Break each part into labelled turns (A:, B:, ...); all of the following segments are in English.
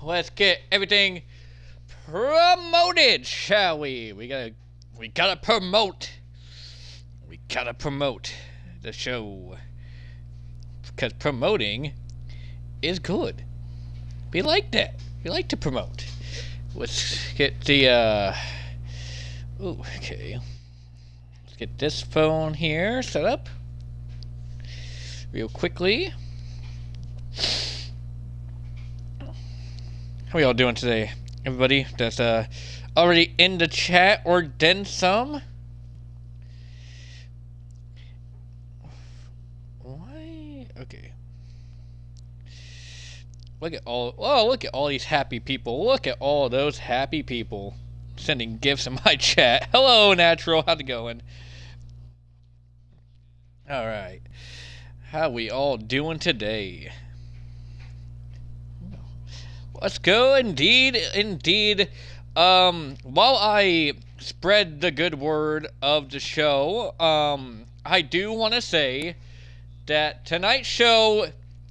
A: let's get everything promoted, shall we? We gotta promote. We gotta promote the show. Because promoting is good. We like that. We like to promote. Let's get the, ooh, okay. Let's get this phone here set up real quickly. How are y'all doing today? Everybody that's already in the chat or then some? Why? Okay. Look at all these happy people. Look at all those happy people sending gifts in my chat. Hello, Natural. How's it going? All right. How we all doing today? Let's go, indeed. While I spread the good word of the show, I do want to say that tonight's show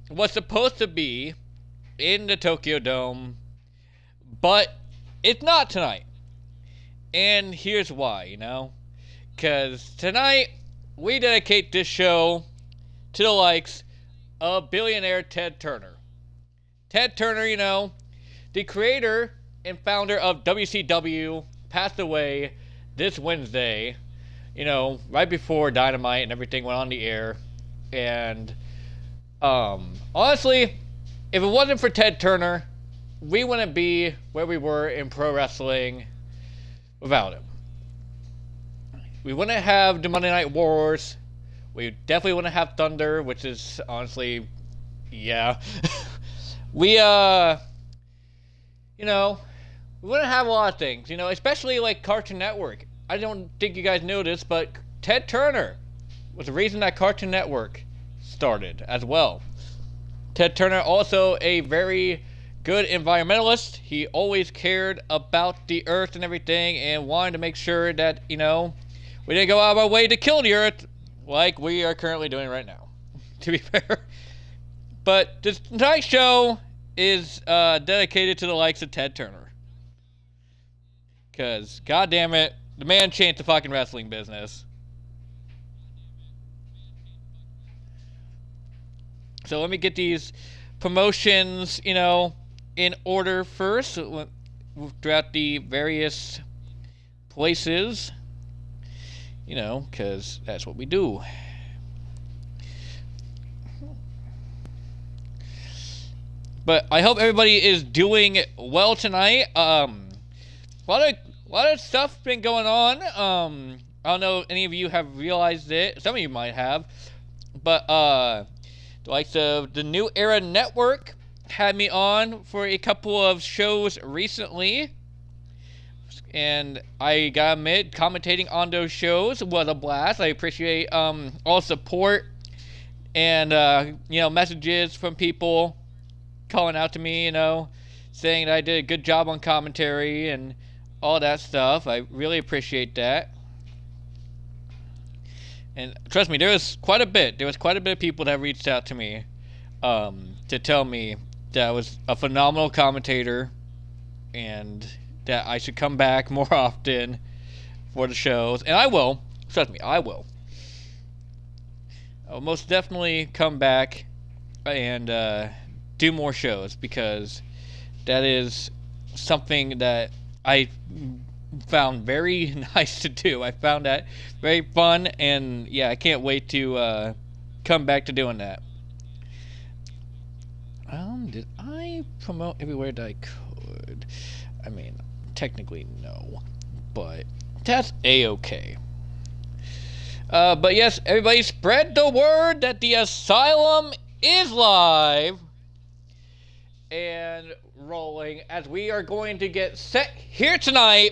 A: was supposed to be in the Tokyo Dome, but it's not tonight. And here's why, because tonight we dedicate this show to the likes of billionaire Ted Turner. Ted Turner, the creator and founder of WCW, passed away this Wednesday, right before Dynamite and everything went on the air. And honestly, if it wasn't for Ted Turner, we wouldn't be where we were in pro wrestling without him. We wouldn't have the Monday Night Wars. We definitely wouldn't have Thunder, which is honestly, yeah. We wouldn't have a lot of things, especially like Cartoon Network. I don't think you guys know this, but Ted Turner was the reason that Cartoon Network started as well. Ted Turner, also a very good environmentalist. He always cared about the earth and everything and wanted to make sure that, we didn't go out of our way to kill the earth like we are currently doing right now, to be fair. But this tonight's show is dedicated to the likes of Ted Turner. Because, goddamn it, the man changed the fucking wrestling business. So let me get these promotions, in order first, throughout the various places, because that's what we do. But I hope everybody is doing well tonight. A lot of stuff been going on. I don't know if any of you have realized it. Some of you might have. But like the New Era Network had me on for a couple of shows recently. And I gotta admit, commentating on those shows was a blast. I appreciate all support and messages from people calling out to me, saying that I did a good job on commentary and all that stuff. I really appreciate that. And trust me, there was quite a bit of people that reached out to me to tell me that I was a phenomenal commentator and that I should come back more often for the shows. And I will. Trust me, I will. I'll most definitely come back and do more shows, because that is something that I found very nice to do. I found that very fun, and yeah, I can't wait to come back to doing that. Did I promote everywhere that I could? I mean, technically no, but that's a-okay. But yes, everybody spread the word that the Asylum is live and rolling, as we are going to get set here tonight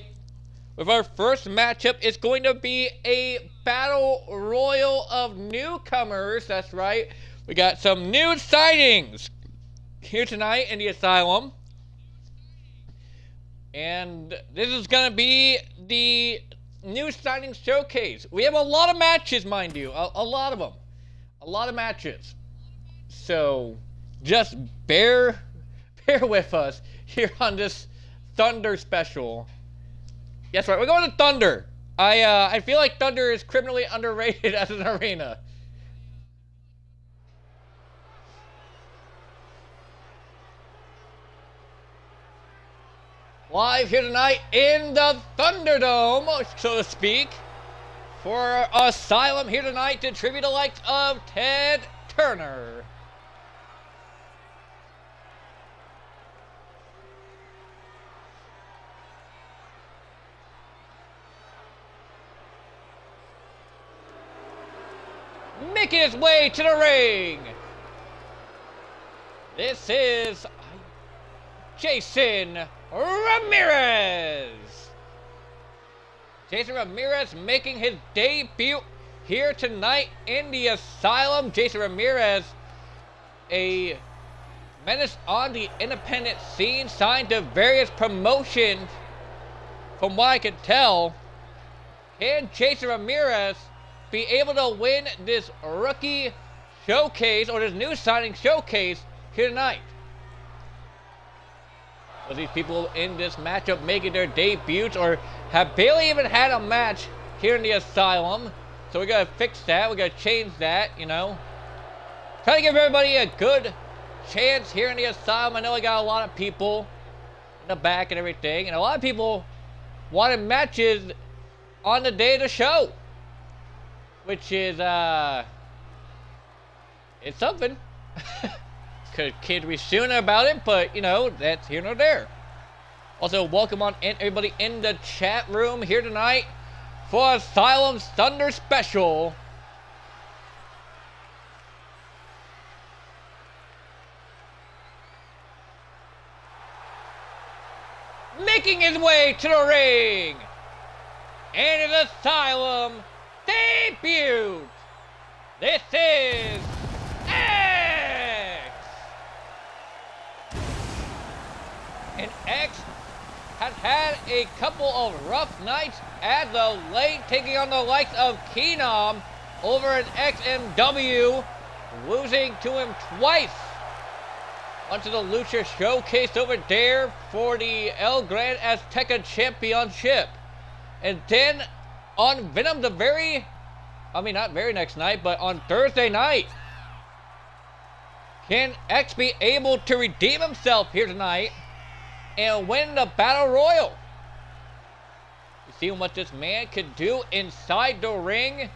A: with our first matchup. It's going to be a battle royal of newcomers. That's right, we got some new sightings here tonight in the Asylum, and this is going to be the new signing showcase. We have a lot of matches, mind you, a lot of them, a lot of matches, so just bear with us here on this Thunder special. Yes, right. We're going to Thunder. I feel like Thunder is criminally underrated as an arena. Live here tonight in the Thunderdome, so to speak, for Asylum here tonight to tribute the likes of Ted Turner. Making his way to the ring. This is Jason Ramirez. Jason Ramirez making his debut here tonight in the Asylum. Jason Ramirez, a menace on the independent scene, signed to various promotions. From what I can tell, can Jason Ramirez be able to win this rookie showcase or this new signing showcase here tonight? Will these people in this matchup making their debuts or have barely even had a match here in the Asylum? So we gotta fix that. We gotta change that, you know. Try to give everybody a good chance here in the Asylum. I know I got a lot of people in the back and everything, and a lot of people wanted matches on the day of the show, which is it's something. Could be sooner about it, but you know, that's here nor there. Also, welcome on in everybody in the chat room here tonight for Asylum's Thunder Special. Making his way to the ring and his Asylum debut. This is and X has had a couple of rough nights as of late, taking on the likes of Keenum over in XMW, losing to him twice. Onto the Lucha Showcase over there for the El Gran Azteca Championship. And then on Venom not very next night, but on Thursday night, can X be able to redeem himself here tonight and win the Battle Royal? You see what this man could do inside the ring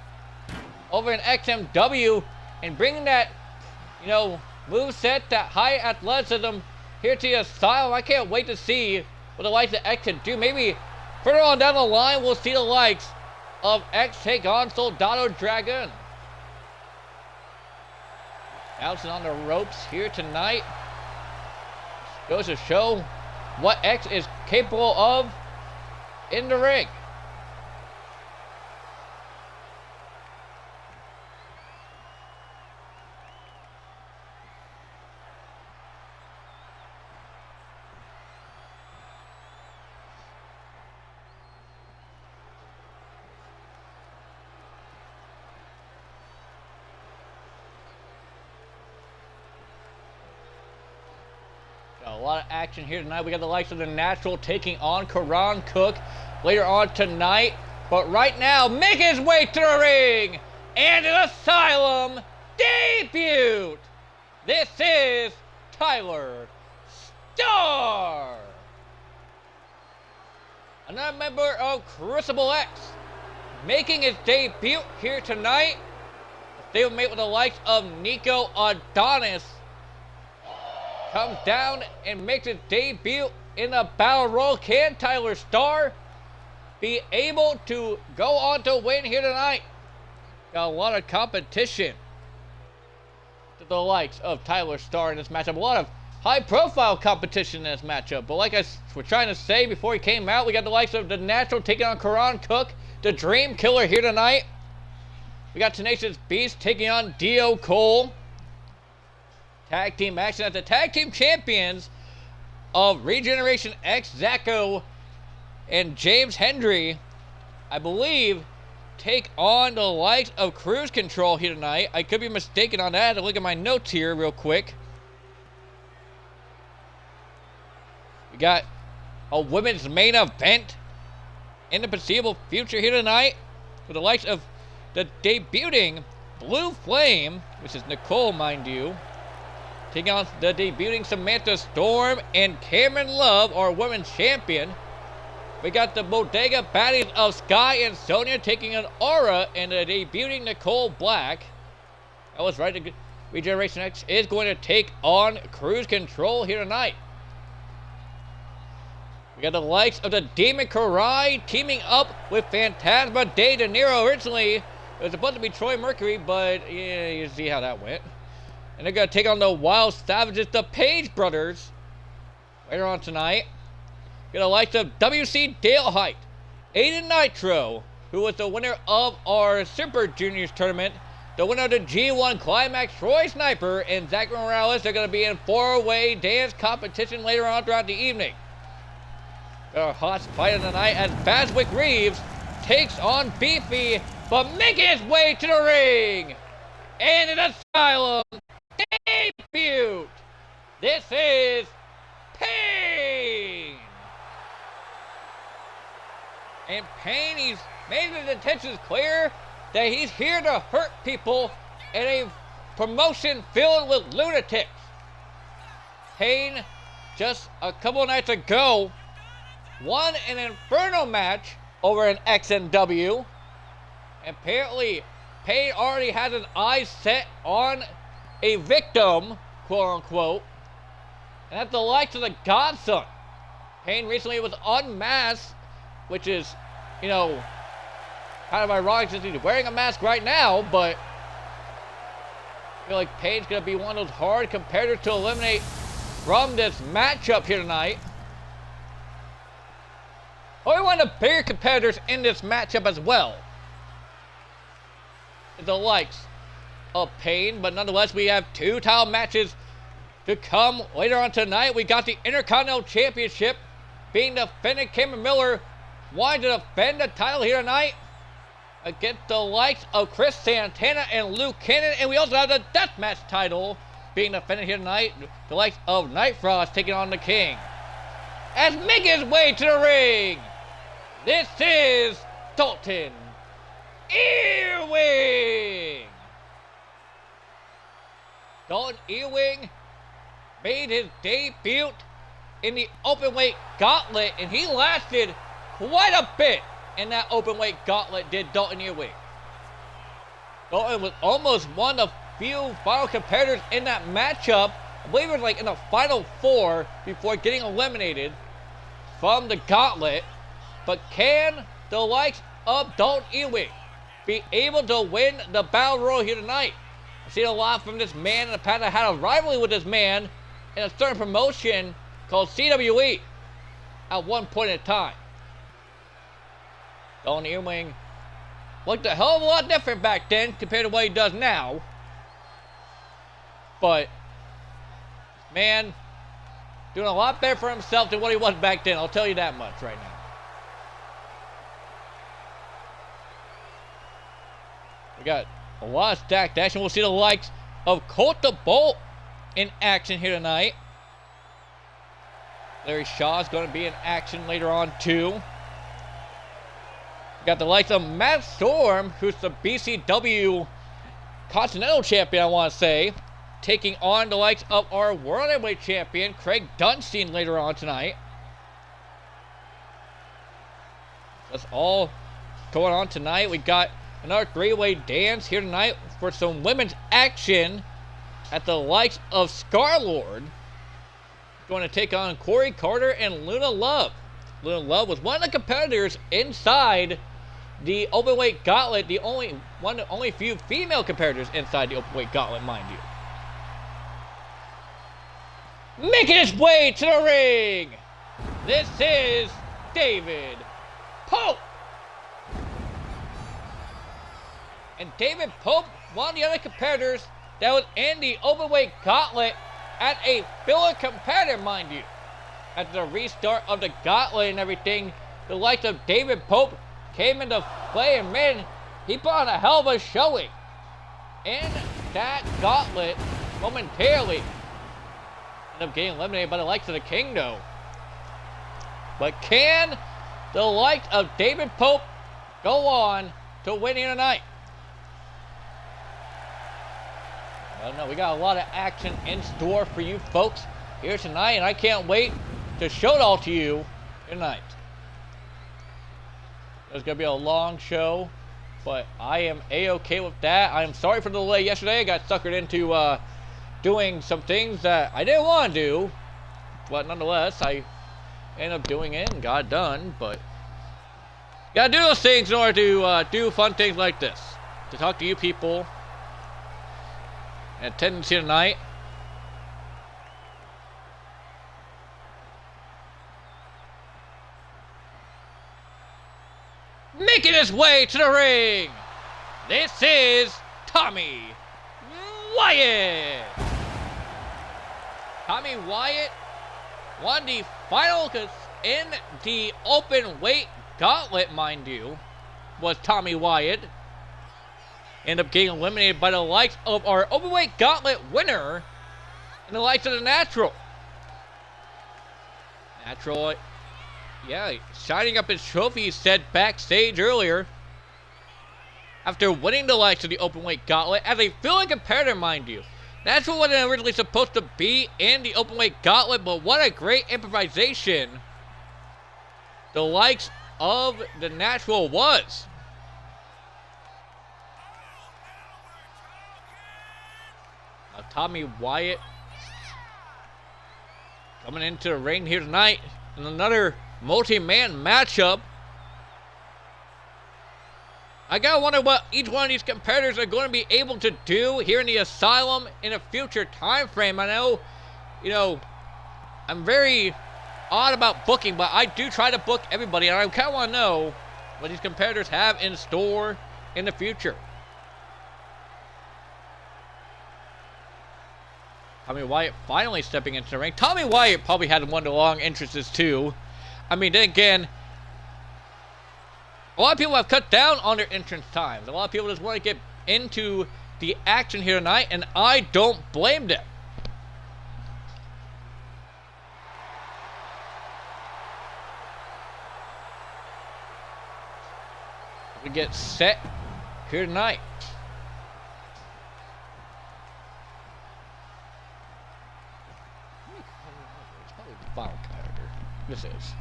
A: over in XMW and bringing that, you know, moveset, that high athleticism here to the Asylum. I can't wait to see what the likes of X can do. Maybe further on down the line, we'll see the likes of X take on Soldado Dragon. Bouncing on the ropes here tonight. Goes to show what X is capable of in the ring. A lot of action here tonight. We got the likes of the Natural taking on Karan Cook later on tonight. But right now, making his way to the ring and an Asylum debut. This is Tyler Starr, another member of Crucible X, making his debut here tonight. They will mate with the likes of Nico Adonis. Comes down and makes his debut in the Battle Royal. Can Tyler Starr be able to go on to win here tonight? Got a lot of competition to the likes of Tyler Starr in this matchup. A lot of high-profile competition in this matchup. But like I was trying to say before he came out, we got the likes of the Natural taking on Karan Cook, the Dream Killer here tonight. We got Tenacious Beast taking on Dio Cole. Tag team action at the tag team champions of Regeneration X, Zacho and James Hendry, I believe, take on the likes of Cruise Control here tonight. I could be mistaken on that. I had to look at my notes here real quick. We got a women's main event in the foreseeable future here tonight with the likes of the debuting Blue Flame, which is Nicole, mind you, taking on the debuting Samantha Storm and Cameron Love, our women's champion. We got the Bodega Baddies of Sky and Sonya taking on Aura and the debuting Nicole Black. I was right. Regeneration X is going to take on Cruise Control here tonight. We got the likes of the Demon Karai teaming up with Phantasma De Niro. Originally, it was supposed to be Troy Mercury, but yeah, you see how that went. And they're going to take on the Wild Savages, the Page Brothers, later on tonight. We got the likes of WC Dale Height, Aiden Nitro, who was the winner of our Super Juniors tournament, the winner of the G1 Climax, Troy Sniper, and Zach Morales. They're going to be in four-way dance competition later on throughout the evening. Our hot fight of the night as Baswick Reeves takes on Beefy, but making his way to the ring. And an Asylum debut. This is Pain. And Pain, he's made his intentions clear that he's here to hurt people in a promotion filled with lunatics. Pain, just a couple nights ago, won an Inferno match over an XNW. Apparently, Pain already has his eyes set on a victim, quote unquote, and that's the likes of the Godson. Pain recently was unmasked, which is, you know, kind of ironic since he's wearing a mask right now, but I feel like Pain's going to be one of those hard competitors to eliminate from this matchup here tonight. Only one of the bigger competitors in this matchup as well is the likes of Pain, but nonetheless, we have two title matches to come later on tonight. We got the Intercontinental Championship being defended. Cameron Miller wanting to defend the title here tonight against the likes of Chris Santana and Luke Cannon, and we also have the Deathmatch title being defended here tonight. The likes of Night Frost taking on the King. As making his way to the ring, this is Dalton Ewing. Dalton Ewing made his debut in the openweight gauntlet, and he lasted quite a bit in that openweight gauntlet, did Dalton Ewing. Dalton was almost one of the few final competitors in that matchup. I believe it was like in the final four before getting eliminated from the gauntlet. But can the likes of Dalton Ewing be able to win the Battle Royal here tonight? I've seen a lot from this man in the past. I had a rivalry with this man in a certain promotion called CWE at one point in time. Dalton Ewing looked a hell of a lot different back then compared to what he does now. But, man, doing a lot better for himself than what he was back then. I'll tell you that much right now. We got a lot of stacked action. We'll see the likes of Colt the Bolt in action here tonight. Larry Shaw is going to be in action later on too. We got the likes of Matt Storm, who's the BCW Continental Champion, I want to say, taking on the likes of our World Heavyweight Champion, Craig Dunstein, later on tonight. That's all going on tonight. We got another three-way dance here tonight for some women's action at the likes of Scar-Lord. Going to take on Corey Carter and Luna Love. Luna Love was one of the competitors inside the openweight gauntlet, the only few female competitors inside the openweight gauntlet, mind you. Making his way to the ring, this is David Pope. And David Pope, one of the other competitors that was in the openweight gauntlet at a filler competitor, mind you. At the restart of the gauntlet and everything, the likes of David Pope came into play, and man, he put on a hell of a showing in that gauntlet momentarily. Ended up getting eliminated by the likes of the King, though. But can the likes of David Pope go on to win here tonight? I don't know. We got a lot of action in store for you folks here tonight, and I can't wait to show it all to you tonight. It's going to be a long show, but I am A-okay with that. I am sorry for the delay yesterday. I got suckered into doing some things that I didn't want to do, but nonetheless, I ended up doing it and got it done. But you got to do those things in order to do fun things like this, to talk to you people in attendance here tonight. Making his way to the ring, this is Tommy Wyatt. Tommy Wyatt won the final, because in the open weight gauntlet, mind you, was Tommy Wyatt. Ended up getting eliminated by the likes of our open weight gauntlet winner and the likes of the Natural. Natural, yeah, shining up his trophy, he said backstage earlier, after winning the likes of the open weight gauntlet as a fill-in competitor, mind you. Natural wasn't originally supposed to be in the open weight gauntlet, but what a great improvisation the likes of the Natural was. Now, Tommy Wyatt coming into the ring here tonight in another multi-man matchup. I gotta wonder what each one of these competitors are going to be able to do here in the Asylum in a future time frame. I know, I'm very odd about booking, but I do try to book everybody, and I kind of want to know what these competitors have in store in the future. Tommy Wyatt finally stepping into the ring. Tommy Wyatt probably had one of the long entrances too. I mean, then again, a lot of people have cut down on their entrance times. A lot of people just want to get into the action here tonight, and I don't blame them. We get set here tonight. It's probably the final character. This is.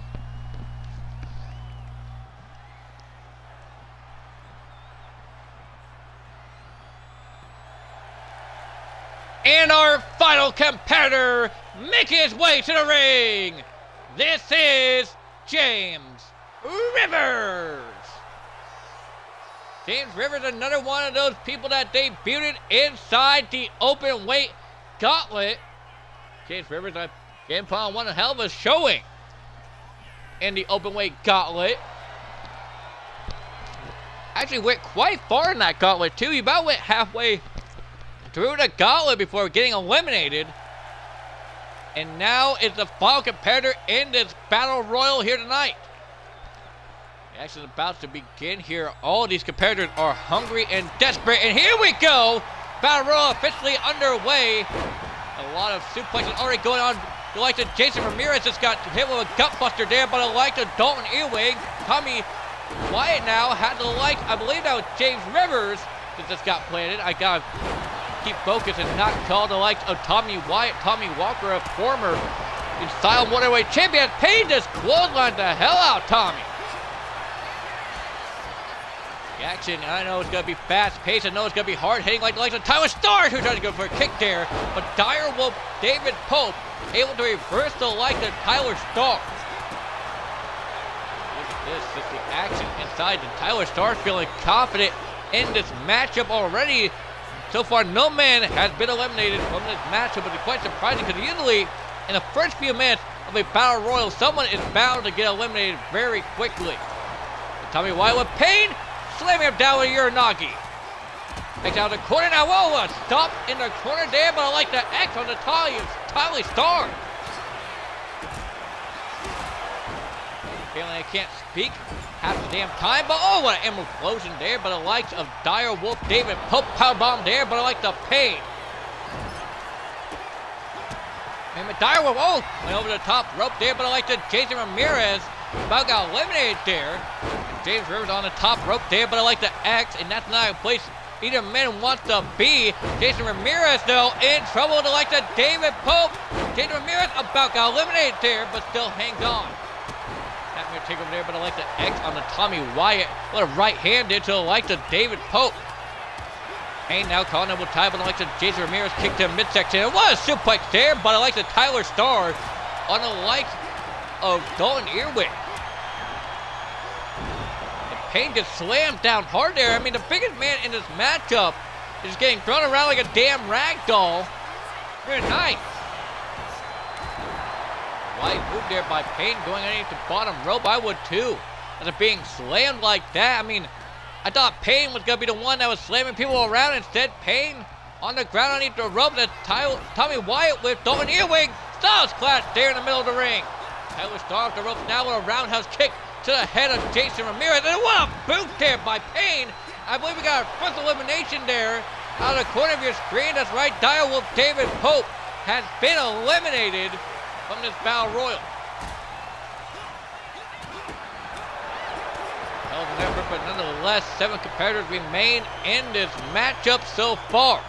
A: And our final competitor making his way to the ring, this is James Rivers. James Rivers, another one of those people that debuted inside the open weight gauntlet. James Rivers, again, put on one hell of a showing in the open weight gauntlet. Actually went quite far in that gauntlet too. He about went halfway through the gauntlet before getting eliminated. And now is the final competitor in this battle royal here tonight. The action is about to begin here. All of these competitors are hungry and desperate. And here we go. Battle royal officially underway. A lot of suplexes already going on. The likes of Jason Ramirez just got hit with a gut buster there, but the likes of Dalton Ewing. Tommy Wyatt now had the likes, I believe that was James Rivers that just got planted. I gotta keep focused and not call the likes of Tommy Wyatt. Tommy Walker, a former Asylum Waterway champion, paid this clothesline the hell out, Tommy. The action, I know it's going to be fast-paced. I know it's going to be hard-hitting like the likes of Tyler Starr, who tried to go for a kick there. But Dire Wolf David Pope able to reverse the likes of Tyler Starr. Look at this. This is the action inside. And Tyler Starr feeling confident in this matchup already. So far, no man has been eliminated from this matchup, but it's quite surprising because usually in the first few minutes of a battle royal, someone is bound to get eliminated very quickly. And Tommy Wyatt with pain, slamming him down with Uranagi. Takes out the corner now. Whoa, stop in the corner there, but I like the X on the Tyler Starr. Feeling I can't speak half the damn time, but oh, what an implosion there, but the likes of Dire Wolf David Pope powerbomb there, but I like the pain. And direwolf. Oh, went over the top rope there, but I like the Jason Ramirez. About got eliminated there. And James Rivers on the top rope there, but I like the X, and that's not a place either man wants to be. Jason Ramirez, though, in trouble to like the David Pope. Jason Ramirez about got eliminated there, but still hangs on. Nightmare take over there, but I like the X on the Tommy Wyatt. What a right hand there to like the David Pope. Payne now calling double tie, but I like the Jason Ramirez kick to midsection. What a suplex there, but I like the Tyler Starr on the likes of Dalton Earwig. And Payne gets slammed down hard there. I mean, the biggest man in this matchup is getting thrown around like a damn rag doll. Very nice. Wide move there by Payne going underneath the bottom rope. I would too. After being slammed like that, I mean, I thought Payne was going to be the one that was slamming people around. Instead, Payne on the ground underneath the rope. That Tommy Wyatt with Dalton Earwig. Styles clash there in the middle of the ring. Tyler Starr off the ropes now with a roundhouse kick to the head of Jason Ramirez. And what a boot there by Payne. I believe we got a first elimination there out of the corner of your screen. That's right, Direwolf David Pope has been eliminated from this Battle Royal. Hell of an effort, but nonetheless, 7 competitors remain in this matchup so far.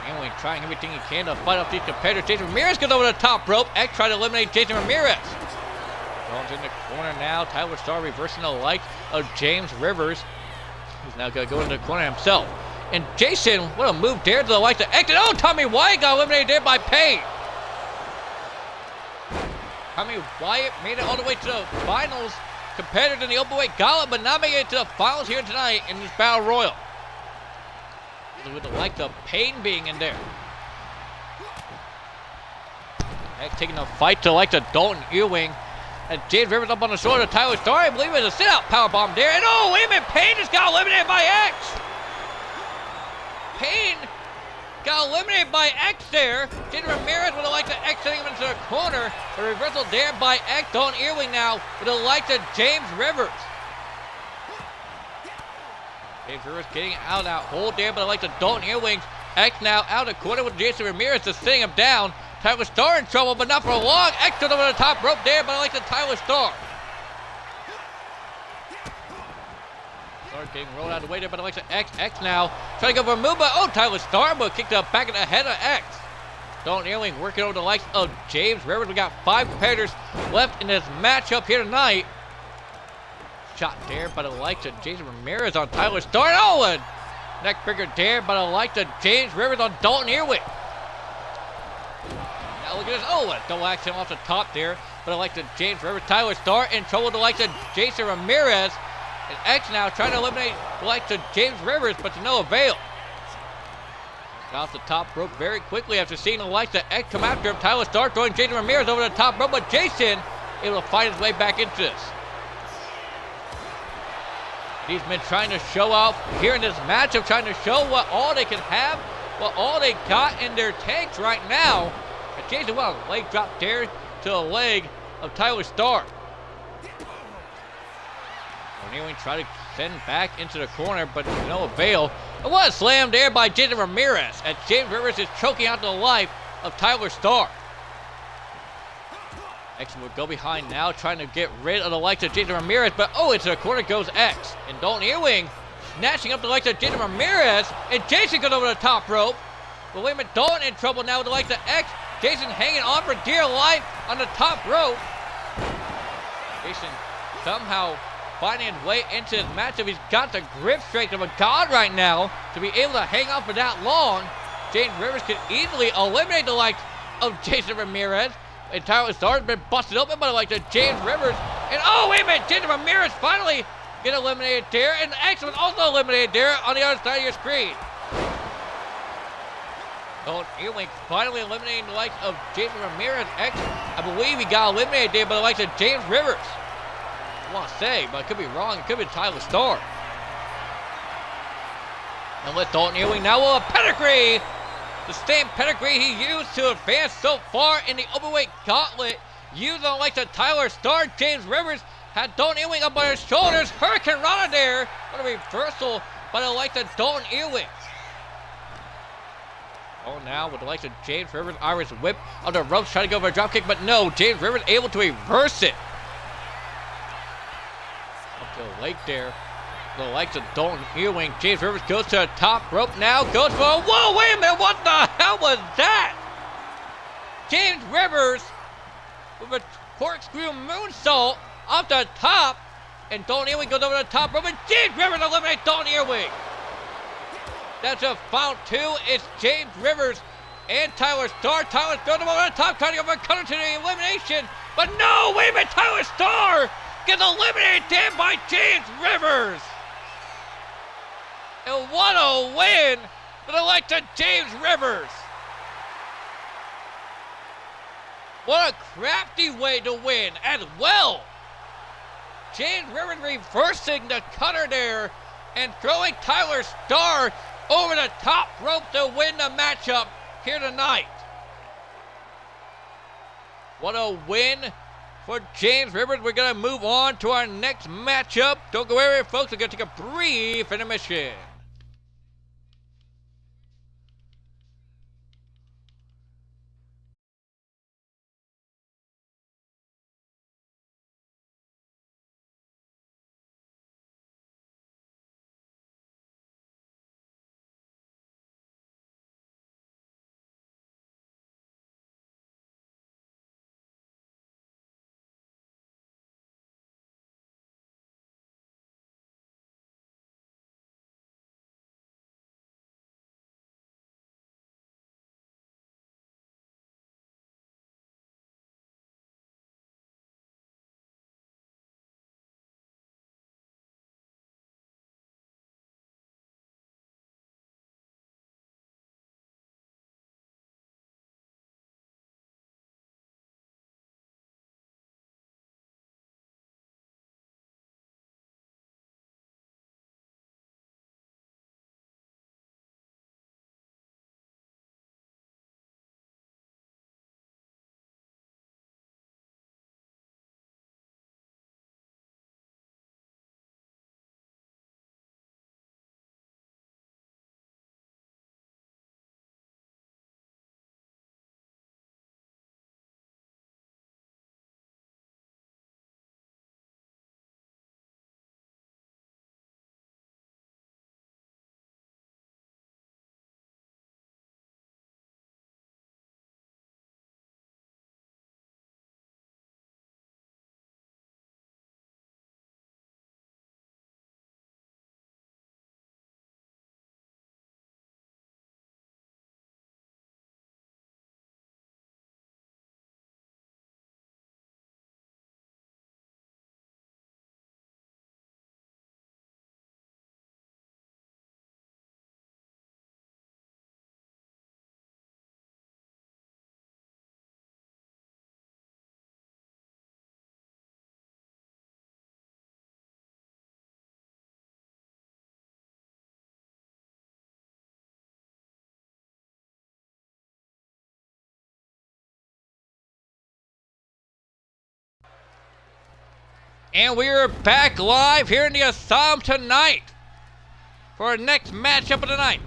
A: Anyway, trying everything he can to fight off these competitors. Jason Ramirez goes over the top rope. X trying to eliminate Jason Ramirez. Jones in the corner now. Tyler Starr reversing the likes of James Rivers. He's now going to go into the corner himself. And Jason, what a move there to the likes of X. Oh, Tommy Wyatt got eliminated there by Payne. Tommy Wyatt made it all the way to the finals. Competitors in the openweight gauntlet, but not making it to the finals here tonight in this Battle Royal. With the likes of Payne being in there. X taking a fight to like the Dalton Earwig. And James Rivers up on the shoulder of Tyler Starr. I believe it's a sit-out powerbomb there. And oh, wait a minute, Payne just got eliminated by X. Payne got eliminated by X there. Jason Ramirez would have liked to X sending him into the corner. The reversal there by X. Dalton Earwig now with the likes of James Rivers. James Rivers getting out of that hole there, but I like the Dalton Earwig. X now out of the corner with Jason Ramirez just sitting him down. Tyler Starr in trouble, but not for long. X goes over the top rope there, but I like the Tyler Starr. Starr getting rolled out of the way there, but I like the X. X now trying to go for a move, but oh, Tyler Starr will kick the back of the head of X. Dalton Earwig working over the likes of James Rivers. We got 5 competitors left in this matchup here tonight. Shot there, but I like the Jason Ramirez on Tyler Starr. Oh, a neck breaker there, but I like the James Rivers on Dalton Earwig. Now look at this. Oh, a double action off the top there, but I like the James Rivers. Tyler Starr in trouble to like the Jason Ramirez. And X now trying to eliminate like the James Rivers, but to no avail. Got off the top rope very quickly after seeing the likes of X come after him. Tyler Starr throwing Jason Ramirez over the top rope, but Jason able to fight his way back into this. He's been trying to show off here in this matchup, trying to show what all they can have, what all they got in their tanks right now. And Jason, well, leg drop there to the leg of Tyler Starr. O'Neill tried to send back into the corner, but no avail. It was slammed there by Jason Ramirez as James Rivers is choking out the life of Tyler Starr. X will go behind now, trying to get rid of the likes of Jason Ramirez, but oh, into the corner goes X. And Dalton Earwig snatching up the likes of Jason Ramirez, and Jason goes over the top rope. But wait a minute, Dalton in trouble now with the likes of X. Jason hanging on for dear life on the top rope. Jason somehow finding his way into this matchup. He's got the grip strength of a god right now to be able to hang on for that long. James Rivers could easily eliminate the likes of Jason Ramirez. And Tyler Starr has been busted open by like the James Rivers. And oh, wait a minute, Jason Ramirez finally get eliminated there. And X was also eliminated there on the other side of your screen. Dalton Earwig finally eliminating the likes of Jason Ramirez. X, I believe he got eliminated there by the likes of James Rivers. I want to say, but I could be wrong. It could be Tyler Starr. And with Dalton Earwig now with a pedigree. The same pedigree he used to advance so far in the openweight gauntlet. Using the likes of Tyler Starr, James Rivers had Dalton Earwig up on his shoulders. Hurricane Rana there. What a reversal by the likes of Dalton Earwig. Oh, now with the likes of James Rivers, Irish whip on the ropes, trying to go for a drop kick, but no, James Rivers able to reverse it. Up to the leg there. The likes of Dalton Ewing. James Rivers goes to the top rope now, goes for a, whoa, wait a minute, what the hell was that? James Rivers with a corkscrew moonsault off the top, and Dalton Ewing goes over the top rope, and James Rivers eliminates Dalton Ewing. That's a foul two. It's James Rivers and Tyler Starr. Tyler Starr over the top, trying to go for a cutter to the elimination, but no, wait a minute, Tyler Starr gets eliminated then by James Rivers. And what a win for the likes of James Rivers. What a crafty way to win as well. James Rivers reversing the cutter there and throwing Tyler Starr over the top rope to win the matchup here tonight. What a win for James Rivers. We're going to move on to our next matchup. Don't go anywhere, folks. We're going to take a brief intermission. And we're back live here in the Asylum tonight for our next matchup of the night.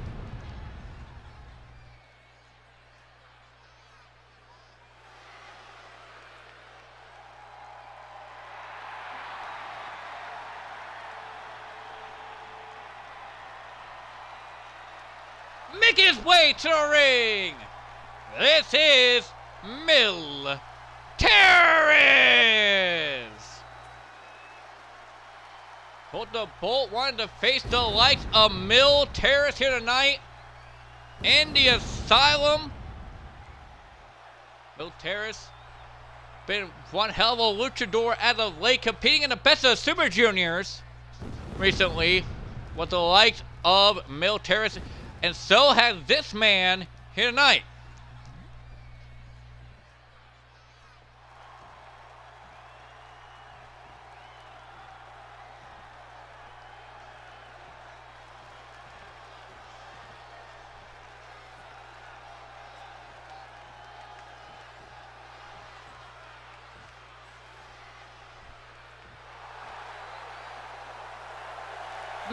A: Making his way to the ring, this is Mil Terrace. Hold the Bolt wanted to face the likes of Mil Terrace here tonight in the Asylum. Mil Terrace been one hell of a luchador as of late, competing in the Best of the Super Juniors recently with the likes of Mil Terrace, and so has this man here tonight.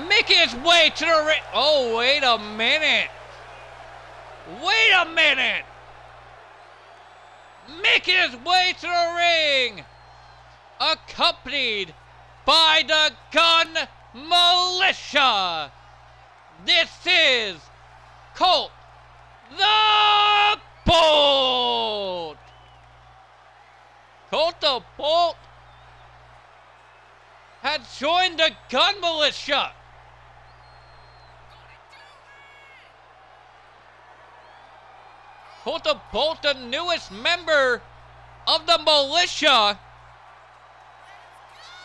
A: Making his way to the ring. Oh, wait a minute. Wait a minute! Making his way to the ring, accompanied by the Gun Militia. This is Colt the Bolt. Colt the Bolt had joined the Gun Militia. Colt the Bolt, the newest member of the militia,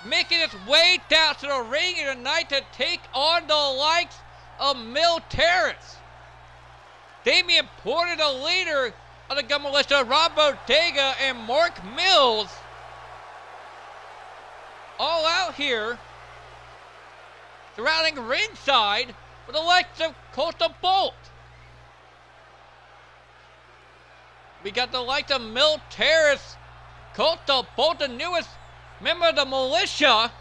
A: making its way down to the ring tonight to take on the likes of Mil Terrace. Damian Porter, the leader of the Gun Militia, Rob Bodega, and Mark Mills, all out here surrounding ringside with the likes of Colt the Bolt. We got the likes of Mil Terrace, Colt the Bolt, the newest member of the militia.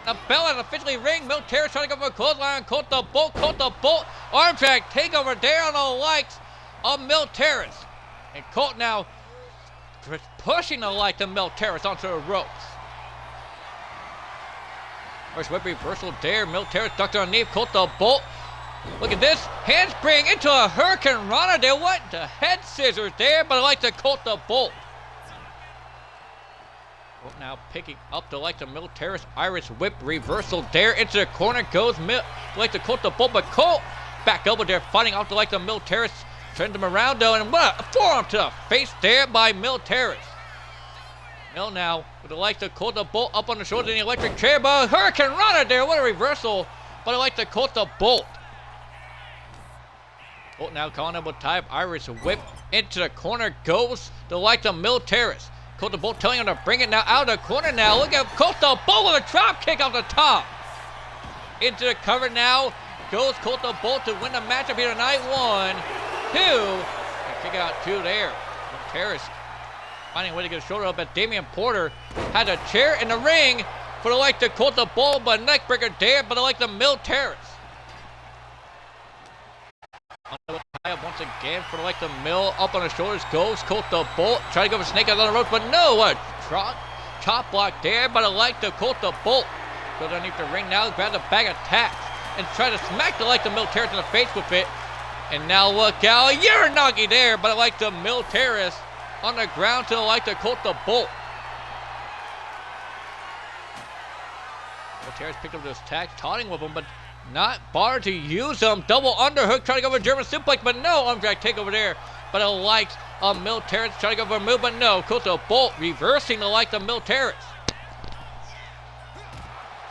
A: The bell has officially ring. Mil Terrace trying to go for a clothesline on Colt the Bolt. Colt the Bolt arm drag takeover there on the likes of Mil Terrace. And Colt now pushing the likes of Mil Terrace onto the ropes. First whip reversal there. Mil Terrace ducked underneath. Colt the Bolt. Look at this. Handspring into a Hurricane Rana there. What? The head scissors there, but I like the Colt the Bolt. Colt now picking up the like the Mil Terrace Irish whip reversal there. Into the corner goes like the Colt the Bolt, but Colt back elbow there, fighting off the like the Mil Terrace. Turned him around though, and what a forearm to the face there by Mil Terrace. Mil now with the like the Colt the Bolt up on the shoulders in the electric chair, but Hurricane Rana there. What a reversal, but I like the Colt the Bolt. Colt now calling him with type Irish whip into the corner goes the like the Mil Terrace. Colt the Bolt telling him to bring it now out of the corner now. Look at Colt the Bolt with a drop kick off the top. Into the cover now goes Colt the Bolt to win the matchup here tonight. 1, 2, and kick out 2 there. Mil Terrace finding a way to get a shoulder up, as Damian Porter had a chair in the ring for the like the Colt the Bolt, but neck breaker there, but I like the Mil Terrace. Once again for like the Mill up on the shoulders goes Colt the Bolt, try to go for snake out on the ropes, but no, a chop block there, but I like the Colt the Bolt. Goes underneath the ring now, grabs a bag of tacks and try to smack the like the Mil Terrace in the face with it. And now look out, Uranagi there, but I like the Mil Terrace on the ground to the like the Colt the Bolt. Mil Terrace picked up those tacks, taunting with him, but not bothered to use them. Double underhook, trying to go for a German suplex, but no. Arm drag takeover there. But it likes Mil Terrace trying to go for a move, but no. Colt the Bolt reversing the like the Mil Terrace.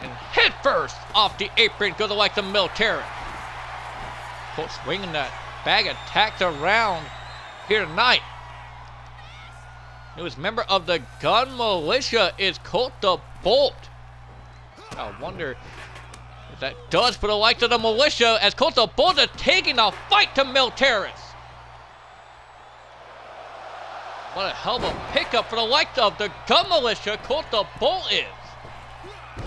A: And head first off the apron goes the like the Mil Terrace. Colt swinging that bag of tacks around here tonight. Newest member of the Gun Militia is Colt the Bolt. I wonder that does for the likes of the militia, as Colt the Bolt is taking the fight to Mil Terrace. What a hell of a pickup for the likes of the Gun Militia, Colt the Bolt is.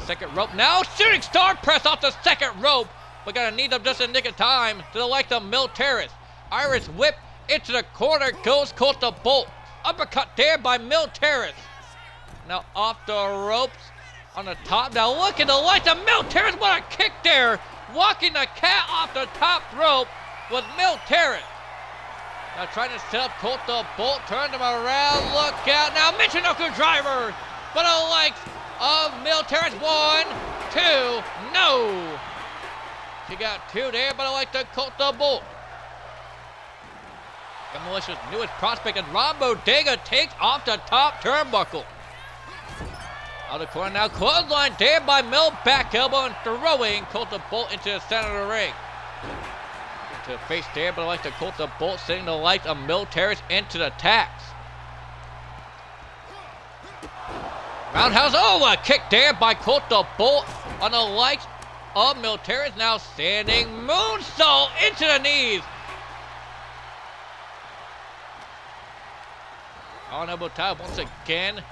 A: Second rope now, shooting star press off the second rope. We're gonna need them just a nick of time to the likes of Mil Terrace. Irish whip into the corner goes Colt the Bolt. Uppercut there by Mil Terrace. Now off the ropes. On the top, now look at the lights of Mil Terrace, what a kick there! Walking the cat off the top rope with Mil Terrace. Now trying to set up Colt the Bolt, turned him around, look out, now Michinoku driver! But the likes of Mil Terrace, 1, 2, no! She got 2 there, but I like the Colt the Bolt. The Militia's newest prospect, and Rob Bodega takes off the top turnbuckle. Out of the corner now, clothesline there by Mil, back elbow and throwing Colt the Bolt into the center of the ring. Into the face there, but I like the Colt the Bolt sending the light of Mil Terrace into the tacks. Roundhouse, oh, a kick there by Colt the Bolt on the likes of Mil Terrace, now standing moonsault into the knees. On elbow tie once again.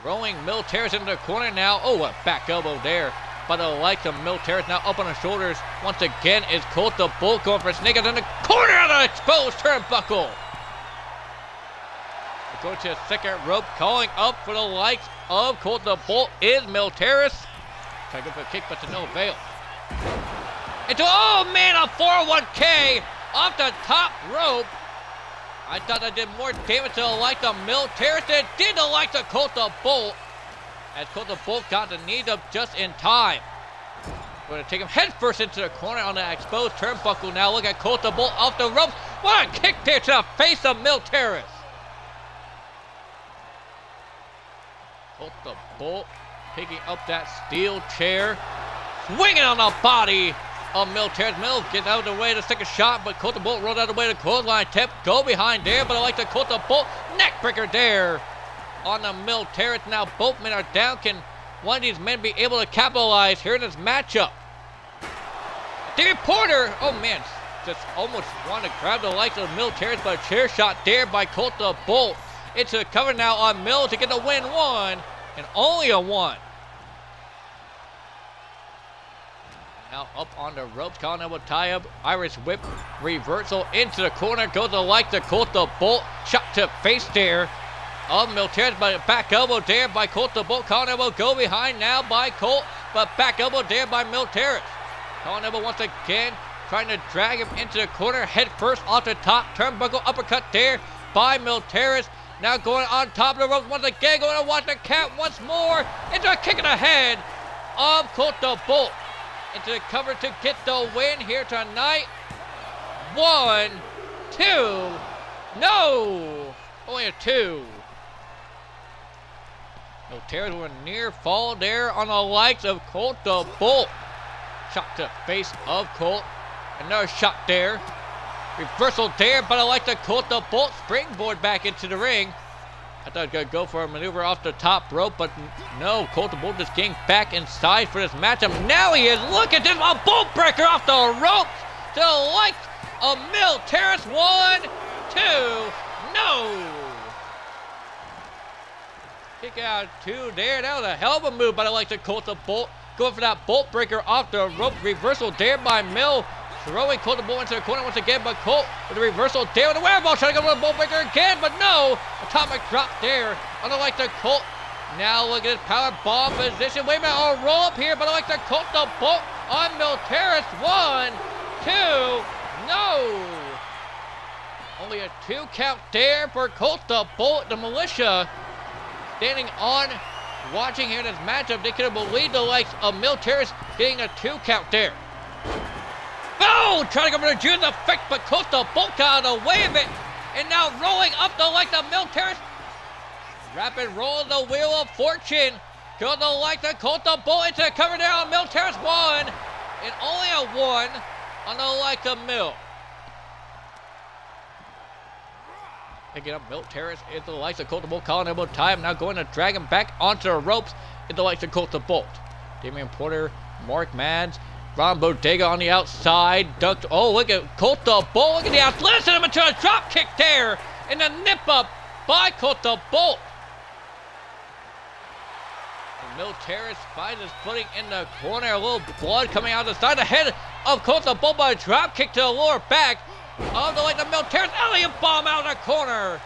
A: Rolling Mil Terrace into the corner now. Oh, a back elbow there by the likes of Militaris. Now up on his shoulders once again is Colt the Bolt going for a snake in the corner of the exposed turnbuckle. Going to the second rope, calling up for the likes of Colt the Bolt is Militaris. Trying to go for a kick, but to no avail. Oh man, a 401k off the top rope. I thought that did more damage to the likes of Militaris than it did the likes of Colt the Bolt. As Colt the Bolt got the knee up just in time. Going to take him headfirst into the corner on the exposed turnbuckle now. Look at Colt the Bolt off the ropes. What a kick there to the face of Militaris. Colt the Bolt picking up that steel chair. Swinging on the body of Militaris. Mill gets out of the way to take a shot, but Colt the Bolt rolled out of the way to clothesline tip. Go behind there, but I like the Colt the Bolt neckbreaker there on the Militaris. Now both men are down. Can one of these men be able to capitalize here in this matchup? David Porter, oh man, just almost wanted to grab the likes of Militaris, but a chair shot there by Colt the Bolt. It's a cover now on Mill to get the win, one, and only a one. Now up on the ropes, calling out with tie-up, Irish whip, reversal into the corner, goes the like the Colt the Bolt, shot to face there of Militaris, but back elbow there by Colt the Bolt, calling elbow, go behind now by Colt, but back elbow there by Militaris. Calling elbow once again, trying to drag him into the corner, head first off the top, turnbuckle, uppercut there by Militaris. Now going on top of the ropes once again, going to watch the count once more, into a kick in the head of Colt the Bolt. Into the cover to get the win here tonight. 1, 2, no, only a 2. Militaris with a near fall there on the likes of Colt the Bolt. Shot to the face of Colt. Another shot there. Reversal there, but I like the Colt the Bolt springboard back into the ring. I thought I was going to go for a maneuver off the top rope, but no, Colt the Bolt just getting back inside for this matchup. Now he is. Look at this, a bolt breaker off the ropes to the likes of Militaris. 1, 2, no. Kick out 2 there. That was a hell of a move, but I like the Colt the Bolt. Going for that bolt breaker off the rope. Reversal there by Mill. Throwing Colt the Bolt into the corner once again, but Colt with a reversal there with the wherewithal, trying to go for the bolt breaker again, but no! Atomic drop there. I don't like the Colt. Now look at his power bomb position. Wait a minute, I'll roll up here, but I like the Colt the Bolt on Militaris. 1, 2, no! Only a 2 count there for Colt the Bolt. The militia standing on, watching here in this matchup. They could have believed the likes of Militaris getting a 2 count there. Oh, trying to go for the June effect, but Colt the Bolt out of the way of it. And now rolling up the like the Militaris. Rapid roll of the Wheel of Fortune. Go the like the Colt the Bolt into the cover there on Militaris. 1. And only a 1 on the like the Mill. Picking up Militaris is the likes of Colt the Bolt, calling elbow time. Now going to drag him back onto the ropes is the likes of Colt the Bolt. Damian Porter, Mark Mads, Ron Bodega on the outside, ducked. Oh, look at Colt the Bolt. Look at the athleticism into a drop kick there. And a nip up by Colt the Bolt. And Militaris finds his footing in the corner. A little blood coming out of the side. The head of Colt the Bolt by a drop kick to the lower back of the like the Militaris. Elliott bomb out of the corner.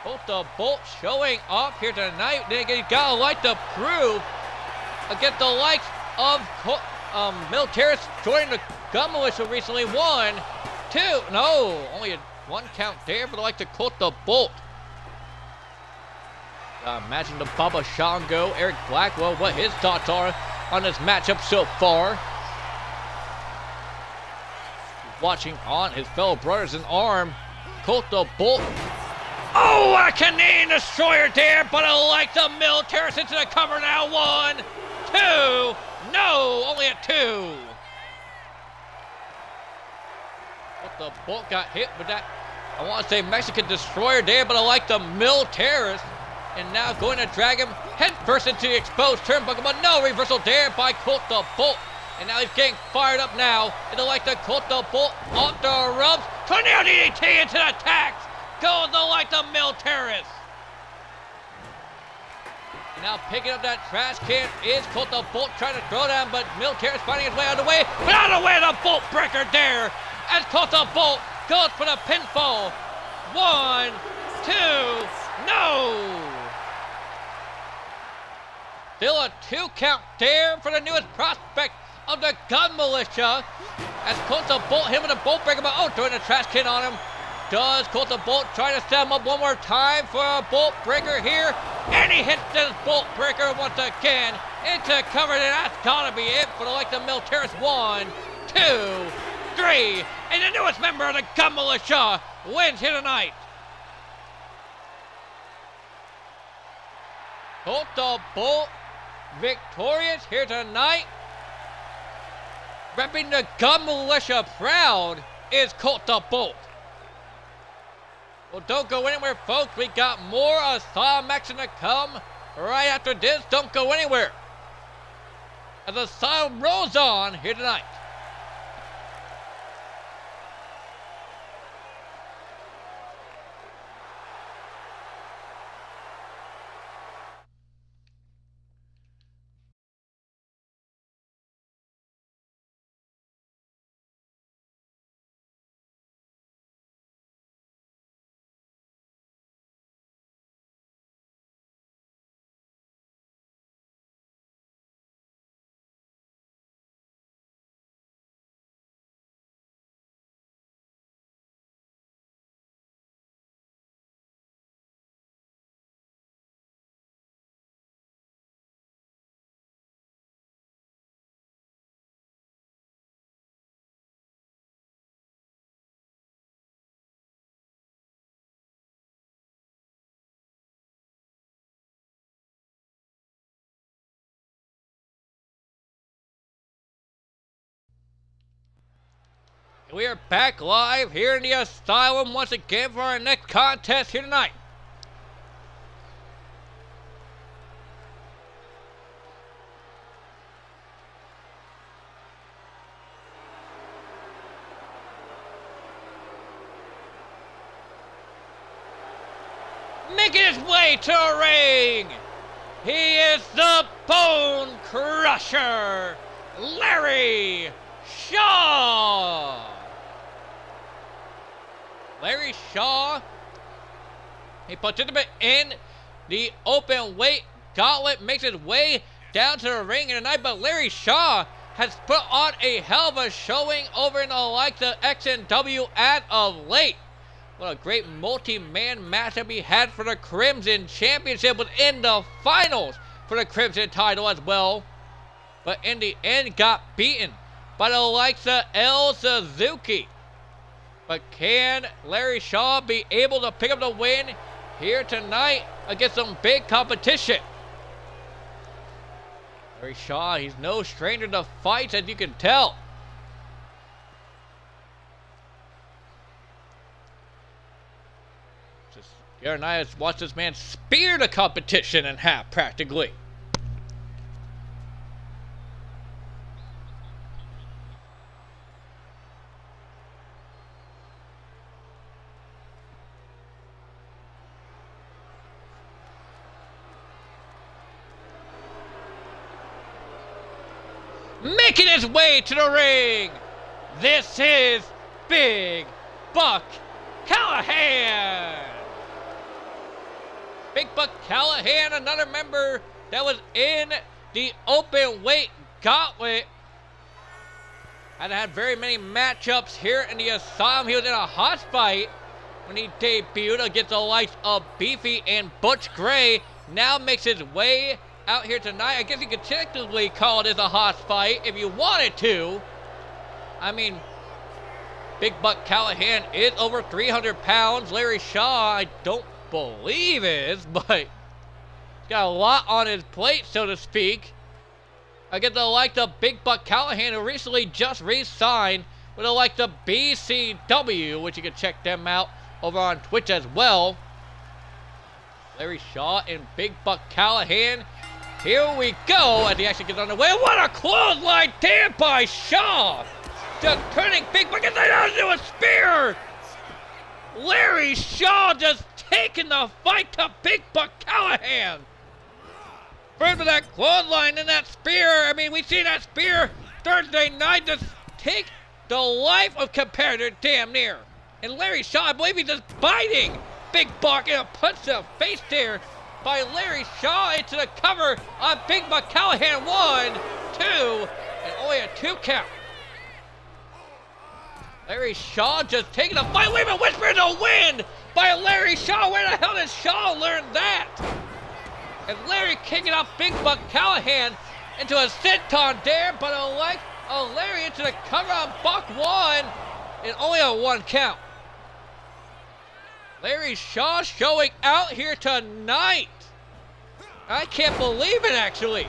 A: Colt the Bolt showing off here tonight. They gotta like to prove against the likes of Militaris joining the gun militia recently. 1, 2, no, only a 1 count there for the like to Colt the Bolt. Imagine the Baba Shango, Eric Blackwell, what his thoughts are on this matchup so far. Watching on his fellow brothers in arm, Colt the Bolt. Oh, a Canadian destroyer there, but I like the Militaris into the cover now. 1, 2, no, only a 2. But the Bolt got hit with that, I want to say Mexican destroyer there, but I like the Militaris. And now going to drag him head first into the exposed turnbuckle, but no, reversal there by Colt the Bolt. And now he's getting fired up now. And I like the Colt the Bolt off the ropes. Tornado DDT into the attacks. Goes the like the Militaris. now picking up that trash can is Colt the Bolt trying to throw down, but Military is finding his way out of the way. But out of the way, the Bolt breaker there as Colt the Bolt goes for the pinfall. 1, 2, no! Still a 2 count there for the newest prospect of the Gun Militia as Colt the Bolt hit with a Bolt breaker, but throwing a trash can on him. Does Colt the Bolt try to set him up one more time for a Bolt breaker here? And he hits this Bolt breaker once again into cover, and that's gotta be it for the Militaris. 1, 2, 3, and the newest member of the Gun Militia wins here tonight. Colt the Bolt victorious here tonight. Repping the Gun Militia proud is Colt the Bolt. Well, don't go anywhere, folks. We got more Asylum action to come right after this. Don't go anywhere as Asylum rolls on here tonight. We are back live here in the Asylum once again for our next contest here tonight. Making his way to the ring, he is the Bone Crusher, Larry Shaw. Larry Shaw, he participated in the open weight gauntlet, makes his way down to the ring tonight, but Larry Shaw has put on a hell of a showing over in the likes of XNW as of late. What a great multi-man matchup he had for the Crimson Championship, within the finals for the Crimson title as well, but in the end got beaten by the likes of El Suzuki. But can Larry Shaw be able to pick up the win here tonight against some big competition? Larry Shaw, he's no stranger to fights, as you can tell. Gary and I have watched this man spear the competition in half, practically. Making his way to the ring, this is Big Buck Callahan. Big Buck Callahan, another member that was in the open weight gauntlet. Hadn't had very many matchups here in the Asylum. He was in a hot fight when he debuted against the likes of Beefy and Butch Gray. Now makes his way out here tonight. I guess you could technically call this a hot fight if you wanted to. I mean, Big Buck Callahan is over 300 pounds. Larry Shaw, I don't believe is, but he's got a lot on his plate, so to speak. I get the like the Big Buck Callahan, who recently just re-signed with the like the BCW, which you can check them out over on Twitch as well. Larry Shaw and Big Buck Callahan. Here we go as he actually gets underway. What a clothesline there by Shaw! Just turning Big Buck into a spear! Larry Shaw just taking the fight to Big Buck Callahan! First with that clothesline and that spear. I mean, we see that spear Thursday night just take the life of competitor damn near. And Larry Shaw, I believe he's just biting Big Buck in a punch to the face there by Larry Shaw into the cover on Big Buck Callahan. 1, 2, and only a 2 count. Larry Shaw just taking a fight. Wait a minute, Whisper in the wind by Larry Shaw. Where the hell did Shaw learn that? And Larry kicking off Big Buck Callahan into a senton there, but a leg of Larry into the cover on Buck 1, and only a 1 count. Larry Shaw showing out here tonight. I can't believe it, actually.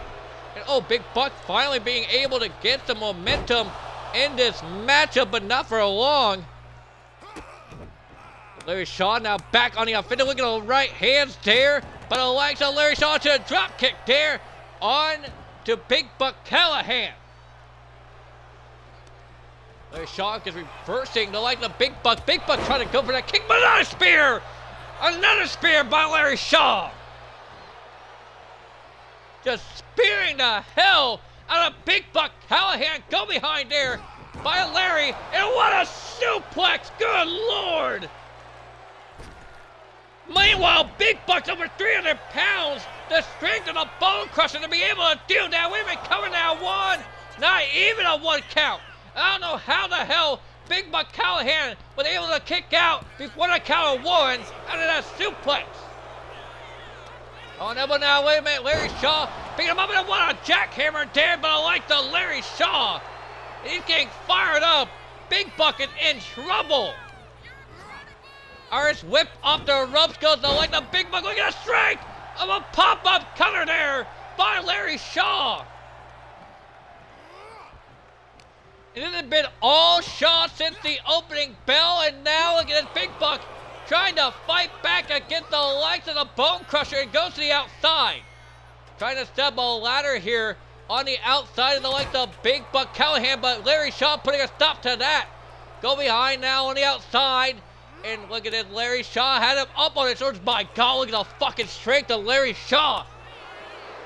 A: And Big Buck finally being able to get some momentum in this matchup, but not for long. Larry Shaw now back on the offensive. Look at the right hands there, but the legs of Larry Shaw to a drop kick there on to Big Buck Callahan. Larry Shaw is reversing the leg of Big Buck. Big Buck trying to go for that kick, but another spear! Another spear by Larry Shaw. Just spearing the hell out of Big Buck Callahan. Go behind there by Larry, and what a suplex! Good Lord! Meanwhile, Big Buck's over 300 pounds. The strength of the bone crusher to be able to do that. We've been covering that 1, not even a 1 count. I don't know how the hell Big Buck Callahan was able to kick out before the count of 1 out of that suplex. On elbow now, wait a minute, Larry Shaw picking him up and what a jackhammer there, but I like the Larry Shaw. He's getting fired up. Big Buck is in trouble. Irish whip off the ropes goes the leg of Big Buck. Look at the strength of a pop-up cutter there by Larry Shaw. It has been all Shaw since the opening bell, and now look at this Big Buck trying to fight back against the legs of the Bone Crusher and goes to the outside. Trying to step a ladder here on the outside of the legs of Big Buck Callahan, but Larry Shaw putting a stop to that. Go behind now on the outside, and look at it, Larry Shaw had him up on his shoulders. My God, look at the fucking strength of Larry Shaw.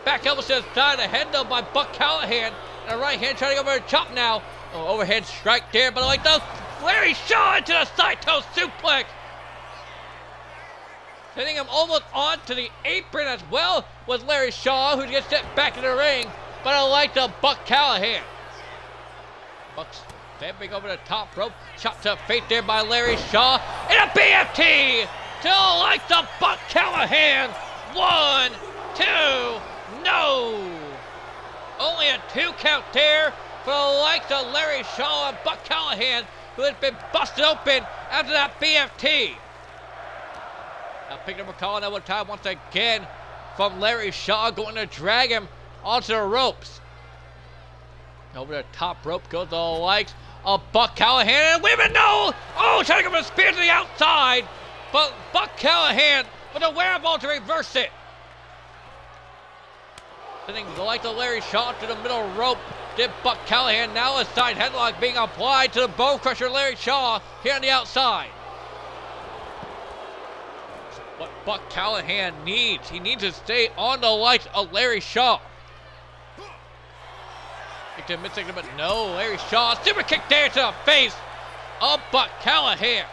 A: Back elbow to the side of the head though by Buck Callahan, and a right hand trying to go over a chop now. Overhead strike there, but I like those. Larry Shaw into the side toe suplex. Sending him almost onto the apron as well was Larry Shaw, who gets sent back in the ring. But I like the Buck Callahan. Buck's stepping over the top rope. Chop to the face there by Larry Shaw. And a BFT to like the Buck Callahan. 1, 2, no. Only a 2 count there for the likes of Larry Shaw and Buck Callahan, who has been busted open after that BFT. Now picking up a call that one time once again from Larry Shaw, going to drag him onto the ropes. Over the top rope goes the likes of Buck Callahan, and women no! Oh, trying to go for a spear to the outside, but Buck Callahan with a wherewithal to reverse it. Sending the likes of Larry Shaw to the middle rope. Did Buck Callahan, now a side headlock being applied to the Bone Crusher Larry Shaw here on the outside. What Buck Callahan needs. He needs to stay on the likes of Larry Shaw. Kick to mid-segment, but no. Larry Shaw, super kick there to the face of Buck Callahan.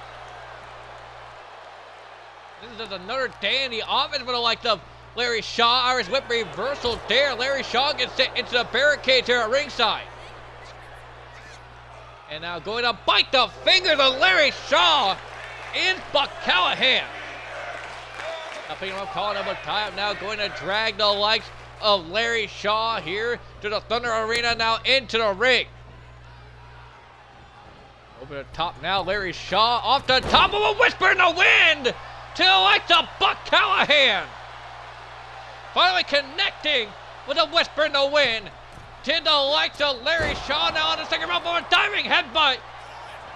A: This is just another day in the offense for the likes of Larry Shaw. Irish whip reversal there. Larry Shaw gets sent into the barricade here at ringside. And now going to bite the fingers of Larry Shaw is Buck Callahan. Now picking him up, calling him a tie-up now, going to drag the likes of Larry Shaw here to the Thunder Arena, now into the ring. Over the top now, Larry Shaw off the top of a whisper in the wind to the likes of Buck Callahan. Finally connecting with a whisper in the wind to the likes of Larry Shaw now on the second rope of a diving headbutt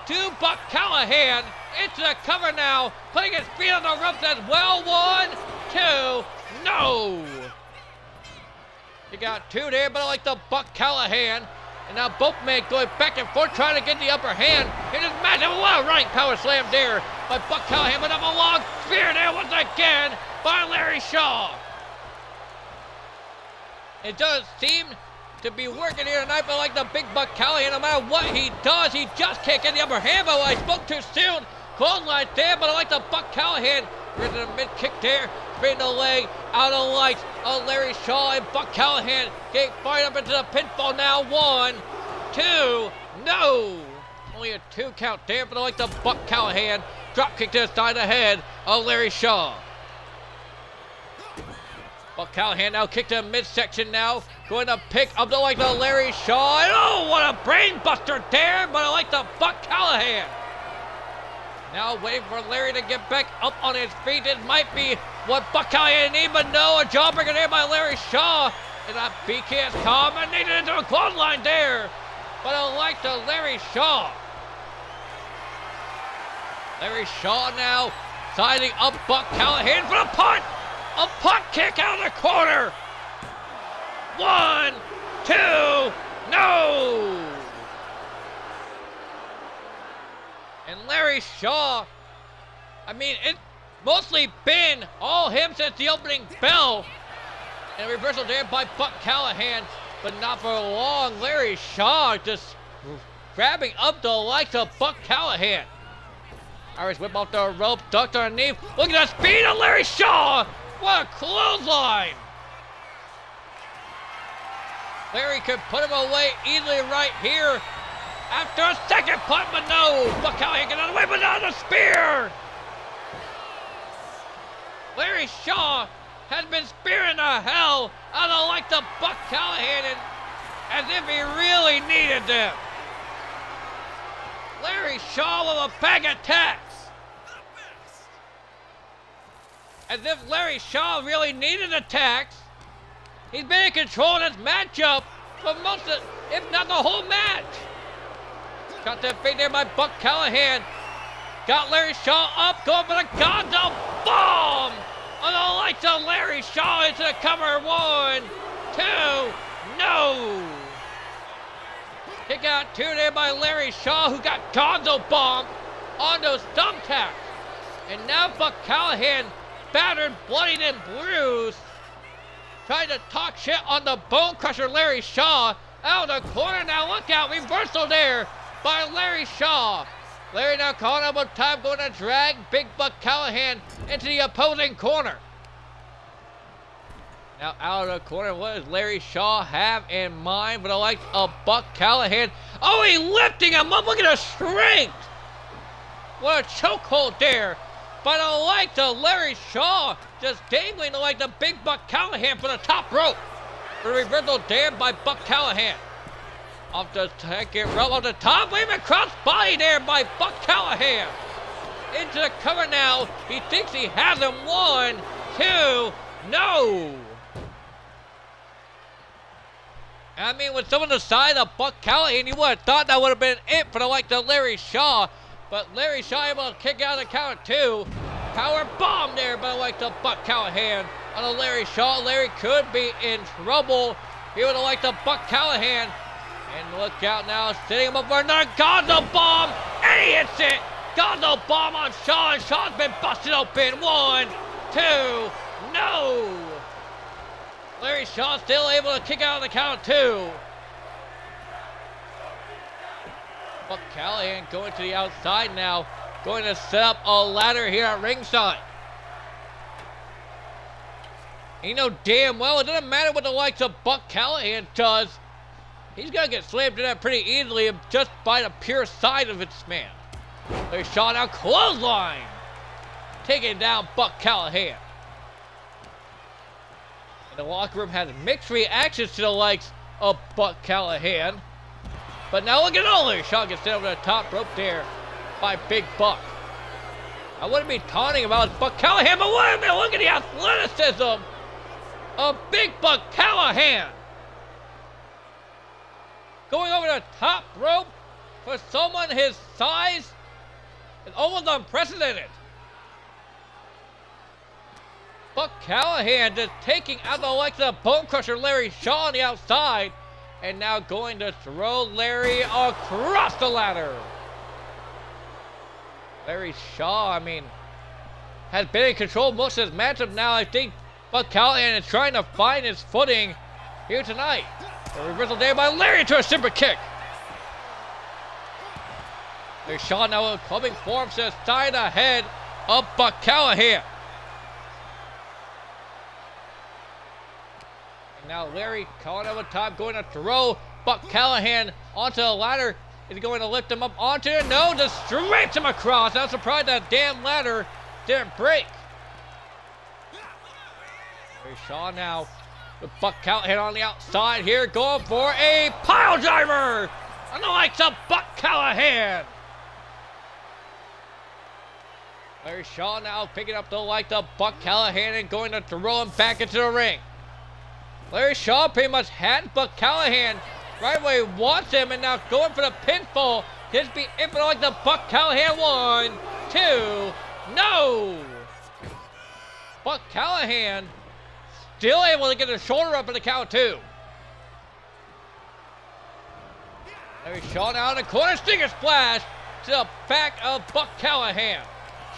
A: to Buck Callahan. Into the cover now, putting his feet on the ropes as well. 1, 2, no. You got 2 there, but I like the Buck Callahan. And now both men going back and forth, trying to get the upper hand in this match. And what a running power slam there by Buck Callahan, but up a long spear there once again by Larry Shaw. It doesn't seem to be working here tonight, but like the big Buck Callahan, no matter what he does, he just can't get the upper hand. But I spoke too soon. Clothesline there, but I like the Buck Callahan. Here's a mid kick there. Spin the leg, out of lights. Larry Shaw and Buck Callahan getting fired up into the pinfall now. 1, 2, no. Only a 2 count there, but I like the Buck Callahan. Drop kick to the side of the head of Larry Shaw. Buck Callahan now kicked to the midsection now. Going to pick up the Larry Shaw. And oh, what a brain buster there, but I like the Buck Callahan. Now waiting for Larry to get back up on his feet. It might be what Buck Callahan needs, but no, a jawbreaker there by Larry Shaw. And that BKS combinated into a clothesline there. But I like the Larry Shaw. Larry Shaw now siding up Buck Callahan for a punt. A punt kick out of the corner. 1, 2, no. And Larry Shaw, I mean, it's mostly been all him since the opening bell. And a reversal there by Buck Callahan, but not for long. Larry Shaw just grabbing up the likes of Buck Callahan. Irish whip off the rope, ducked underneath. Look at the speed of Larry Shaw. What a clothesline. Larry could put him away easily right here. After a second punt, but no. Buck Callahan get out of the way, but not the spear. Larry Shaw has been spearing the hell out of like the Buck Callahan, and as if he really needed them. Larry Shaw with a bag of tacks. As if Larry Shaw really needed attacks. He's been in control of this matchup for most of, if not the whole match. Got that feet there by Buck Callahan. Got Larry Shaw up, going for the Gonzo bomb. On the lights of Larry Shaw into the cover. 1, 2, no. Kick out 2 there by Larry Shaw, who got Gonzo bombed on those thumbtacks. And now Buck Callahan, battered, bloodied, and bruised, trying to talk shit on the bone crusher Larry Shaw. Out of the corner now, look out, reversal there by Larry Shaw. Larry now calling up on time, going to drag Big Buck Callahan into the opposing corner. Now out of the corner, what does Larry Shaw have in mind? But I like a Buck Callahan. Oh, he lifting him up, look at the strength. What a chokehold there. But I like the Larry Shaw just dangling like the Big Buck Callahan for the top rope. The reversal there by Buck Callahan. Off the second rope, off the top, wait a minute, cross body there by Buck Callahan. Into the cover now, he thinks he has him. 1, 2, no. I mean, with someone on the side of Buck Callahan, you would have thought that would have been it for the Larry Shaw. But Larry Shaw able to kick out of the count 2. Power bomb there by the Buck Callahan on the Larry Shaw. Larry could be in trouble. He would have the Buck Callahan. And look out now, setting him up for another Gonzo bomb. And he hits it. Gonzo bomb on Shaw. And Shaw's been busted open. 1, 2, no. Larry Shaw still able to kick out of the count 2. Buck Callahan going to the outside now. Going to set up a ladder here at ringside. You know damn well it doesn't matter what the likes of Buck Callahan does. He's going to get slammed to that pretty easily just by the pure size of this man. Larry Shaw now clothesline. Taking down Buck Callahan. And the locker room has mixed reactions to the likes of Buck Callahan. But now look at all Larry Shaw gets sent over the top rope there by Big Buck. I wouldn't be taunting about Buck Callahan, but wait a minute, look at the athleticism of Big Buck Callahan. Going over the top rope for someone his size is almost unprecedented. Buck Callahan just taking out the likes of Bone Crusher Larry Shaw on the outside, and now going to throw Larry across the ladder. Larry Shaw, I mean, has been in control most of his matchup now. I think Buck Callahan is trying to find his footing here tonight. A reversal there by Larry to a super kick. There's Shaw now clubbing forms to the side ahead of Buck Callahan. And now Larry calling over time, going to throw Buck Callahan onto the ladder. Is he going to lift him up onto it? No, just straight him across. I'm surprised that damn ladder didn't break. There's Shaw now with Buck Callahan on the outside here, going for a pile driver on the likes of Buck Callahan. Larry Shaw now picking up the likes of Buck Callahan and going to throw him back into the ring. Larry Shaw pretty much had Buck Callahan right where he wants him, and now going for the pinfall. His be infinite like the Buck Callahan. 1, 2, no! Buck Callahan still able to get his shoulder up in the count 2. Larry Shaw now in the corner, stinger splash to the back of Buck Callahan.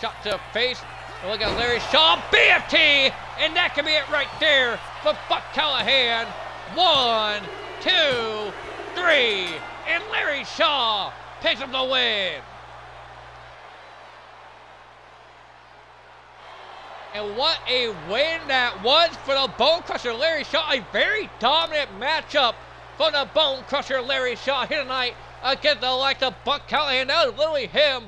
A: Shot to the face. And look at Larry Shaw, BFT, and that can be it right there for Buck Callahan. 1, 2, 3, and Larry Shaw picks up the win. And what a win that was for the Bone Crusher Larry Shaw. A very dominant matchup for the Bone Crusher Larry Shaw here tonight against the likes of Buck Callahan. That was literally him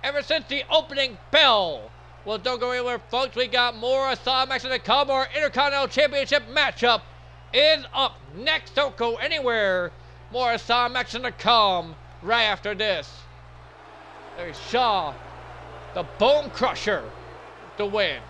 A: ever since the opening bell. Well, don't go anywhere, folks. We got more Asylum action to come. Our Intercontinental Championship matchup is up next. Don't go anywhere. More Asylum action to come right after this. There's Shaw, the Bone Crusher, to win.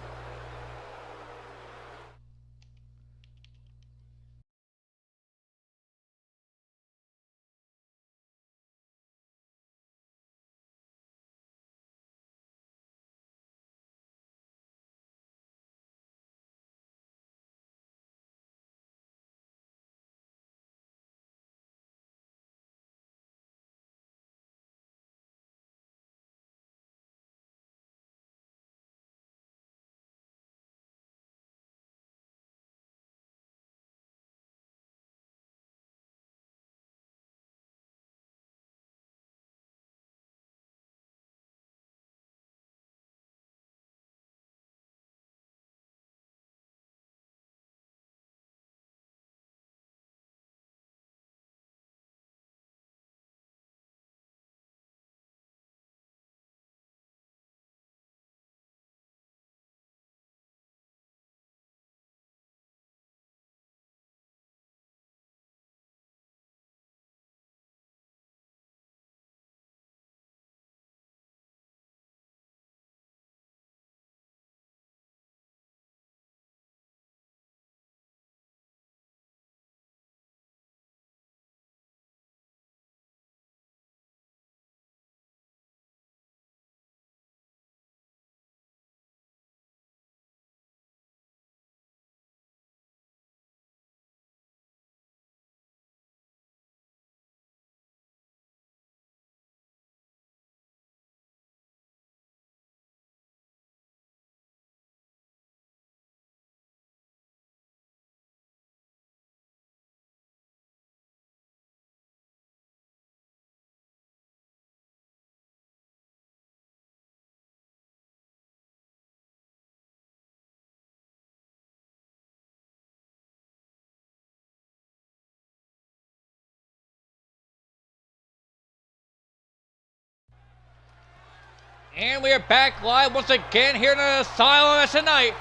A: And we are back live once again here in the Asylum tonight.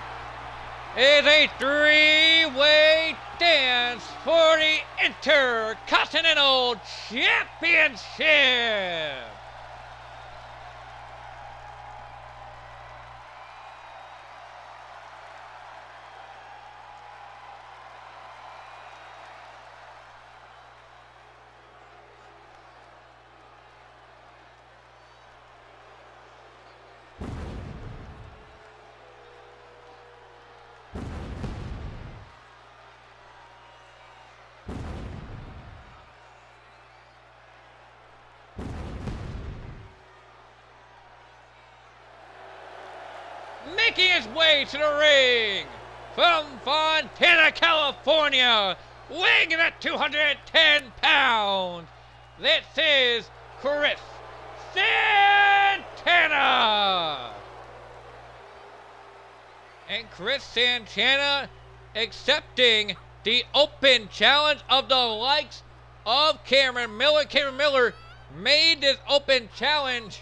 A: It is a three-way dance for the Intercontinental Championship. Making his way to the ring from Fontana, California, weighing in at 210 pounds, this is Chris Santana! And Chris Santana accepting the open challenge of the likes of Cameron Miller. Cameron Miller made this open challenge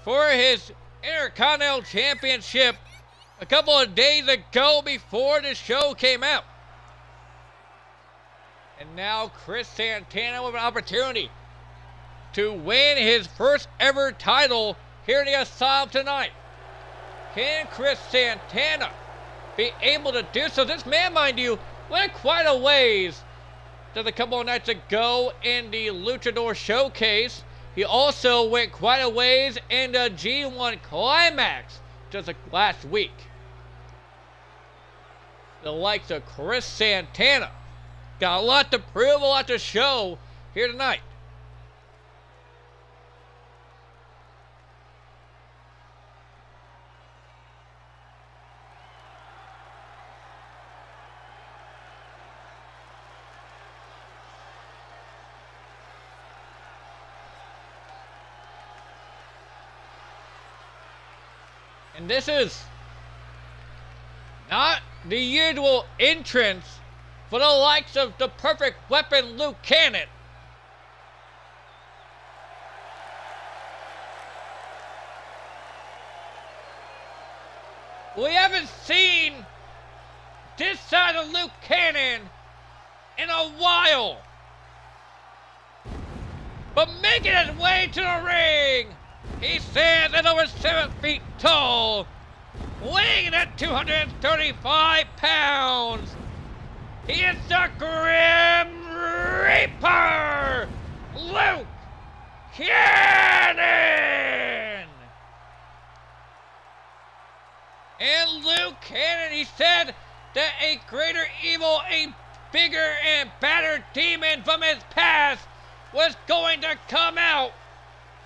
A: for his Intercontinental Championship a couple of days ago before the show came out. And now Chris Santana with an opportunity to win his first ever title here in the Asylum tonight. Can Chris Santana be able to do so? This man, mind you, went quite a ways just a couple of nights ago in the Luchador Showcase. He also went quite a ways in the G1 Climax just last week. The likes of Chris Santana got a lot to prove, a lot to show here tonight. And this is not the usual entrance for the likes of the Perfect Weapon Luke Cannon. We haven't seen this side of Luke Cannon in a while. But making his way to the ring, he stands at over 7 feet tall, weighing at 235 pounds. He is the Grim Reaper, Luke Cannon. And Luke Cannon, he said that a greater evil, a bigger and badder demon from his past was going to come out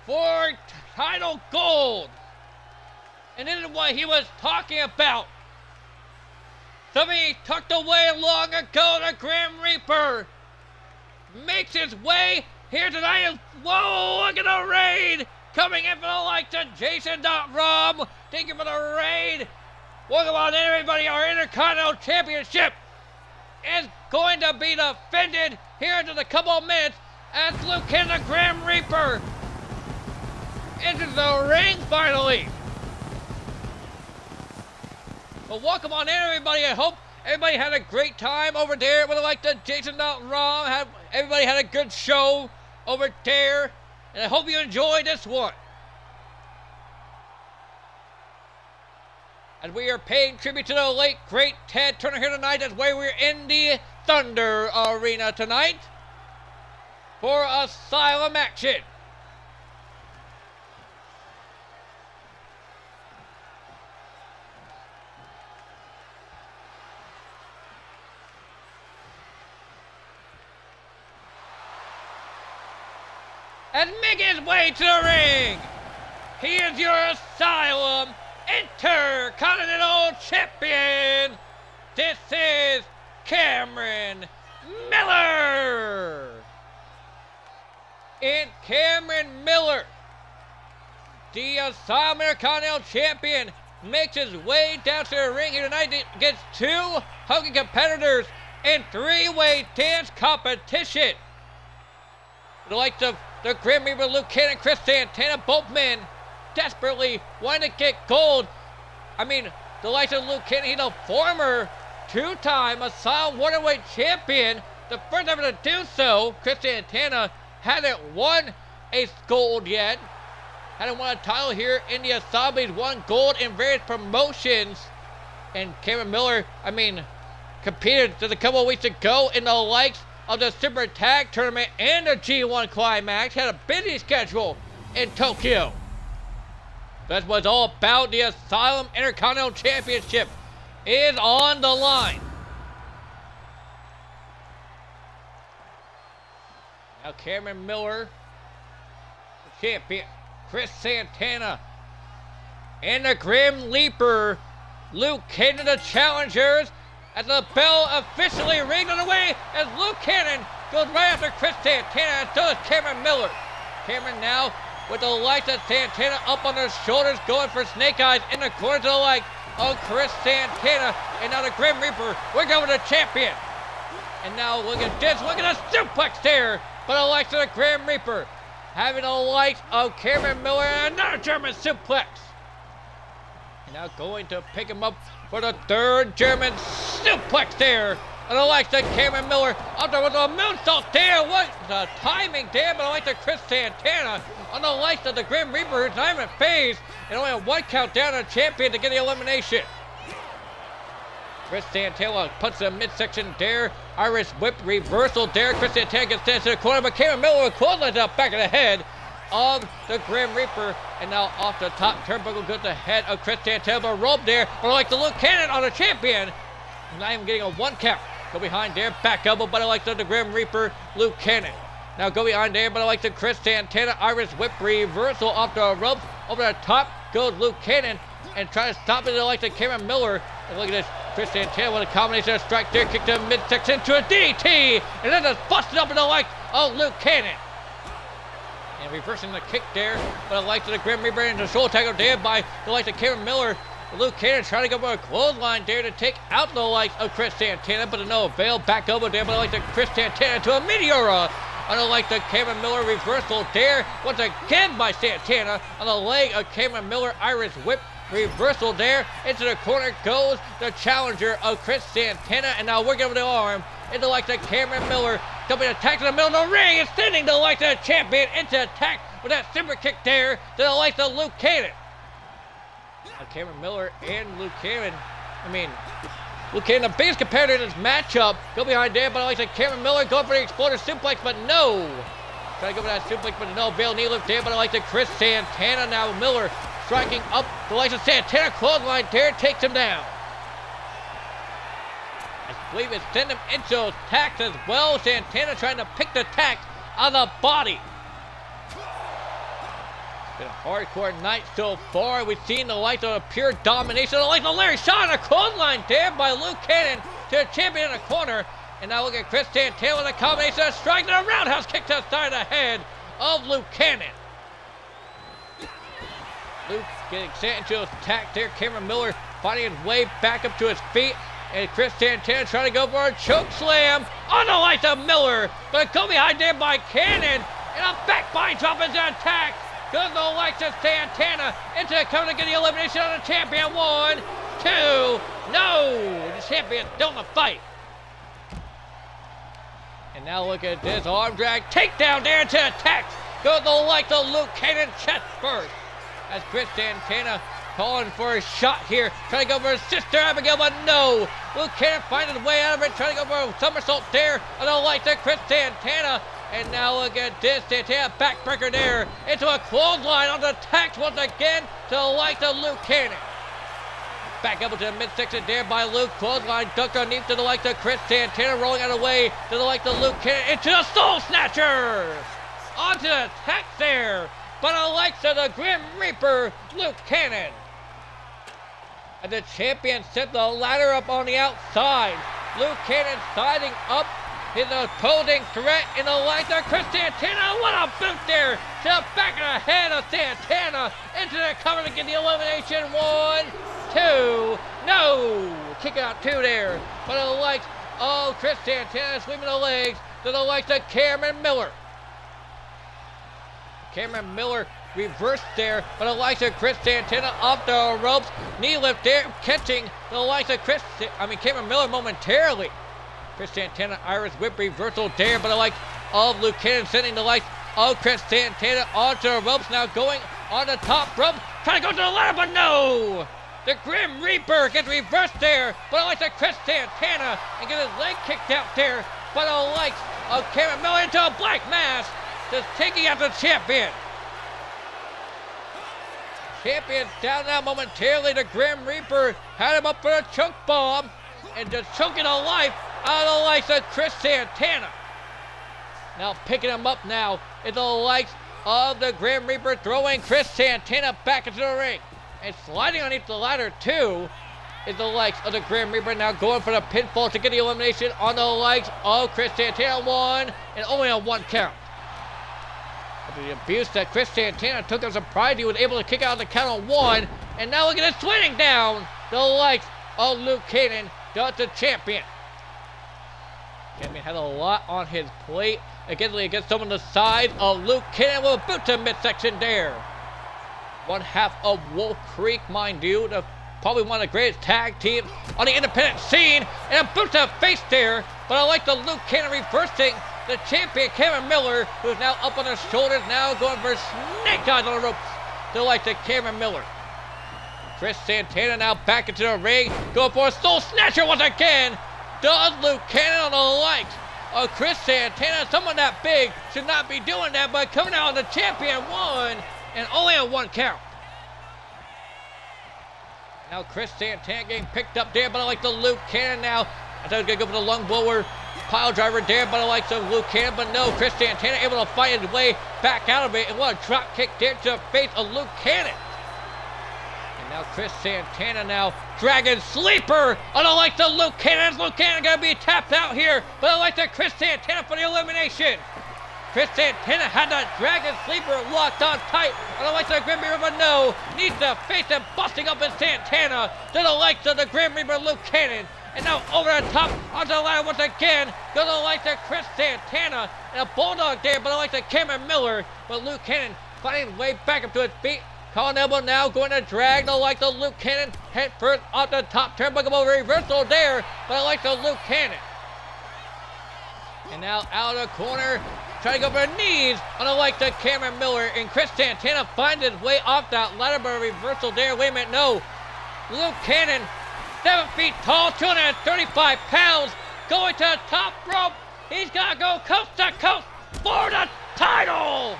A: for title gold. And this is what he was talking about. Something he tucked away long ago, the Grim Reaper makes his way here tonight. And whoa, look at the raid coming in for the likes of Jason.Rom. Thank you for the raid. Welcome on in, everybody. Our Intercontinental Championship is going to be defended here in just a couple of minutes as Luke Cannon, the Grim Reaper, enters the ring finally. Well, welcome on in, everybody. I hope everybody had a great time over there with like the Jason.Rom. Everybody had a good show over there, and I hope you enjoyed this one. And we are paying tribute to the late, great Ted Turner here tonight. That's why we're in the Thunder Arena tonight for Asylum action. And making his way to the ring, he is your Asylum Intercontinental Champion. This is Cameron Miller. And Cameron Miller, the Asylum Intercontinental Champion, makes his way down to the ring here tonight against two hungry competitors in three-way dance competition. The likes of the Grim Reaper, Luke Cannon, Chris Santana, both men desperately wanting to get gold. I mean, the likes of Luke Cannon, he's a former two-time Asylum Waterweight Champion. The first ever to do so. Chris Santana hasn't won a gold yet. Hasn't won a title here in the Asylum. He's won gold in various promotions. And Cameron Miller, I mean, competed just a couple of weeks ago in the likes of the Super Tag Tournament and the G1 Climax. Had a busy schedule in Tokyo. That's what it's all about. The Asylum Intercontinental Championship is on the line. Now Cameron Miller, the champion, Chris Santana, and the Grim Reaper, Luke Cannon, the challengers, as the bell officially rings on the way as Luke Cannon goes right after Chris Santana, and so is Cameron Miller. Cameron now with the lights of Santana up on his shoulders, going for snake eyes in the corner to the light of Chris Santana, and now the Grim Reaper, we're going to champion. And now look at this, look at the suplex there, but the lights of the Grim Reaper, having the lights of Cameron Miller, and another German suplex. And now going to pick him up for the third German suplex there. And the likes of Cameron Miller up there with a moonsault there. What the timing there, but the likes of Chris Santana on the likes of the Grim Reaper, who's not even phased, and only a one count down on champion to get the elimination. Chris Santana punches the midsection there. Irish whip reversal there. Chris Santana gets sent to the corner, but Cameron Miller with clothesline to the back of the head of the Grim Reaper. And now off the top turnbuckle goes the head of Chris Santana, but rope there. But like the Luke Cannon on the champion. Not even getting a one count. Go behind there, back elbow, but I like the Grim Reaper, Luke Cannon. Now go behind there, but I like the Chris Santana Irish whip reversal off the ropes. Over the top goes Luke Cannon and try to stop it. I like the Cameron Miller. And look at this, Chris Santana with a combination of strike there, kick to midsection to a DT, and then just busted up in the like of Luke Cannon. And reversing the kick there, but I like the Grim Reaper and the shoulder tackle there by the like of Cameron Miller. Luke Cannon trying to go for a clothesline there to take out the likes of Chris Santana, but to no avail. Back elbow there, but I like the Chris Santana to a Meteora. And I like the Cameron Miller reversal there once again by Santana on the leg of Cameron Miller. Irish whip reversal there. Into the corner goes the challenger of Chris Santana, and now working over the arm into like the Cameron Miller. Coming attack in the middle of the ring and sending the like the champion into attack with that super kick there to the likes of Luke Cannon. Cameron Miller and Luke Cannon, Luke Cannon, the biggest competitor in this matchup. Go behind there, but I like the Cameron Miller going for the exploder suplex, but no. Trying to go for that suplex, but no. Bail knee lift there, but I like the Chris Santana. Now Miller striking up the likes of Santana. Clothesline there, takes him down. I believe it's sending him into tacks as well. Santana trying to pick the tacks on the body. Been a hardcore night so far. We've seen the lights of pure domination. The lights of Larry Shaw on a clothesline there by Luke Cannon to the champion in the corner. And now look at Chris Santana with a combination of strike and a roundhouse kick to the side of the head of Luke Cannon. Luke getting sent into his attack there. Cameron Miller finding his way back up to his feet. And Chris Santana trying to go for a choke slam on the lights of Miller. But go behind there by Cannon. And a back body drop into attack. Goes the likes of Santana into coming to get the elimination on the champion. 1, 2, no! The champion still in the fight. And now look at this arm drag takedown there into attacks. Goes the likes of Luke Cannon chest first. As Chris Santana calling for a shot here. Trying to go for his sister Abigail, but no. Luke Cannon finding his way out of it. Trying to go for a somersault there on the likes of Chris Santana. And now look at this, Santana backbreaker there into a clothesline on the tacks once again to the likes of Luke Cannon. Back up into the midsection there by Luke, clothesline ducked underneath to the likes of Chris Santana, rolling out of the way to the likes of Luke Cannon into the Soul Snatcher. Onto the attack there by the likes of the Grim Reaper, Luke Cannon. And the champion set the ladder up on the outside. Luke Cannon siding up his opposing threat in the likes of Chris Santana. What a boot there to the back of the head of Santana into the cover to get the elimination. 1, 2, no! Kick out 2 there. But the likes of Chris Santana sweeping the legs to the likes of Cameron Miller. Cameron Miller reversed there, but the likes of Chris Santana off the ropes. Knee lift there, catching the likes of Cameron Miller momentarily. Chris Santana, Irish whip reversal there, but the likes of Luke Cannon sending the likes of Chris Santana onto the ropes. Now going on the top rope, trying to go to the ladder, but no! The Grim Reaper gets reversed there, but the likes of Chris Santana and gets his leg kicked out there by the likes of Cameron Miller into a black mass, just taking out the champion. Champion down now momentarily. The Grim Reaper had him up for a choke bomb and just choking the life out of the likes of Chris Santana. Now picking him up now is the likes of the Grim Reaper, throwing Chris Santana back into the ring and sliding underneath the ladder too. is the likes of the Grim Reaper now going for the pinfall to get the elimination on the likes of Chris Santana. 1 and only a 1 count. After the abuse that Chris Santana took as a surprise, he was able to kick out the count on 1. And now look at it swinging down the likes of Luke Cannon, the champion. Champion had a lot on his plate against someone the size of Luke Cannon with a boot to midsection there. One half of Wolf Creek, mind you, probably one of the greatest tag teams on the independent scene, and a boot to the face there. But I like the Luke Cannon reversing the champion Cameron Miller, who's now up on his shoulders, now going for snake eyes on the ropes. To like the Cameron Miller. Chris Santana now back into the ring, going for a soul snatcher once again. Does Luke Cannon on the likes of Chris Santana. Someone that big should not be doing that, but coming out on the champion 1 and only a 1 count. Now Chris Santana getting picked up there, but I like the Luke Cannon now. I thought he was going to go for the lung blower pile driver there, but I like some Luke Cannon, but no, Chris Santana able to fight his way back out of it, and what a drop kick there to the face of Luke Cannon. And now Chris Santana now dragging sleeper on the likes of Luke Cannon. Luke Cannon going to be tapped out here, but I like the Chris Santana for the elimination. Chris Santana had that dragon sleeper locked on tight. I don't like the Grim Reaper, but no. Needs to face him busting up in Santana to the likes of the Grim Reaper, Luke Cannon. And now over the top onto the ladder once again. Gonna like the Chris Santana and a Bulldog there, but I like the Cameron Miller. But Luke Cannon finding his way back up to his feet. Colin Elbow now going to drag the like the Luke Cannon head first off the top turnbuckle reversal there, but I like the Luke Cannon. And now out of the corner, trying to go for knees on the like the Cameron Miller, and Chris Santana finds his way off that ladder, but a reversal there. Wait a minute, no. Luke Cannon, 7 feet tall, 235 pounds, going to the top rope. He's got to go coast to coast for the title.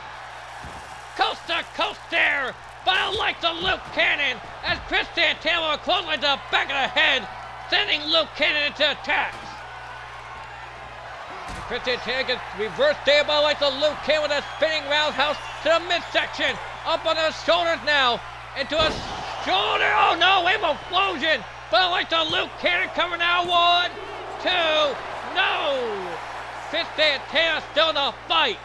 A: Coast to coast there. But I like the Luke Cannon as Chris Santana will close like the back of the head, sending Luke Cannon into attacks. Chris Santana gets reversed there, but I like the Luke Cannon with a spinning roundhouse to the midsection. Up on the shoulders now, into a shoulder. Oh no, wave of explosion. But I like the Luke Cannon coming out. 1, 2, no. Chris Santana still in the fight.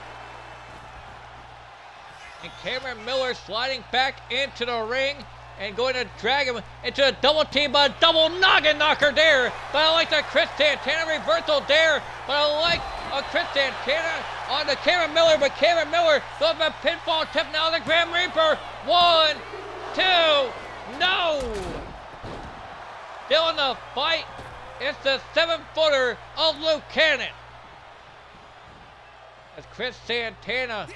A: And Cameron Miller sliding back into the ring and going to drag him into a double team, but a double noggin knocker there. But I like the Chris Santana reversal there. But I like a Chris Santana on the Cameron Miller, but Cameron Miller goes for a pinfall tip now the Grim Reaper. 1, 2, no. Still in the fight. It's the 7-footer of Luke Cannon. As Chris Santana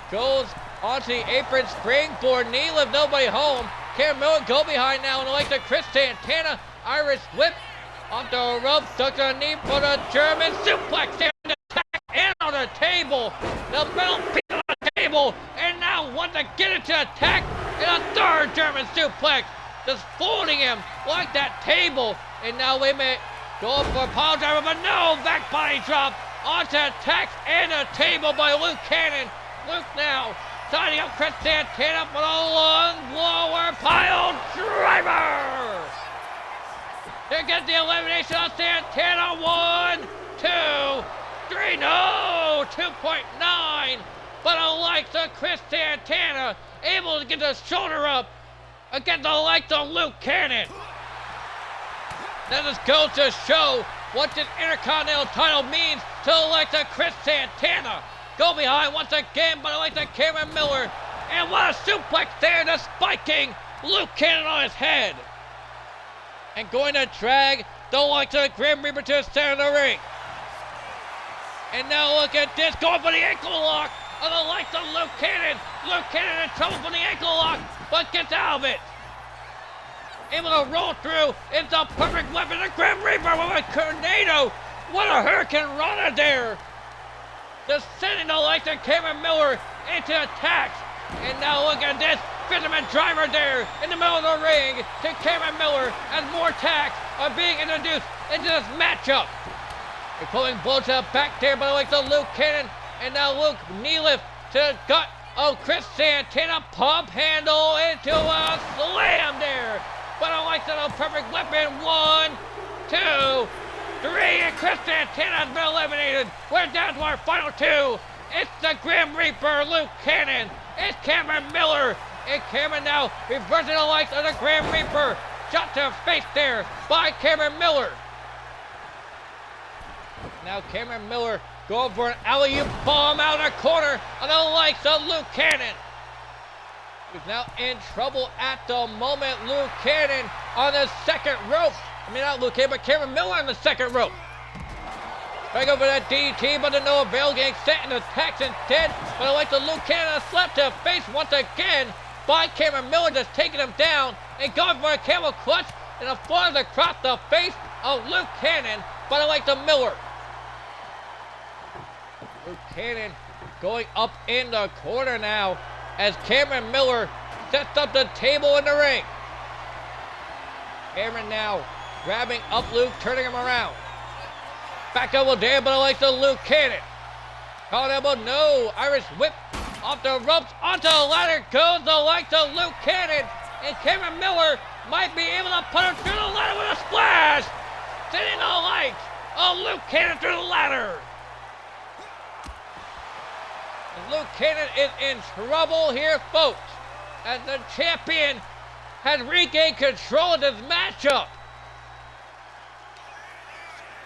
A: goes onto the apron, springboard knee lift, nobody home. Cameron Miller go behind now, and I like the Chris Santana Irish whip off the rope, stuck to the knee for the German suplex there, on the attack and on the table. The metal piece on the table, and now wants to get into attack, and a third German suplex, just folding him like that table. And now wait a minute, going for a pile driver, but no, back body drop onto attacks and a table by Luke Cannon. Luke now signing up Chris Santana for a long blower pile driver. They get the elimination on Santana. 1, 2, 3, no, 2.9. But I like the Chris Santana able to get the shoulder up against the likes of Luke Cannon. That just goes to show what this Intercontinental title means to the likes of Chris Santana. Go behind once again, but I like the Cameron Miller. And what a suplex there, the spiking Luke Cannon on his head. And going to drag the likes of the Grim Reaper to the center of the ring. And now look at this, going for the ankle lock of the likes of Luke Cannon. Luke Cannon in trouble for the ankle lock, but gets out of it. Able to roll through, it's the perfect weapon, the Grim Reaper with a tornado. What a hurricane runner there. Just sending the likes of Cameron Miller into attacks. And now look at this, fisherman driver there in the middle of the ring to Cameron Miller as more attacks are being introduced into this matchup. They're pulling blows to the back there, but I like the Luke Cannon. And now Luke knee lift to the gut of Chris Santana, pump handle into a slam there. but I like the perfect weapon. 1, 2, 3, and Chris Santana has been eliminated. We're down to our final 2. It's the Grim Reaper, Luke Cannon. It's Cameron Miller. And Cameron now reversing the likes of the Grim Reaper. Shot to face there by Cameron Miller. Now Cameron Miller going for an alley-oop bomb out of the corner on the likes of Luke Cannon. He's now in trouble at the moment. Luke Cannon on the second rope. I mean, not Luke Cannon, but Cameron Miller on the second rope. Trying to go for that DDT, but to no avail, getting set in attacks instead. But I like the Luke Cannon, a slap to the face once again by Cameron Miller, just taking him down and going for a camel clutch and a flutter across the face of Luke Cannon. But I like the Miller. Luke Cannon going up in the corner now as Cameron Miller sets up the table in the ring. Cameron now grabbing up Luke, turning him around. Back elbow there, but I like the Luke Cannon. Caught elbow, no. Irish whip off the ropes, onto the ladder goes the likes of Luke Cannon. And Cameron Miller might be able to put him through the ladder with a splash. Sending the likes of Luke Cannon through the ladder. And Luke Cannon is in trouble here, folks, as the champion has regained control of this matchup.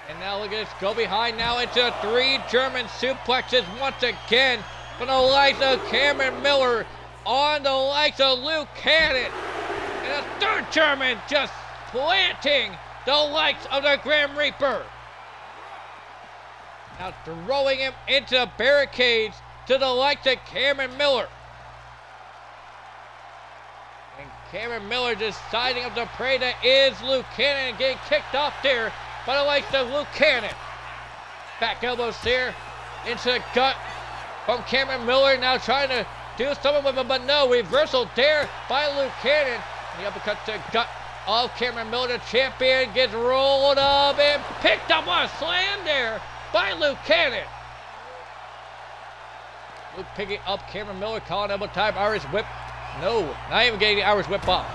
A: And now look at this, go behind now into 3 German suplexes once again for the likes of Cameron Miller on the likes of Luke Cannon. And a 3rd German just planting the likes of the Grim Reaper. Now throwing him into barricades to the likes of Cameron Miller. And Cameron Miller deciding of the prey that is Luke Cannon and getting kicked off there. But I like the Luke Cannon. Back elbows there into the gut from Cameron Miller. Now trying to do something with him, but no. Reversal there by Luke Cannon. The uppercut to the gut of Cameron Miller. The champion gets rolled up and picked up on a slam there by Luke Cannon. Luke picking up Cameron Miller, calling elbow type, Irish whip. No, not even getting the Irish whip off.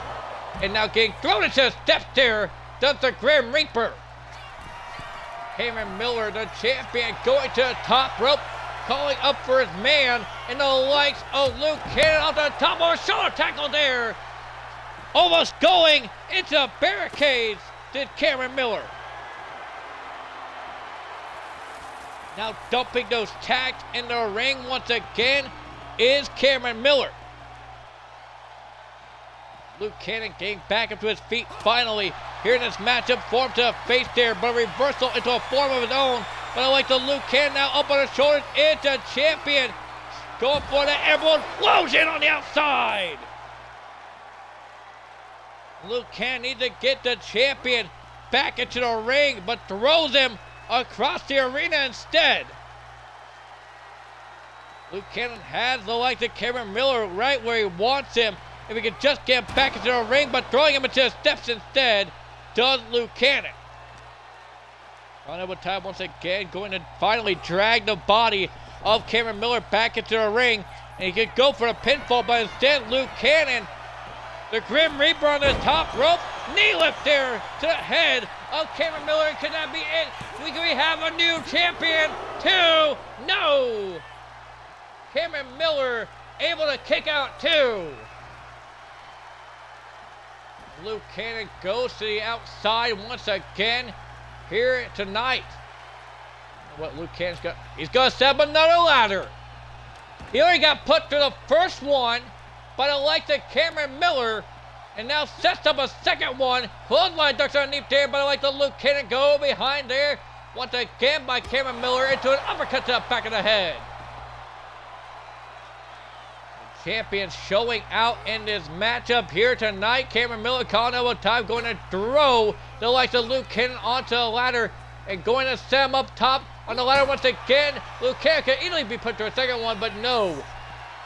A: And now getting thrown into the steps there. Does the Grim Reaper. Cameron Miller, the champion, going to the top rope, calling up for his man, and the likes of Luke Cannon off the top of a shoulder tackle there. Almost going into barricades, did Cameron Miller. Now dumping those tacks in the ring once again is Cameron Miller. Luke Cannon getting back up to his feet finally. Here in this matchup, form to the face there, but a reversal into a form of his own. But I like the Luke Cannon now up on his shoulders. It's a champion. Going for the airborne explosion on the outside. Luke Cannon needs to get the champion back into the ring, but throws him across the arena instead. Luke Cannon has the likes of Cameron Miller right where he wants him. If he could just get back into the ring, but throwing him into the steps instead, does Luke Cannon. On over time once again, going to finally drag the body of Cameron Miller back into the ring. And he could go for a pinfall, but instead Luke Cannon, the Grim Reaper on the top rope, knee lift there to the head of Cameron Miller. And could that be it? We have a new champion, 2. No! Cameron Miller able to kick out 2. Luke Cannon goes to the outside once again here tonight. What Luke Cannon's got, he's going to set up another ladder. He already got put through the first one, but I like the Cameron Miller, and now sets up a second one. Clothesline ducks underneath there, but I like the Luke Cannon go behind there. Once again by Cameron Miller into an uppercut to the back of the head. Champion showing out in this matchup here tonight. Cameron Miller calling elbow time, going to throw the likes of Luke Cannon onto the ladder and going to set him up top on the ladder once again. Luke Cannon could easily be put through a second one, but no.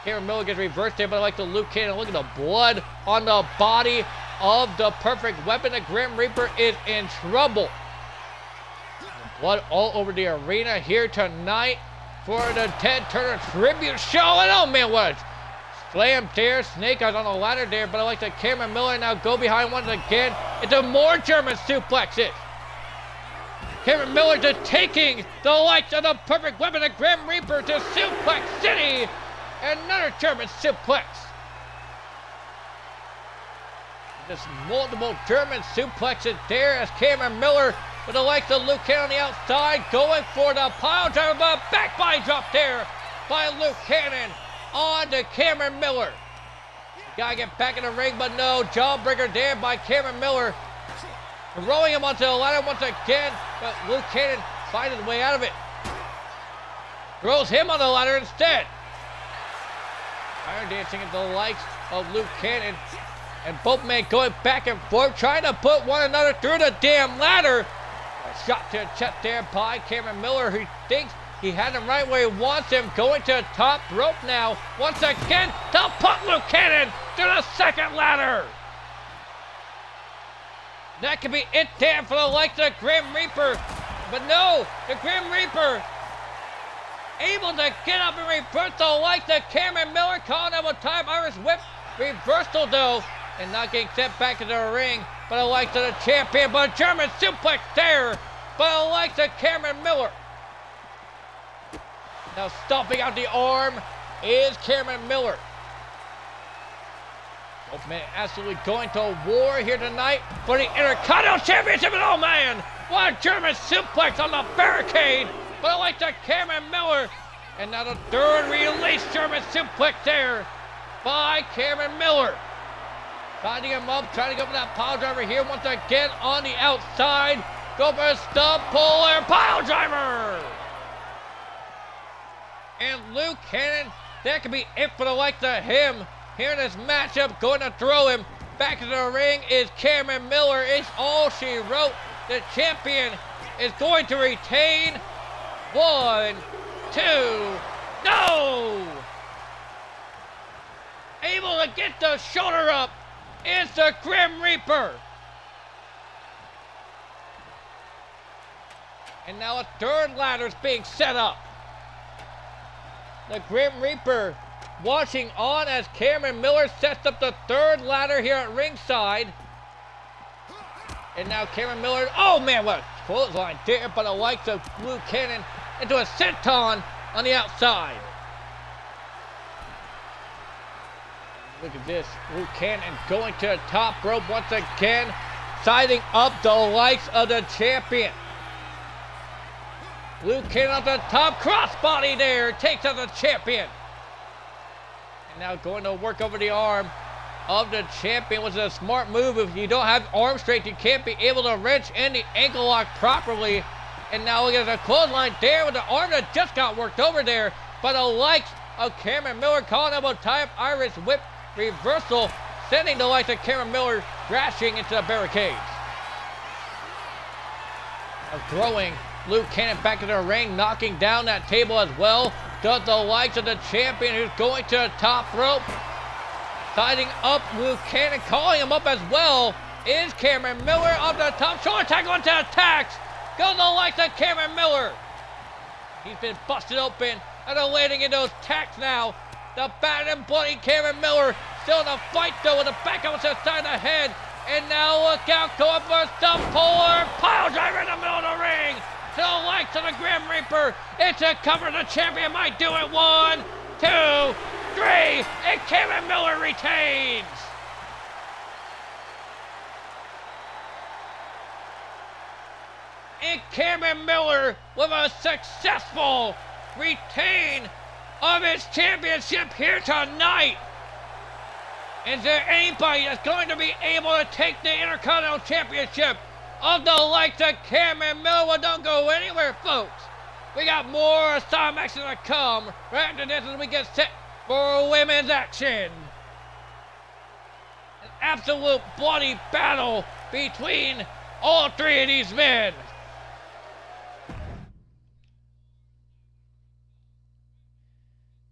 A: Cameron Miller gets reversed there, but I like the Luke Cannon. Look at the blood on the body of the perfect weapon. The Grim Reaper is in trouble. Blood all over the arena here tonight for the Ted Turner Tribute Show. And oh man, what Slam there, Snake Eyes on the ladder there, but I like that Cameron Miller now go behind once again into more German suplexes. Cameron Miller just taking the likes of the perfect weapon of Grim Reaper to Suplex City. Another German suplex. Just multiple German suplexes there as Cameron Miller with the likes of Luke Cannon on the outside going for the pile driver, but back body drop there by Luke Cannon on to Cameron Miller. Gotta get back in the ring, but no, jawbreaker there by Cameron Miller. Throwing him onto the ladder once again, but Luke Cannon finds his way out of it. Throws him on the ladder instead. Iron dancing into the likes of Luke Cannon. And both men going back and forth, trying to put one another through the damn ladder. A shot to the chest there by Cameron Miller, who thinks he had him right where he wants him. Going to the top rope now. Once again, to put Luke Cannon through the second ladder. That could be it there for the likes of Grim Reaper. But no, the Grim Reaper able to get up and reverse the likes of Cameron Miller, calling out a time Irish whip reversal though, and not getting sent back into the ring. But the likes of the champion, but a German suplex there by the likes of Cameron Miller. Now stomping out the arm is Cameron Miller. Both men absolutely going to war here tonight for the Intercontinental Championship. And oh man, what a German suplex on the barricade. But I like the Cameron Miller. And now the third release German suplex there by Cameron Miller. Finding him up, trying to go for that pile driver here once again on the outside. Go for a stub puller pile driver. And Luke Cannon, that could be it for the likes of him. Here in this matchup, going to throw him back into the ring is Cameron Miller. It's all she wrote. The champion is going to retain. 1, 2, no! Able to get the shoulder up is the Grim Reaper. And now a third ladder is being set up. The Grim Reaper watching on as Cameron Miller sets up the third ladder here at ringside. And now Cameron Miller, oh man, what a clothesline there, but the likes of Luke Cannon into a senton on the outside. Look at this, Luke Cannon going to the top rope once again, sizing up the likes of the champion. Luke Cannon on the top, crossbody there, takes out the champion. And now going to work over the arm of the champion, was a smart move. If you don't have arm strength, you can't be able to wrench in the ankle lock properly. And now look at the clothesline there with the arm that just got worked over there by the likes of Cameron Miller, calling out a type Irish whip reversal, sending the likes of Cameron Miller crashing into the barricades. Throwing Luke Cannon back into the ring, knocking down that table as well. Does the likes of the champion, who's going to the top rope. Siding up Luke Cannon, calling him up as well, is Cameron Miller up the top. Shoulder tackle into attacks. Goes the likes of Cameron Miller. He's been busted open and they're landing in those tacks now. The battered and bloody Cameron Miller still in the fight though with the back up to the side of the head. And now look out, going for a stump puller, pile driver in the middle of the ring. To the likes of the Grim Reaper. It's a cover. The champion might do it. 1, 2, 3, and Cameron Miller retains. And Cameron Miller with a successful retain of his championship here tonight. Is there anybody that's going to be able to take the Intercontinental Championship of the likes of Cameron Miller? Well, don't go anywhere, folks. We got more Asylum action to come right after this as we get set for women's action. An absolute bloody battle between all three of these men.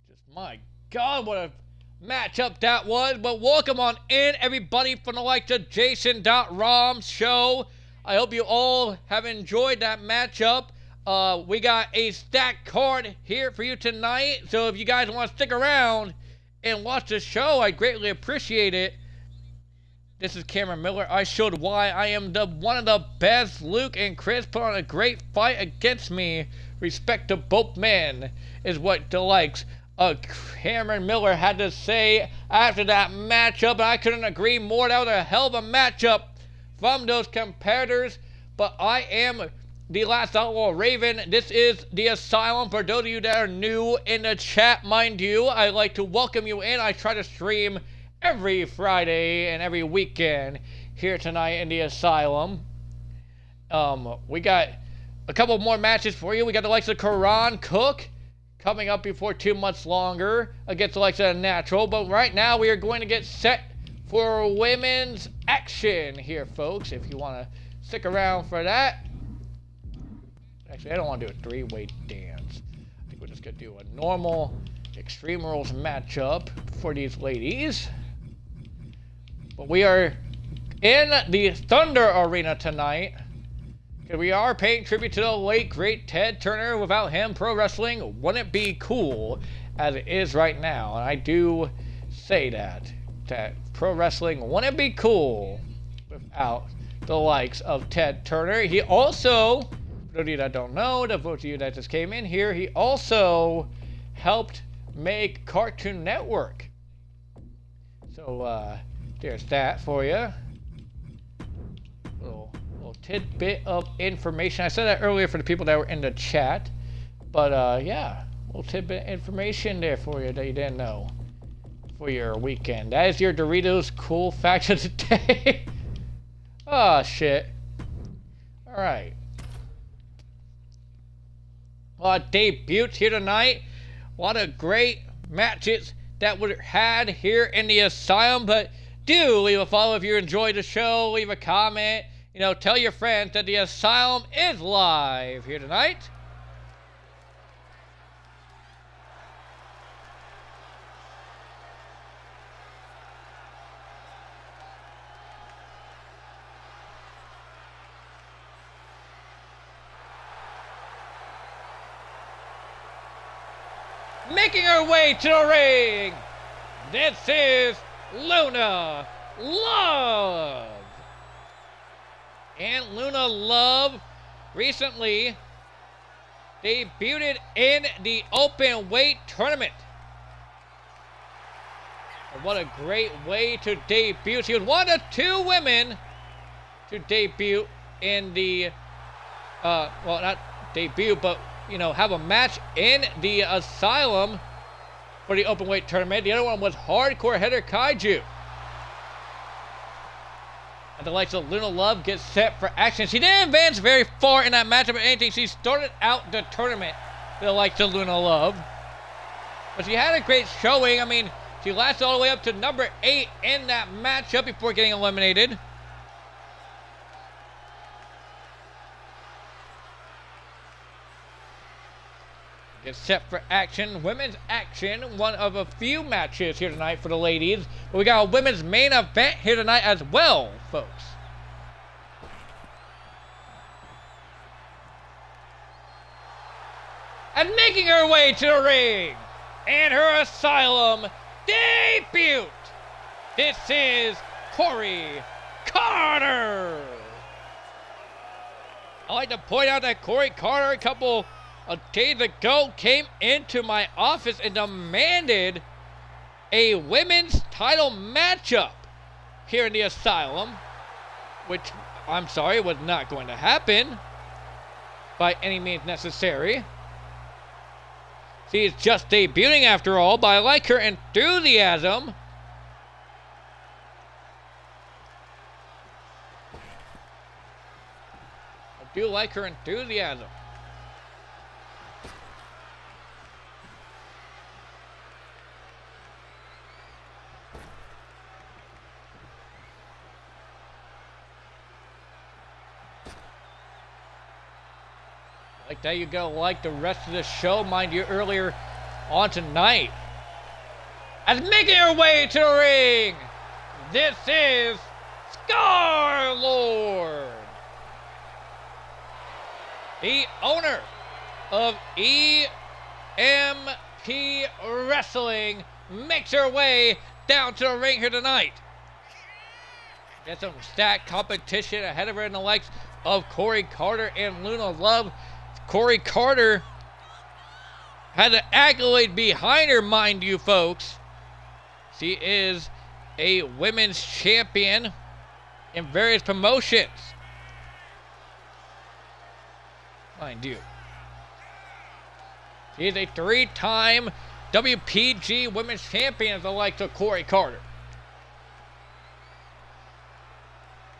A: Just my God, what a matchup that was. But welcome on in, everybody, from the likes of Jason.Rom's show. I hope you all have enjoyed that matchup. We got a stacked card here for you tonight, so if you guys want to stick around and watch the show. I greatly appreciate it. This is Cameron Miller. I showed why I am one of the best. Luke and Chris put on a great fight against me. Respect to both men is what the likes of Cameron Miller had to say after that matchup. And I couldn't agree more. That was a hell of a matchup from those competitors. But I am the Last Outlaw Raven. This is the Asylum. For those of you that are new in the chat, mind you, I'd like to welcome you in. I try to stream every Friday and every weekend here tonight in the Asylum. We got a couple more matches for you. We got the likes of Karan Cook coming up before too much longer against the likes of Natural. But right now we are going to get set for women's action here, folks. If you want to stick around for that. Actually, I don't want to do a three-way dance. I think we're just going to do a normal Extreme Rules matchup for these ladies. But we are in the Thunder Arena tonight. Because we are paying tribute to the late, great Ted Turner. Without him, pro wrestling wouldn't be cool as it is right now. And I do say that pro wrestling wouldn't be cool without the likes of Ted Turner. He also, for those of you that don't know, the those of you that just came in here, he also helped make Cartoon Network. So, there's that for you. Little tidbit of information. I said that earlier for the people that were in the chat. But, yeah. Little tidbit of information there for you that you didn't know. For your weekend. That is your Doritos cool fact of the day. Oh, shit. Alright. A lot of debuts here tonight. A lot of great matches that were had here in the Asylum. But do leave a follow if you enjoyed the show. Leave a comment. You know, tell your friends that the Asylum is live here tonight. Making her way to the ring, this is Luna Love. And Luna Love recently debuted in the open weight tournament. And what a great way to debut. She was one of 2 women to debut in the, well, not debut, but you know, have a match in the Asylum for the open weight tournament. The other one was Hardcore Header Kaiju. And the likes of Luna Love gets set for action. She didn't advance very far in that matchup or anything. She started out the tournament, the likes of Luna Love. But she had a great showing. I mean, she lasted all the way up to number 8 in that matchup before getting eliminated. Gets set for action. Women's action. One of a few matches here tonight for the ladies. But we got a women's main event here tonight as well, folks. And making her way to the ring and her Asylum debut. This is Corey Carter. I like to point out that Corey Carter, a couple of days ago, came into my office and demanded a women's title matchup here in the Asylum, which, I'm sorry, was not going to happen by any means necessary. She is just debuting after all, but I like her enthusiasm. I do like her enthusiasm. Like that, you go like the rest of the show, mind you, earlier on tonight. As making her way to the ring, this is Star-Lord, the owner of EMP Wrestling, makes her way down to the ring here tonight. Got some stacked competition ahead of her in the likes of Corey Carter and Luna Love. Corey Carter had an accolade behind her, mind you, folks. She is a women's champion in various promotions. Mind you. She is a 3-time WPG women's champion as the likes of Corey Carter.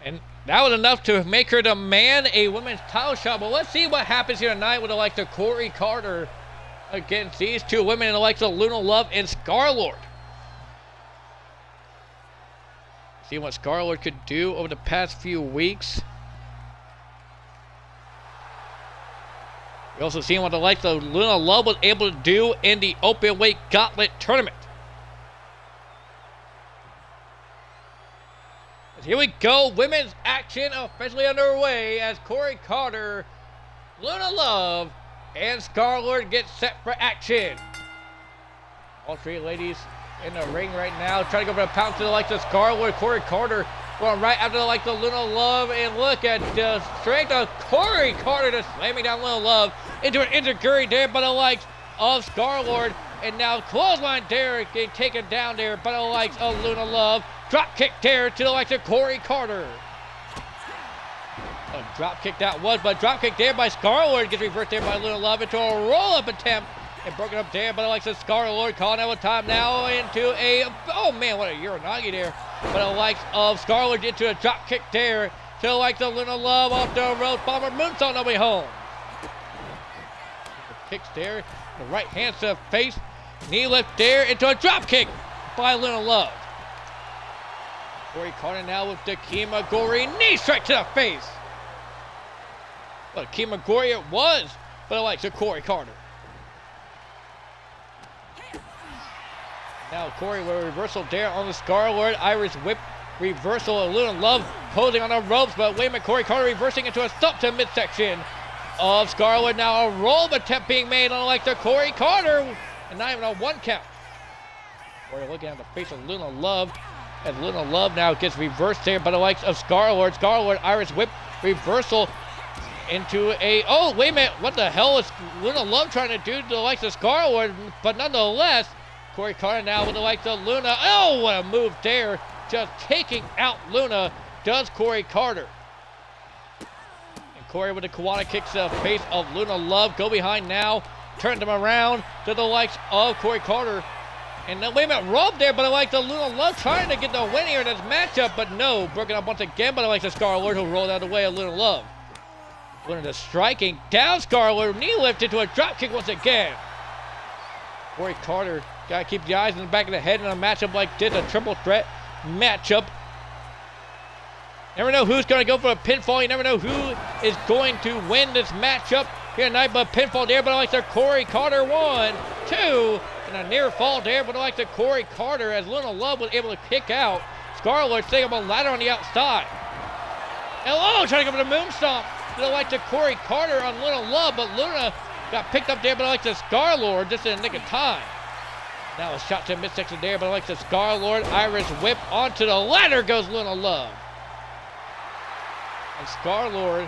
A: And that was enough to make her demand a women's title shot. But let's see what happens here tonight with the likes of Corey Carter against these two women in the likes of Luna Love and Star-Lord. See what Star-Lord could do over the past few weeks. We also seen what the likes of Luna Love was able to do in the open weight gauntlet tournament. Here we go, women's action officially underway as Corey Carter, Luna Love, and Star-Lord get set for action. All three ladies in the ring right now, trying to go for a pounce to the likes of Star-Lord. Corey Carter going right after the likes of Luna Love, and look at the strength of Corey Carter just slamming down Luna Love into an enziguri there by the likes of Star-Lord, and now clothesline there getting taken down there by the likes of Luna Love. Drop kick there to the likes of Corey Carter. A drop kick that was, but drop kick there by Star-Lord gets reversed there by Luna Love into a roll-up attempt and broken up there by the likes of Star-Lord. Calling out time now into a, oh man, what a Uranagi there. But the likes of Star-Lord into a drop kick there to the likes of Luna Love off the road. Bomber moonsault on the way home. Kicks there, the right hand to the face. Knee lift there into a drop kick by Luna Love. Corey Carter now with the Kimagori knee strike to the face. Well, Kimagori it was, but I like the Corey Carter. Now Corey with a reversal there on the Star-Lord. Irish whip reversal of Luna Love posing on the ropes, but wait a minute, Corey Carter reversing into a stomp to midsection of Star-Lord. Now a roll attempt being made on like the Corey Carter, and not even a 1 count. Corey looking at the face of Luna Love. As Luna Love now gets reversed there by the likes of Star-Lord. Star-Lord, Irish whip, reversal into a, oh, wait a minute, what the hell is Luna Love trying to do to the likes of Star-Lord? But nonetheless, Corey Carter now with the likes of Luna. Oh, what a move there. Just taking out Luna does Corey Carter. And Corey with the Kawada kicks to the face of Luna Love. Go behind now, turns him around to the likes of Corey Carter. And then, wait a minute, rope there, but I like the Luna Love trying to get the win here in this matchup, but no, broken up once again, but I like the Star-Lord who rolled out of the way of Luna Love. Luna just striking down Star-Lord, knee lift into a drop kick once again. Corey Carter, gotta keep the eyes in the back of the head in a matchup like this, a triple threat matchup. Never know who's gonna go for a pinfall, you never know who is going to win this matchup here tonight, but pinfall there, but I like the Corey Carter 1, 2, and a near fall there, but I like the Corey Carter as Luna Love was able to kick out. Star-Lord setting up a ladder on the outside. And oh, trying to go for the moonsault. But I like the Corey Carter on Luna Love, but Luna got picked up there, but I like the Star-Lord just in the nick of time. Now a shot to midsection there, but I like the Star-Lord. Irish whip onto the ladder goes Luna Love. And Star-Lord,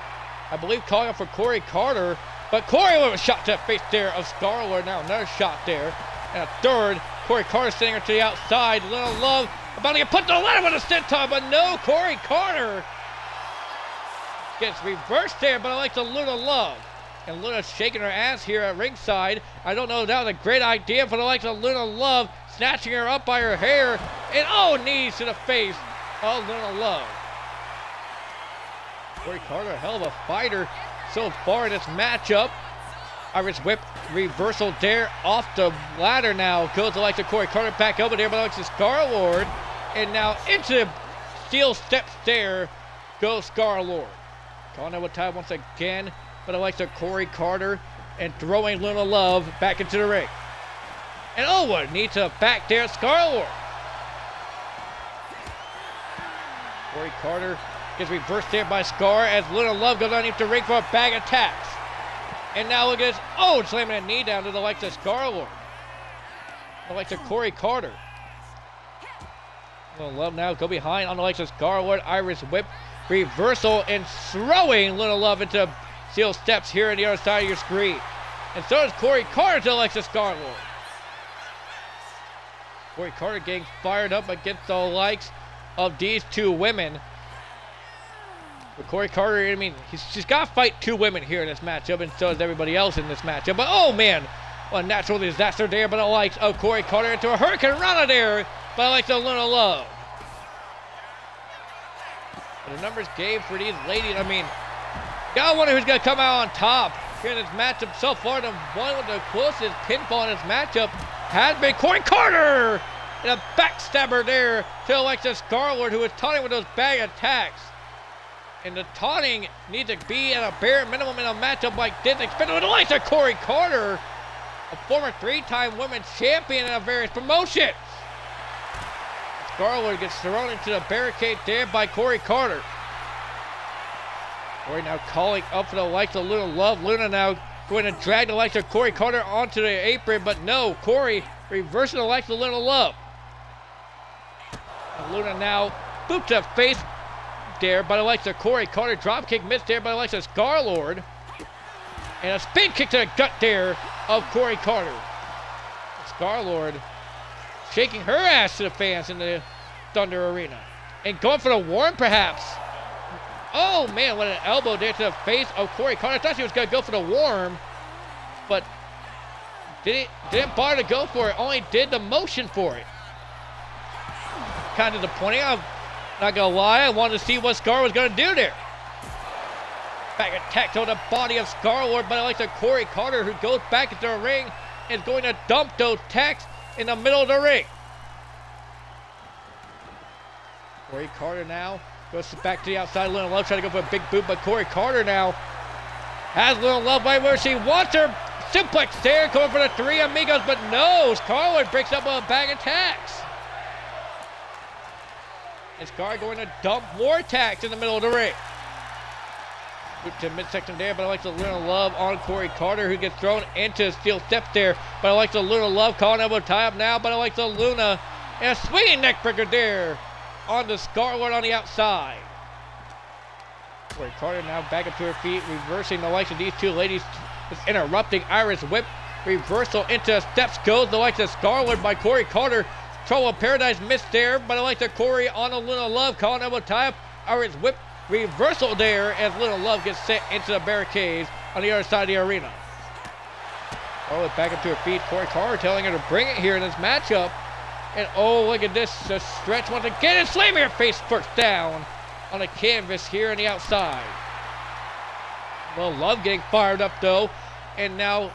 A: I believe, calling out for Corey Carter, but Corey with a shot to the face there of Star-Lord. Now another shot there. And a third, Corey Carter sending her to the outside. Luna Love about to get put to the ladder with a senton, but no, Corey Carter gets reversed there, but I like the Luna Love. And Luna's shaking her ass here at ringside. I don't know if that was a great idea for the likes of Luna Love, snatching her up by her hair. And oh, knees to the face of Luna Love. Corey Carter, a hell of a fighter so far in this matchup. Irish whip reversal there off the ladder now. Goes to like the Corey Carter back over there, but like the Star-Lord. And now into steel steps there goes Star-Lord. Calling out with time once again, but I like the Corey Carter and throwing Luna Love back into the ring. And oh, what a knee to the back there, Star-Lord. Corey Carter gets reversed there by Scar as Luna Love goes underneath the ring for a bag of tacks. And now look at this, oh, slamming a knee down to the likes of Star-Lord. likes of Corey Carter. Luna Love now go behind on the likes of Scarlet. Irish whip. Reversal and throwing Luna Love into steel steps here on the other side of your screen. And so does Corey Carter to Alexa Scarlet. Corey Carter getting fired up against the likes of these two women. But Corey Carter, I mean, she's got to fight two women here in this matchup, and so does everybody else in this matchup. But oh man, what a natural disaster there by the likes of Corey Carter into a Hurricane Rana there by the likes of Luna Love. But the numbers game for these ladies, I mean, gotta wonder who's gonna come out on top here in this matchup so far. The one with the closest pinfall in this matchup has been Corey Carter, and a backstabber there to Alexa Scarlet, who is taunting with those bag attacks. And the taunting needs to be at a bare minimum in a matchup like this, especially with Alexa Corey Carter, a former three-time women's champion in various promotions. Scarlet gets thrown into the barricade there by Corey Carter. Corey now calling up for the likes of Luna Love. Luna now going to drag the likes of Corey Carter onto the apron, but no, Corey reversing the likes of Luna Love. And Luna now boots a face there by the likes of Corey Carter. Dropkick missed there by the likes of Scarlord. And a spin kick to the gut there of Corey Carter. Scarlord shaking her ass to the fans in the Thunder Arena. And going for the warm perhaps. Oh man, what an elbow there to the face of Corey Carter. I thought she was going to go for the warm, but didn't bother to go for it. Only did the motion for it. Kind of disappointing. I'm not going to lie. I wanted to see what Scar was going to do there. Back attack on the body of Scarlord, but I like the Corey Carter, who goes back into the ring and is going to dump those tacks in the middle of the ring. Corey Carter now goes back to the outside. Luna Love trying to go for a big boot, but Corey Carter now has Luna Love right where she wants her. Suplex there, going for the three amigos, but no, Scarlett breaks up with a bag of tacks. And Scar going to dump more tacks in the middle of the ring. Boot to midsection there, but I like the Luna Love on Corey Carter, who gets thrown into steel steps there. But I like the Luna Love calling elbow tie up now, but I like the Luna and a swinging neck breaker there on the Scarlet on the outside. Corey Carter now back up to her feet, reversing the likes of these two ladies. Just interrupting Irish whip. Reversal into steps goes the likes of Scarlet by Corey Carter. Trouble of Paradise missed there, but I like the Corey on the Luna Love calling elbow tie up. Irish whip. Reversal there as Luna Love gets set into the barricades on the other side of the arena. Scarlet back up to her feet. Corey Carter telling her to bring it here in this matchup. And oh, look at this. The stretch once again and slamming her face first down on the canvas here on the outside. Well, Love getting fired up though. And now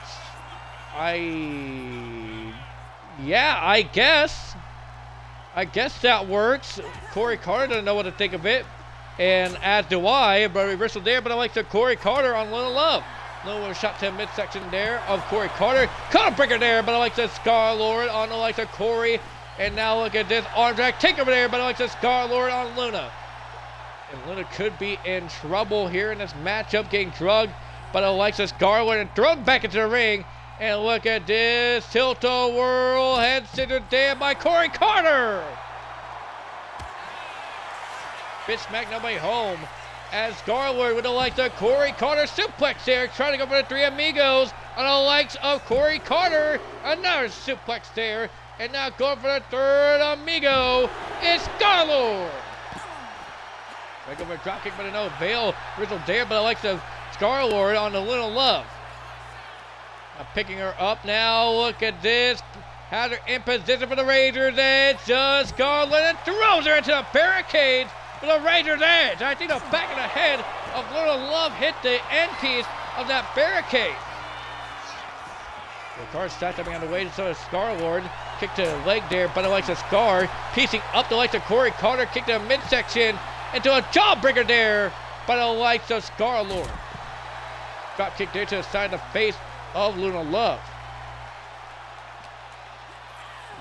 A: I guess that works. Corey Carter doesn't know what to think of it. And as do I, but reversal there, but I like the Corey Carter on Luna Love. Little shot to midsection there of Corey Carter. Collar breaker there, but I like the Scar-Lord on the likes of Corey. And now look at this arm drag takeover there, but I like the Scar-Lord on Luna. And Luna could be in trouble here in this matchup, getting drugged, but I like the Scar-Lord and thrown back into the ring. And look at this tilt-a-whirl head scissors there by Corey Carter. Bitch smack nobody home as Scarlett with the likes of Corey Carter suplex there, trying to go for the three amigos on the likes of Corey Carter. Another suplex there, and now going for the third amigo is Scarlett. Trying to go for a dropkick, but no avail. Rizzle there, but I like the Scarlett on the Little Love. Now picking her up now. Look at this. Has her in position for the Razor's Edge. Just Scarlett and throws her into the barricades. For the Razor's Edge. I think the back of the head of Little Love hit the end piece of that barricade. The car stepping on the way, so is Scar-Lord. Kick to the leg there, but it likes a Scar. Piecing up the likes of Corey Carter. Kick to the midsection into a jawbreaker there, but it likes of Scar-Lord. Drop kick there to the side of the face of Luna Love.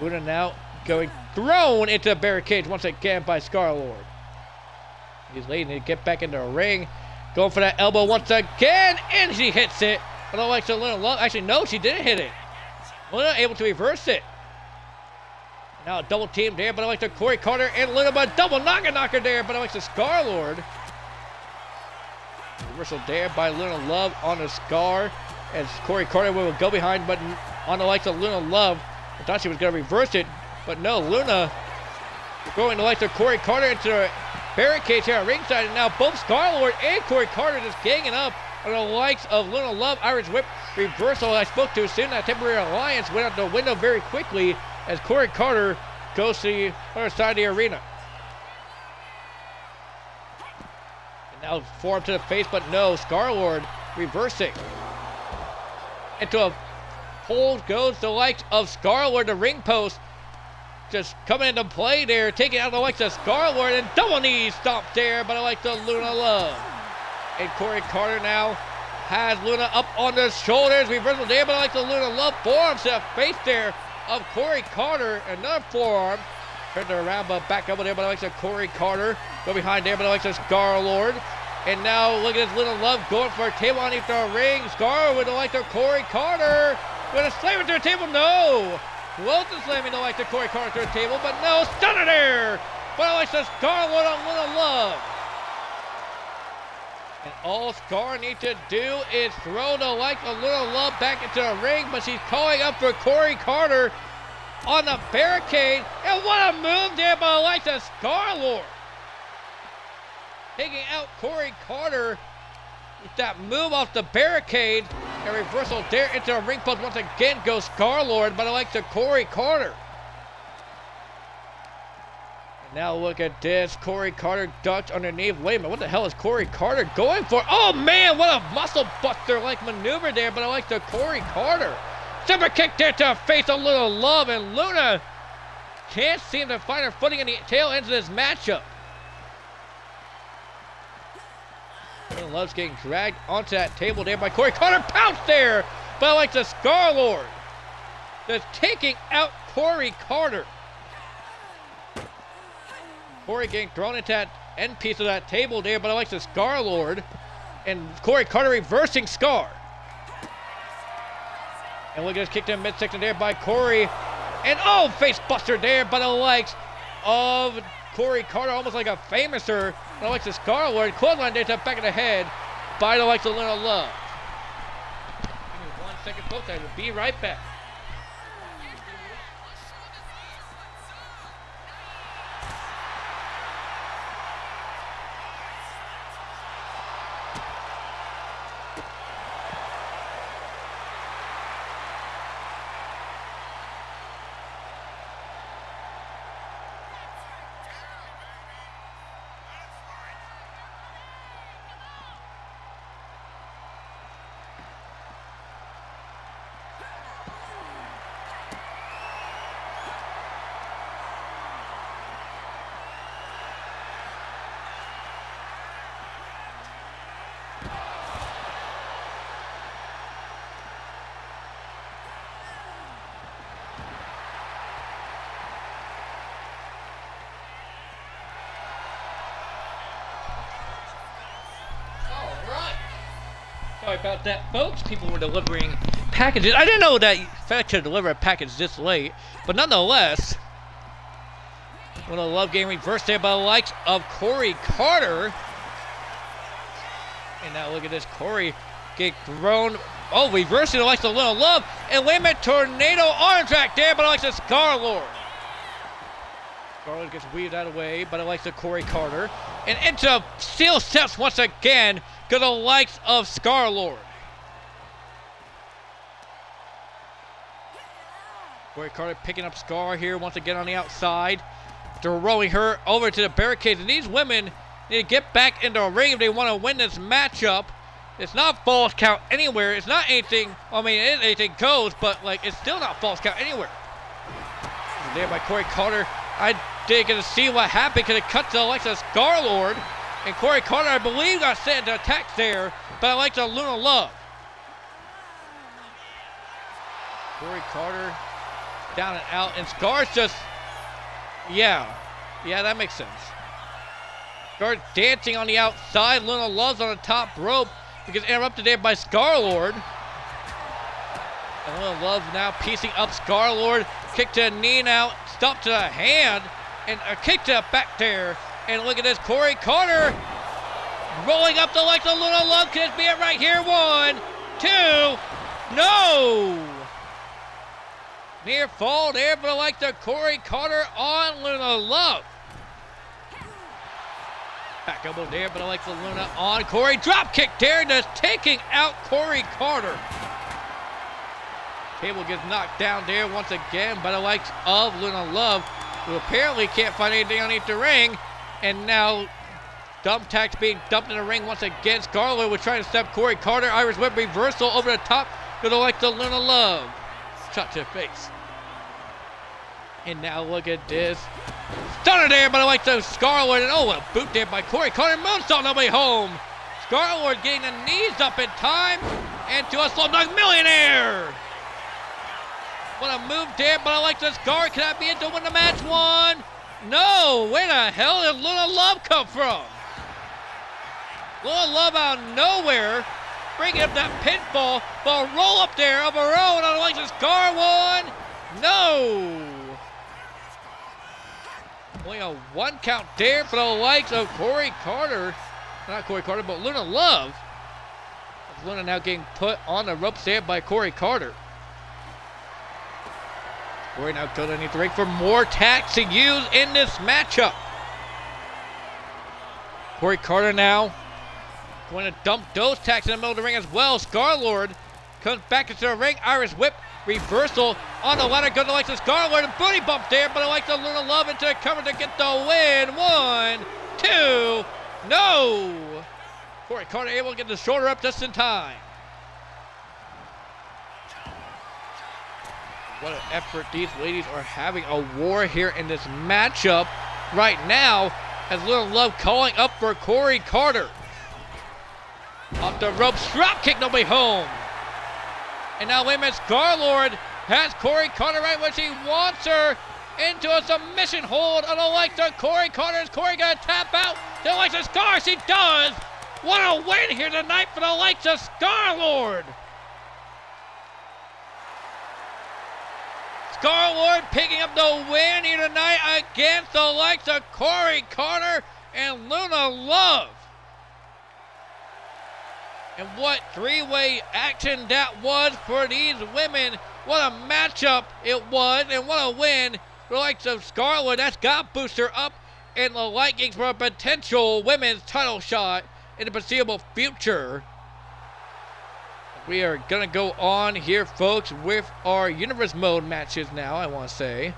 A: Luna now going thrown into the barricades once again by Scar-Lord. He's ladies to get back into the ring. Going for that elbow once again, and she hits it. But I like to Luna Love. Actually, no, she didn't hit it. Luna able to reverse it. Now a double team there, but Alexa Corey Carter and Luna, but double knocker there, but Alexa Scar-Lord. Reversal there by Luna Love on the Scar, as Corey Carter will go behind, but on the likes of Luna Love. I thought she was going to reverse it, but no, Luna going to Alexa Corey Carter into the barricades here at ringside, and now both Scar-Lord and Corey Carter just ganging up on the likes of Luna Love. Irish Whip reversal I spoke to soon. That temporary alliance went out the window very quickly as Corey Carter goes to the other side of the arena. And now forearm to the face, but no, Scar-Lord reversing. Into a hold goes the likes of Scar-Lord, the ring post. Just coming into play there, taking out the likes of Scar-Lord, and double knee stomp there by the likes of Luna Love. And Corey Carter now has Luna up on the shoulders, reversal there, but the likes of Luna Love, forearm to the face there of Corey Carter, another forearm. Turned around, but back over there by the likes of Corey Carter. Go behind there by the likes of Scar-Lord. And now look at this Luna Love going for a table underneath the ring. Scar with the likes of Corey Carter. Going to slam it to the table, no. Close to slamming the likes of Corey Carter to the table, but no, stunner there. But the likes of Scar-Lord on Luna Love. And all Scar needs to do is throw the likes of Luna Love back into the ring, but she's calling up for Corey Carter on the barricade. And what a move there by the likes of Scar-Lord. Taking out Corey Carter with that move off the barricade. And reversal there into the ring post. Once again goes Scar-Lord by the likes of Corey Carter. And now look at this. Corey Carter ducks underneath. Wait a minute, what the hell is Corey Carter going for? Oh man, what a muscle buster like maneuver there by the likes of Corey Carter. Super kick there to the face of Luna Love, and Luna can't seem to find her footing in the tail ends of this matchup. Luna Love's getting dragged onto that table there by Corey Carter. Pounce there by like the Scar-Lord. That's taking out Corey Carter. Corey getting thrown into that end piece of that table there, but I like the Scar-Lord. And Corey Carter reversing Scar. And look at this kick to the midsection there by Corey. And oh, face buster there by the likes of Corey Carter, almost like a famouser. By the likes of Scar-Lord. Clothesline there to the back of the head by the likes of Luna Love. Give me 1 second, folks. I will be right back. Sorry about that, folks. People were delivering packages. I didn't know that FedEx could deliver a package this late, but nonetheless, Luna Love getting reversed there by the likes of Corey Carter. And now look at this, Corey get thrown. Oh, reversing the likes of Luna Love, and wait a minute, tornado arm track there by the likes of Scar-Lord. Scar-Lord gets weaved out of the way by the likes of Corey Carter, and into steel steps once again. To the likes of Scar-Lord. Corey Carter picking up Scar here once again on the outside. Throwing her over to the barricades. And these women need to get back into a ring if they want to win this matchup. It's not false count anywhere. It's not anything. I mean, it is anything goes, but like it's still not false count anywhere. There by Corey Carter. I didn't get to see what happened because it cut to the likes of Scar-Lord. And Corey Carter, I believe, got sent into attack there, but I like the Luna Love. Corey Carter down and out, and Scar's just, yeah, that makes sense. Scar dancing on the outside. Luna Love's on the top rope because interrupted there by Scar-Lord. And Luna Love now piecing up Scar-Lord. Kick to the knee now. Stop to the hand. And a kick to the back there. And look at this. Corey Carter rolling up the legs of Luna Love. Could this be it right here? 1, 2. No! Near fall there, but I like the Corey Carter on Luna Love. Back elbow there, but I like the Luna on Corey. Drop kick there, just taking out Corey Carter. Table gets knocked down there once again by the likes of Luna Love, who apparently can't find anything underneath the ring. And now Thumbtack's being dumped in the ring once again. Scarlett was trying to step Corey Carter. Irish whip reversal over the top to the likes of Luna Love. Shot to the face. And now look at this. Stunner there, but I like the Scarlett. And oh, a boot there by Corey Carter. Moonsault, nobody home. Scarlett getting the knees up in time. And to a Slumdog Millionaire. What a move there, but I like the Scarlett. Can that be it to win the match? 1? No. Where the hell did Luna Love come from? Luna Love out of nowhere. Bringing up that pinfall. But a roll up there of her own. I like the Scar. 1. No. Only a 1 count there for the likes of Corey Carter. Not Corey Carter, but Luna Love. Luna now getting put on the ropes there by Corey Carter. Corey now going underneath the ring for more tacks to use in this matchup. Corey Carter now going to dump those tacks in the middle of the ring as well. Scarlord comes back into the ring. Irish whip. Reversal on the ladder, goes to like the Scarlett, and booty bump there, but I like the Luna Love into the cover to get the win. 1, 2, no! Corey Carter able to get the shoulder up just in time. What an effort these ladies are having. A war here in this matchup right now as Luna Love calling up for Corey Carter. Off the ropes, drop kick, nobody home. And now, wait a minute, Scarlord has Corey Carter right where she wants her into a submission hold on the likes of Corey Carter. Is Corey going to tap out to the likes of Scar? She does! What a win here tonight for the likes of Scarlord! Scarlord picking up the win here tonight against the likes of Corey Carter and Luna Love. And what 3-way action that was for these women. What a matchup it was, and what a win for the likes of Scarlett. That's got Booster up in the Vikings for a potential women's title shot in the foreseeable future. We are going to go on here, folks, with our Universe Mode matches now, I want to say.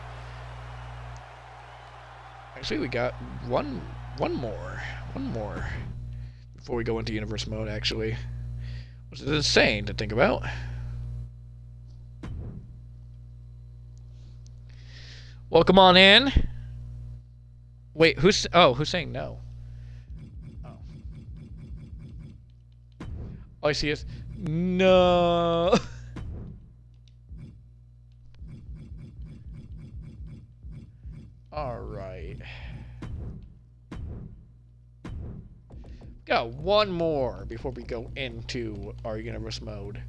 A: Actually, we got one more. Before we go into Universe Mode, actually. Which is insane to think about. Welcome on in. Wait, who's saying no? Oh. All I see is no. All right. Got one more before we go into our Universe Mode.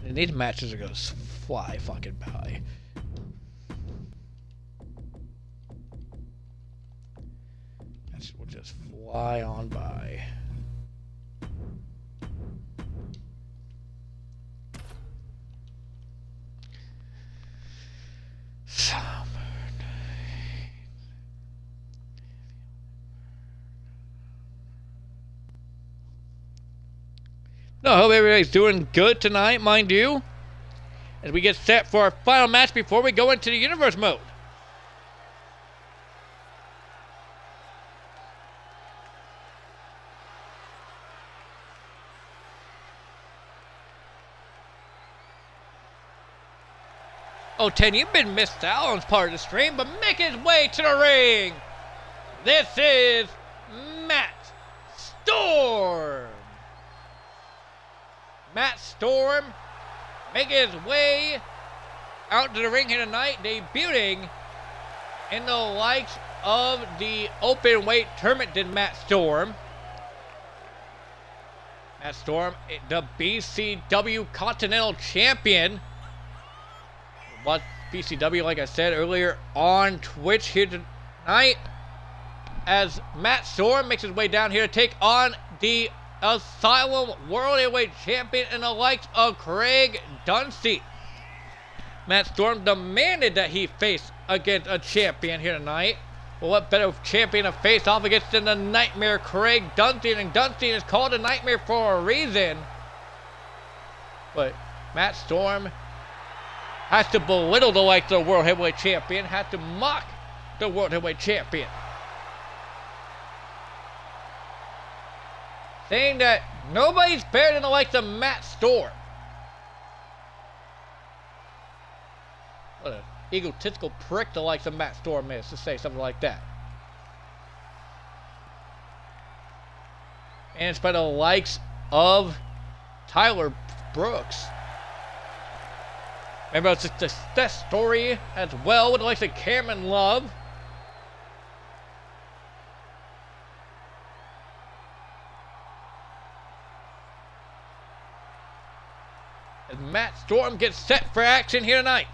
A: And these matches are going to fly fucking by. Matches will just fly on by. No, I hope everybody's doing good tonight, mind you, as we get set for our final match before we go into the Universe Mode. Oh, 10, you've been missed out on part of the stream, but make his way to the ring. This is Matt Storm. Matt Storm making his way out to the ring here tonight, debuting in the likes of the open weight tournament did Matt Storm. Matt Storm, the BCW Continental Champion. watch BCW, like I said earlier, on Twitch here tonight, as Matt Storm makes his way down here to take on the Asylum World Heavyweight Champion and the likes of Craig Dunstein. Matt Storm demanded that he face against a champion here tonight. Well, what better champion to face off against than the Nightmare Craig Dunstein? And Dunstein is called a Nightmare for a reason. But Matt Storm has to belittle the likes of the World Heavyweight Champion, has to mock the World Heavyweight Champion, saying that nobody's better than the likes of Matt Storm. What an egotistical prick the likes of Matt Storm is to say something like that. And it's by the likes of Tyler Brooks. Remember, it's just a success story as well with the likes of Cameron Love. As Matt Storm gets set for action here tonight.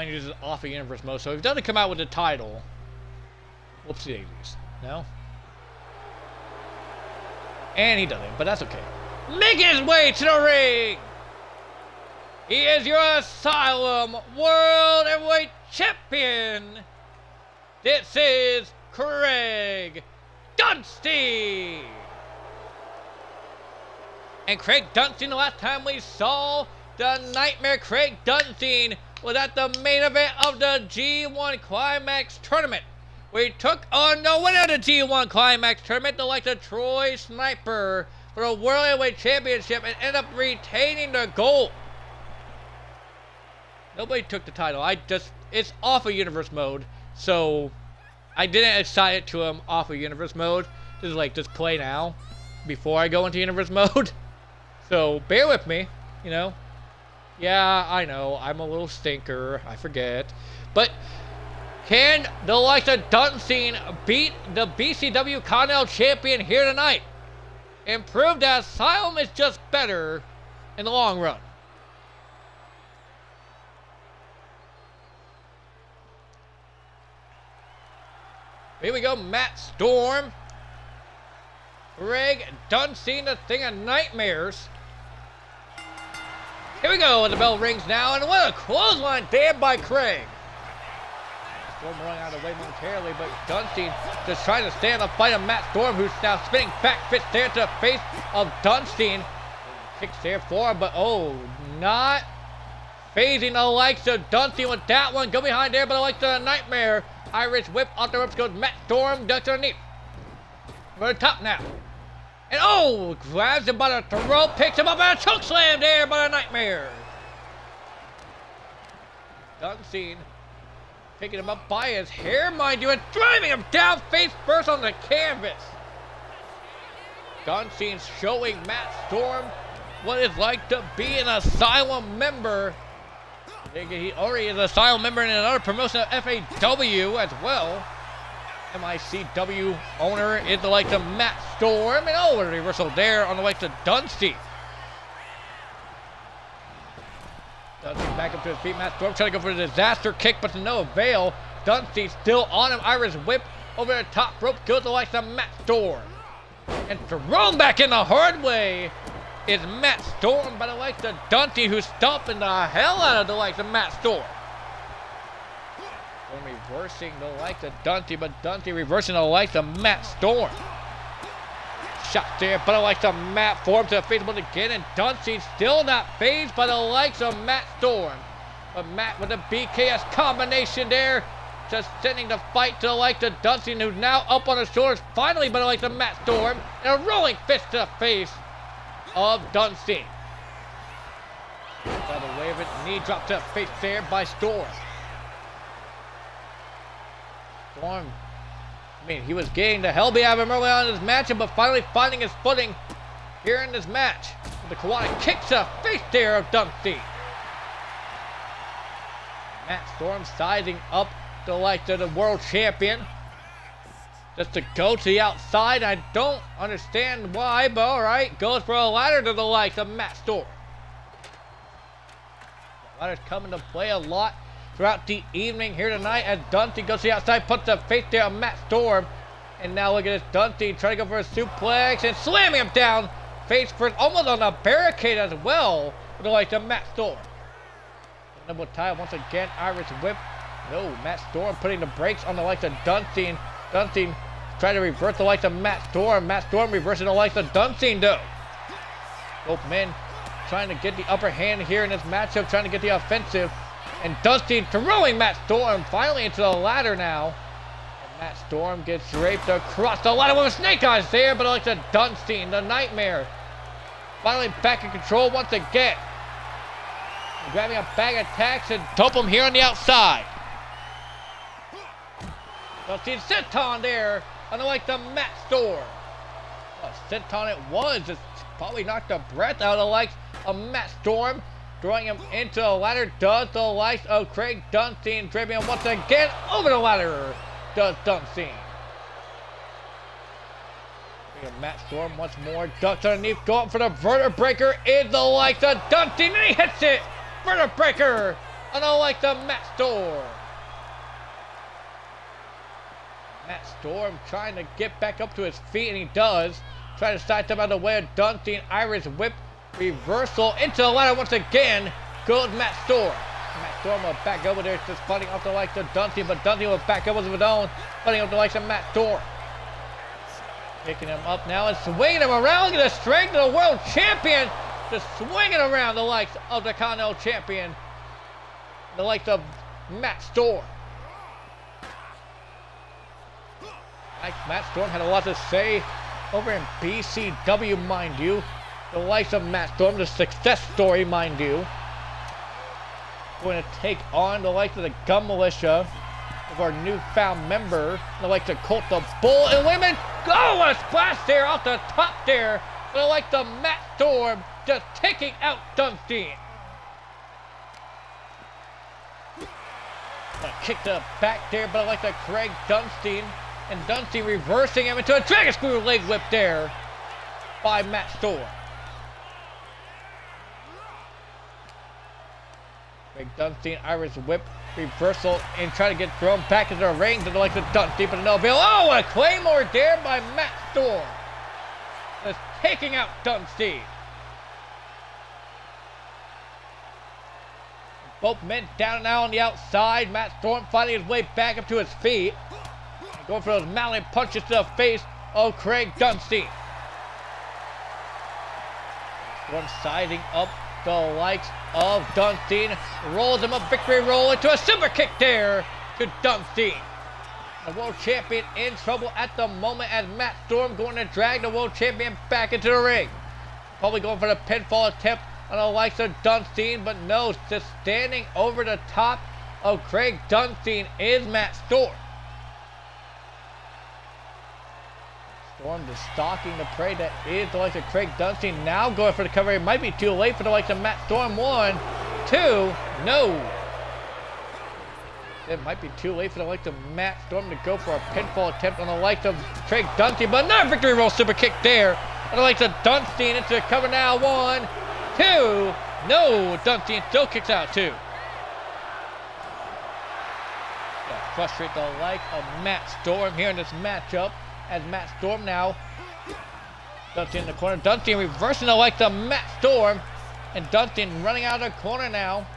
A: Uses off of universe mode, so he doesn't come out with the title. Whoopsie daisies. No? And he doesn't, but that's okay. Make his way to the ring! He is your Asylum World Heavyweight Champion! This is Craig Dunstein! And Craig Dunstein, the last time we saw the Nightmare Craig Dunstein was at the main event of the G1 Climax Tournament, where he took on the winner of the G1 Climax Tournament, the likes of Troy Sniper, for the World Heavyweight Championship and ended up retaining the gold. Nobody took the title. It's off of universe mode, so I didn't assign it to him off of universe mode. This is like, just play now before I go into universe mode. So bear with me, you know. Yeah, I know, I'm a little stinker, I forget. But can the likes of Dunstein beat the BCW Continental Champion here tonight and prove that Asylum is just better in the long run? Here we go, Matt Storm. Craig Dunstein, the thing of nightmares. Here we go, and the bell rings now, and what a clothesline there by Craig. Storm running out of the way momentarily, but Dunstein just trying to stay on the fight of Matt Storm, who's now spinning back fist there to the face of Dunstein. Kicks there for him, but oh, not phasing the likes of Dunstein with that one. Go behind there, but the likes of the Nightmare. Irish whip off the ropes goes Matt Storm, ducks underneath. Over the top now. And oh, grabs him by the throat, picks him up, and a choke slam there by the Nightmare. Dunstein picking him up by his hair, mind you, and driving him down face first on the canvas. Dunstein showing Matt Storm what it's like to be an Asylum member. He already is an Asylum member in another promotion of FAW as well. MICW owner is the likes of Matt Storm. And oh, a reversal there on the likes of Dunstein. Dunstein back up to his feet. Matt Storm trying to go for the disaster kick, but to no avail. Dunstein still on him. Irish whip over the top rope. Goes the likes of Matt Storm. And thrown back in the hard way is Matt Storm by the likes of Dunstein, who's stomping the hell out of the likes of Matt Storm. Reversing the likes of Dunstein, but Dunstein reversing the likes of Matt Storm. Shot there, but the likes of Matt Storm to the face once again, and Dunstein still not phased by the likes of Matt Storm. But Matt with a BKS combination there, just sending the fight to the likes of Dunstein, who's now up on his shoulders, finally by the likes of Matt Storm, and a rolling fist to the face of Dunstein. By the way of it, knee drop to the face there by Storm. Storm, I mean, he was getting the hell beat out of him early on in this matchup, but finally finding his footing here in this match. The Kawhi kicks the face there of Dusty. Matt Storm sizing up the likes of the world champion. Just to go to the outside. I don't understand why, but alright. Goes for a ladder to the likes of Matt Storm. The ladder's coming to play a lot throughout the evening here tonight as Dusty goes to the outside, puts the face there on Matt Storm. And now look at this Dusty trying to go for a suplex and slamming him down. Face first, almost on a barricade as well. With the likes of Matt Storm. Double tie once again, Irish whip. No, Matt Storm putting the brakes on the likes of Dusty. Dusty trying to reverse the likes of Matt Storm. Matt Storm reversing the likes of Dusty though. Both men trying to get the upper hand here in this matchup, trying to get the offensive. And Dusty throwing Matt Storm finally into the ladder now. And Matt Storm gets draped across the ladder with a snake eyes there, but like the Dusty, the Nightmare. Finally back in control once again. Grabbing a bag of tacks and dump him here on the outside. Dusty senton there on the like the Matt Storm. Senton it was. Just probably knocked the breath out of the likes of Matt Storm. Throwing him into the ladder does the likes of Craig Dusty, and driving him once again over the ladder does Dusty. Matt Storm once more ducks underneath, going for the vertebreaker is the likes of Dusty, and he hits it. Vertebreaker on the likes of Matt Storm. Matt Storm trying to get back up to his feet, and he does. Trying to sidestep out of the way of Dusty, and Irish whip reversal into the ladder once again. Goes Matt Storm. Matt Storm will back over there, just fighting off the likes of Dusty, but Dusty will back up with his own, fighting off the likes of Matt Storm. Picking him up now and swinging him around. Look at the strength of the world champion. Just swinging around the likes of the Continental Champion. The likes of Matt Storm. Matt Storm had a lot to say over in BCW, mind you. The likes of Matt Storm, the success story, mind you. Going to take on the likes of the Gun Militia of our newfound member, the likes of Colt the Bull. And wait a minute, go! A splash there off the top there. The likes of Matt Storm. Just taking out Dusty. Kick the back there, but I like the Craig Dusty. And Dusty reversing him into a dragon screw leg whip there by Matt Storm. Craig Dusty, Irish whip reversal, and trying to get thrown back into the ring to the likes of Dusty, but no avail. Oh, a Claymore there by Matt Storm. Just taking out Dusty. Both men down now on the outside. Matt Storm finding his way back up to his feet. And going for those mallet punches to the face of Craig Dusty. Storm siding up the likes of Dusty. Rolls him a victory roll into a super kick there to Dusty. The world champion in trouble at the moment as Matt Storm going to drag the world champion back into the ring. Probably going for the pinfall attempt on the likes of Dusty, but no, just standing over the top of Craig Dusty is Matt Storm. Storm just stalking the prey that is the likes of Craig Dusty. Now going for the cover. It might be too late for the likes of Matt Storm. 1, 2, no. It might be too late for the likes of Matt Storm to go for a pinfall attempt on the likes of Craig Dusty, but not a victory roll super kick there. On the likes of Dusty into the cover now. 1, 2, no. Dusty still kicks out 2. Frustrate the like of Matt Storm here in this matchup. As Matt Storm now, Dusty in the corner. Dusty reversing the like of Matt Storm. And Dusty running out of the corner now.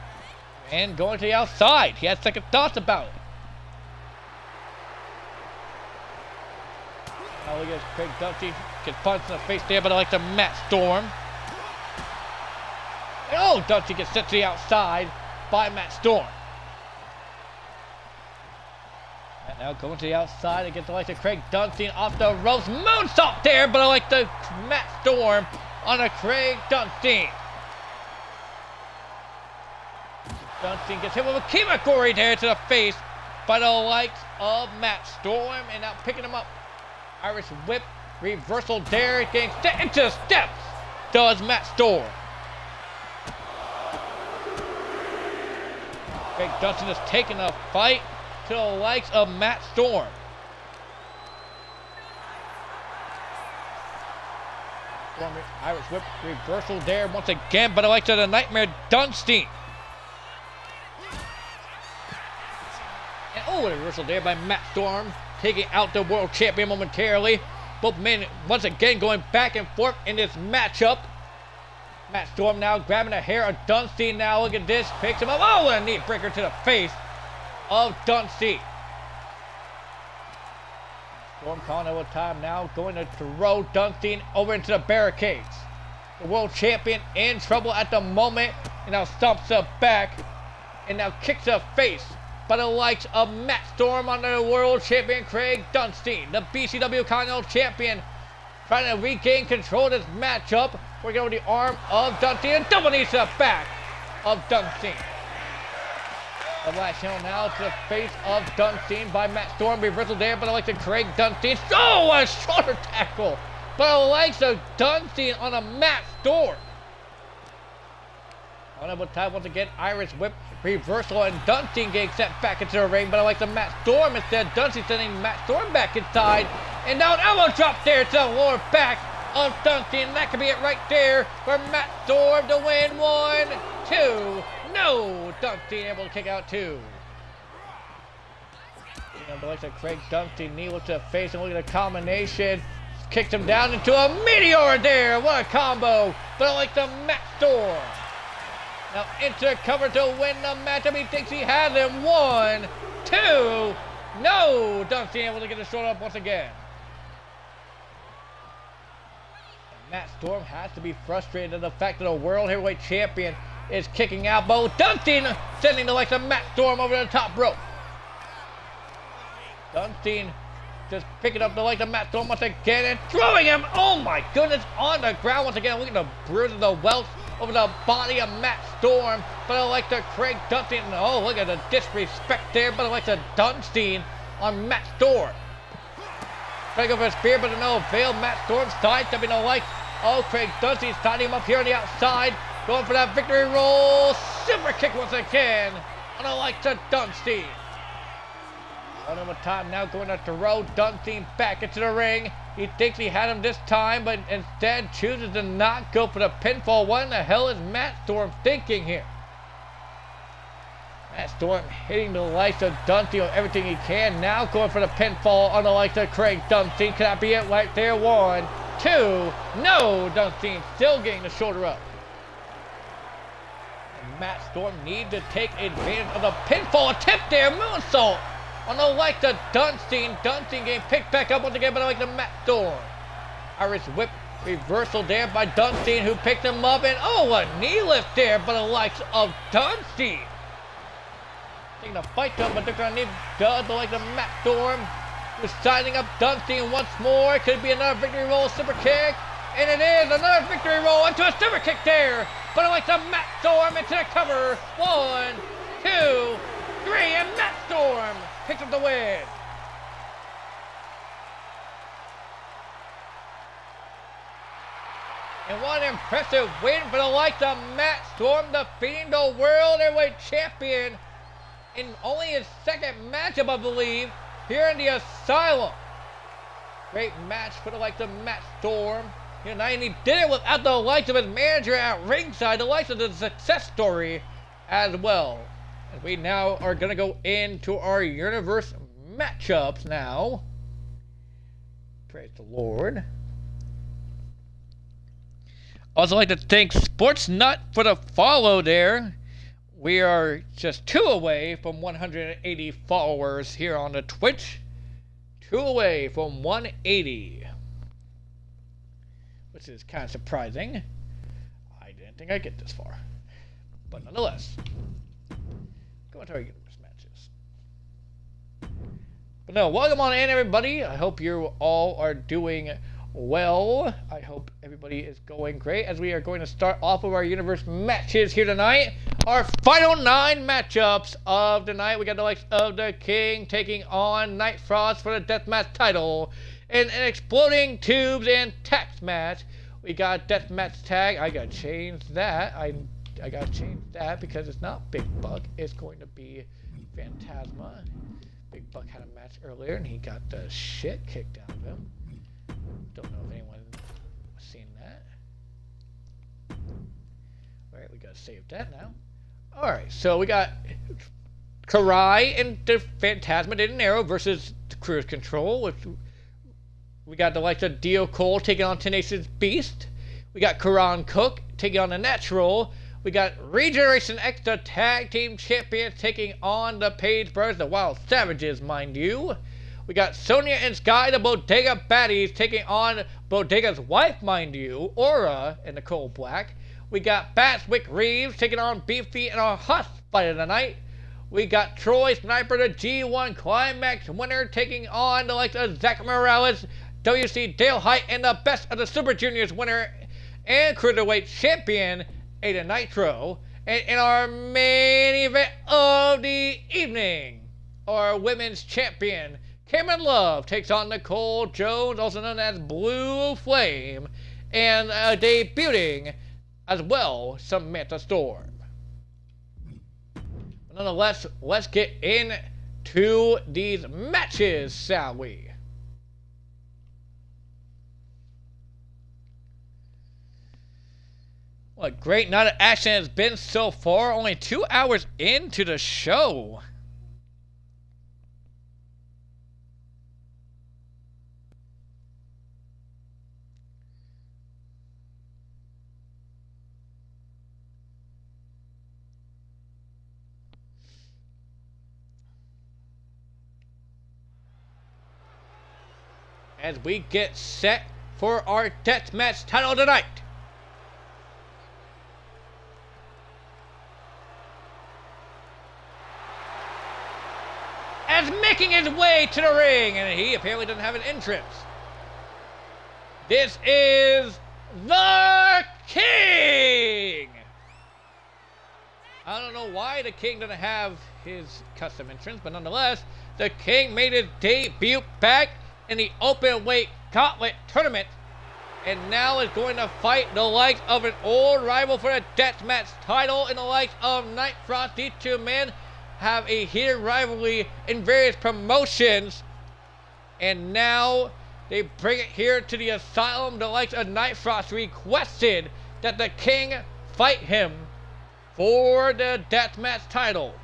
A: And going to the outside. He has second thoughts about it. Now look at Craig Dusty. Gets punched in the face there, but I like the Matt Storm. And oh, Dusty gets sent to the outside by Matt Storm. And now going to the outside against the like of Craig Dusty off the ropes. Moonsault there, but I like the Matt Storm on a Craig Dusty. Dusty gets hit with a Kimakori there to the face by the likes of Matt Storm, and now picking him up. Irish whip, reversal there, getting into steps, does Matt Storm. Greg Dustin is taking a fight to the likes of Matt Storm. Irish whip, reversal there once again, but I like to the Nightmare Dunstein. And oh, a reversal there by Matt Storm, taking out the world champion momentarily. Both men once again going back and forth in this matchup. Matt Storm now grabbing the hair of Dunstein now. Look at this, picks him up. Oh, a knee breaker to the face of Dunstein. Storm calling over time now, going to throw Dunstein over into the barricades. The world champion in trouble at the moment, and now stomps her back, and now kicks her face by the likes of Matt Storm under the world champion Craig Dunstein. The BCW Continental Champion trying to regain control of this matchup. Working over the arm of Dunstein, and double knees to the back of Dunstein. The last channel now to the face of Dunstein by Matt Storm. Reversal there, but I like to Craig Dunstein. Oh, a shoulder tackle by the likes of Dunstein on a Matt Storm. On over time once again, Irish whip, reversal, and Dunstein getting sent back into the ring, but I like the Matt Storm instead. Dunstein sending Matt Storm back inside, and now an elbow drop there to the lower back of Dunstein. That could be it right there for Matt Storm to win 1, 2. No, Dunstein able to kick out 2. And the likes of Craig Dunstein, knee to the face, and look at the combination. Kicked him down into a meteor there. What a combo. But I like the Matt Storm. Now into cover to win the matchup. He thinks he has him. 1, 2. No, Dunstein able to get his shoulder up once again. And Matt Storm has to be frustrated at the fact that the World Heavyweight Champion is kicking out. But Dunstein sending the likes of Matt Storm over the top rope. Dunstein just picking up the likes of Matt Storm once again and throwing him, oh my goodness, on the ground once again. Look at the bruises, the welts over the body of Matt Storm. But I like the Craig Dunstein. Oh, look at the disrespect there. But I like the Dunstein on Matt Storm. Trying to go for a spear, but no avail. Matt Storm sidestepping the likes of Craig Dunstein, starting him up here on the outside. Going for that victory roll. Super kick once again on the likes of Dunstein. One over time now going to throw Dunstein back into the ring. He thinks he had him this time, but instead chooses to not go for the pinfall. What in the hell is Matt Storm thinking here? Matt Storm hitting the likes of Dunstein with everything he can. Now going for the pinfall on the likes of Craig Dunstein. Could that be it right there? 1, 2. No, Dunstein still getting the shoulder up. And Matt Storm needs to take advantage of the pinfall attempt there. Moonsault on the likes of Dunstein. Dunstein getting picked back up once again, but I like the Matt Storm. Irish whip, reversal there by Dunstein, who picked him up, and oh, a knee lift there by the likes of Dunstein. Taking a fight to him, but they're going to need the likes of Matt Storm, who's sizing up Dunstein once more. Could be another victory roll, super kick, and it is another victory roll into a super kick there. But I like the Matt Storm into the cover. 1, 2, 3, and Matt Storm picks up the win. And what an impressive win for the likes of Matt Storm, defeating the World Heavyweight Champion in only his second matchup, I believe, here in the Asylum. Great match for the likes of Matt Storm. And he did it without the likes of his manager at ringside, the likes of the success story as well. And we now are going to go into our universe matchups now. Praise the Lord. Also like to thank Sports Nut for the follow there. We are just 2 away from 180 followers here on the Twitch. 2 away from 180. Which is kind of surprising. I didn't think I'd get this far. But nonetheless, go into our universe matches. But no, welcome on in, everybody. I hope you all are doing well. I hope everybody is going great as we are going to start off with our universe matches here tonight. Our final 9 matchups of the night. We got the likes of the King taking on Night Frost for the Deathmatch title. In an exploding tubes and tax match, we got Deathmatch tag. I gotta change that. I gotta change that because it's not Big Buck. It's going to be Phantasma. Big Buck had a match earlier and he got the shit kicked out of him. Don't know if anyone has seen that. Alright, we gotta save that now. Alright, so we got Karai and the Phantasma did an arrow versus the Cruise Control, which we got the likes of Dio Cole taking on Tenacious Beast. We got Karan Cook taking on the Natural. We got Regeneration X, the Tag Team Champions, taking on the Page Brothers, the Wild Savages, mind you. We got Sonya and Sky, the Bodega Baddies, taking on Bodega's wife, mind you, Aura and Nicole Black. We got Batswick Reeves taking on Beefy and our hot fight of the night. We got Troy Sniper, the G1 Climax winner, taking on the likes of Zach Morales, WC Dale Height, and the Best of the Super Juniors winner and Cruiserweight Champion, Ada Nitro. And in our main event of the evening, our Women's Champion, Cameron Love, takes on Nicole Jones, also known as Blue Flame, and debuting as well, Samantha Storm. But nonetheless, let's get into these matches, shall we? What a great night of action has been so far, only 2 hours into the show. As we get set for our deathmatch title tonight. As making his way to the ring, and he apparently doesn't have an entrance. This is the King! I don't know why the King doesn't have his custom entrance, but nonetheless, the King made his debut back in the open weight gauntlet tournament, and now is going to fight the likes of an old rival for the deathmatch title in the likes of Night Frost. These two men have a heated rivalry in various promotions, and now they bring it here to the Asylum. The likes of Night Frost requested that the King fight him for the deathmatch title.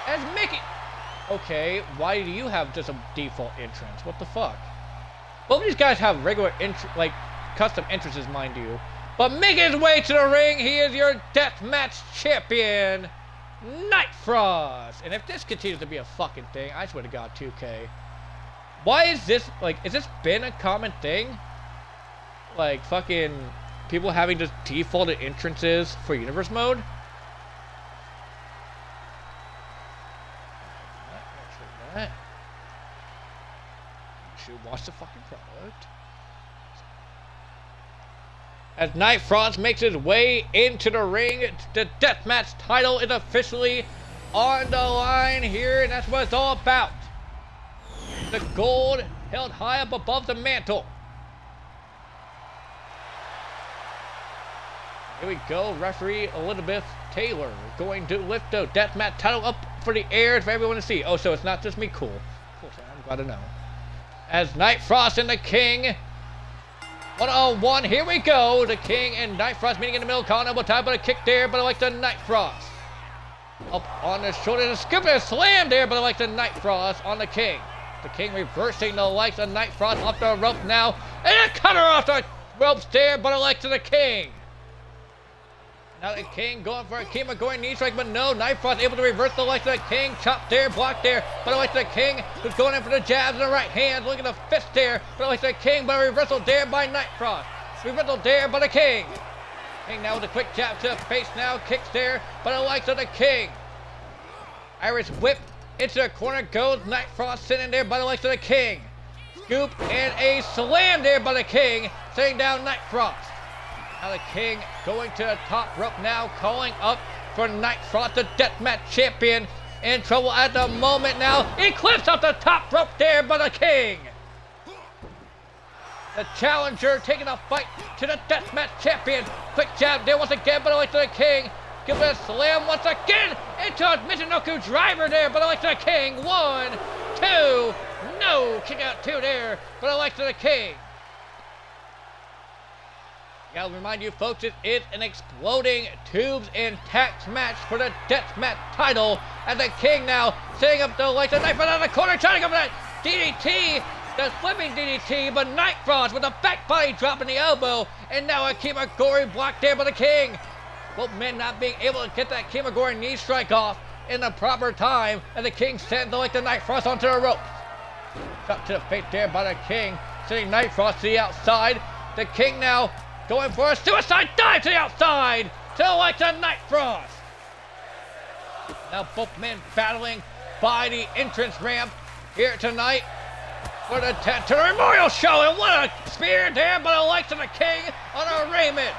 A: As Mickey... Okay, why do you have just a default entrance? What the fuck? Both of these guys have regular custom entrances, mind you. But making his way to the ring, he is your deathmatch champion, Night Frost. And if this continues to be a fucking thing, I swear to God, 2K. Why is this, has this been a common thing? Like, fucking people having just defaulted entrances for Universe Mode? You should watch the fucking product. As Night Frost makes his way into the ring, the deathmatch title is officially on the line here, and that's what it's all about. The gold held high up above the mantle. Here we go, referee Elizabeth Taylor going to lift the deathmatch title up for the air for everyone to see. Oh, so it's not just me. Cool. Cool, so I'm glad to know. As Night Frost and the King, one-on-one, here we go. The King and Night Frost meeting in the middle, calling elbow tie, but a kick there, but I like the Night Frost. Up on the shoulder, and a scoop and a slam there, but I like the Night Frost on the King. The King reversing the likes of Night Frost off the rope now, and a cutter off the ropes there, but I like to the King. Now the King going for a Kima going knee strike, but no, Night Frost able to reverse the likes of the King, chop there, block there, but I like the King who's going in for the jabs in the right hand, looking at the fist there, but I like the King, but a reversal there by Night Frost. Reversal there by the King. King now with a quick jab to the face now. Kicks there by the likes of the King. Irish whip into the corner goes Night Frost sitting there by the likes of the King. Scoop and a slam there by the King, sitting down Night Frost. Now the King going to the top rope now, calling up for Night Frost, the deathmatch champion. In trouble at the moment now. Eclipse off the top rope there by the King. The challenger taking a fight to the deathmatch champion. Quick jab there once again by the likes of the King. Give it a slam once again into a Michinoku driver there by the likes of the King. 1, 2, no. Kick out 2 there by the likes of the King. I'll remind you folks, it is an exploding tubes and tacks match for the deathmatch title. And the King now setting up the lights of Night Frost out of the corner, trying to go for that DDT, the flipping DDT, but Night Frost with a back body drop in the elbow. And now a Kimagori block there by the King. Both men not being able to get that Kimagori knee strike off in the proper time. And the King sends the lights of Night Frost onto the ropes. Shot to the face there by the King, sending Night Frost to the outside. The King now going for a suicide dive to the outside to the likes of Night Frost. Now both men battling by the entrance ramp here tonight for the to the Memorial Show. And what a spear there by the likes of the King on a Raymond.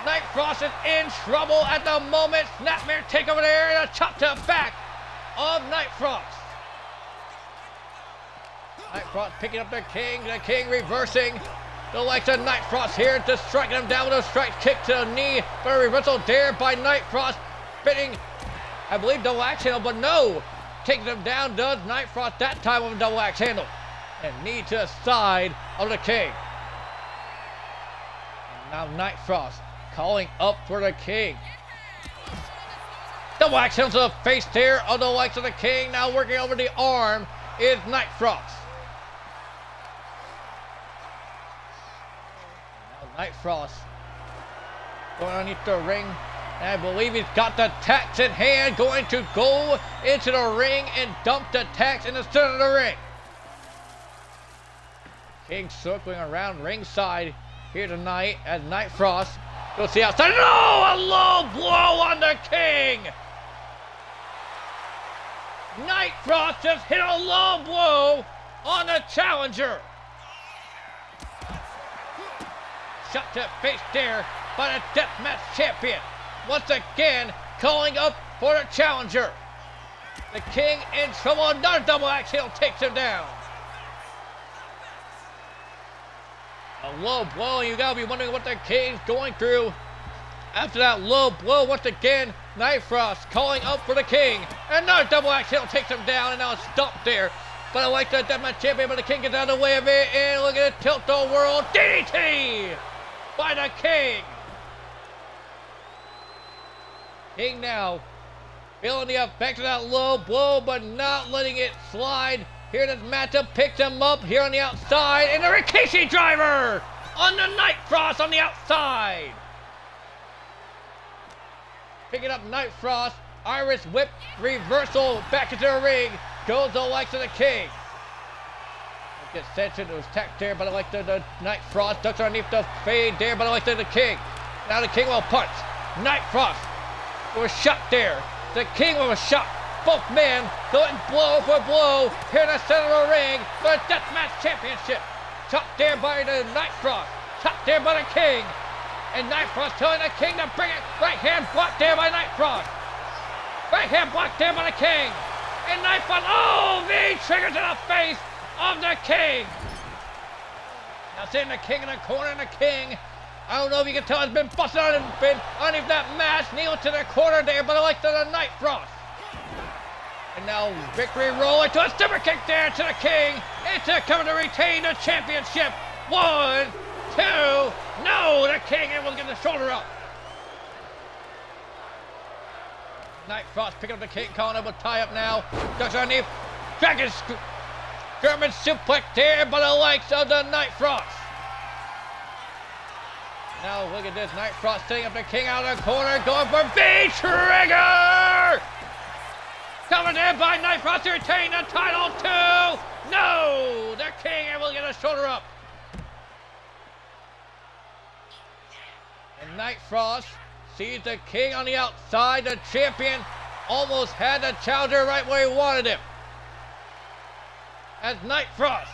A: Night Frost is in trouble at the moment. Snapmare takeover there and a chop to the back of Night Frost. Night Frost picking up the King reversing. The likes of Night Frost here, just striking him down with a strike kick to the knee. But a reversal there by Night Frost. Spinning, I believe, double axe handle, but no. Taking him down does Night Frost that time with a double axe handle. And knee to the side of the King. And now Night Frost calling up for the King. Double axe handle to the face there of the likes of the King. Now working over the arm is Night Frost. Night Frost going underneath the ring. And I believe he's got the tacks in hand, going to go into the ring and dump the tacks in the center of the ring. King circling around ringside here tonight as Night Frost goes to the outside. No! A low blow on the King! Night Frost just hit a low blow on the challenger. Shot to face there by the deathmatch champion. Once again, calling up for the challenger. The King in trouble. Another double axe handle takes him down. A low blow. You gotta be wondering what the King's going through. After that low blow, once again, Night Frost calling up for the King. Another double axe handle takes him down, and now it's stomped there. But I like the deathmatch champion, but the King gets out of the way of it. And look at it, tilt-a-whirl DDT by the King. King now feeling the effects of that low blow, but not letting it slide. Here in this matchup, picks him up here on the outside, and the Rikishi driver on the Night Frost on the outside. Picking up Night Frost, Irish whip, reversal back into the ring, goes the likes of the King. Gets sent into his tack there, but I like the Night Frost ducks underneath the fade there, but I like the King. Now the King will punch. Night Frost with a shot there. The King with a shot. Both men going blow for blow here in the center of the ring for the Deathmatch Championship. Chopped there by the Night Frost. Chopped there by the King. And Night Frost telling the King to bring it. Right hand blocked there by Night Frost. Right hand blocked there by the King. And Night Frost, oh, the trigger to the face of the King. Now seeing the King in the corner, and the King, I don't know if you can tell, has been busted on and been underneath that mask, kneeled to the corner there, but I like the Night Frost. And now victory roll into a super kick there to the King. It's coming to retain the championship. 1, 2, no, the King able to get the shoulder up. Night Frost picking up the King, calling up a tie-up now. Ducks underneath. Dragon German suplex there by the likes of the Night Frost. Now look at this. Night Frost setting up the King out of the corner, going for V-Trigger! Coming in by Night Frost to retain the title 2. No! The King able to get a shoulder up. Night Frost sees the King on the outside. The champion almost had the challenger right where he wanted him. As Night Frost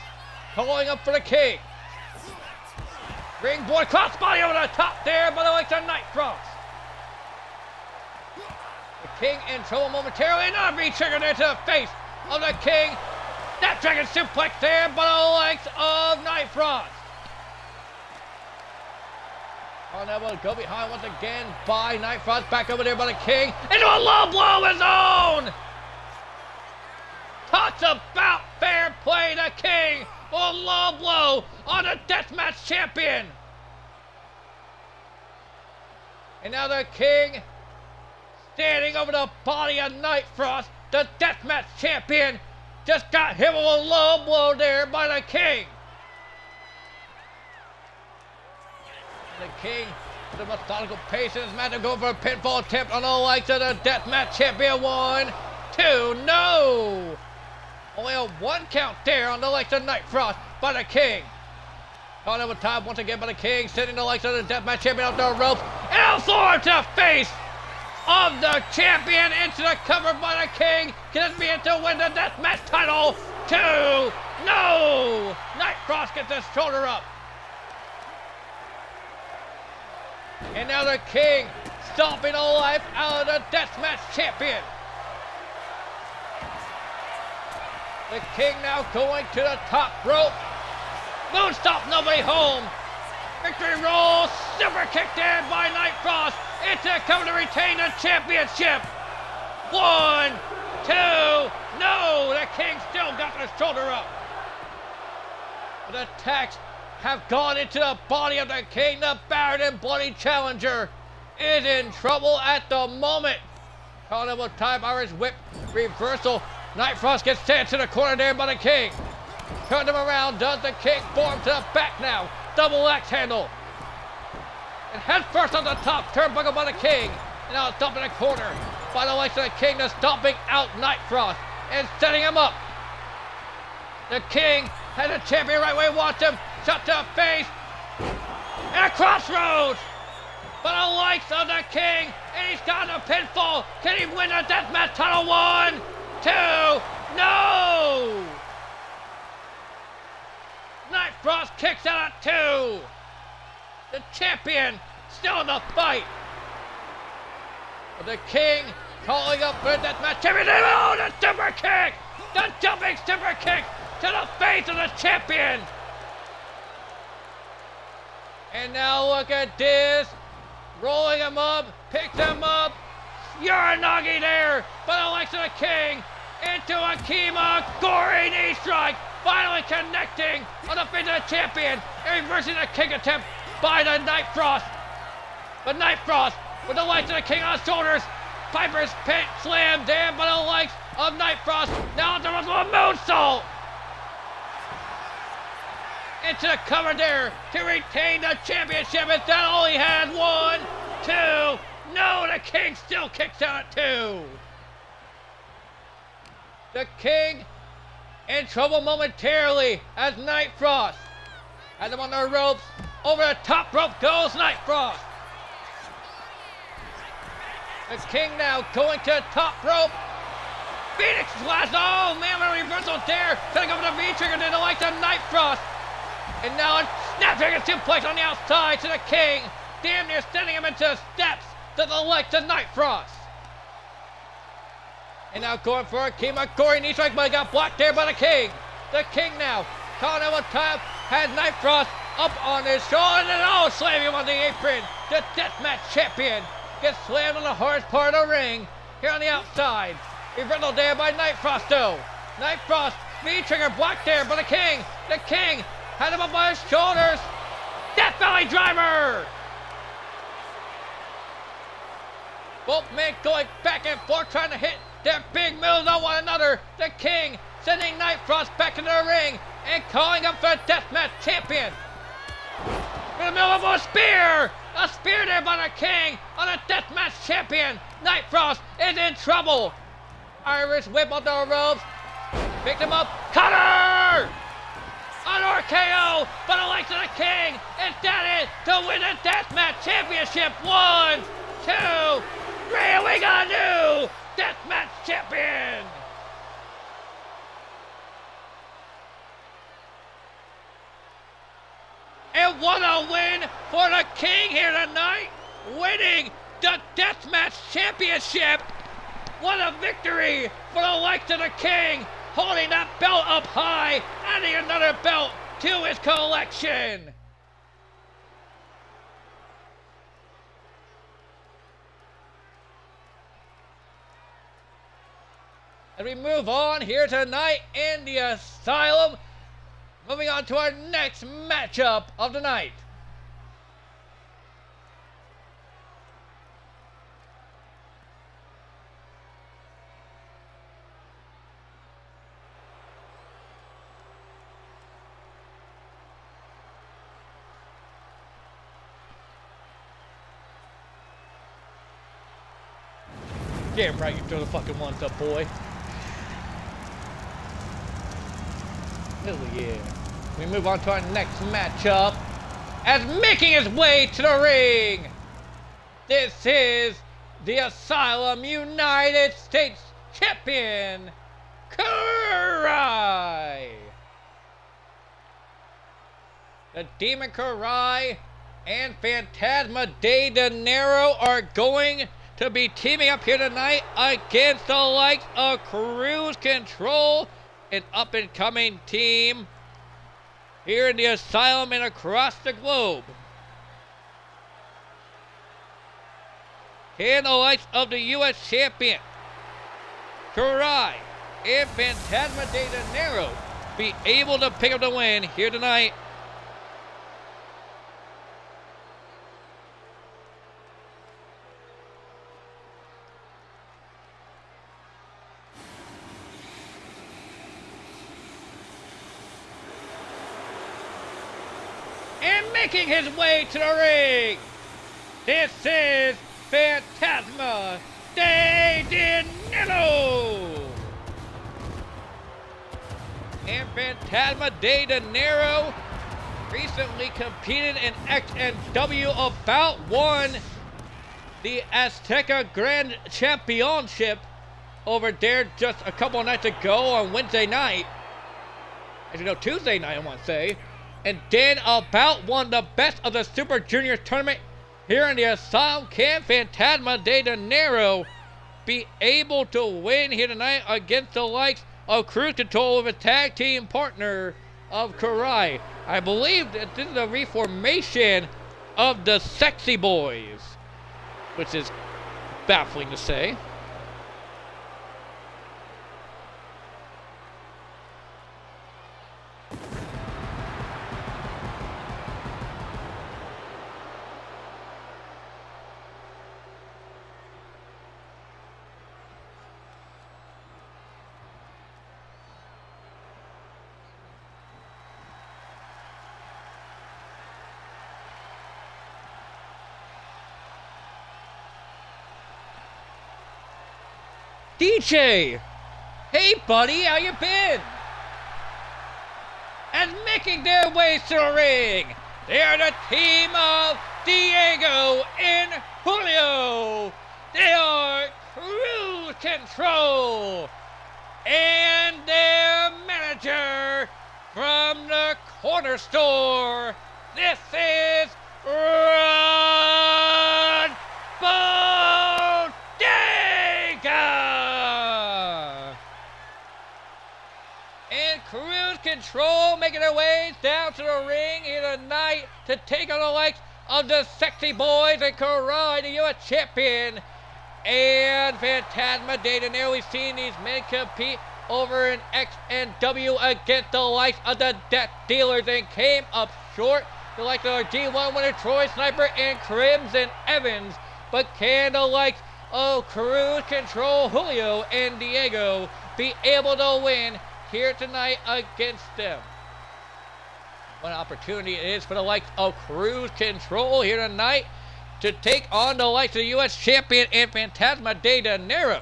A: calling up for the King. Ringboard crossbody over the top there, but it likes a Night Frost. The King in trouble momentarily. Another V-trigger there to the face of the King. Snapdragon suplex there, but the likes of Night Frost. Oh, that will go behind once again by Night Frost. Back over there by the King. Into a low blow of his own. Talks about fair play. The King a low blow on the Deathmatch champion. And now the King standing over the body of Night Frost. The Deathmatch champion just got hit with a low blow there by the King. The King, with a methodical pace in his match, to go for a pinfall attempt on the likes of the Deathmatch champion. 1, 2, no! Only a 1 count there on the likes of Night Frost by the King. Caught over time once again by the King, sending the likes of the Deathmatch champion out the ropes. And a floor to the face of the champion into the cover by the King. Can it be it to win the Deathmatch title? 2, no! Night Frost gets his shoulder up. And now the King stomping the life out of the Deathmatch champion. The King now going to the top rope. Moonstop, nobody home. Victory roll, super kick there by Night Frost. It's coming to retain the championship. 1, 2, no. The King still got the shoulder up. The attacks have gone into the body of the King. The battered and bloody challenger is in trouble at the moment. Caught him with time Irish whip reversal. Night Frost gets sent to the corner there by the King. Turned him around, does the King, form to the back now. Double axe handle. And head first on the top, turnbuckle by the King. And now dumping the corner by the likes of the King, that's stomping out Night Frost and setting him up. The King has the champion right where he wants him. Shot to the face. And a crossroads. But the likes of the King, and he's got a pinfall. Can he win the Deathmatch title? 1, 2, no! Night Frost kicks out at 2. The champion still in the fight. But the King calling up for the Deathmatch champion. Oh, the super kick! The jumping super kick to the face of the champion. And now look at this. Rolling him up, picks him up. Uranagi there, but the likes of the King into a Kima gory knee strike. Finally connecting on the face of the champion and reversing the kick attempt by the Night Frost. But Night Frost with the likes of the King on his shoulders. Piper's pit slam down by the likes of Night Frost. Now into a moonsault. Into the cover there to retain the championship. And that all he had. 1, 2, no, the King still kicks out at 2. The King in trouble momentarily as Night Frost has him on the ropes. Over the top rope goes Night Frost. The King now going to the top rope. Phoenix Splash. Oh man, what a reversal there. Setting up with a V-trigger to the likes of Night Frost. And now a snapdragon suplex on the outside to the King. Damn near sending him into the steps to the likes of Night Frost. And now going for a Kima gory knee strike, but he got blocked there by the King. The King now calling out one time, has Night Frost up on his shoulder, and oh, slamming him on the apron. The Deathmatch champion gets slammed on the hardest part of the ring here on the outside. Reversal there by Night Frost though. Night Frost, V-trigger blocked there by the King. The King had him up on his shoulders. Death Valley driver. Both men going back and forth trying to hit their big moves on one another. The King sending Night Frost back into the ring and calling up for the Deathmatch champion. In the middle of a spear! A spear there by the King on the Deathmatch champion. Night Frost is in trouble. Irish whip on the ropes. Picked him up. Cutter! An RKO for the likes of the King. Is that it to win the Deathmatch Championship? 1, 2, 3. We got a new Deathmatch Champion. And what a win for the King here tonight, winning the Deathmatch Championship. What a victory for the likes of the King, holding that belt up high, adding another belt to his collection. As we move on here tonight in the Asylum, moving on to our next matchup of the night. Damn right, you throw the fucking ones up, boy. Hell yeah. We move on to our next matchup. As making his way to the ring, this is the Asylum United States Champion, Karai. The Demon Karai and Phantasma de Dinero are going to be teaming up here tonight against the likes of Cruise Control, an up-and-coming team here in the Asylum and across the globe. Can the likes of the U.S. Champion, Karai, and Phantasma de Dinero be able to pick up the win here tonight? And making his way to the ring, this is Phantasma de Dinero. And Phantasma de Dinero recently competed in XNW, about won the Azteca Grand Championship over there just a couple of nights ago on Wednesday night. As you know, Tuesday night, I want to say. And then about won the Best of the Super Juniors tournament here in the Asylum. Can Phantasma de Dinero be able to win here tonight against the likes of Cruise Control with a tag team partner of Karai? I believe that this is a reformation of the Sexy Boys, which is baffling to say. DJ! Hey buddy, how you been? And making their way to the ring, they are the team of Diego and Julio. They are Cruise Control. And their manager from the corner store, this is Ron Bodega. And Cruise Control making their way down to the ring here tonight to take on the likes of the Sexy Boys and Karai, the U.S. Champion, and Phantasma de Dinero. We've seen these men compete over in XNW against the likes of the Death Dealers and came up short. The likes of our G1 winner Troy Sniper and Crimson Evans. But can the likes of Cruise Control, Julio, and Diego be able to win here tonight against them? What an opportunity it is for the likes of Cruise Control here tonight to take on the likes of the U.S. Champion and Phantasma de Dinero.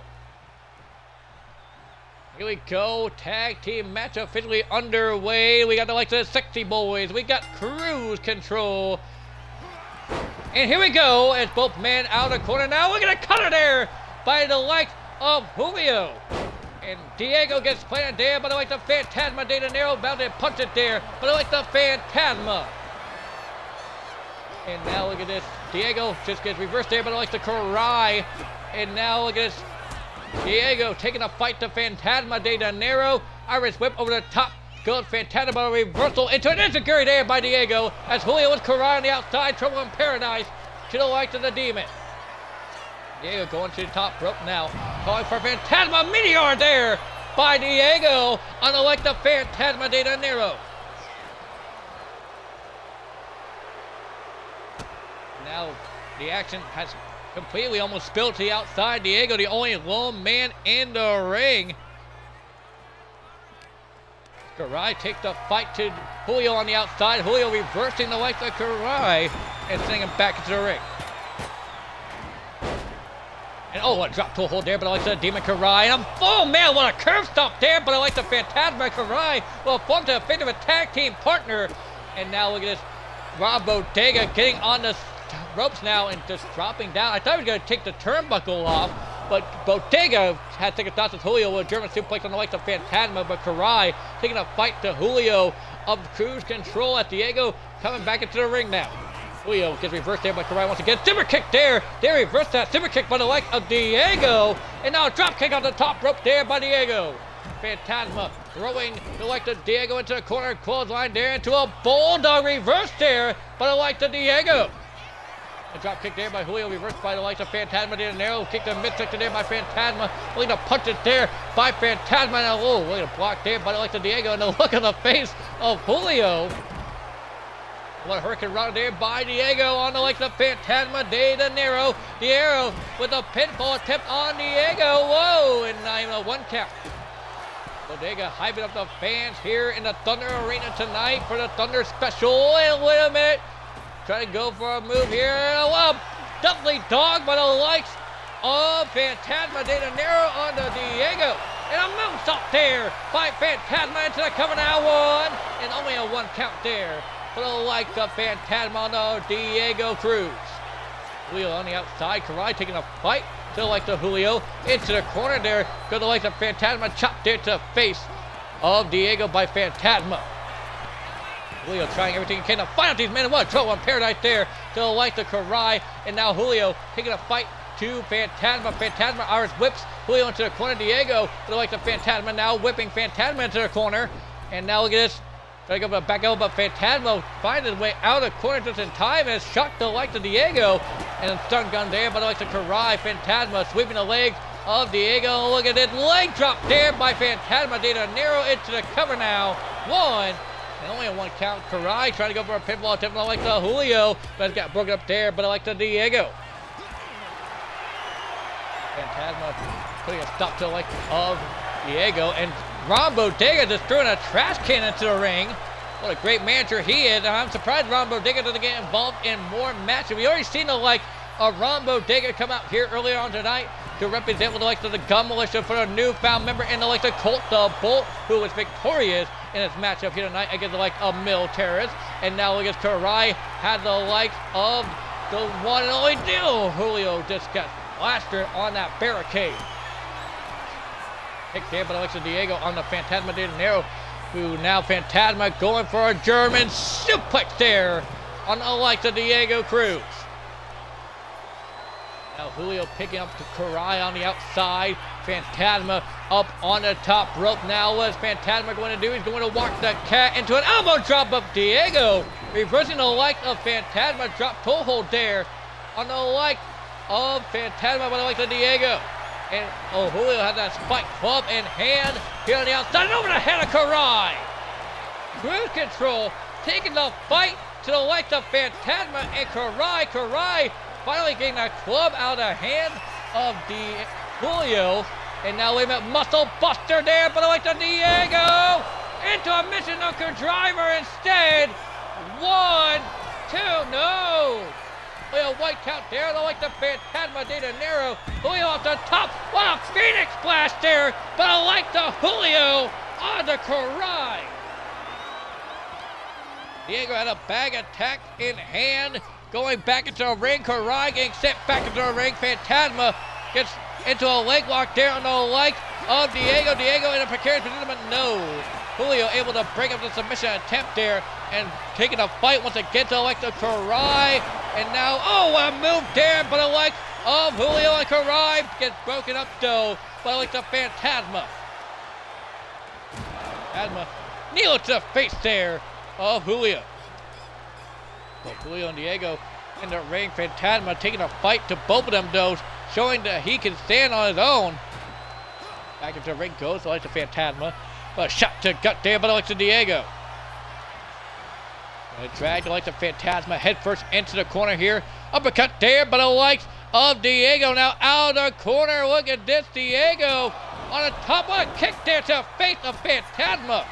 A: Here we go. Tag team match officially underway. We got the likes of the Sexy Boys. We got Cruise Control. And here we go. It's both men out of the corner. Now we're going to cut her there by the likes of Julio. And Diego gets planted there, but I like the Phantasma de Dinero. About to punch it there, but I like the Phantasma. And now look at this. Diego just gets reversed there, but I like the Karai. And now look at this. Diego taking a fight to Phantasma de Dinero. Irish whip over the top. Goes Phantasma reversal into an enziguri there by Diego. As Julio with Karai on the outside. Trouble in Paradise to the right of the Demon. Diego going to the top rope now. Calling for Phantasma Meteor there by Diego on the like the Phantasma de Dinero. Now the action has completely almost spilled to the outside. Diego, the only lone man in the ring. Karai takes the fight to Julio on the outside. Julio reversing the like of Karai and sending him back into the ring. And oh, a drop toe hold there, but I like the Demon Karai. And oh man, what a curve stop there, but I like the Phantasma Karai. Well, formed to a bit of a tag team partner. And now look at this. Rob Bodega getting on the ropes now and just dropping down. I thought he was going to take the turnbuckle off, but Bodega had second thoughts with Julio with a German suplex on the likes of Phantasma, but Karai taking a fight to Julio of Cruise Control at Diego coming back into the ring now. Julio gets reversed there by Karai once again. Simmer kick there. They reversed that simmer kick by the like of Diego. And now a drop kick on the top rope there by Diego. Phantasma throwing the like of Diego into the corner. Clothesline there into a bulldog reverse there by the like of Diego. A drop kick there by Julio, reversed by the likes of Phantasma de Dinero. Kick the midsection there by Phantasma. Looking to punch it there by Phantasma. Now, oh, looking to block there by the likes of Diego. And the look on the face of Julio. What a hurricane run there by Diego on the likes of Phantasma de Dinero. Diego with a pinfall attempt on Diego. Whoa, and not even a one count. Bodega hyping up the fans here in the Thunder Arena tonight for the Thunder Special. And wait a minute. Trying to go for a move here. Well, definitely dog by the likes of Phantasma de Dinero on the Diego. And a moonsault there by Phantasma into the cover now. One. And only a one count there for the likes of Phantasma on the Diego Cruz. Julio on the outside. Karai taking a fight to the likes of Julio. Into the corner there. Go to the likes of Phantasma. Chopped there to the face of Diego by Phantasma. Julio trying everything he can to fight out these men. What a trouble on Paradise there to the like of Karai. And now Julio taking a fight to Phantasma. Phantasma Irish whips Julio into the corner. Diego to the like of Phantasma now whipping Phantasma into the corner. And now look at this. Trying to go back out, but Phantasma finds his way out of the corner just in time and shocked the like of Diego. And a stun gun there by the like of Karai. Phantasma sweeping the legs of Diego. Look at this leg drop there by Phantasma de Dinero into the cover now. One. And only a one count. Karai trying to go for a pinfall attempt. I like the Julio, but it got broken up there. But I like the Diego. Phantasma putting a stop to the like of Diego. And Ron Bodega just throwing a trash can into the ring. What a great manager he is. And I'm surprised Ron Bodega doesn't get involved in more matches. We already seen the like of Ron Bodega come out here earlier on tonight to represent with the likes of the Gun Militia for a newfound member in the like the Colt the Bolt, who was victorious in his matchup here tonight against the like of Militaris. And now look at Karai had the like of the one and only deal. Julio just got plastered on that barricade. Kick there by the likes of Diego on the Phantasma de Dinero, who now Phantasma going for a German suplex there on the likes of Diego Cruz. Now Julio picking up to Karai on the outside. Phantasma up on the top rope now. What's Phantasma going to do? He's going to walk the cat into an elbow drop of Diego. Reversing the like of Phantasma. Drop toe hold there on the like of Phantasma by the like of Diego. And oh, Julio had that spike club in hand here on the outside. And over the head of Karai. Cruise Control taking the fight to the like of Phantasma and Karai. Karai finally getting that club out of the hand of Julio. And now we have Muscle Buster there, but I like the Diego into a Mission Driver instead. 1, 2, no. Julio white count there. They like the Phantasma de Dinero. Julio off the top. What a Phoenix splash there. But I like the Julio on the Karai. Diego had a bag attack in hand. Going back into the ring. Karai getting sent back into the ring. Phantasma gets into a leg lock there on the leg of Diego. Diego in a precarious position, but no. Julio able to break up the submission attempt there and taking a fight once again to elect the Karai. And now, oh, a move there, but a leg of Julio and Karai gets broken up though by like the Phantasma. Phantasma kneel to the face there of Julio. But Julio and Diego in the ring. Phantasma taking a fight to both of them though, showing that he can stand on his own. Back into the ring goes, like the Phantasma. A shot to gut there, but like the Diego. Dragged like the Phantasma head first into the corner here. Uppercut there, but the likes of Diego now out of the corner. Look at this, Diego on the top. What a kick there to face the Phantasma.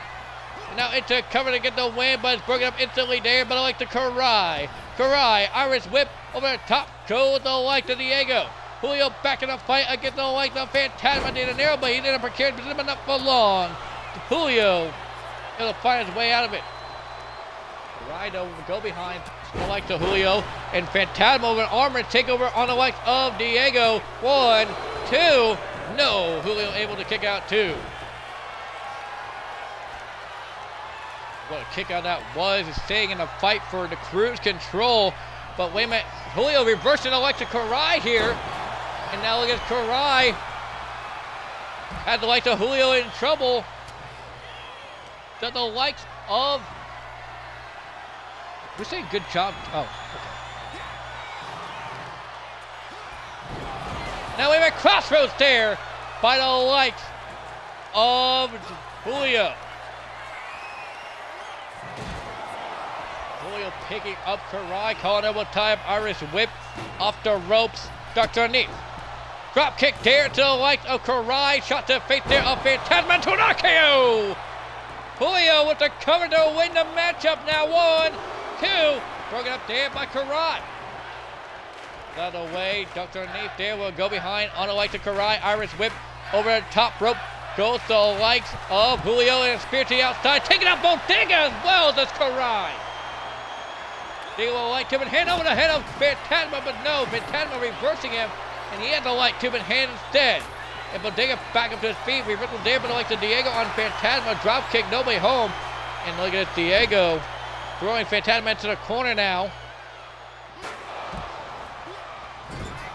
A: And now into cover to get the win, but it's broken up instantly there, but I like the Karai. Karai, Irish whip over the top, goes the like the Diego. Julio back in the fight against the like the Phantasma de Dinero, but he's in a precarious position, but not for long. Julio able to find his way out of it. Karai will go behind the like the Julio, and Phantasma over an armor take over on the like of Diego. 1, 2, no. Julio able to kick out 2. What a kick out that was, is staying in the fight for the cruise control. But wait a minute, Julio reversing the like to Karai here. And now look at Karai. Had the likes of Julio in trouble. That the likes of... We're saying good job. Oh, okay. Now we have a crossroads there by the likes of Julio. Julio picking up Karai, calling over time. Irish whip off the ropes. Doctor underneath. Drop kick there to the likes of Karai. Shot to the face there of Phantasma to an RKO. Julio with the cover to win the matchup now. 1, 2. Broken up there by Karai. Out of the way. Doctor underneath there will go behind on the likes of Karai. Irish whip over the top rope. Goes to the likes of Julio and a spear to the outside. Taking out Bodega as well as Karai. They will light tube and hand over the head of Phantasma, but no, Phantasma reversing him, and he had the light tube and hand instead. And Bodega back up to his feet, reversal there, but like the Diego on Phantasma, drop kick, nobody home. And look at Diego throwing Phantasma into the corner now.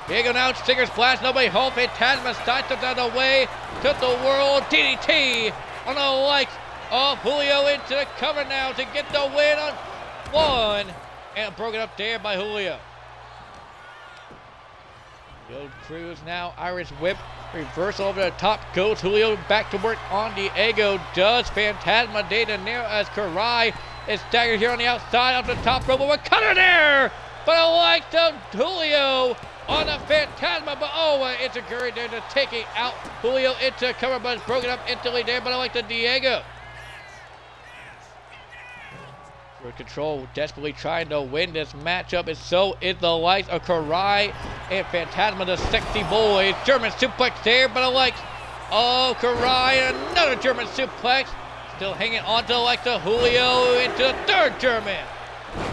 A: Diego now, Stinger Splash, nobody home. Phantasma sidesteps out of the way, took the world DDT on the likes of Julio into the cover now to get the win on 1. And broken up there by Julio. The old Cruz now, Irish whip, reversal over the top, goes Julio back to work on Diego, does Phantasma de Dinero as Karai is staggered here on the outside off the top rope, with a cutter there, but I like the Julio on the Phantasma, but oh, it's a Guri there to take it out. Julio into cover, but it's broken up instantly there, but I like the Diego. Control desperately trying to win this matchup, and so is the likes of Karai and Phantasma, the sexy boys. German suplex there, but I like Karai, another German suplex. Still hanging on to the likes of Julio into the third German.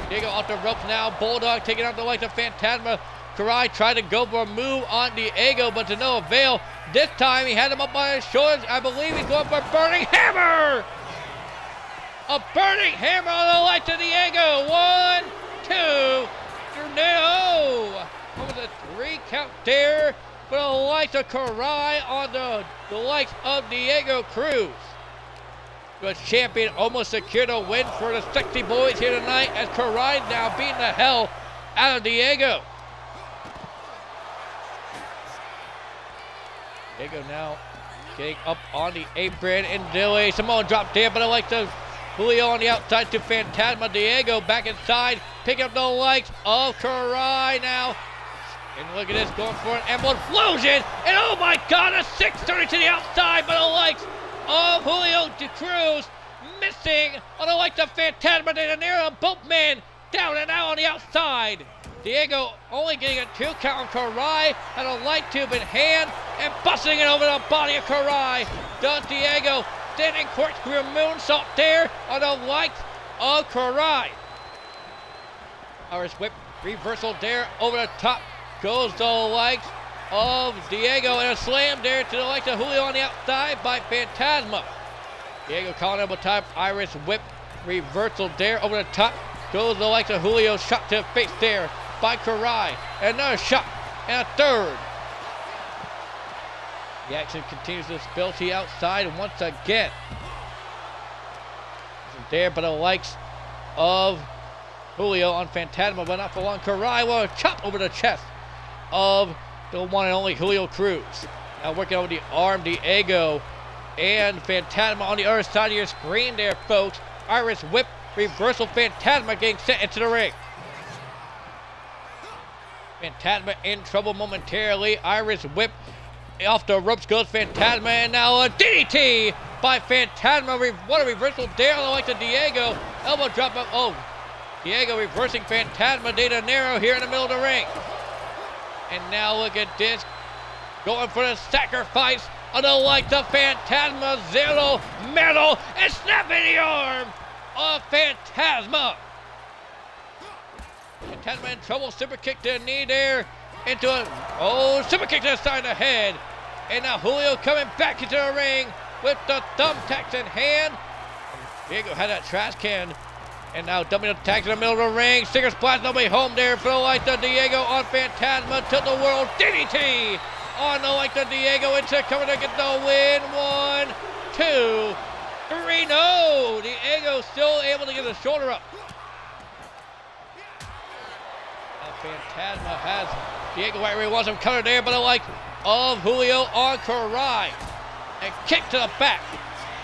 A: Diego off the ropes now. Bulldog taking out the likes of Phantasma. Karai tried to go for a move on Diego, but to no avail. This time he had him up on his shoulders. I believe he's going for a burning hammer. A burning hammer on the lights of Diego. 1, 2, no. What was a 3 count there for the likes of Karai on the likes of Diego Cruz. The champion almost secured a win for the sexy boys here tonight as Karai now beating the hell out of Diego. Diego now getting up on the apron and Dilly. Samoan drop there, but I like the Julio on the outside to Phantasma. Diego back inside, picking up the likes of Karai now. And look at this, going for an Emerald Explosion. And oh my God, a 630 to the outside, but the likes of Julio de Cruz missing on the likes of Phantasma de Dinero. Both men down and out on the outside. Diego only getting a 2 count on Karai, had a light tube in hand, and busting it over the body of Karai. Does Diego, standing corkscrew moonsault there on the likes of Karai. Irish whip, reversal there over the top, goes the likes of Diego, and a slam there to the likes of Julio on the outside by Phantasma. Diego calling elbow time, Irish whip, reversal there over the top, goes the likes of Julio, shot to the face there by Karai, and another shot, and a third. The action continues to spill to the outside once again. There by the likes of Julio on Phantasma, but not for long. Karai will chop over the chest of the one and only Julio Cruz. Now working over the arm, Diego and Phantasma on the other side of your screen there, folks. Irish whip, reversal, Phantasma getting set into the ring. Phantasma in trouble momentarily. Irish whip off the ropes goes Phantasma, and now a DDT by Phantasma. What a reversal there on the likes of Diego. Elbow drop up. Oh, Diego reversing Phantasma de Niro here in the middle of the ring. And now look at this. Going for the sacrifice on the likes of Phantasma. Zero metal and snapping the arm of Phantasma. Phantasma in trouble. Super kick to the knee there. Into a super kick to the side of the head. And now Julio coming back into the ring with the thumbtacks in hand. Diego had that trash can. And now dumping the tags in the middle of the ring. Stinger splash, nobody home there for the likes of Diego on Phantasma. To the world DDT on the likes of Diego into cover to get the win. 1, 2, 3. No! Diego still able to get the shoulder up. Now Phantasma has Diego right where he wants him covered there, but the likes of Julio on Karai. And kick to the back.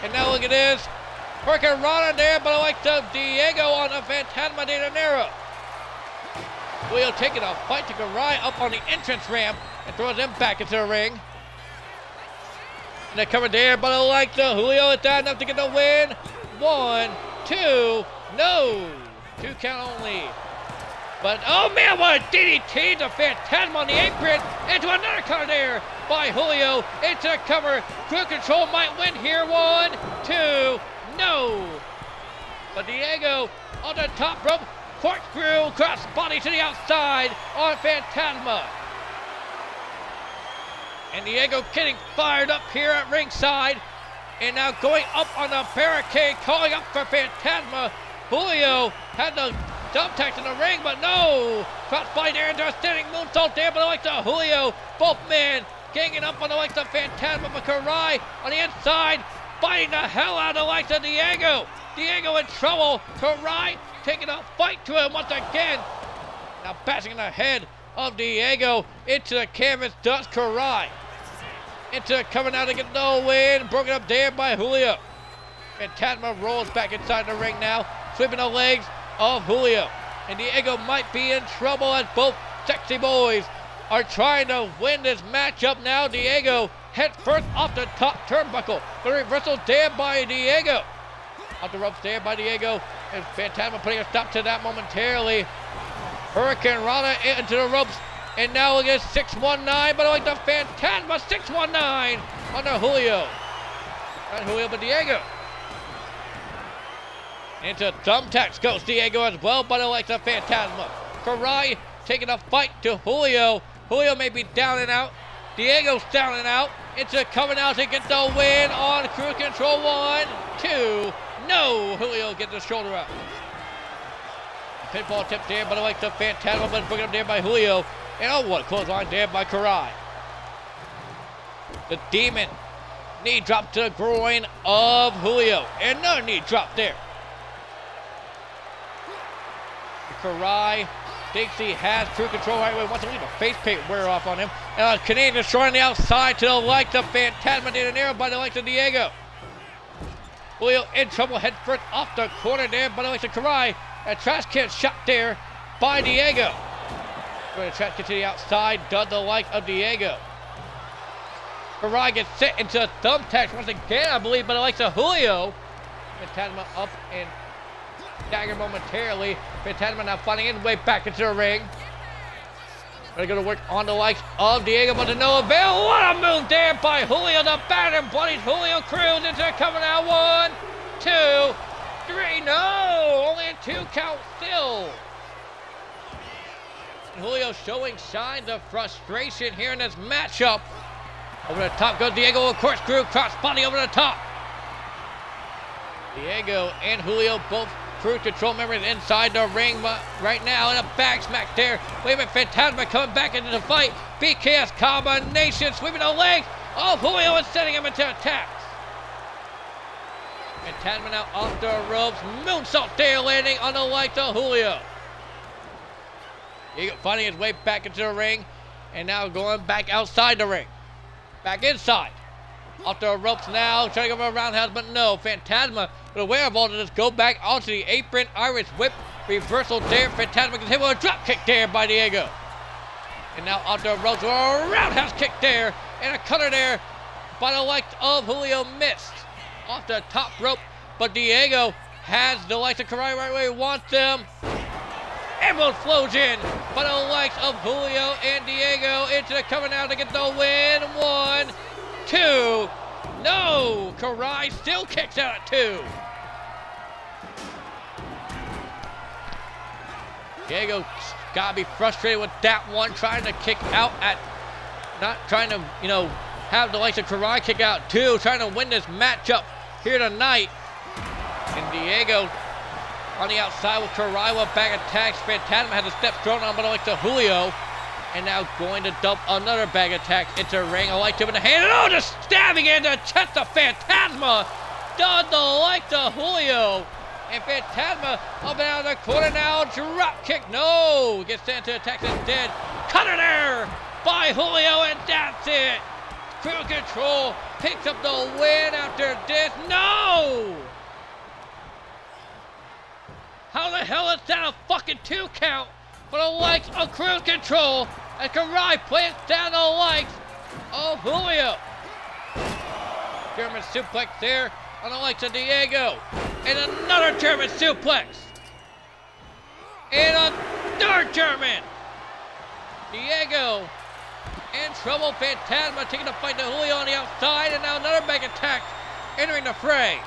A: And now look at this. Hurricane Rana there, but I like the Diego on the Phantasma de Niro. Julio taking a fight to Karai up on the entrance ramp and throws him back into the ring. And they covered there, but I like the Julio is down enough to get the win. 1, 2, no. 2 count only. But oh man, what a DDT to Phantasma on the apron. Into another cover there by Julio. Into the cover. Crew Control might win here. 1, 2, no! But Diego on the top rope, corkscrew, cross body to the outside on Phantasma. And Diego getting fired up here at ringside. And now going up on the barricade, calling up for Phantasma. Julio had the thumbtacks in the ring, but no! Cross body there into a standing moonsault there, but I like the Julio. Both men ganging up on the likes of Phantasma, but Karai on the inside. Fighting the hell out of the likes of Diego. Diego in trouble. Karai taking a fight to him once again. Now bashing in the head of Diego into the canvas. Does Karai. Into coming out to get no win. Broken up there by Julio. Phantasma rolls back inside the ring now. Sweeping the legs of Julio. And Diego might be in trouble as both sexy boys are trying to win this matchup now. Diego head first off the top turnbuckle. The reversal there by Diego. Off the ropes there by Diego. And Phantasma putting a stop to that momentarily. Hurricane Rana into the ropes. And now look at 619. But I like the Phantasma 619 under Julio. Not Julio, but Diego. Into thumbtacks goes Diego as well. But I like the Phantasma. Karai taking a fight to Julio. Julio may be down and out. Diego's down and out. Into coming out to get the win on Cruise Control. 1, 2, no. Julio gets the shoulder up. Pinfall tip there, but I like the Phantasma, but broken up there by Julio. And oh, what clothesline there by Karai. The Demon knee drop to the groin of Julio. And another knee drop there. Karai thinks he has True Control right away. Wants to leave a face paint wear off on him. And Canadian destroying the outside to the likes of Phantasma de Niro by the likes of Diego. Julio in trouble, head first off the corner there by the likes of Karai. A trash can shot there by Diego. Going to trash can to the outside, does the like of Diego. Karai gets set into a thumbtacks once again, I believe, by the likes of Julio. Phantasma up and dagger momentarily. Phantasma now finding his way back into the ring. They're going to work on the likes of Diego, but to no avail. What a move there by Julio. The bad and bloody Julio Cruz into coming out. 1, 2, 3. No, only a 2 count still. And Julio showing signs of frustration here in this matchup. Over the top goes Diego, of course, corkscrew, cross body over the top. Diego and Julio both cruise control members inside the ring right now, and a back smack there. Wait a minute, Phantasma coming back into the fight. BKS combination, sweeping the leg. Oh, Julio is setting him into attacks. Phantasma now off the ropes. Moonsault there, landing on the likes of Julio. Diego finding his way back into the ring, and now going back outside the ring. Back inside. Off the ropes now, trying to go for a roundhouse, but no. Phantasma with a wherewithal to just go back onto the apron. Irish whip, reversal there. Phantasma gets hit with a drop kick there by Diego. And now off the ropes, a roundhouse kick there, and a cutter there by the likes of Julio missed. Off the top rope, but Diego has the likes of Karai right where he wants them. And both flows in by the likes of Julio and Diego into the coming out to get the win. 1, 2. No, Karai still kicks out at 2. Diego gotta be frustrated with that one, trying to kick out at, not trying to, have the likes of Karai kick out 2, trying to win this matchup here tonight. And Diego on the outside with Karai with back attacks. Phantasma has a step thrown on by the likes of Julio. And now going to dump another bag attack into the ring. A light tip in the hand. And oh, just stabbing into the chest of Phantasma. Does the likes of Julio. And Phantasma up and out of the corner now. Drop kick. No. Gets sent to attack instead. Cutter there by Julio. And that's it. Crew Control picks up the win after this. No. How the hell is that a fucking 2 count? For the likes of Cruise Control, and Karai plants down the likes of Julio. German suplex there on the likes of Diego. And another German suplex. And a third German. Diego in trouble. Phantasma taking the fight to Julio on the outside, and now another back attack entering the fray.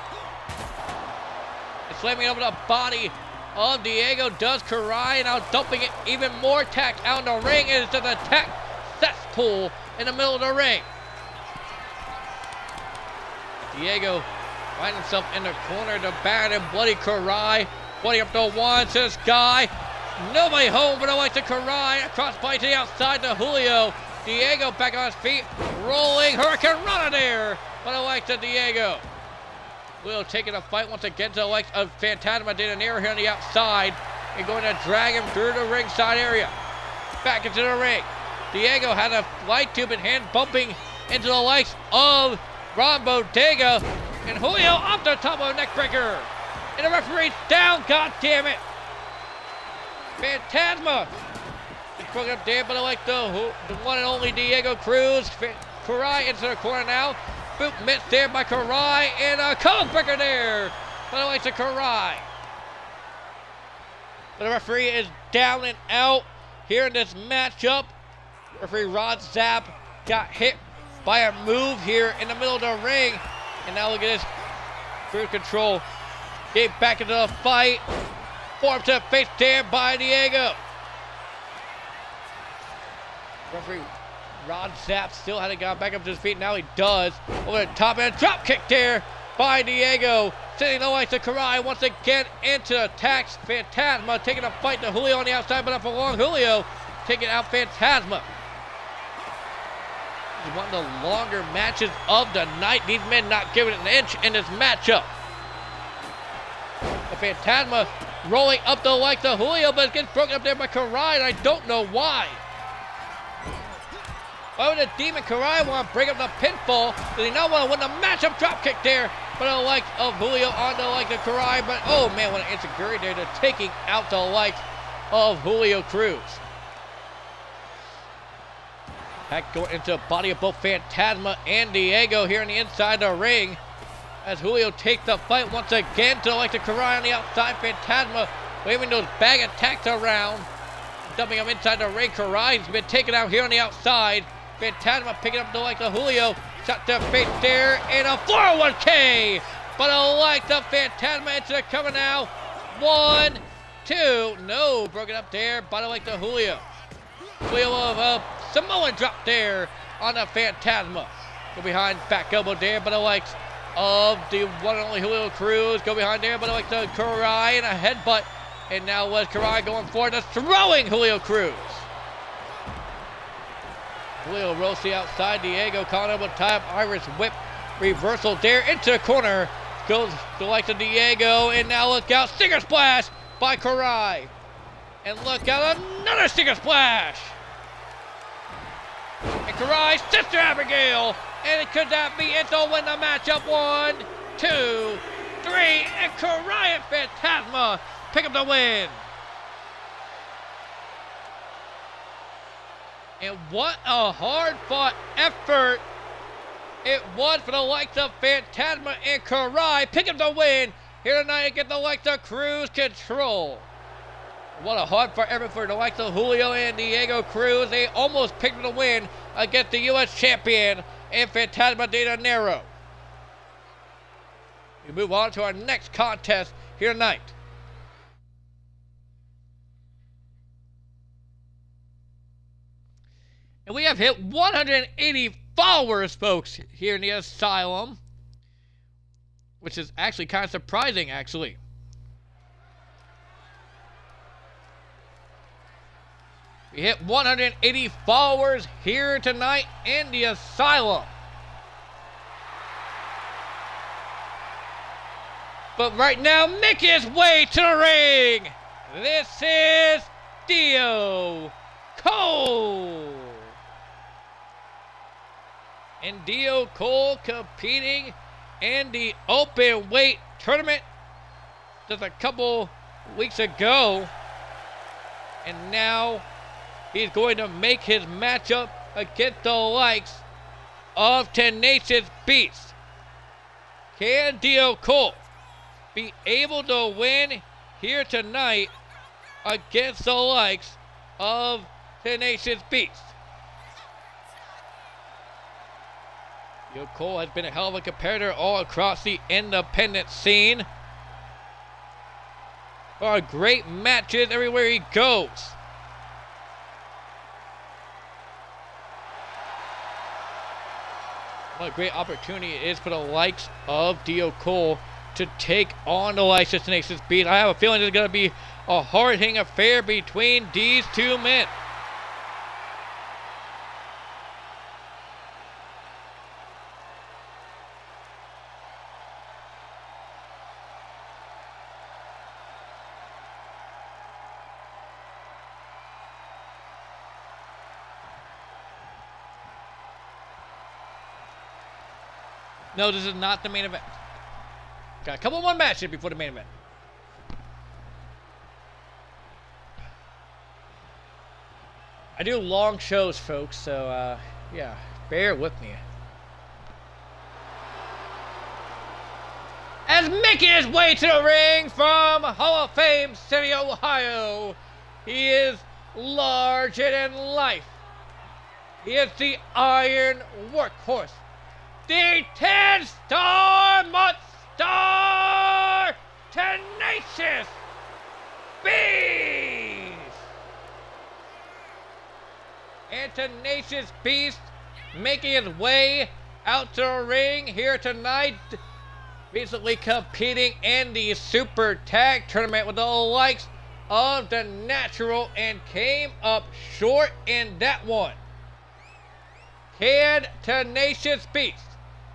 A: And slamming over the body of Diego does Karai, now dumping it even more tack out in the ring. It is an attack cesspool in the middle of the ring. Diego finds himself in the corner. The bad and bloody Karai pointing up the one to the sky. Nobody home but the likes of Karai. Across body to the outside to Julio. Diego back on his feet, rolling Hurricane Rana there by the likes of Diego. Julio taking a fight once again to the likes of Phantasma. Did an error here on the outside and going to drag him through the ringside area. Back into the ring. Diego had a light tube in hand, bumping into the likes of Ron Bodega. And Julio off the top of a neckbreaker. And the referee's down, god damn it. Phantasma is broken up there, but I like the one and only Diego Cruz. Karai into the corner now. Boot missed there by Karai, and a code breaker there by the likes of Karai. But the referee is down and out here in this matchup. Referee Rod Zapp got hit by a move here in the middle of the ring. And now look at this. Cruise Control get back into the fight. Form to the face there by Diego. Referee Rod Zapp still hadn't got back up to his feet. Now he does. Over the top and a drop kick there by Diego. Sending the likes of Karai once again into attacks. Phantasma taking a fight to Julio on the outside, but not for long. Julio taking out Phantasma. This is one of the longer matches of the night. These men not giving it an inch in this matchup. The Phantasma rolling up the likes of Julio, but it gets broken up there by Karai, and I don't know why. Why would the Demon Karai want to break up the pinfall? Does he not want to win the matchup? Drop kick there, but the likes of Julio on the likes of Karai. But oh man, what an insecurity there. They're taking out the likes of Julio Cruz. Back going into the body of both Phantasma and Diego here on the inside of the ring. As Julio takes the fight once again to the likes of Karai on the outside. Phantasma waving those bag attacks around. dumping him inside the ring. Karai's been taken out here on the outside. Phantasma picking up the like of Julio. Shot to face there and a 401k. But I like the Phantasma into the cover now. 1, 2. No, broken up there. But I like the Julio. Julio of a Samoan drop there on the Phantasma. Go behind, back elbow there. But I like of the one and only Julio Cruz. Go behind there. But I like the Karai and a headbutt. And now was Karai going forward, just throwing Julio Cruz. Julio rolls to the outside. Diego calling up a tie-up Irish whip. Reversal there into the corner. Goes to like the Diego. And now look out. Stinger splash by Karai. And look out. Another stinger splash. And Karai's sister Abigail. And could that be it to win the matchup? 1, 2, 3. And Karai and Phantasma pick up the win. And what a hard-fought effort it was for the likes of Phantasma and Karai. Pick up the win here tonight and get the likes of Cruz Control. What a hard-fought effort for the likes of Julio and Diego Cruz. They almost picked up the win against the U.S. champion and Phantasma de Janeiro. We move on to our next contest here tonight. And we have hit 180 followers, folks, here in the Asylum. Which is actually kind of surprising, actually. We hit 180 followers here tonight in the Asylum. But right now, making his way to the ring, this is Dio Cole. And Dio Cole competing in the open weight tournament just a couple weeks ago. And now he's going to make his matchup against the likes of Tenacious Beast. Can Dio Cole be able to win here tonight against the likes of Tenacious Beast? Dio Cole has been a hell of a competitor all across the independent scene. There are great matches everywhere he goes. What a great opportunity it is for the likes of Dio Cole to take on the likes of Tenacious Beast. I have a feeling there's going to be a hard-hitting affair between these two men. No, this is not the main event. Got a couple more matches before the main event. I do long shows, folks, so, yeah, bear with me. As making his way to the ring from Hall of Fame City, Ohio, he is larger than life. He is the Iron Workhorse. The 10-star Monster Tenacious Beast! And Tenacious Beast making his way out to the ring here tonight. Recently competing in the Super Tag Tournament with the likes of The Natural and came up short in that one. Can Tenacious Beast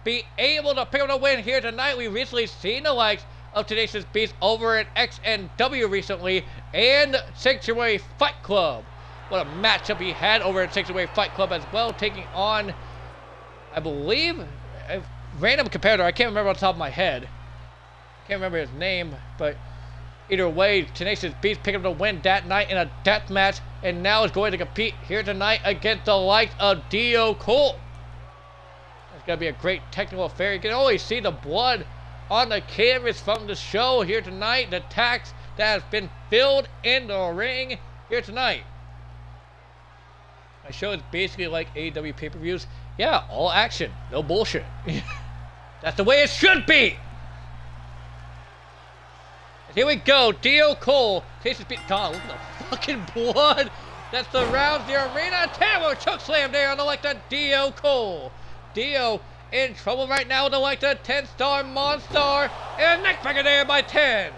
A: be able to pick up a win here tonight? We've recently seen the likes of Tenacious Beast over at XNW recently and Sanctuary Fight Club. What a matchup he had over at Sanctuary Fight Club as well, taking on, I believe, a random competitor. I can't remember off the top of my head. Can't remember his name, but either way, Tenacious Beast picked up the win that night in a death match and now is going to compete here tonight against the likes of Dio Cole. It's going to be a great technical affair. You can always see the blood on the canvas from the show here tonight. The tacks that has been filled in the ring here tonight. My show is basically like AEW pay-per-views. Yeah, all action, no bullshit. That's the way it should be. And here we go, Dio Cole takes his beat. God, look at the fucking blood that surrounds the arena. Terrible chokeslam there on the like the Dio Cole. Dio in trouble right now with the like the 10-star Monstar and a neckbreaker there by 10.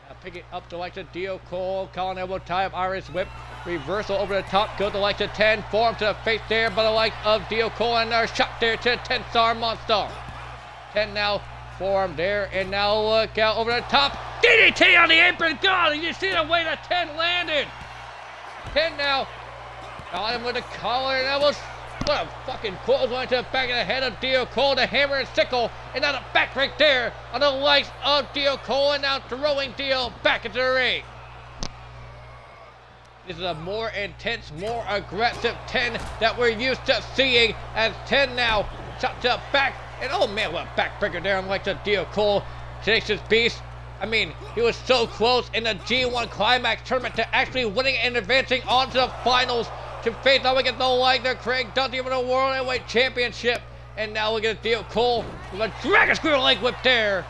A: Now picking up the like the Dio Cole, calling elbow tie up Irish whip. Reversal over the top, go to like the 10, form to the face there by the like of Dio Cole, and another shot there to 10-star Monstar. 10 now, form there, and now look out over the top. DDT on the apron, God, you see the way the 10 landed. 10 now, got him with the collar, and that was, what a fucking clothesline to the back of the head of Dio Cole, the hammer and sickle, and now the back right there on the legs of Dio Cole, and now throwing Dio back into the ring. This is a more intense, more aggressive 10 that we're used to seeing, as 10 now shot to the back, and oh man, what a backbreaker there on like the Dio Cole, Tenacious Beast. I mean, he was so close in the G1 Climax tournament to actually winning and advancing on to the finals to face off against the like the Craig Dundee for the World Heavyweight Championship. And now look at Dio Cole with a Dragon Screw leg whip there,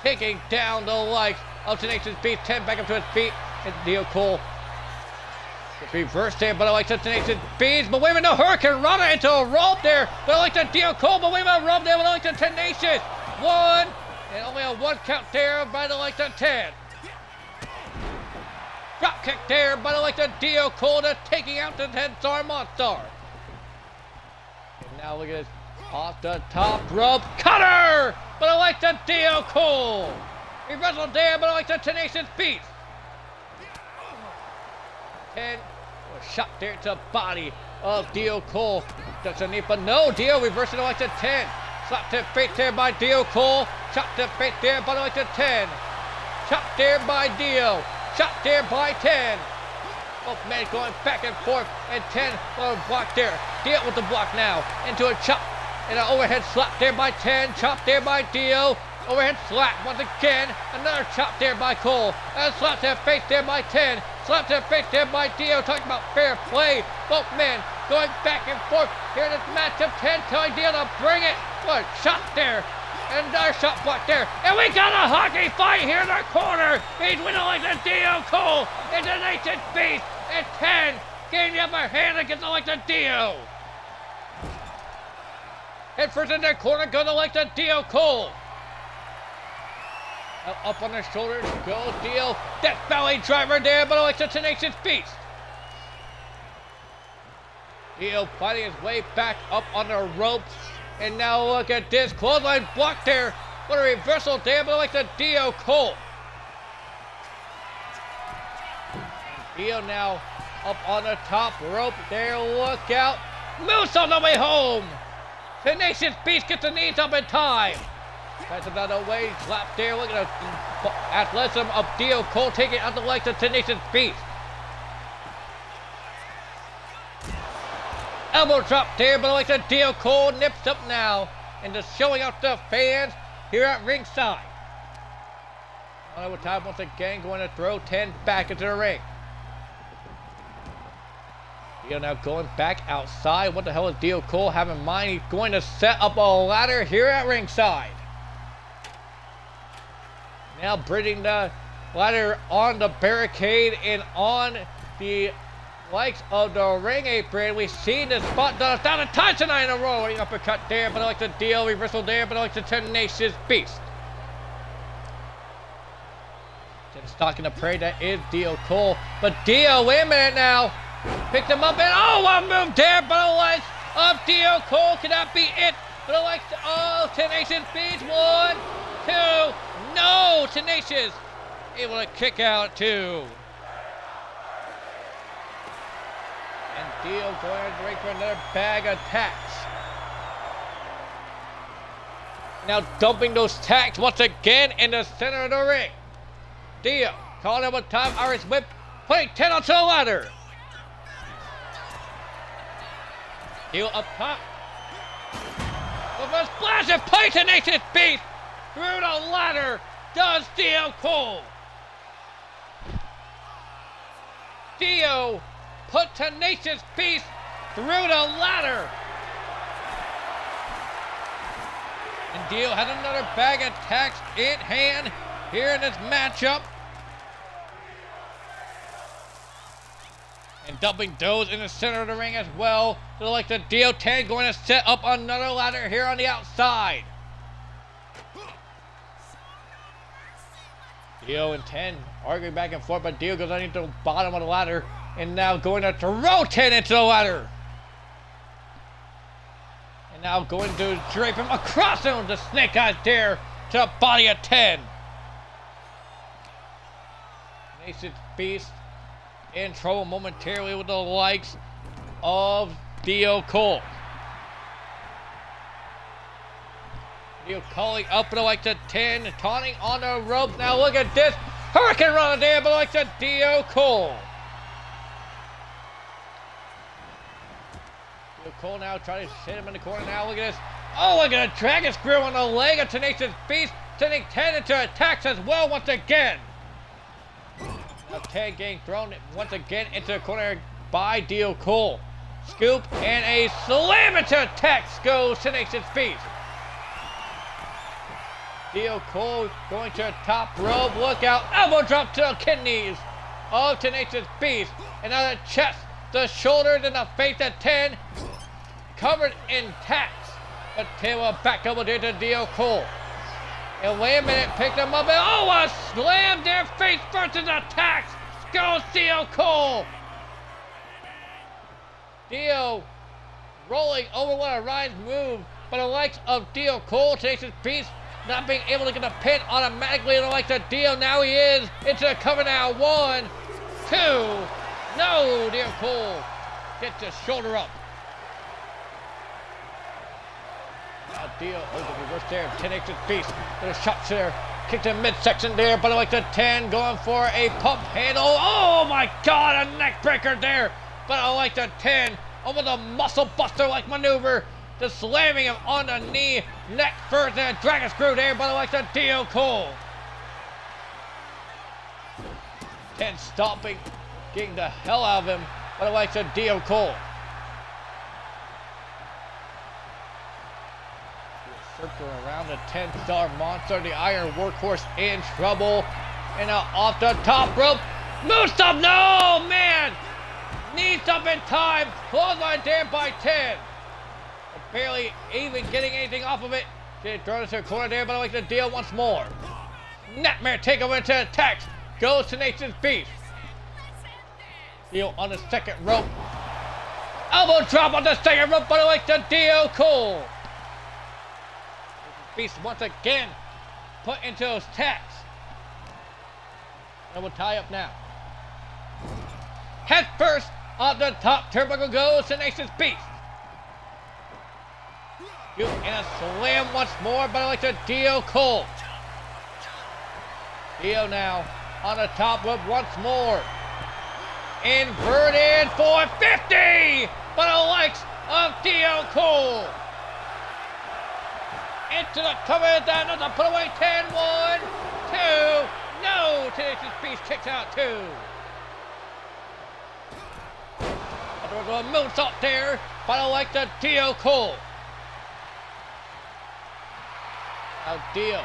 A: taking down the likes of Tenacious Beast. 10 back up to his feet, and Dio Cole reverse there, but I like the Tenacious Beast. But wait a minute, no Hurricane Rana into a rope there. But I like the Dio Cole, but wait a minute, rope there, but I like the Tenacious. 1, and only a 1 count there by the like the 10. Drop kick there, but I like the Dio Cole taking out the 10-star Monstar. And now look at this, off the top rope, cutter! But I like the Dio Cole. Reversal there, but I like the Tenacious Beast. 10, shot there to the body of Dio Cole. Doesn't need, but no, Dio reversing it like the 10. Slap to the face there by Dio Cole. Shot to the face there by like the 10. Shot there by Dio. Shot there by 10. Both men going back and forth, and 10 on a block there. Dio with the block now. Into a chop and an overhead slap there by 10. Chop there by Dio. Overhead slap once again. Another chop there by Cole. And slap to the face there by 10. Slap to the face there by Dio. Talking about fair play. Both men going back and forth here in this matchup. 10 telling Dio to bring it. What a shot there. And another shot block there. And we got a hockey fight here in our corner. He's winning like the Dio Cole. And the Tenacious Beast. And 10 getting the upper hand against the like the Dio. Head first in their corner, gonna like the Dio Cole. Up on their shoulders, goes Dio. Death Valley driver there, but I like the Tenacious Beast. Dio fighting his way back up on the ropes. And now look at this, clothesline block there. What a reversal there, but I like the Dio Cole. Dio now up on the top rope there, look out. Moose on the way home. Tenacious Beast gets the knees up in time. That's another way, slap there, look at the athleticism of Dio Cole taking out the legs of Tenacious Beast. Elbow drop there, but like the Dio Cole nips up now. And just showing out the fans here at ringside. One over time once again, going to throw 10 back into the ring. Dio now going back outside. What the hell is Dio Cole having in mind? He's going to set up a ladder here at ringside. Now bridging the ladder on the barricade and on the likes of the ring apron. We've seen this spot done a time tonight in a row. Uppercut there, but I like the Dio. Reversal there, but I like the Tenacious Beast. Stalking the prey, that is Dio Cole. But Dio, wait a minute now. Picked him up and oh, one move there, but I like of Dio Cole. Could that be it? But I like oh, Tenacious Beast. 1, 2. No, Tenacious able to kick out 2. And Dio going to break for another bag of tacks. Now dumping those tacks once again in the center of the ring. Dio calling up a time Irish whip, putting 10 onto the ladder. Dio up top. With a splash of play, Tenacious Beast through the ladder does Dio Cole. Dio put Tenacious Beast through the ladder. And Dio has another bag of tacks in hand here in this matchup. And dumping those in the center of the ring as well. So like the Dio 10 going to set up another ladder here on the outside. Dio and 10 arguing back and forth, but Dio goes underneath the bottom of the ladder. And now going to throw 10 into the ladder. And now going to drape him across him. The Snake Eyes there to the body of 10. Tenacious Beast in trouble momentarily with the likes of Dio Cole. Dio calling up the likes of 10, taunting on the ropes. Now look at this. Hurricane Run there, but likes of Dio Cole. Dio Cole now trying to hit him in the corner. Now look at this. Oh, look at a dragon screw on the leg of Tenacious Beast, sending 10 into attacks as well once again. Now 10 getting thrown once again into the corner by Dio Cole. Scoop and a slam into attacks goes Tenacious Beast. Dio Cole going to the top rope. Look out. Elbow drop to the kidneys of Tenacious Beast. And now the chest, the shoulders, and the face of 10 covered in tacks. But 10 will back double there to Dio Cole. And wait a minute, picked him up, and oh, a slam there, face first in attacks. Goes Dio Cole. Dio rolling over what a rise move, but the likes of Dio Cole, Tenacious Beast, not being able to get the pin automatically, and the likes of Dio, now he is into the cover now. 1, 2, no, Dio Cole gets his shoulder up. Now Dio, oh, the reverse there, Tenacious Beast with a shot there, kicked in midsection there, but like the 10 going for a pump handle. Oh my God, a neck breaker there, but I like the 10 over the muscle buster like maneuver, just slamming him on the knee, neck first, and a dragon screw there, but I like the Dio Cole. 10 stomping, getting the hell out of him, but I like the Dio Cole. Circle around the 10-star monster, the Iron Workhorse in trouble. And now off the top rope. Moose up, no, man! Knees up in time. Clothesline there by 10. Barely even getting anything off of it. Getting thrown into the corner there, but I like the deal once more. Nightmare takeover into attacks. Goes Tenacious Beast. Dio on the second rope. Elbow drop on the second rope, but I like the Dio Cole. Beast once again put into those tacks. And we'll tie up now. Head first off the top turnbuckle goes Tenacious Beast. And a slam once more, but I like the Dio Cole. Dio now on the top rope once more. Inverted 450, but the likes of Dio Cole. Into the cover, down to the put away 10, 1, 2, no, Tenacious Beast kicks out 2. There's a moonsault there, but I like the Dio Cole. Now Dio,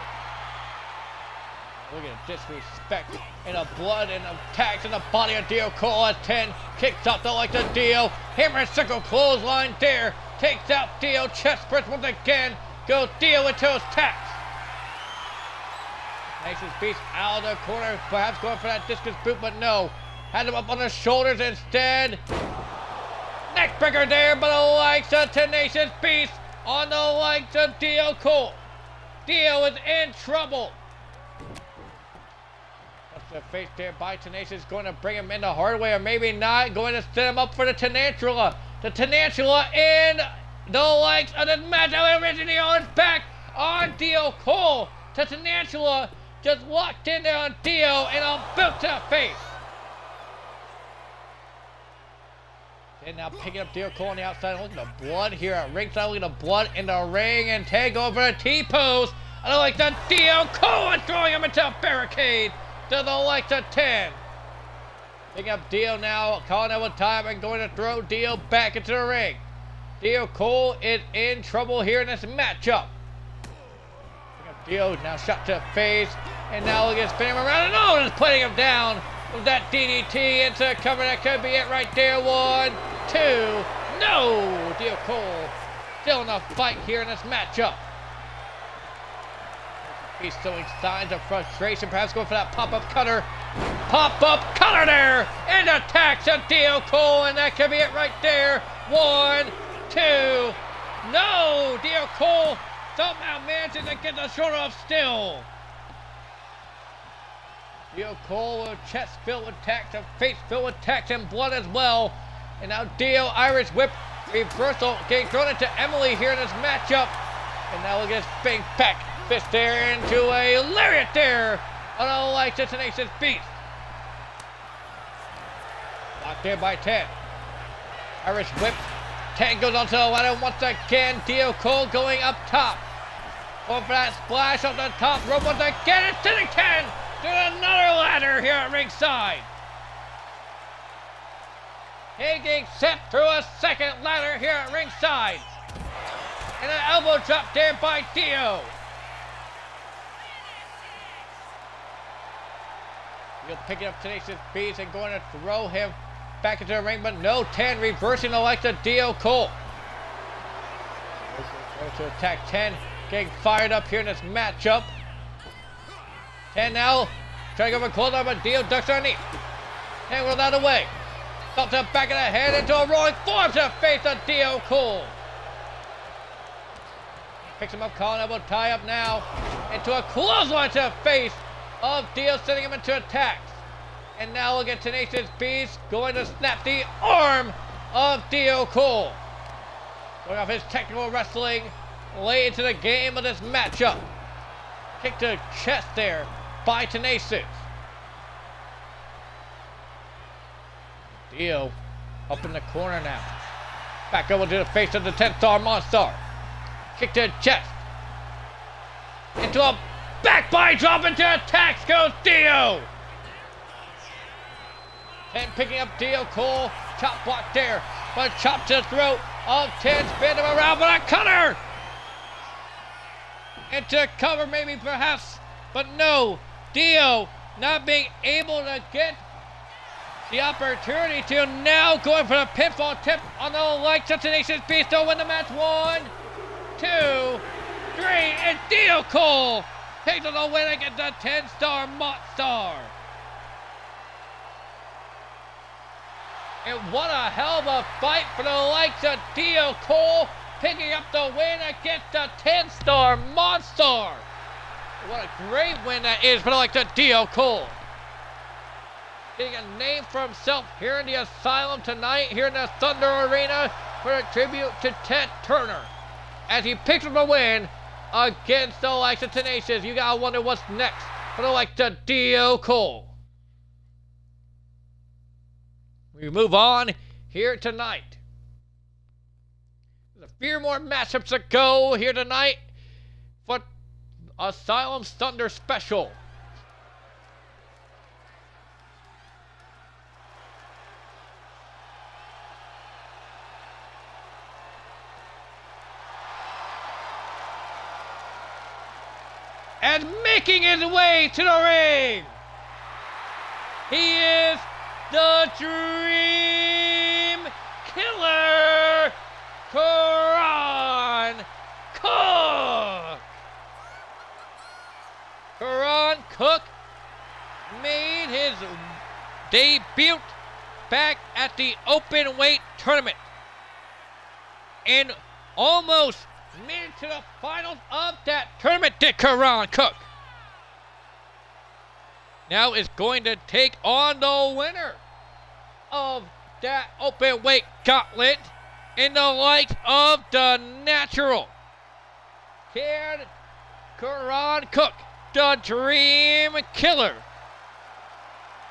A: look at the disrespect and the blood and the tags in the body of Dio Cole at 10, kicks out the like the Dio, hammer and circle clothesline there, takes out Dio, chest press once again. Goes Dio into his tacks. Tenacious Beast out of the corner, perhaps going for that discus boot, but no. Had him up on the shoulders instead. Neckbreaker there, but the likes of Tenacious Beast on the likes of Dio Cole. Dio is in trouble. What's the face there by Tenacious, going to bring him in the hard way, or maybe not, going to set him up for the Tenantula. The Tenantula in the likes of this match. Originally on his back on Dio Cole. The Tenantula just locked in there on Dio and a boot to the face. And now picking up Dio Cole on the outside. Look at the blood here at ringside. Look at the blood in the ring, and tag over a T-pose. And I like the Dio Cole and throwing him into a barricade to the likes of 10. Picking up Dio now, calling out with time and going to throw Dio back into the ring. Dio Cole is in trouble here in this matchup. Picking up Dio, now shot to the face, and now he gets spinning him around, and oh, it's putting him down with that DDT into cover. That could be it right there. 1, 2, no! Dio Cole still in a fight here in this matchup. He's showing signs of frustration, perhaps going for that pop-up cutter. Pop-up cutter there, and attacks on Dio Cole, and that could be it right there. 1, 2, no! Dio Cole somehow manages to get the shoulder up still. Dio Cole with chest filled with tacks, and face filled with tacks and blood as well. And now Dio Irish whip reversal getting thrown into Emily here in this matchup. And now we'll get spinning back fist there into a lariat there on a like the Tenacious Beast. Locked there by 10. Irish whip. 10 goes onto the ladder once again. Dio Cole going up top. Going for that splash off the top rope once again. It's to the 10. To another ladder here at ringside. Getting set through a second ladder here at ringside. And an elbow drop there by Dio. Dio picking up Tenacious Beast and going to throw him back into the ring, but no. 10 reversing the likes of Dio Cole. Going to attack 10, getting fired up here in this matchup. 10 now, trying to go for a clothesline, but Dio ducks underneath. 10 rolled out of the way. Up to the back of the head into a rolling form to the face of Dio Cole. Picks him up, calling elbow tie up now. Into a clothesline to the face of Dio, sending him into attacks. And now we'll get Tenacious Beast going to snap the arm of Dio Cole. Going off his technical wrestling, lay into the game of this matchup. Kick to the chest there by Tenacious. Dio up in the corner now. Back over to the face of the 10-star monster. Kick to the chest. Into a back body drop into attacks goes Dio. 10 picking up Dio Cole. Chop block there. But chop to the throat of 10. Spin him around with a cutter. Into cover maybe perhaps. But no. Dio not being able to get the opportunity to now going for the pinfall tip on the likes of Tenacious Beast to win the match. 1, 2, 3, and Dio Cole takes on the win against the 10-star monster. And what a hell of a fight for the likes of Dio Cole, picking up the win against the 10-star monster. What a great win that is for the likes of Dio Cole. Getting a name for himself here in the Asylum tonight, here in the Thunder Arena, for a tribute to Ted Turner. As he picks up a win against the likes of Tenacious. You gotta wonder what's next for the likes of Dio Cole. We move on here tonight. There's a few more matchups to go here tonight for Asylum's Thunder Special. And making his way to the ring, he is the Dream Killer, Karan Cook. Karan Cook made his debut back at the open weight tournament and almost made it to the finals of that tournament, did Karan Cook. Now is going to take on the winner of that open weight gauntlet in the likes of the Natural. Can Karan Cook, the Dream Killer,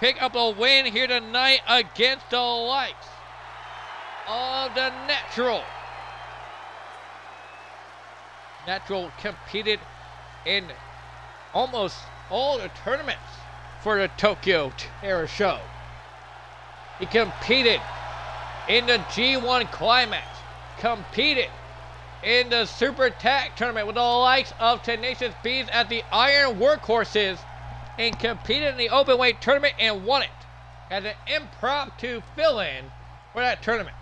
A: pick up a win here tonight against the likes of the Natural? Natural competed in almost all the tournaments for the Tokyo Terror Show. He competed in the G1 Climax, competed in the Super Tag Tournament with the likes of Tenacious B's as the Iron Workhorses, and competed in the Openweight Tournament and won it as an impromptu fill-in for that tournament.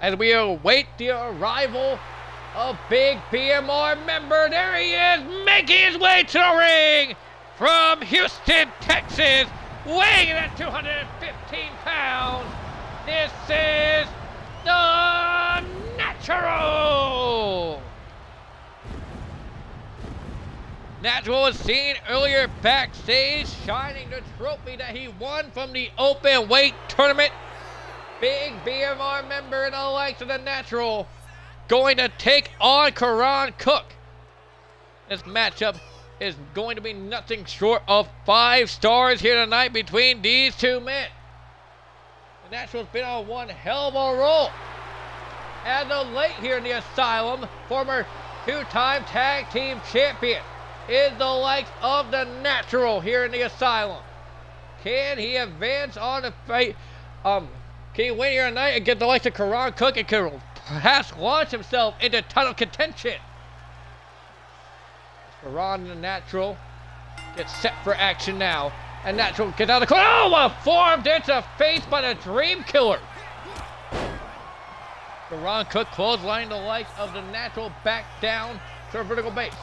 A: As we await the arrival of Big BMR member, there he is, making his way to the ring from Houston, Texas, weighing in at 215 pounds. This is the Natural. Natural was seen earlier backstage, shining the trophy that he won from the open weight tournament. Big BMR member in the likes of the Natural going to take on Karan Cook. This matchup is going to be nothing short of 5 stars here tonight between these two men. The Natural's been on one hell of a roll. As of late here in the Asylum, former 2-time tag team champion is the likes of the Natural here in the Asylum. Can he advance on the fight? Can he win here tonight against the likes of Karan Cook and can perhaps launch himself into title contention? Karan and the Natural get set for action now. And Natural gets out of the corner. Oh, what a forearm dance of face by the Dream Killer. Karan Cook clotheslining the likes of the Natural back down to a vertical base.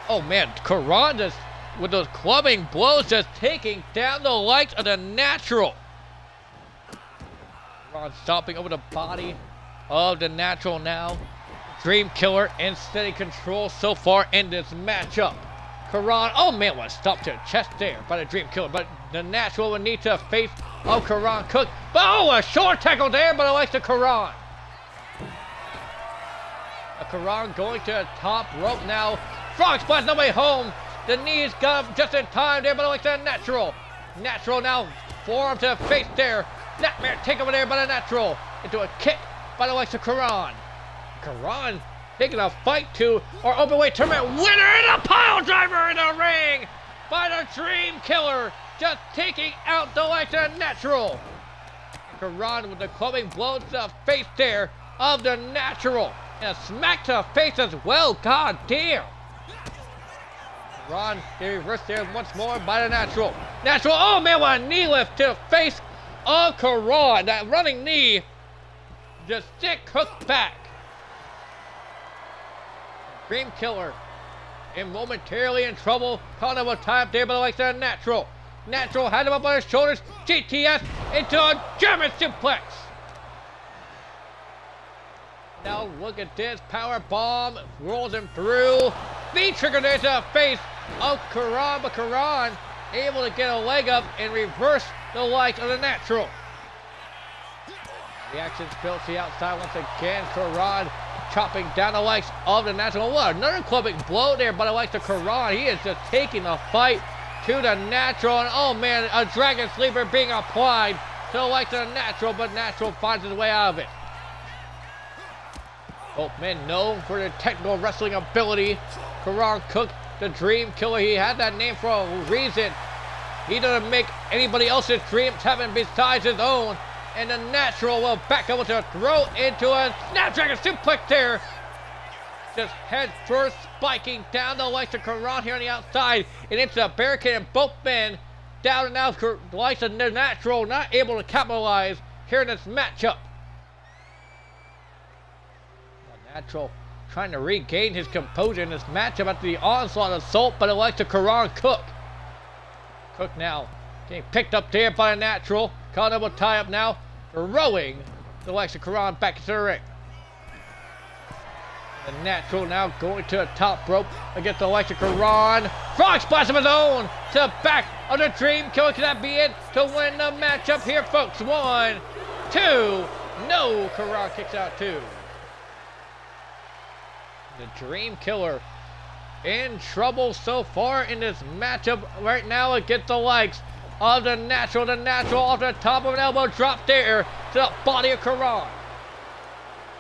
A: Oh man, Karan just with those clubbing blows just taking down the likes of the Natural. Karan stomping over the body of the Natural now. Dream Killer in steady control so far in this matchup. Karan, oh man, what a stomp to the chest there by the Dream Killer. But the Natural would need to face Karan Cook. But oh, a short tackle there, but I like the Karan. Karan going to the top rope now. Frog splash the way home. The knees got up just in time there, but I like the Natural. Natural now forearm to the face there. Nightmare takeover there by the Natural. Into a kick by the likes of Karan. Karan taking a fight to our openweight tournament winner and a pile driver in the ring by the Dream Killer. Just taking out the likes of Natural. Karan with the clubbing blow to the face there of the Natural. And a smack to the face as well. God damn. Karan, they reverse there once more by the Natural. Natural, oh man, what a knee lift to the face of Karan. That running knee just stick hooked back. Dream Killer momentarily in trouble. Caught him with time there, but like the Natural. Natural had him up on his shoulders. GTS into a German suplex. Now look at this. Power bomb rolls him through. V-trigger there to the face of Karan, but Karan able to get a leg up and reverse the likes of the Natural. The action's built to the outside once again. Karan chopping down the likes of the Natural. What another clubbing blow there, but I like the Karan. He is just taking the fight to the Natural. And oh man, a Dragon Sleeper being applied to the likes of the Natural, but Natural finds his way out of it. Both men known for their technical wrestling ability. Karan Cook, the Dream Killer, he had that name for a reason. He doesn't make anybody else's dreams happen besides his own. And the Natural will back up to throw into a Snapdragon suplex there. Just head first, spiking down the likes of Karan here on the outside. And into a barricade and both men down and out. The likes of the Natural not able to capitalize here in this matchup. The Natural trying to regain his composure in this matchup after the onslaught assault, but it likes to Karan Cook. Cook now getting picked up there by the Natural. Caught up with tie up now. Throwing the likes of Karan back into the ring. The Natural now going to the top rope against the likes of Karan. Frog splash of his own to the back of the Dream Killer. Can that be it to win the matchup here, folks? 1, 2. No, Karan kicks out 2. The Dream Killer in trouble so far in this matchup right now against the likes of the Natural. The Natural off the top of an elbow drop there to the body of Karan.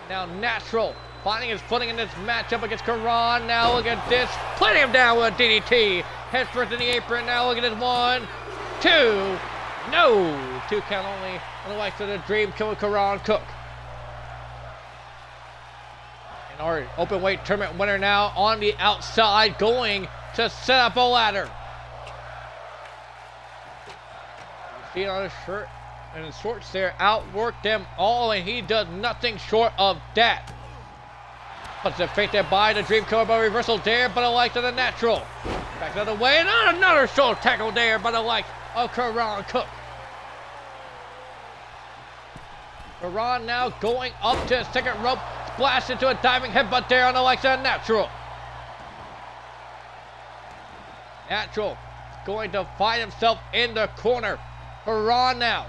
A: Now Natural finding his footing in this matchup against Karan. Now look at this. Plenty him down with a DDT. Head first in the apron. Now look at this. 1, 2. No. 2 count only on the likes of the Dream Killer Karan Cook. And our open weight tournament winner now on the outside going to set up a ladder. You see on his shirt and his shorts there, outwork them all, and he does nothing short of that. Puts the fake there by the Dream Killer, but reversal there by the likes of the Natural. Back the other way, and another shoulder tackle there by the likes of Karan Cook. Karan now going up to the second rope, splash into a diving headbutt there on the likes of the Natural. Natural going to find himself in the corner. Karan now.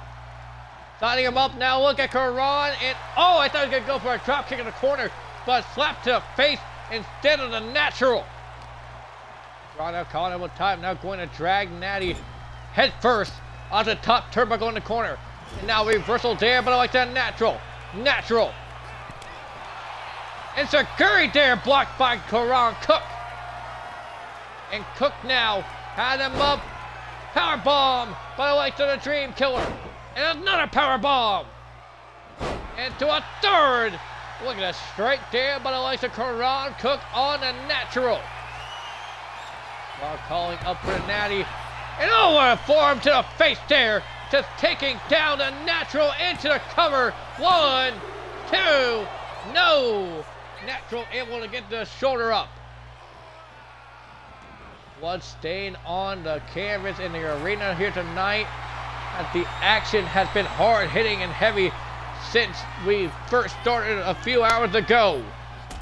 A: Signing him up now. Look at Karan. And oh, I thought he was going to go for a drop kick in the corner, but slap to the face instead of the Natural. Karan now calling him with time. Now going to drag Natty head first onto the top turnbuckle in the corner. And now reversal there, but I like that Natural. Natural. And Sakuri there blocked by Karan Cook. And Cook now had him up. Powerbomb by the likes of the Dream Killer. And another powerbomb. And to a third. Look at that strike there by the likes of Karan Cook on the Natural. While calling up for the Natty. And oh, what a forearm to the face there. Just taking down the Natural into the cover. 1, 2, no. Natural able to get the shoulder up. Blood stain on the canvas in the arena here tonight. As the action has been hard hitting and heavy since we first started a few hours ago.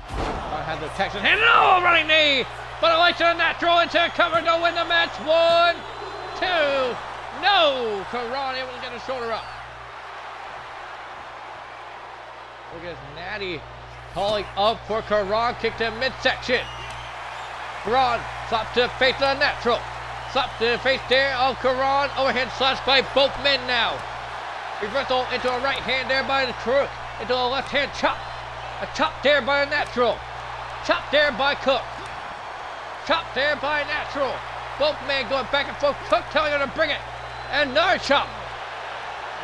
A: I had the Texan hand. No, running knee. But I like to the Natural into the cover to win the match. 1, 2, no. Karan able to get his shoulder up. Look at Natty calling up for Karan. Kick to midsection. Karan slap to the face of the Natural. Slap to the face there of Karan. Overhead slash by both men now. Reversal into a right hand there by the Crook. Into a left hand chop. A chop there by the Natural. Chop there by Cook. Chop there by Natural. Both men going back and forth. Cook telling her to bring it. And another chop.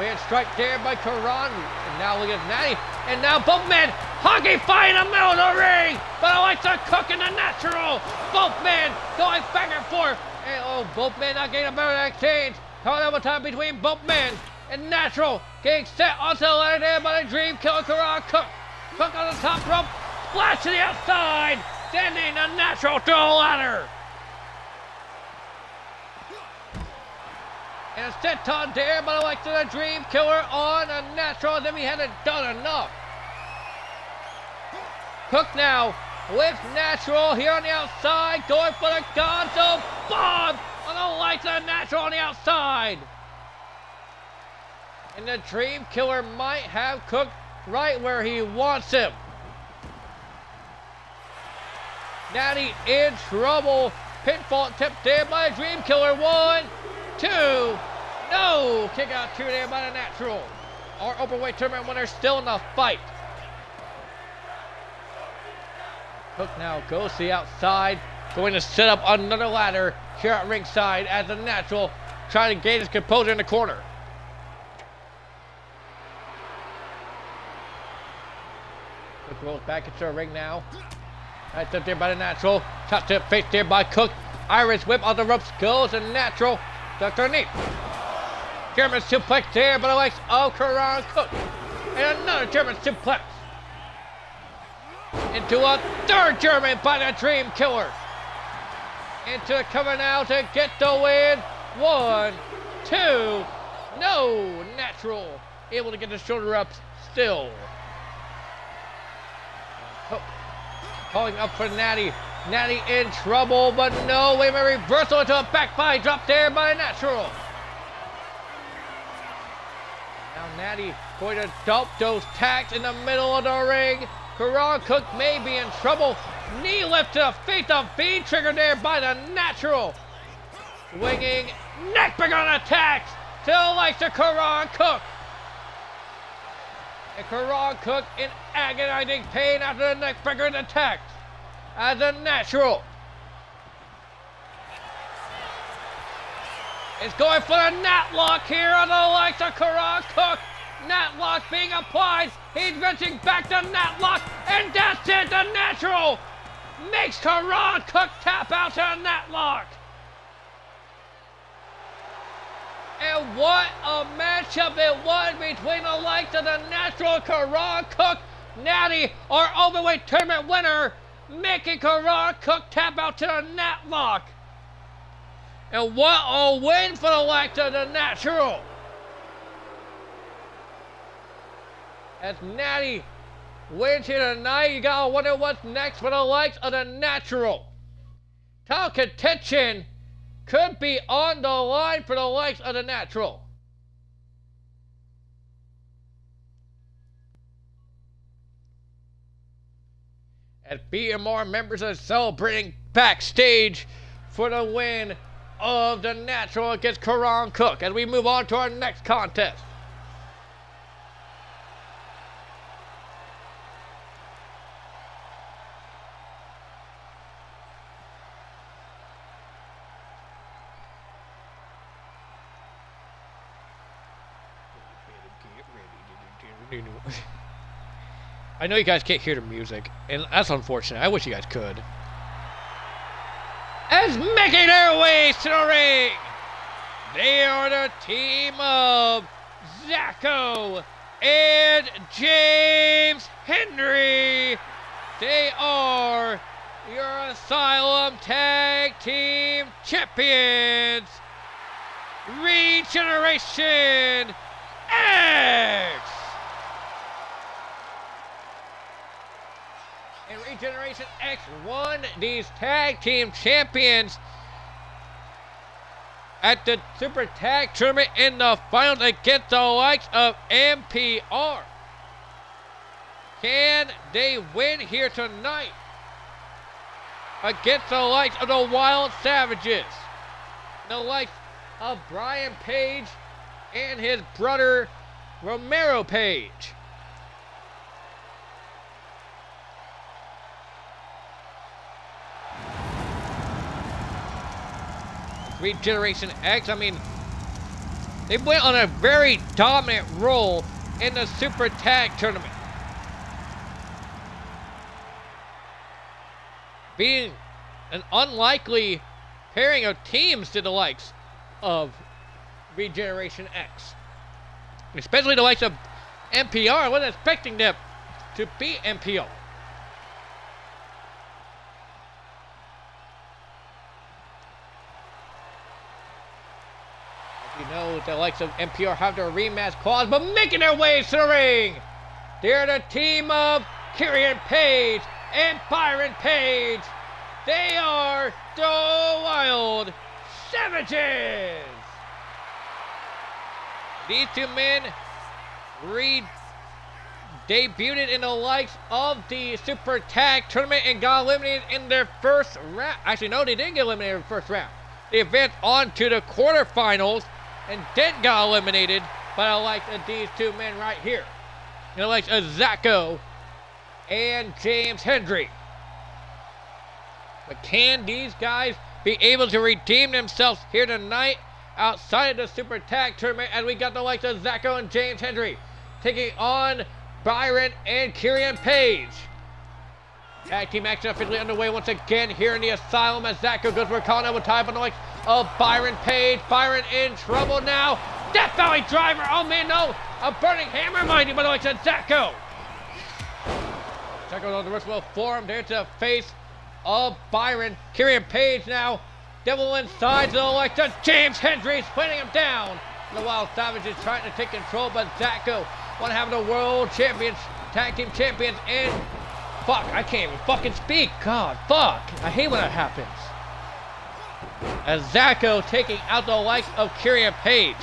A: Man strike there by Karan. And now look at Natty. And now both men hockey fight in the middle of the ring. But I like to Cook and the Natural. Both men going back and forth. And oh, both men not getting a better exchange. Call double time between both men. And Natural getting set onto the ladder there by the Dream Killer Karan Cook. Cook on the top rope. Splash to the outside. Sending the Natural to the ladder. And a senton there, but I like to the Dream Killer on a Natural, as if he hadn't done enough. Cook now with Natural here on the outside, going for the Gonzo bomb on the lights of the Natural on the outside. And the Dream Killer might have Cook right where he wants him. Natty in trouble. Pinfall attempt there by the Dream Killer. 1, 2, no! Kick out 2 there by the Natural. Our openweight tournament winner still in the fight. Cook now goes to the outside, going to set up another ladder here at ringside as the Natural trying to gain his composure in the corner. Cook rolls back into the ring now. That's up there by the Natural. Chop to the face there by Cook. Irish whip on the ropes goes the Natural. Ducked underneath. German suplex there by the likes of Karan Cook. And another German suplex. Into a third German by the Dream Killer. Into the cover now to get the win. 1, 2, no. Natural able to get the shoulder up still. Cook calling up for Natty. Natty in trouble, but no. Wait a minute, reversal into a back body drop there by Natural. Now Natty going to dump those tacks in the middle of the ring. Karan Cook may be in trouble. Knee lift to the face of B, triggered there by the natural. Swinging neckbreaker on attacks to the likes of Karan Cook. And Karan Cook in agonizing pain after the neckbreaker attacks as a natural. Is going for the Nat Lock here on the likes of Karan Cook. Nat Lock being applied. He's wrenching back the Nat Lock, and that's it. The natural makes Karan Cook tap out to the Nat Lock. And what a matchup it was between the likes of the natural Karan Cook. Natty, our overweight tournament winner, making Karan Cook tap out to the Nat Lock. And what a win for the likes of the natural. As Natty wins here tonight, you gotta wonder what's next for the likes of the natural. Title contention could be on the line for the likes of the natural. As BMR members are celebrating backstage for the win of the natural against Karan Cook as we move on to our next contest. I know you guys can't hear the music, and that's unfortunate. I wish you guys could. As making their way to the ring, they are the team of Zacho and James Henry. They are your Asylum Tag Team Champions, Regeneration X. And Regeneration X won these tag team champions at the Super Tag Tournament in the finals against the likes of MPR. Can they win here tonight against the likes of the Wild Savages? The likes of Brian Page and his brother Romero Page. Regeneration X, I mean, they went on a very dominant role in the Super Tag Tournament, being an unlikely pairing of teams to the likes of Regeneration X, especially the likes of MPR. I wasn't expecting them to beat MPR. You know, the likes of MPR have their rematch clause, but making their way to the ring, they're the team of Kieran Page and Byron Page. They are the Wild Savages. These two men debuted in the likes of the Super Tag Tournament and got eliminated in their first round. Actually, no, they didn't get eliminated in the first round. They advanced on to the quarterfinals and then got eliminated by the likes of these two men right here. The likes of Zacho and James Hendry. But can these guys be able to redeem themselves here tonight outside of the Super Tag Tournament, as we got the likes of Zacho and James Hendry taking on Byron and Kieran Page? Tag team action officially underway once again here in the Asylum as Zacho goes for a count with tie on the likes of Byron Page. Byron in trouble now. Death Valley driver. Oh man, no. A burning hammer, mind you, by the likes of Zacho. Zacho on the reversal forearm there to the face of Byron. Kieran Page now. Devil inside to the likes of James Hendry, putting him down. The Wild Savages trying to take control, but Zacho want to have the world champions, tag team champions in. Fuck, I can't even fucking speak. God, fuck. I hate when that happens. As Zacho taking out the likes of Kieran Page.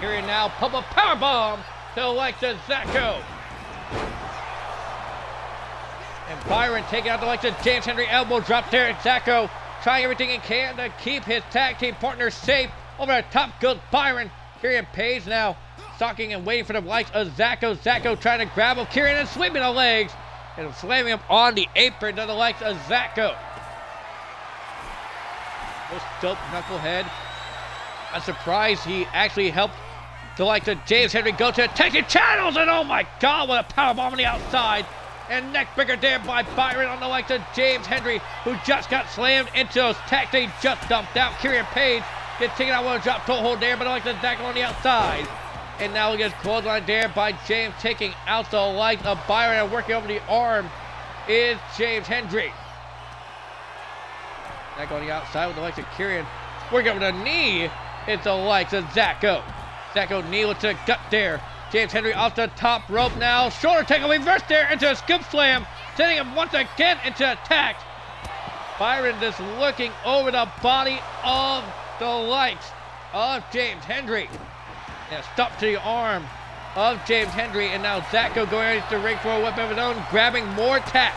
A: Kieran now pump a powerbomb to the likes of Zacho. And Byron taking out the likes of James Henry, elbow drop there. Zacko trying everything he can to keep his tag team partner safe. Over the top goes Byron. Kieran Page now stalking and waiting for the likes of Zacko. Zacko trying to grab him. Kieran and sweeping the legs and slamming him on the apron to the likes of Zacko. This dope knucklehead. I'm surprised he actually helped the likes of James Henry go to attacking channels, and oh my god, what a powerbomb on the outside. And neckbreaker there by Byron on the likes of James Henry, who just got slammed into those tacks they just dumped out. Kieran Page gets taken out with a drop toe hold there, but the likes of Zacko on the outside. And now he gets clothesline there by James, taking out the likes of Byron, and working over the arm is James Henry. Zacko on the outside with the likes of Kieran. Working over the knee, it's the likes of Zacko. Zacko knee with the gut there. James Henry off the top rope now. Shoulder tackle, reverse there into a scoop slam. Sending him once again into attack. Byron just looking over the body of the likes of James Henry. Now stop to the arm of James Henry. And now Zacko going into the ring for a weapon of his own, grabbing more tacks.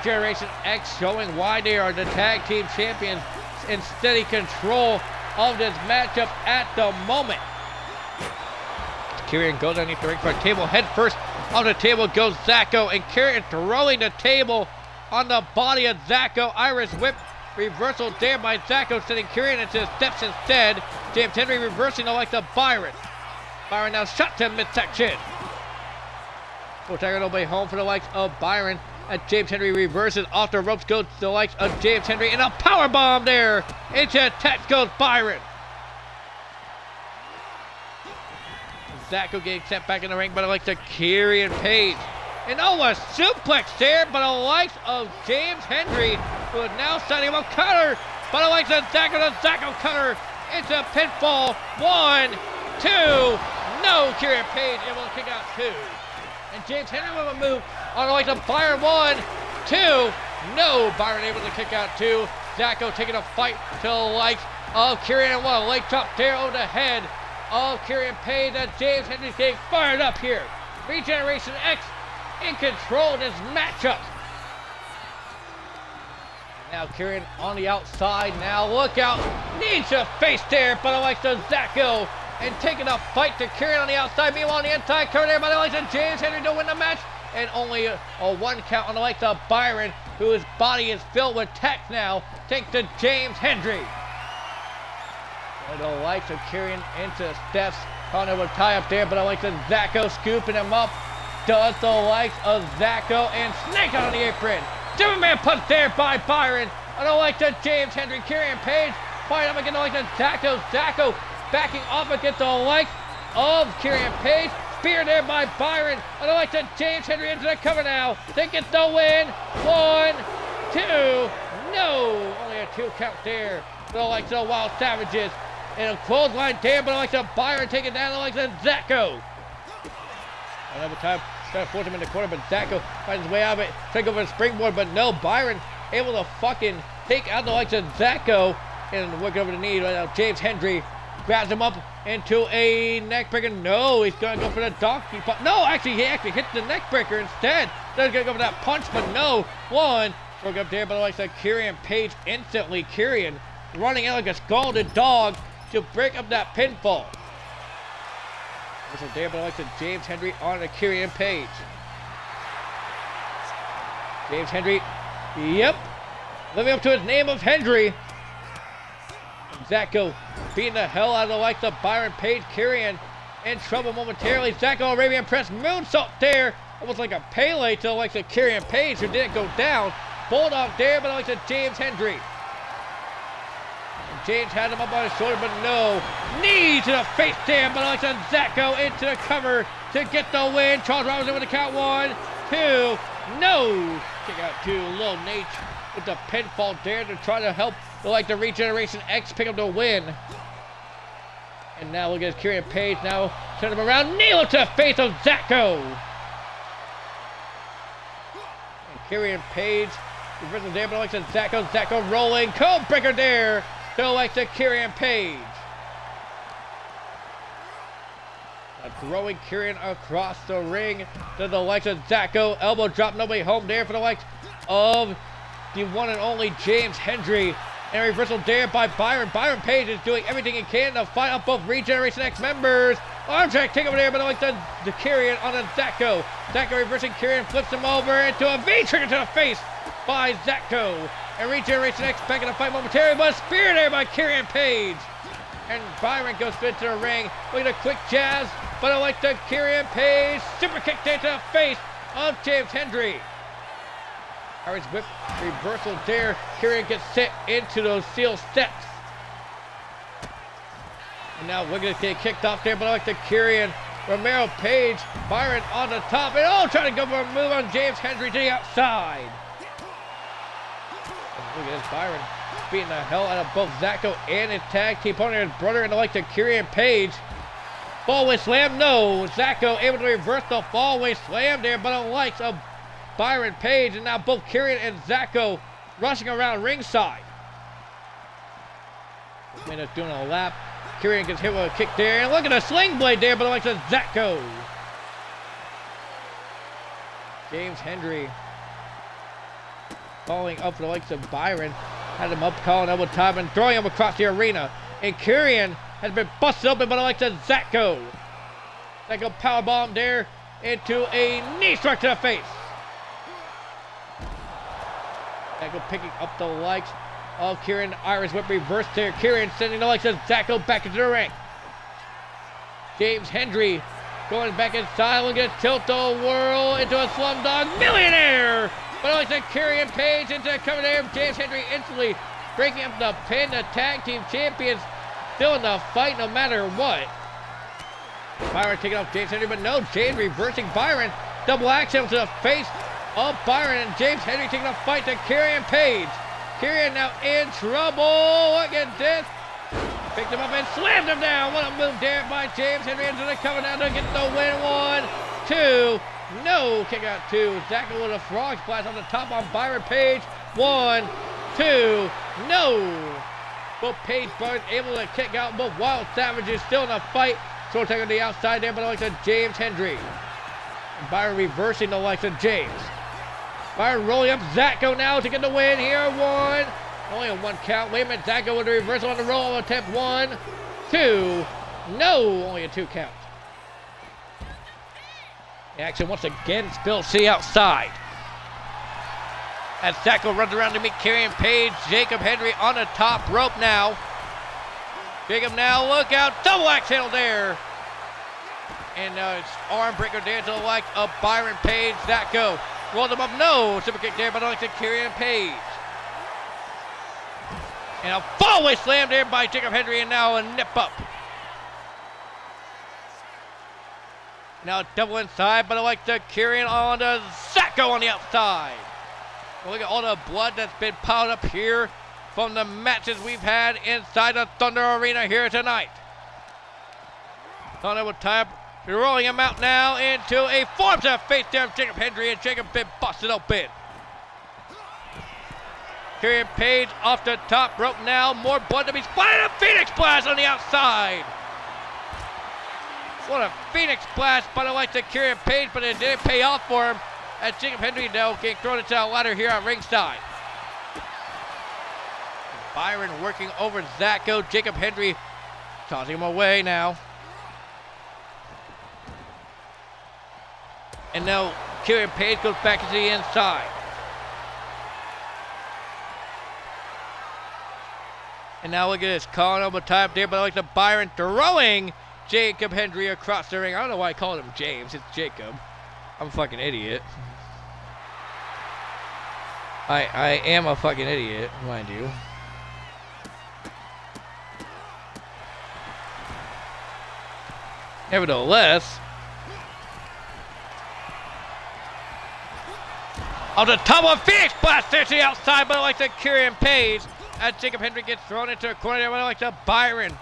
A: Generation X showing why they are the tag team champions in steady control of this matchup at the moment. Kieran goes underneath the ring for a table head first. On the table goes Zacko, and Kieran throwing the table on the body of Zacko. Irish whip reversal there by Zacko, sending Kieran into the steps instead. James Henry reversing the likes of Byron. Byron now shot to midsection. We'll take it all the way home for the likes of Byron. As James Henry reverses off the ropes, goes to the likes of James Henry, and a power bomb there. Into attack goes Byron. Zacko getting sent back in the ring by the likes of Kieran Page. And oh, a suplex there by the likes of James Henry, who is now setting him up. Cutter by the likes of Zacko. The Zacko cutter into a pinfall. 1, 2. No, Kieran Page able to kick out 2. And James Henry with a move on the likes of Byron. 1, 2. No, Byron able to kick out 2. Zacko taking a fight to the likes of Kieran, and one leg drop there over the head of Kieran Page. That James Henry's getting fired up here. Regeneration X in control of this matchup. Now Kieran on the outside. Now look out. Needs a face there by the likes of Zacko. And taking a fight to Kieran on the outside. Meanwhile on the inside, covered there by the likes of James Henry to win the match. And only a 1 count on the likes of Byron, whose body is filled with tech now. Takes to James Henry. And the likes of Kieran into steps. Connor will tie up there, but the likes of Zacko scooping him up. Does the likes of Zacko, and snake on the apron. Superman punch there by Byron. And the likes of James Henry. Kieran Page fighting up against the likes of Zacko. Zacko backing off against the likes of Kieran Page. Spear there by Byron. And the likes of James Henry into the cover now. They get the win. 1, 2. No. Only a 2 count there. The likes of Wild Savages. And a clothesline there, but the likes of Byron taking down the likes of Zacko. Another time, trying to force him in the corner, but Zacko finds his way out of it. Take over the springboard, but no, Byron able to fucking take out the likes of Zacko and work over the knee. Right now, James Henry grabs him up into a neck breaker. No, he's gonna go for the donkey punch. No, actually, he actually hit the neck breaker instead. They're gonna go for that punch, but no. 1, broke up there by the likes of Kieran Page instantly. Kieran running out like a scalded dog to break up that pinfall. This is there by the likes of James Henry on the Kieran Page. James Henry, yep, living up to his name of Henry. Zacko beating the hell out of the likes of Byron Page. Kieran in trouble momentarily. Zacko Arabian Press moonsault there. Almost like a Pele to the likes of Kieran Page, who didn't go down. Bulldog there by the likes of James Henry. James had him up on his shoulder, but no. Knee to the face there, but Alex and Zacko into the cover to get the win. Charles Robinson with the count. 1, 2. No. Kick out 2. Lil Nate with the pinfall there to try to help the Regeneration X pick up the win. And now look at Kieran Page now. Turn him around. Knee to the face of Zacko. And Kieran Page reversing there, but Alex and Zacko. Zacko rolling. Code breaker there. So like the Kieran Page. throwing Kieran across the ring to the likes of Zacho. Elbow drop, nobody home there for the likes of the one and only James Hendry. And a reversal there by Byron. Byron Page is doing everything he can to fight off both Regeneration X members. Arm drag take over there, but I like the Kieran on the Zacho. Zacho reversing Kieran, flips him over into a V-trigger to the face by Zacho. And Regeneration X back in the fight momentarily, but a spear there by Kieran Page. And Byron goes into the ring. Look at a quick jazz, but I like the Kieran Page super kick there to the face of James Hendry. Irish whip reversal there. Kieran gets set into those steel steps. And now we're going to get kicked off there, but I like the Kieran. Romero Page, Byron on the top, and trying to go for a move on James Hendry to the outside. And look at this, Byron beating the hell out of both Zacho and his tag team partner and brother, and I like the Kieran Page. Fallaway slam, no. Zacho able to reverse the fallaway slam there, but the likes of Byron Page, and now both Kieran and Zacho rushing around ringside. Minutes doing a lap. Kieran gets hit with a kick there, and look at a sling blade there, but the likes of Zacho. James Hendry falling up for the likes of Byron. Had him up, calling elbow time, and throwing him across the arena. And Kieran has been busted open by the likes of Zacho. Zacho powerbomb there into a knee strike to the face. Zacho picking up the likes of Kieran. Irish whip reverse there. Kieran sending the likes of Zacho back into the ring. James Hendry going back inside. Look at tilt-a-whirl into a Slumdog Millionaire. But I like the Kieran Page into coming there. James Hendry instantly breaking up the pin. The tag team champions still in the fight no matter what. Byron taking off James Hendry, but no, James reversing Byron. Double axe to the face of Byron, and James Hendry taking a fight to Kieran Page. Kieran now in trouble. Look at this. Picked him up and slammed him down. What a move there by James Hendry into the cover down to get the win. 1, 2. No, kick out 2. Zacho with a frog splash on the top on Byron Page. 1, 2. No. Both Page brothers able to kick out. Both Wild Savages still in the fight. So taking on the outside there, but I like the James Hendry. And Byron reversing the likes of James. Byron rolling up Zacho now to get the win here. 1. Only a 1 count. Wait a minute. Zacho with a reversal on the roll attempt. 1, 2. No. Only a 2 count. The action once again. Spill C outside. As Zacho runs around to meet Kieran Page. Jacob Hendry on the top rope now. Jacob now. Look out. Double axe handle there. And it's arm breaker there to the like of Byron Page. Zacho rolled him up. No. Super kick there, but I like to Kieran Page. And a fallaway slam there by Jacob Hendry, and now a nip up. Now double inside, but I like the Kieran on the Zacho on the outside. Well, look at all the blood that's been piled up here from the matches we've had inside the Thunder Arena here tonight. Thunder with time. You're rolling him out now into a form to face there of Jacob Hendry, and Jacob been busted open. Kieran Page off the top rope now. More blood to be splattered. A Phoenix Splash on the outside. What a Phoenix Splash, but I like the Kieran Page, but it didn't pay off for him. As Jacob Hendry now getting thrown into the ladder here at ringside. Byron working over Zacho. Jacob Hendry tossing him away now. And now Kieran Page goes back to the inside. And now look at this, calling over time there, but I like the Byron throwing Jacob Hendry across the ring. I don't know why I called him James, it's Jacob. I'm a fucking idiot. I am a fucking idiot, mind you. Nevertheless, on the top of Phoenix Blast there to the outside, but I like the Kieran Page. As Jacob Hendry gets thrown into a corner there, but I like the Byron.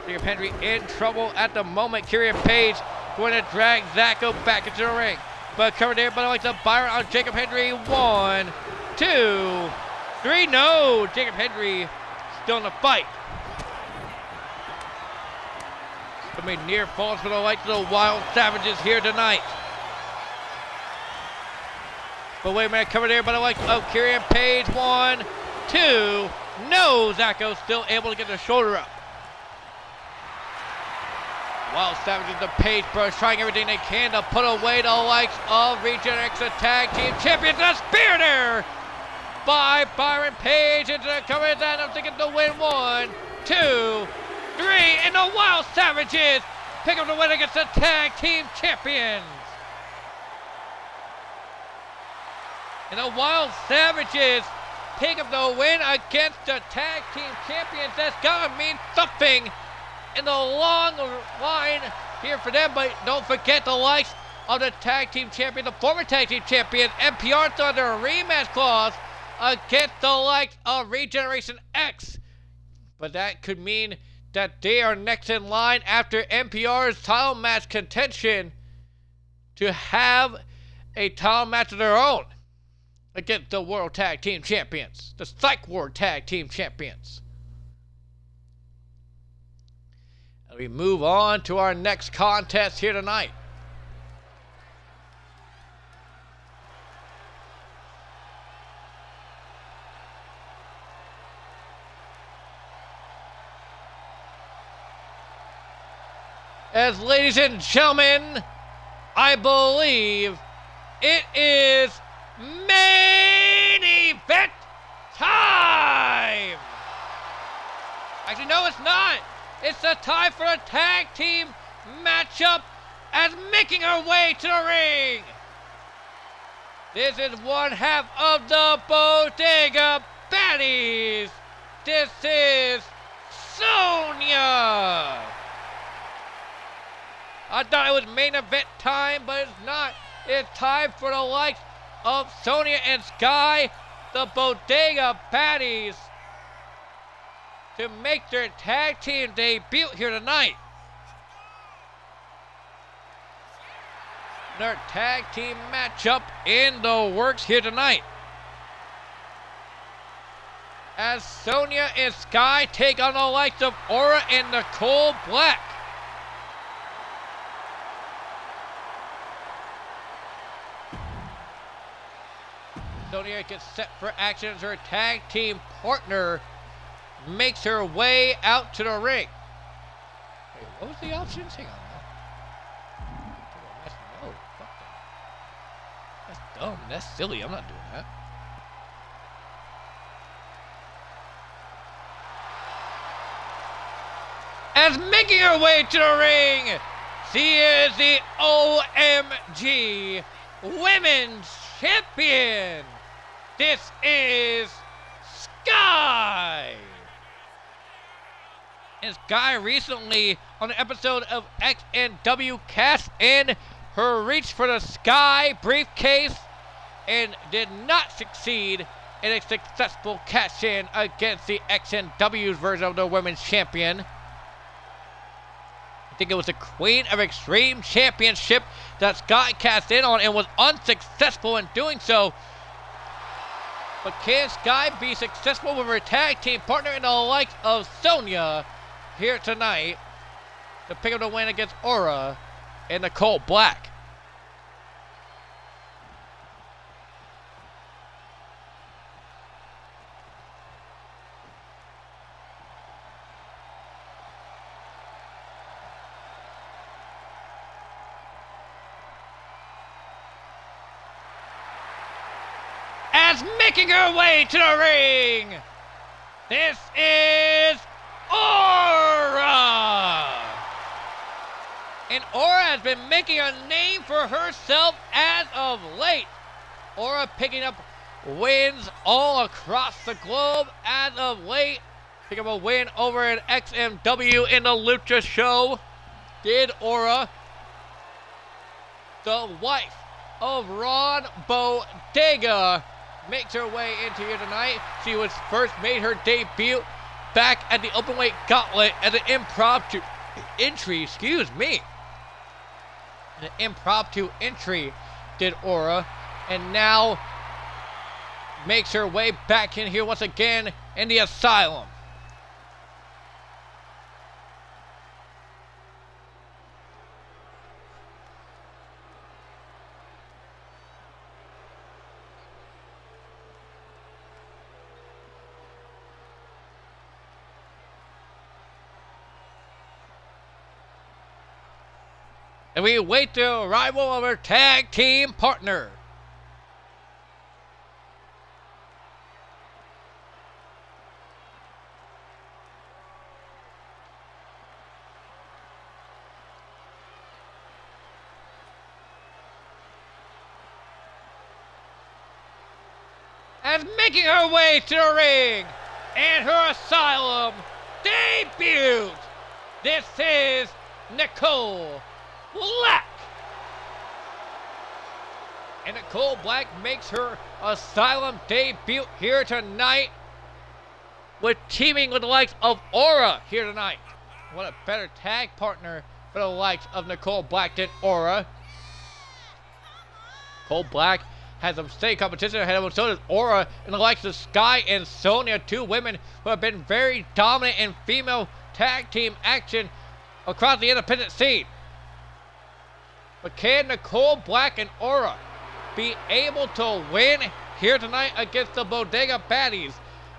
A: Jacob Hendry in trouble at the moment. Kieran Page going to drag Zacho back into the ring. But covered there, but I like the Byron on Jacob Hendry. 1, 2, 3. No, Jacob Hendry still in the fight. Gonna be near falls for the likes of the Wild Savages here tonight. But wait a minute, covered there by the likes of Kieran Page. 1, 2. No, Zacho still able to get the shoulder up. Wild Savages, the Page Bros, trying everything they can to put away the likes of Regenex, the tag team champions. A spear there by Byron Page into the cover. That I'm thinking to win. 1, 2, 3, and the Wild Savages pick up the win against the tag team champions. And the Wild Savages pick up the win against the tag team champions. That's gotta mean something in the long line here for them. But don't forget the likes of the tag team champion, the former tag team champion, NPR, under a rematch clause against the likes of Regeneration X. But that could mean that they are next in line after NPR's title match contention to have a title match of their own against the World Tag Team Champions, the Psych Ward Tag Team Champions. And we move on to our next contest here tonight. As ladies and gentlemen, I believe it is main event time! Actually, no, it's not. It's the time for a tag team matchup as making her way to the ring. This is one half of the Bodega Baddies. This is Sonya. I thought it was main event time, but it's not. It's time for the likes of Sonya and Sky, the Bodega Baddies, to make their tag team debut here tonight. Their tag team matchup in the works here tonight, as Sonya and Sky take on the likes of Aura and Nicole Black. Sonya gets set for action as her tag team partner makes her way out to the ring. Wait, what was the options? Hang on now. No, fuck that. That's dumb. That's silly. I'm not doing that. As making her way to the ring, she is the OMG Women's Champion. This is Sky. And Sky recently, on an episode of XNW, cast in her reach for the Sky briefcase and did not succeed in a successful cash-in against the XNW's version of the Women's Champion. I think it was the Queen of Extreme Championship that Sky cast in on and was unsuccessful in doing so. But can Sky be successful with her tag team partner in the likes of Sonya here tonight to pick up the win against Aura and Nicole Black? Making her way to the ring, this is Aura. And Aura has been making a name for herself as of late. Aura picking up wins all across the globe as of late. Pick up a win over at XMW in the Lucha show. Did Aura, the wife of Ron Bodega, makes her way into here tonight. She was first made her debut back at the Openweight Gauntlet as an impromptu entry, An impromptu entry did Aura, and now makes her way back in here once again in the Asylum. And we wait the arrival of our tag team partner. As making her way to the ring and her Asylum debut, this is Nicole Black. And Nicole Black makes her Asylum debut here tonight with teaming with the likes of Aura here tonight. What a better tag partner for the likes of Nicole Black than Aura. Nicole Black has some state competition ahead of him, so does Aura, and the likes of Sky and Sonya, two women who have been very dominant in female tag team action across the independent scene. But can Nicole Black and Aura be able to win here tonight against the Bodega Baddies?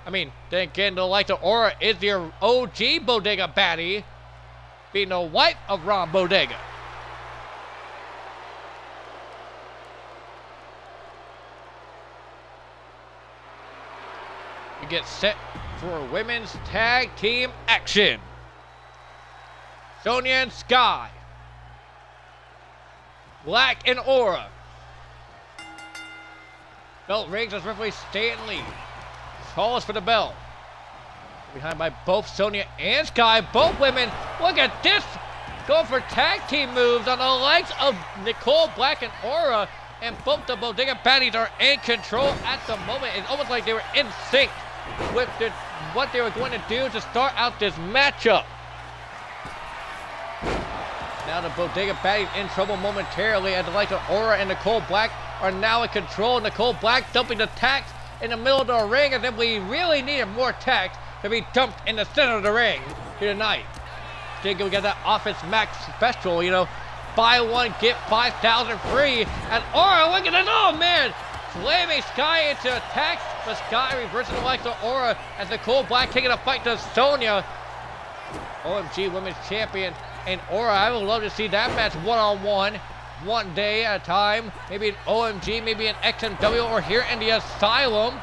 A: I mean, then again, the likes of Aura is your OG Bodega Baddie, being the wife of Ron Bodega. We get set for women's tag team action. Sonya and Sky, Black and Aura. Belt rings as referee Stanley calls for the bell. Behind by both Sonya and Sky, both women. Look at this, going for tag team moves on the likes of Nicole Black and Aura, and both the Bodega Baddies are in control at the moment. It's almost like they were in sync with what they were going to do to start out this matchup. Now the Bodega Baddies in trouble momentarily as the likes of Aura and Nicole Black are now in control. Nicole Black dumping the tacks in the middle of the ring, and then we really needed more tacks to be dumped in the center of the ring here tonight. Think we got that Office Max special, you know, buy one, get 5,000 free. And Aura, look at this, oh man, slamming Sky into attacks, but Sky reversing the likes of Aura as Nicole Black taking a fight to Sonya, OMG Women's Champion. And Aura, I would love to see that match one-on-one, one day at a time. Maybe an OMG, maybe an XMW, or here in the Asylum.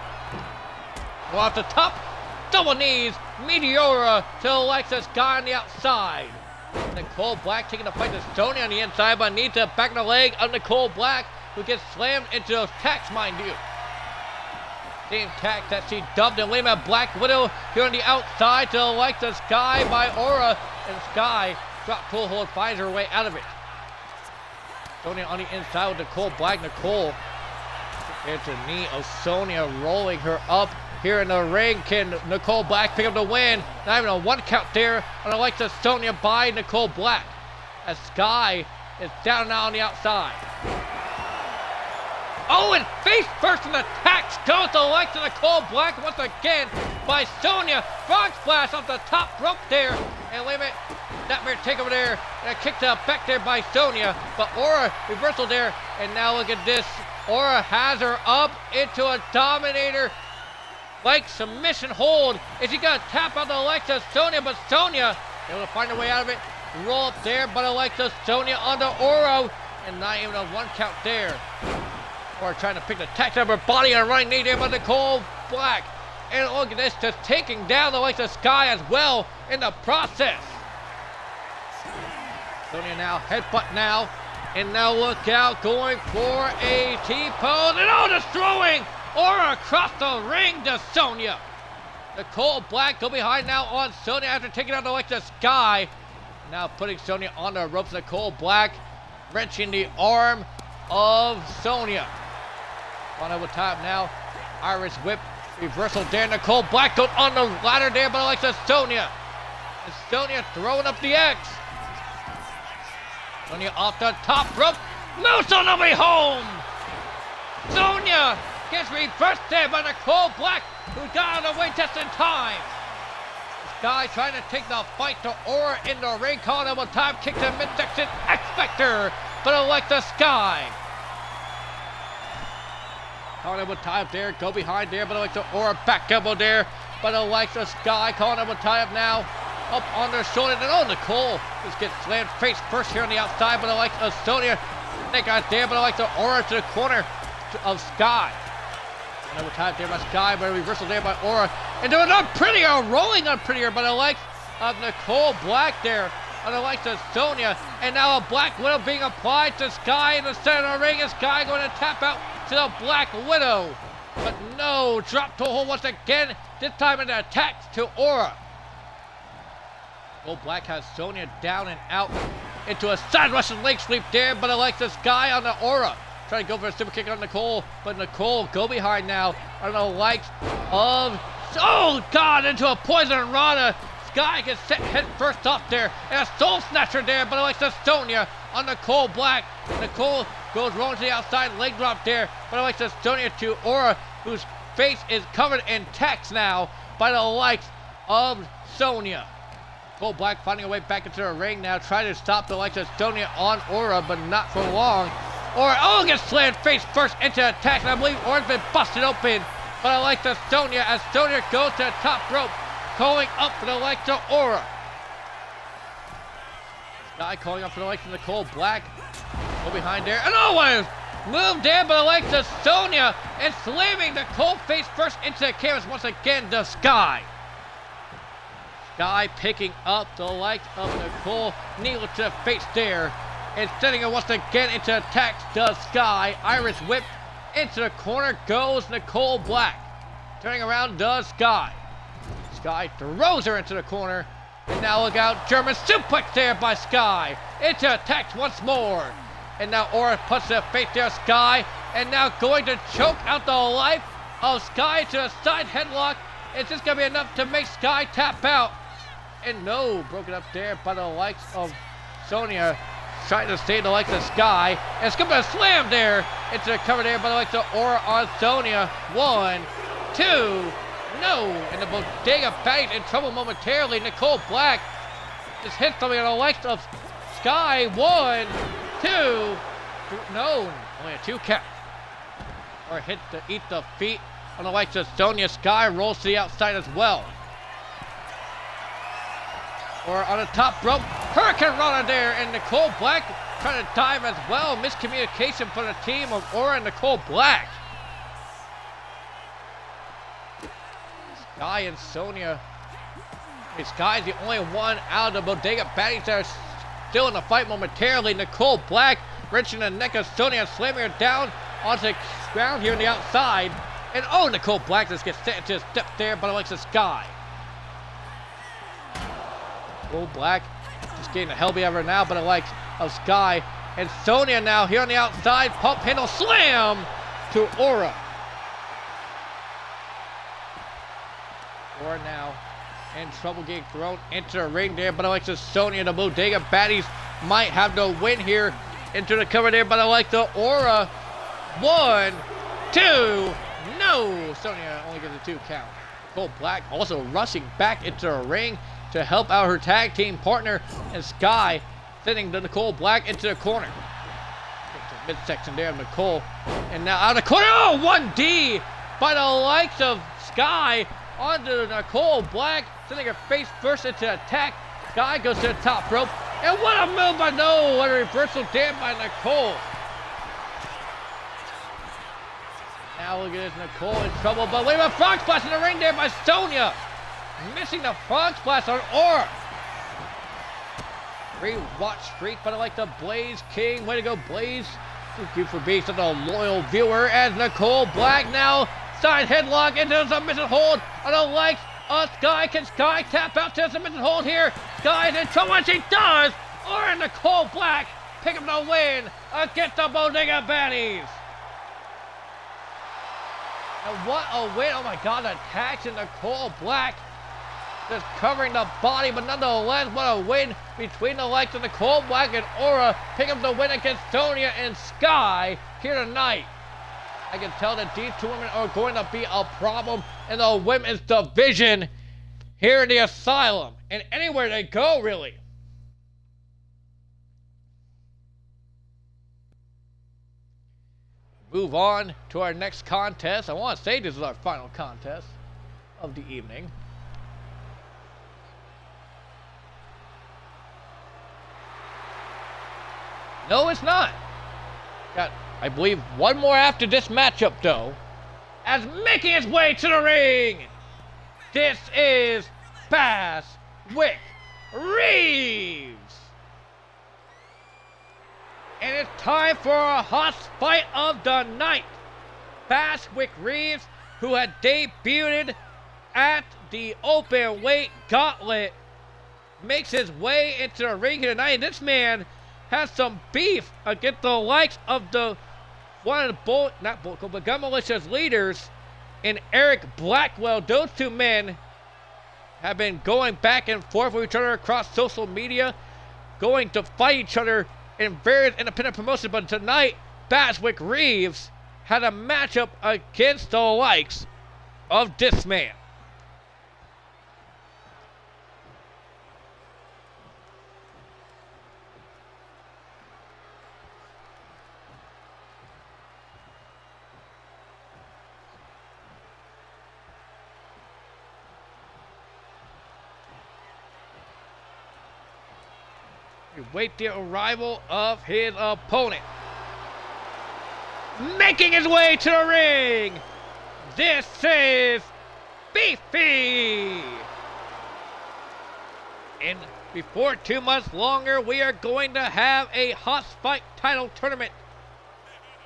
A: Go off the top, double knees, Meteora to the likes of Sky on the outside. Nicole Black taking the fight to Sonya on the inside, but needs to back the leg of Nicole Black, who gets slammed into those tacks, mind you. Same tack that she dubbed and laid at Black Widow here on the outside to the likes of Sky by Aura, and Sky drop pull hold finds her way out of it. Sonya on the inside with Nicole Black. Nicole compared to knee of Sonya, rolling her up here in the ring. Can Nicole Black pick up the win? Not even a one count there on the likes of Sonya by Nicole Black, as Sky is down now on the outside. Oh, and face first in the tacks goes the likes of Nicole Black once again by Sonya. Frog splash off the top rope there. And wait a minute, Nightmare takeover there. And a kick to the back there by Sonya. But Aura reversal there. And now look at this. Aura has her up into a Dominator like submission hold. Is she going to tap out the likes of Sonya? But Sonya able to find her way out of it. Roll up there by the likes of Sonya onto Aura. And not even a one count there. Or trying to pick the tax out of her body and running knee there by Nicole Black. And look at this, just taking down the likes of Sky as well in the process. Sonya now, headbutt now. And now look out, going for a T-pose. And oh, destroying Aura across the ring to Sonya. Nicole Black go behind now on Sonya after taking out the likes of Sky. Now putting Sonya on the ropes. Nicole Black wrenching the arm of Sonya. On over top now, Irish whip, reversal there. Nicole Black goes on the ladder there, but I like the Sonya. And Sonya throwing up the X. Sonya off the top rope, moves on the way home. Sonya gets reversed there by Nicole Black, who got out of the way just in time. Sky trying to take the fight to Aura in the ring, calling over top, kick to midsection, X-Factor, but I like the Sky. Calling it with tie up there, go behind there, but I like the Aura back elbow there, but I like the Sky, calling it with tie up now. up on their shoulder. And oh, Nicole just gets slammed face first here on the outside, but I like Sonya. They got there, but I like the Aura to the corner of Sky. Another time there by Sky, but a reversal there by Aura. And doing unprettier, rolling unprettier, but I like Nicole Black there. And I like the Sonya. And now a Black Widow being applied to Sky in the center of the ring. And Sky going to tap out to the Black Widow. But no, drop to hold once again. This time an attack to Aura. Nicole Black has Sonya down and out into a side Russian leg sweep there. But I like the Sky on the Aura. Trying to go for a super kick on Nicole, but Nicole go behind now on the likes of, oh God, into a poison Rana. Sky gets set head first off there, and a soul snatcher there, but I like the Sonya on Nicole Black. Nicole goes rolling to the outside, leg drop there, but I like the Sonya to Aura, whose face is covered in text now by the likes of Sonya. Nicole Black finding a way back into the ring now, trying to stop the likes of Sonya on Aura, but not for long. Aura, oh, gets slammed face first into attack, and I believe Aura's been busted open. But I like the Sonya as Sonya goes to the top rope, calling up for the likes of Aura. Sky calling up for the likes of Nicole Black. Go behind there, and oh, what a move there, but I like the Sonya, and slamming Nicole face first into the canvas once again, the Sky. Sky picking up the likes of Nicole, needle to the face there. And setting her once again into attacks does Sky. Irish whip into the corner goes Nicole Black. Turning around does Sky. Sky throws her into the corner. And now look out, German suplex there by Sky. Into attacks once more. And now Aura puts the face there, Sky. And now going to choke out the life of Sky to a side headlock. It's just going to be enough to make Sky tap out. And no, broken up there by the likes of Sonya. Trying to stay the likes of Sky. And it's going to be a slam there. Into the cover there by the likes of Aura on Sonya. 1, 2, no. And the Bodega Baddies in trouble momentarily. Nicole Black just hit something on the likes of Sky. 1, 2, no. Only a 2 count. Or hit to eat the feet on the likes of Sonya. Sky rolls to the outside as well. Or on the top rope, Hurricane Rana there, and Nicole Black trying to dive as well. Miscommunication for the team of Aura and Nicole Black. Sky and Sonya. Sky's the only one out of the Bodega Baddies that are still in the fight momentarily. Nicole Black wrenching the neck of Sonya and slamming her down onto the ground here on the outside. And oh, Nicole Black just gets set into a step there, but I like the Sky. Nicole Black just getting the hell out of her now, but I like of Sky. And Sonya now here on the outside, pump handle slam to Aura. Aura now in trouble getting thrown into the ring there, but I like the Sonya and the Bodega Baddies might have the win here into the cover there, but I like the Aura. 1, 2, no. Sonya only gets a 2 count. Nicole Black also rushing back into the ring to help out her tag team partner, and Sky sending the Nicole Black into the corner. Into the midsection there of Nicole. And now out of the corner, oh, 1D by the likes of Sky onto Nicole Black, sending her face first into attack. Sky goes to the top rope, and what a move by no, what a reversal there by Nicole. Now look at this, Nicole in trouble, but wait a minute, frog splash in the ring there by Sonya. Missing the frog splash on Aura. Rewatch streak, but I like the Blaze King. Way to go, Blaze. Thank you for being such a loyal viewer. As Nicole Black now side headlock into a submission hold on the likes of Sky. Can Sky tap out to a submission hold here? Sky's in trouble, and she does. Aura and Nicole Black pick up the win against the Bodega Baddies. And what a win. Oh my God, attacks in Nicole Black. Just covering the body, but nonetheless, what a win between the likes of Nicole Black and Aura. Pick up the win against Sonya and Sky here tonight. I can tell that these two women are going to be a problem in the women's division here in the Asylum. And anywhere they go, really. Move on to our next contest. I want to say this is our final contest of the evening. No, it's not. Got, I believe, one more after this matchup, though. As making his way to the ring, this is Baswick Reeves. And it's time for a hot fight of the night. Baswick Reeves, who had debuted at the open weight gauntlet, makes his way into the ring here tonight. And this man has some beef against the likes of the one of the but Gun Militia's leaders in Eric Blackwell. Those two men have been going back and forth with each other across social media, going to fight each other in various independent promotions. But tonight, Baswick Reeves had a matchup against the likes of this man. We wait the arrival of his opponent. Making his way to the ring, this is Beefy. And before 2 months longer, we are going to have a Hoss Fight title tournament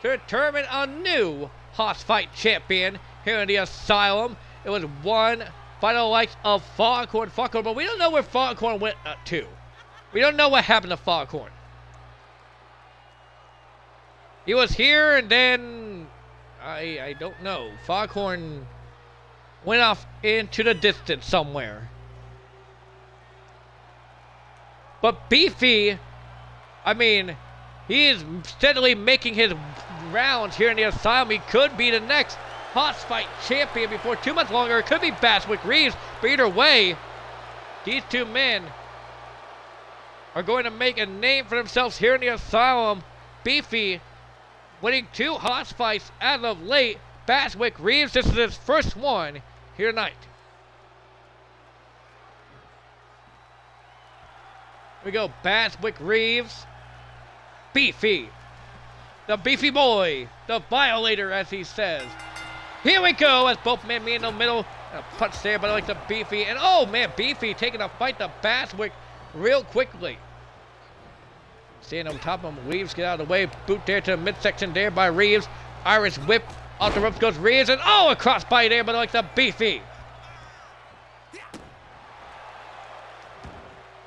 A: to determine a new Hoss Fight champion here in the Asylum. It was won by the likes of Foghorn, but we don't know where Foghorn went to. We don't know what happened to Foghorn. He was here and then I don't know. Foghorn went off into the distance somewhere. But Beefy, I mean, he is steadily making his rounds here in the Asylum. He could be the next Hoss Fight champion before 2 months longer. It could be Baswick Reeves. But either way, these two men are going to make a name for themselves here in the Asylum. Beefy winning 2 Hoss Fights as of late. Baswick Reeves, this is his first one here tonight. Here we go, Baswick Reeves. Beefy, the beefy boy, the violator as he says. Here we go as both men meet in the middle. A punch there, but I like the Beefy. And oh man, Beefy taking a fight to Baswick real quickly. Staying on top of him, Reeves get out of the way. Boot there to the midsection there by Reeves. Irish whip, off the ropes goes Reeves. And oh, a crossbody there, but I like the Beefy.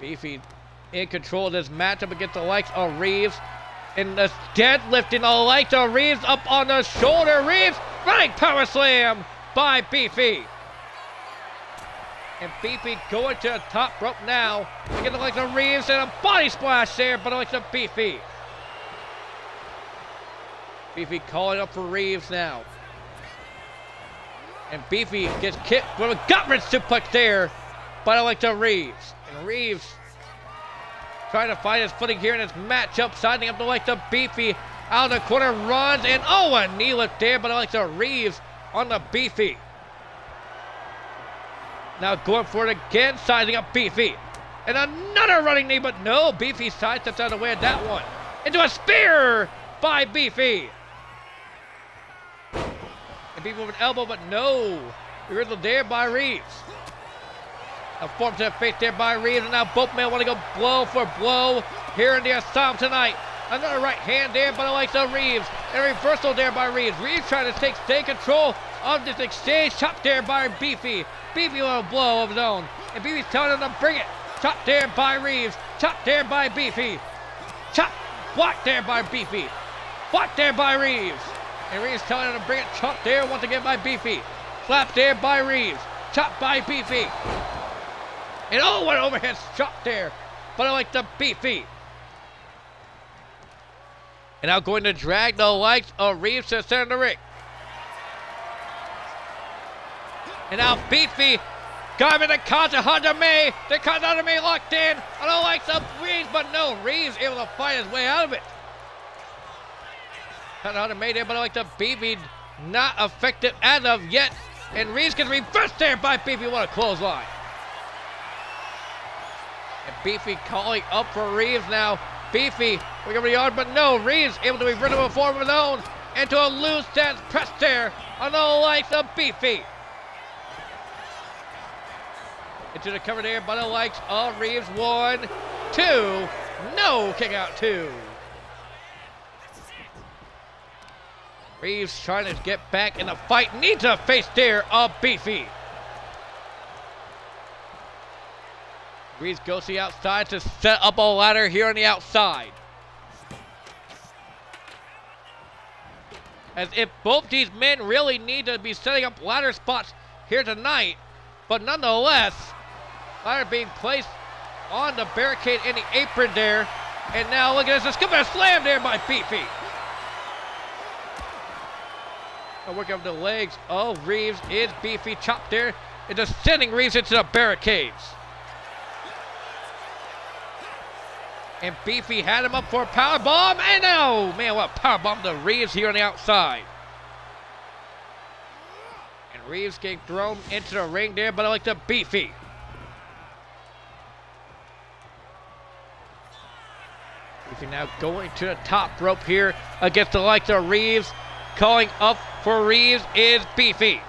A: Beefy in control of this matchup against the likes of Reeves. And the deadlifting the likes of Reeves up on the shoulder. Reeves running power slam by Beefy. And Beefy going to the top rope now. Again, the likes of Reeves and a body splash there, but the likes of Beefy. Beefy calling up for Reeves now. And Beefy gets kicked with a gut-wrench suplex there by the likes of Reeves. And Reeves trying to find his footing here in this matchup, siding up the likes of Beefy. Out of the corner, runs, and oh, a knee lift there, but the likes of Reeves on the Beefy. Now going for it again, sizing up Beefy. And another running knee, but no, Beefy sidesteps out of the way of that one. Into a spear by Beefy. And Beefy with an elbow, but no. Reversal there by Reeves. A form to the face there by Reeves, and now both men want to go blow for blow here in the Asylum tonight. Another right hand there by the likes of Reeves. And a reversal there by Reeves. Reeves trying to stay control of this exchange. Chop there by Beefy. Beefy with a blow of his own. And Beefy's telling him to bring it. Chop there by Reeves. Chop there by Beefy. Chop. Block there by Beefy. Block there by Reeves. And Reeves telling him to bring it. Chop there once again by Beefy. Slap there by Reeves. Chop by Beefy. And oh, what overhead chop there. But I like the Beefy. And now going to drag the likes of Reeves to the center of the ring. And now Beefy got him in the Katahana. The Katahana locked in on the likes of Reeves, but no, Reeves able to fight his way out of it. Katahana there, but I like the Beefy not effective as of yet. And Reeves gets reversed there by Beefy. What a clothesline. And Beefy calling up for Reeves now. Beefy We go over the yard, but no. Reeves able to reverse him forward of his own. Into a loose stance press there on the likes of Beefy. Into the cover there by the likes of Reeves. 1, 2. No, kick out 2. Reeves trying to get back in the fight. Needs a face there of Beefy. Reeves goes to the outside to set up a ladder here on the outside. As if both these men really need to be setting up ladder spots here tonight. But nonetheless, ladder being placed on the barricade in the apron there. And now look at this, a scoop slam there by Beefy. Working up the legs of Reeves is Beefy. Chopped there. It's just sending Reeves into the barricades. And Beefy had him up for a power bomb. And oh, man, what a power bomb to Reeves here on the outside. And Reeves getting thrown into the ring there, but I like the Beefy. Beefy now going to the top rope here against the likes of Reeves. Calling up for Reeves is Beefy.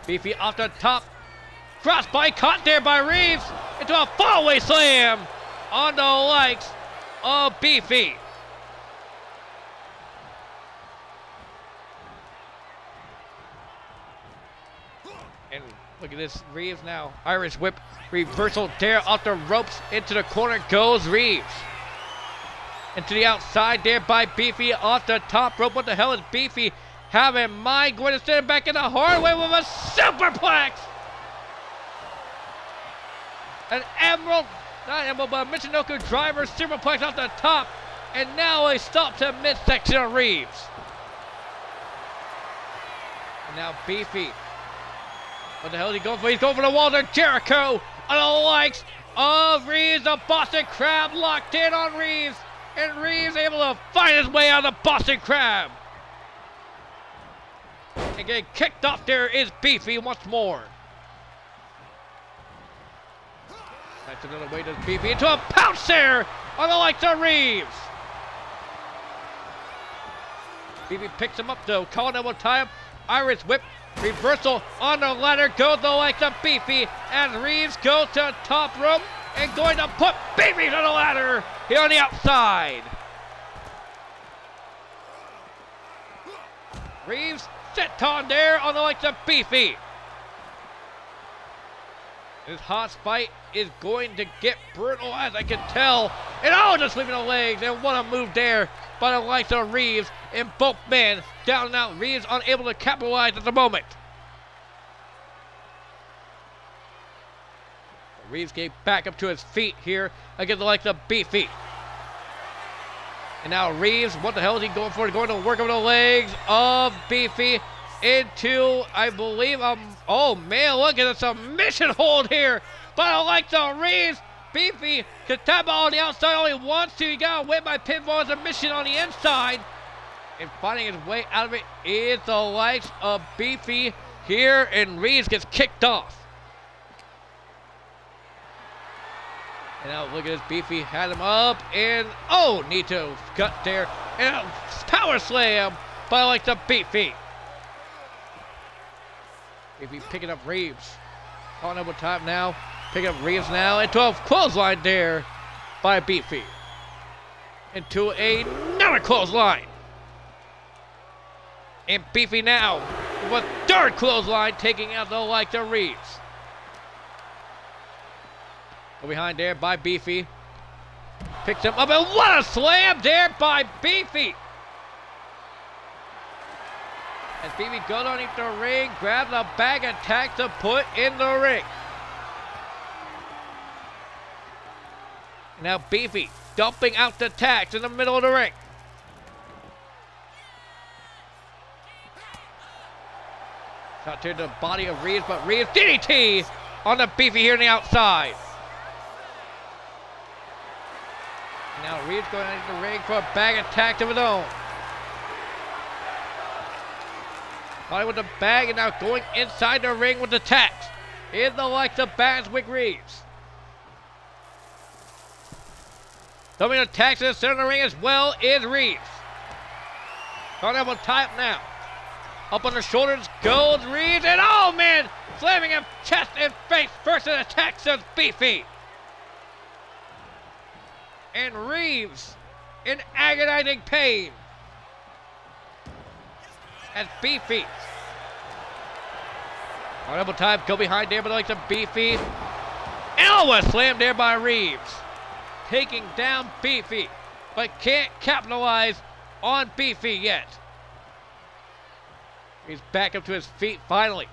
A: Beefy off the top. Crossbody caught there by Reeves into a fallaway slam on the likes of Beefy. And look at this, Reeves now. Irish whip reversal there off the ropes. Into the corner goes Reeves. And to the outside there by Beefy off the top rope. What the hell is Beefy having mind? Going to stand back in the hard way with a superplex. An Emerald, not Emerald, but a Michinoku driver superplex off the top. And now a stop to midsection of Reeves. And now Beefy. What the hell is he going for? He's going for the walls of Jericho on the likes of Reeves. The Boston Crab locked in on Reeves. And Reeves able to find his way out of the Boston Crab. And getting kicked off there is Beefy once more. That's another way to Beefy into a pounce there on the likes of Reeves. Beefy picks him up though. Calling him will tie him. Irish whip reversal on the ladder goes the likes of Beefy as Reeves goes to the top rope and going to put Beefy to the ladder here on the outside. Reeves sit on there on the likes of Beefy. This hot fight is going to get brutal as I can tell. And oh, just leaving the legs. And what a move there by the likes of Reeves. And both men down and out. Reeves unable to capitalize at the moment. Reeves getting back up to his feet here against the likes of Beefy. And now Reeves, what the hell is he going for? He's going to work over the legs of Beefy into, I believe, oh man, look at the submission hold here. But I like the Reeves. Beefy can tap on the outside only once. He got away by pinfall submission on the inside. And finding his way out of it is the likes of Beefy here. And Reeves gets kicked off. And now look at this, Beefy had him up, and oh, need to cut there, and a power slam by like the Beefy. Beefy picking up Reeves. On over top now, picking up Reeves now, into a clothesline there by Beefy. Into another clothesline. And Beefy now with a third clothesline taking out the like the Reeves. Behind there by Beefy. Picks him up, and what a slam there by Beefy. As Beefy goes underneath the ring, grabs a bag of tacks to put in the ring. Now Beefy dumping out the tacks in the middle of the ring. Shot to the body of Reeves, but Reeves DDT on the Beefy here on the outside. Now Reeves going into the ring for a bag attack of his own. Body with the bag and now going inside the ring with the tacks. Is the likes of Baswick Reeves. Coming to attacks in the center of the ring as well is Reeves. Carnival type now. Up on the shoulders goes Reeves, and oh man, slamming him chest and face. First an attack says Beefy. And Reeves in agonizing pain. As Beefy. Carnival type go behind there, but like the Beefy. And almost slammed there by Reeves. Taking down Beefy, but can't capitalize on Beefy yet. He's back up to his feet finally.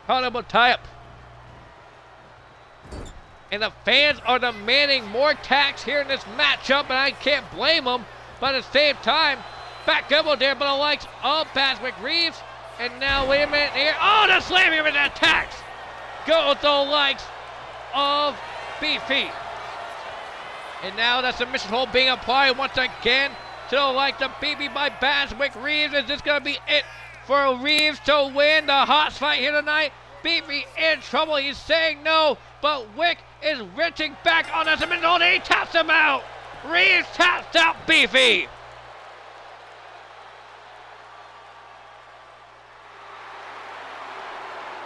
A: Carnival tie-up. And the fans are demanding more tax here in this matchup, and I can't blame them. But at the same time, back up there by the likes of Baswick Reeves. And now, wait a minute here. Oh, the slamming him in that tax. Go with the likes of Beefy. And now that submission hold being applied once again to the like the Beefy by Baswick Reeves. Is this going to be it for Reeves to win the hot fight here tonight? Beefy in trouble. He's saying no, but Wick is wrenching back on the submission hold and he taps him out. Reeves taps out Beefy.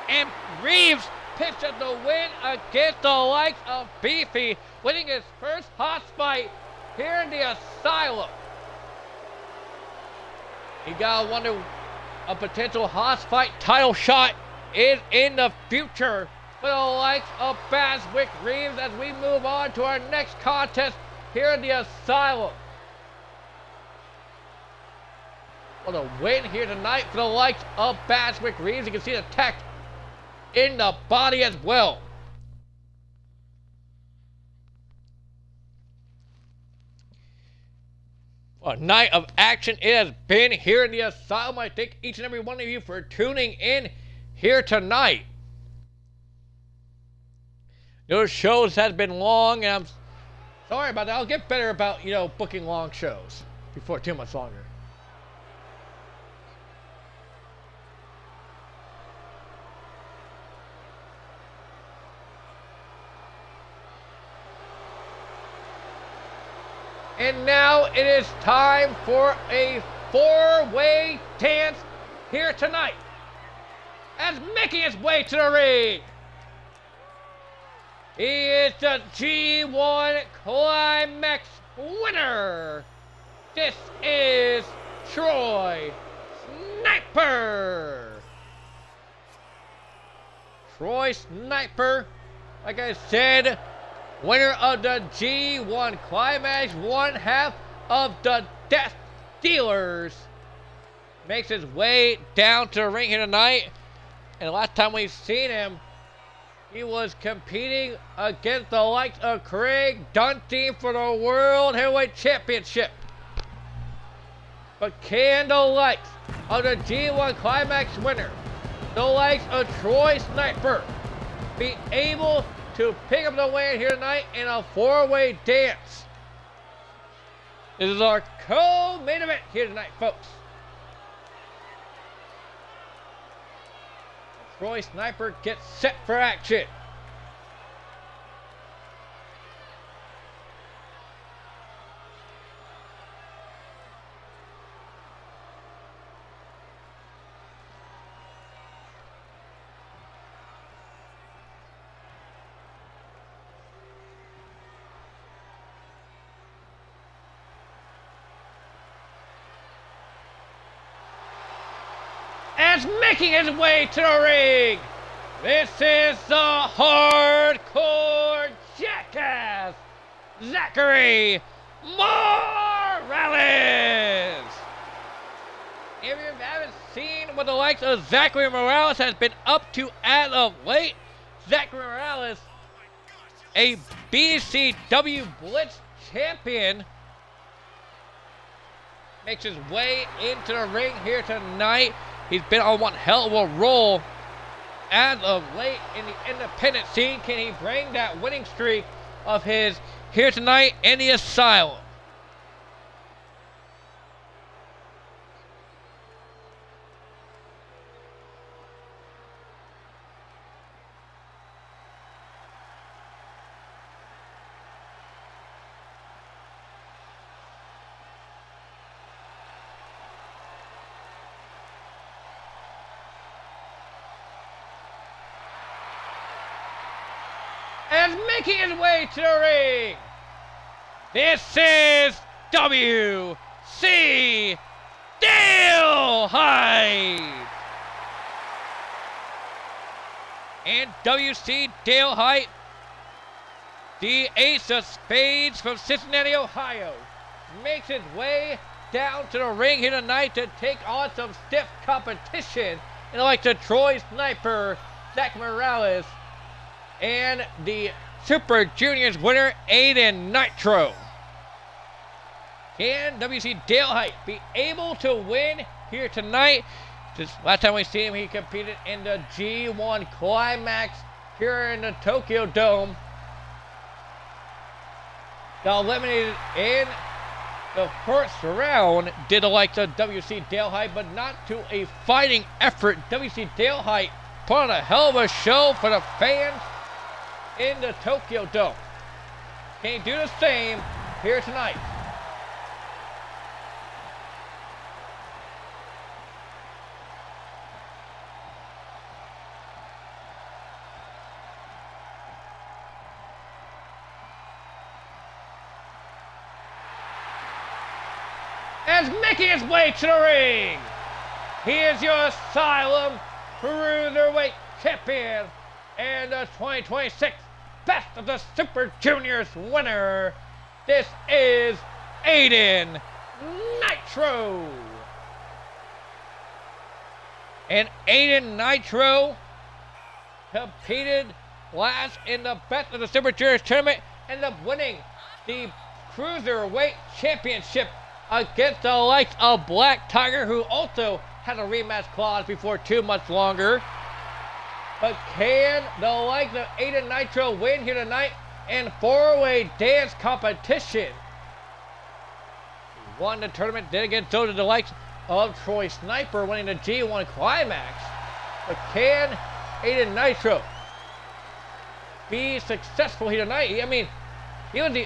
A: And Reeves picks up the win against the likes of Beefy, winning his first hot fight here in the Asylum. You gotta wonder, a potential hot fight title shot is in the future for the likes of Baswick Reeves as we move on to our next contest here in the Asylum. What a win here tonight for the likes of Baswick Reeves. You can see the tech in the body as well. A night of action it has been here in the Asylum. I thank each and every one of you for tuning in here tonight. Those shows has been long, and I'm sorry about that. I'll get better about, booking long shows before too much longer. And now it is time for a four-way dance here tonight. As making his way to the ring, he is the G1 Climax winner. This is Troy Sniper. Troy Sniper, like I said, winner of the G1 Climax, one half of the Death Dealers, makes his way down to the ring here tonight. And the last time we've seen him, he was competing against the likes of Craig Dunting for the World Heavyweight Championship. But can the likes of the G1 Climax winner, the likes of Troy Sniper, be able to pick up the win here tonight in a four-way dance? This is our co-main event here tonight, folks. Troy Sniper gets set for action. As making his way to the ring, this is the hardcore jackass, Zachary Morales. If you haven't seen what the likes of Zachary Morales has been up to as of late, Zachary Morales, a BCW Blitz champion, makes his way into the ring here tonight. He's been on one hell of a roll as of late in the independent scene. Can he bring that winning streak of his here tonight in the Asylum? as making his way to the ring, this is W.C. Dale Hyde. And W.C. Dale Hyde, the ace of spades from Cincinnati, Ohio, makes his way down to the ring here tonight to take on some stiff competition. And like the Troy Sniper, Zach Morales, and the Super Juniors winner, Aiden Nitro. Can W.C. Dale Hyde be able to win here tonight? Just last time we see him, he competed in the G1 Climax here in the Tokyo Dome. Got eliminated in the first round, did like the W.C. Dale Hyde, but not to a fighting effort. W.C. Dale Hyde put on a hell of a show for the fans in the Tokyo Dome. Can he do the same here tonight? As making his way to the ring, he is your Asylum Cruiserweight Champion and the 2026 Best of the Super Juniors winner. This is Aiden Nitro. And Aiden Nitro competed last in the Best of the Super Juniors tournament, ended up winning the Cruiserweight Championship against the likes of Black Tiger, who also had a rematch clause before 2 months longer. But can the likes of Aiden Nitro win here tonight in four-way dance competition? He won the tournament, then again so did the likes of Troy Sniper winning the G1 Climax. But can Aiden Nitro be successful here tonight? I mean, he was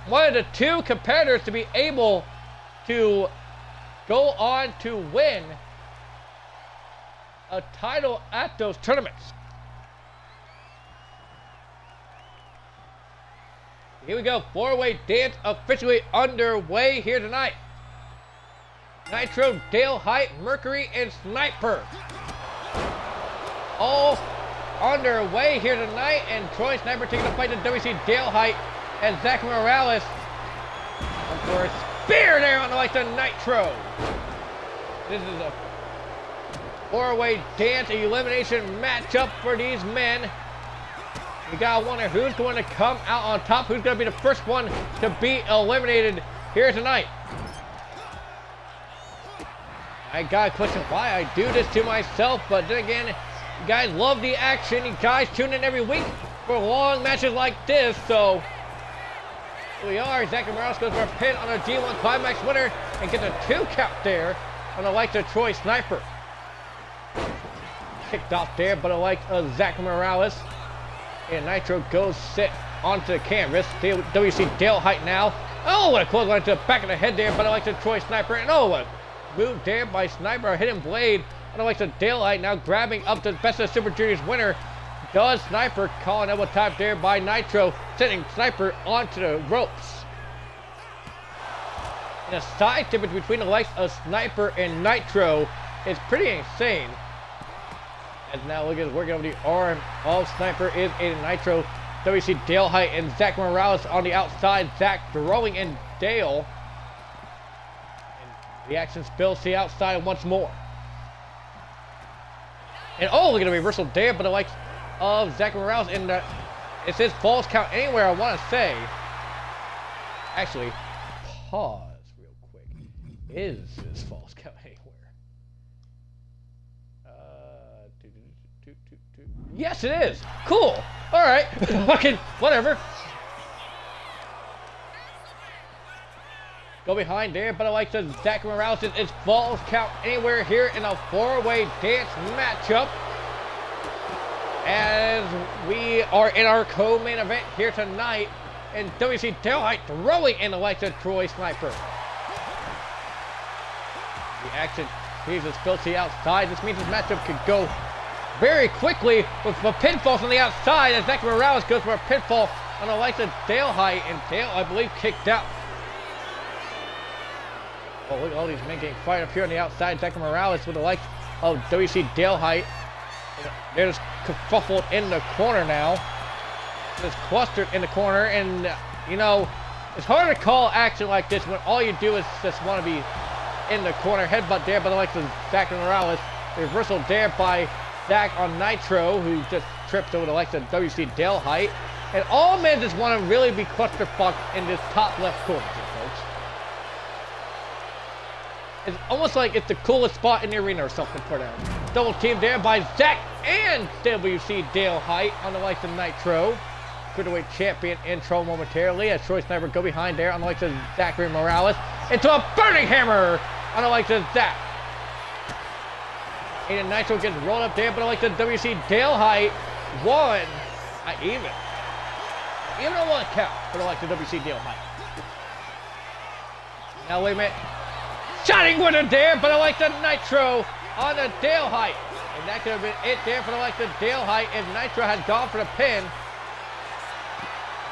A: one of the two competitors to be able to go on to win a title at those tournaments. Here we go, four-way dance officially underway here tonight. Nitro, Dale Hyde, Mercury, and Sniper all underway here tonight, and Troy Sniper taking the fight to W.C. Dale Hyde and Zach Morales. Of course, spear there on the like the Nitro. This is a four-way dance elimination matchup for these men. We gotta wonder who's going to come out on top, who's going to be the first one to be eliminated here tonight. I gotta question why I do this to myself, but then again, you guys love the action. You guys tune in every week for long matches like this, so here we are. Zach Morales goes for a pin on a G1 Climax winner and gets a 2 count there on the likes of Troy Sniper. Kicked off there, but the likes of Zach Morales. And Nitro goes sit onto the canvas. W.C. Dale Hyde now. Oh, what a close line to the back of the head there, but the likes of Troy Sniper. And oh, what a move there by Sniper. A hidden blade on the likes of Dale Hyde now grabbing up the Best of the Super Juniors winner. Does Sniper calling elbow tap there by Nitro, sending Sniper onto the ropes. And the size difference between the likes of Sniper and Nitro is pretty insane. As now look at working over the arm of Sniper is Aiden Nitro. W.C. Dale Hyde and Zach Morales on the outside. Zach throwing in Dale. And the action spills to the outside once more. And oh, look at the reversal there, but the likes of Zach Morales in the, it says falls count anywhere, I want to say. Actually, pause real quick. Is this falls count anywhere? Yes, it is. Cool. All right. Fucking whatever. Go behind there, but I like the Zach Morales. It's falls count anywhere here in a four-way dance matchup. As we are in our co-main event here tonight, and W.C. Dale Hyde throwing in the likes of Troy Sniper. The action leaves us built to the outside. This means this matchup could go very quickly with a pinfall from the outside as Zach Morales goes for a pinfall on the likes of Dale Height, and Dale, I believe, kicked out. Oh, look at all these men getting fired up here on the outside. Zach Morales with the likes of WC Dale Height. They're just kerfuffled in the corner now. Just clustered in the corner, and you know, it's hard to call action like this when all you do is just want to be in the corner. Headbutt there by the likes of Zach Morales. Reversal there by Zach on Nitro, who just trips over the likes of WC Dale Height. And all men just want to really be clusterfucked in this top left corner here, folks. It's almost like it's the coolest spot in the arena or something for them. Double team there by Zach and WC Dale Height on the likes of Nitro. Cruiserweight champion in trouble momentarily as Troy Sniper go behind there on the likes of Zachary Morales into a burning hammer on the likes of Zach. And Nitro gets rolled up there, but the likes of WC Dale Height won. Even on one count for the likes of WC Dale Height. Now wait a minute. Shining winner there, but I like the Nitro on the Dale Height. And that could have been it there for the likes of Dale Height if Nitro had gone for the pin.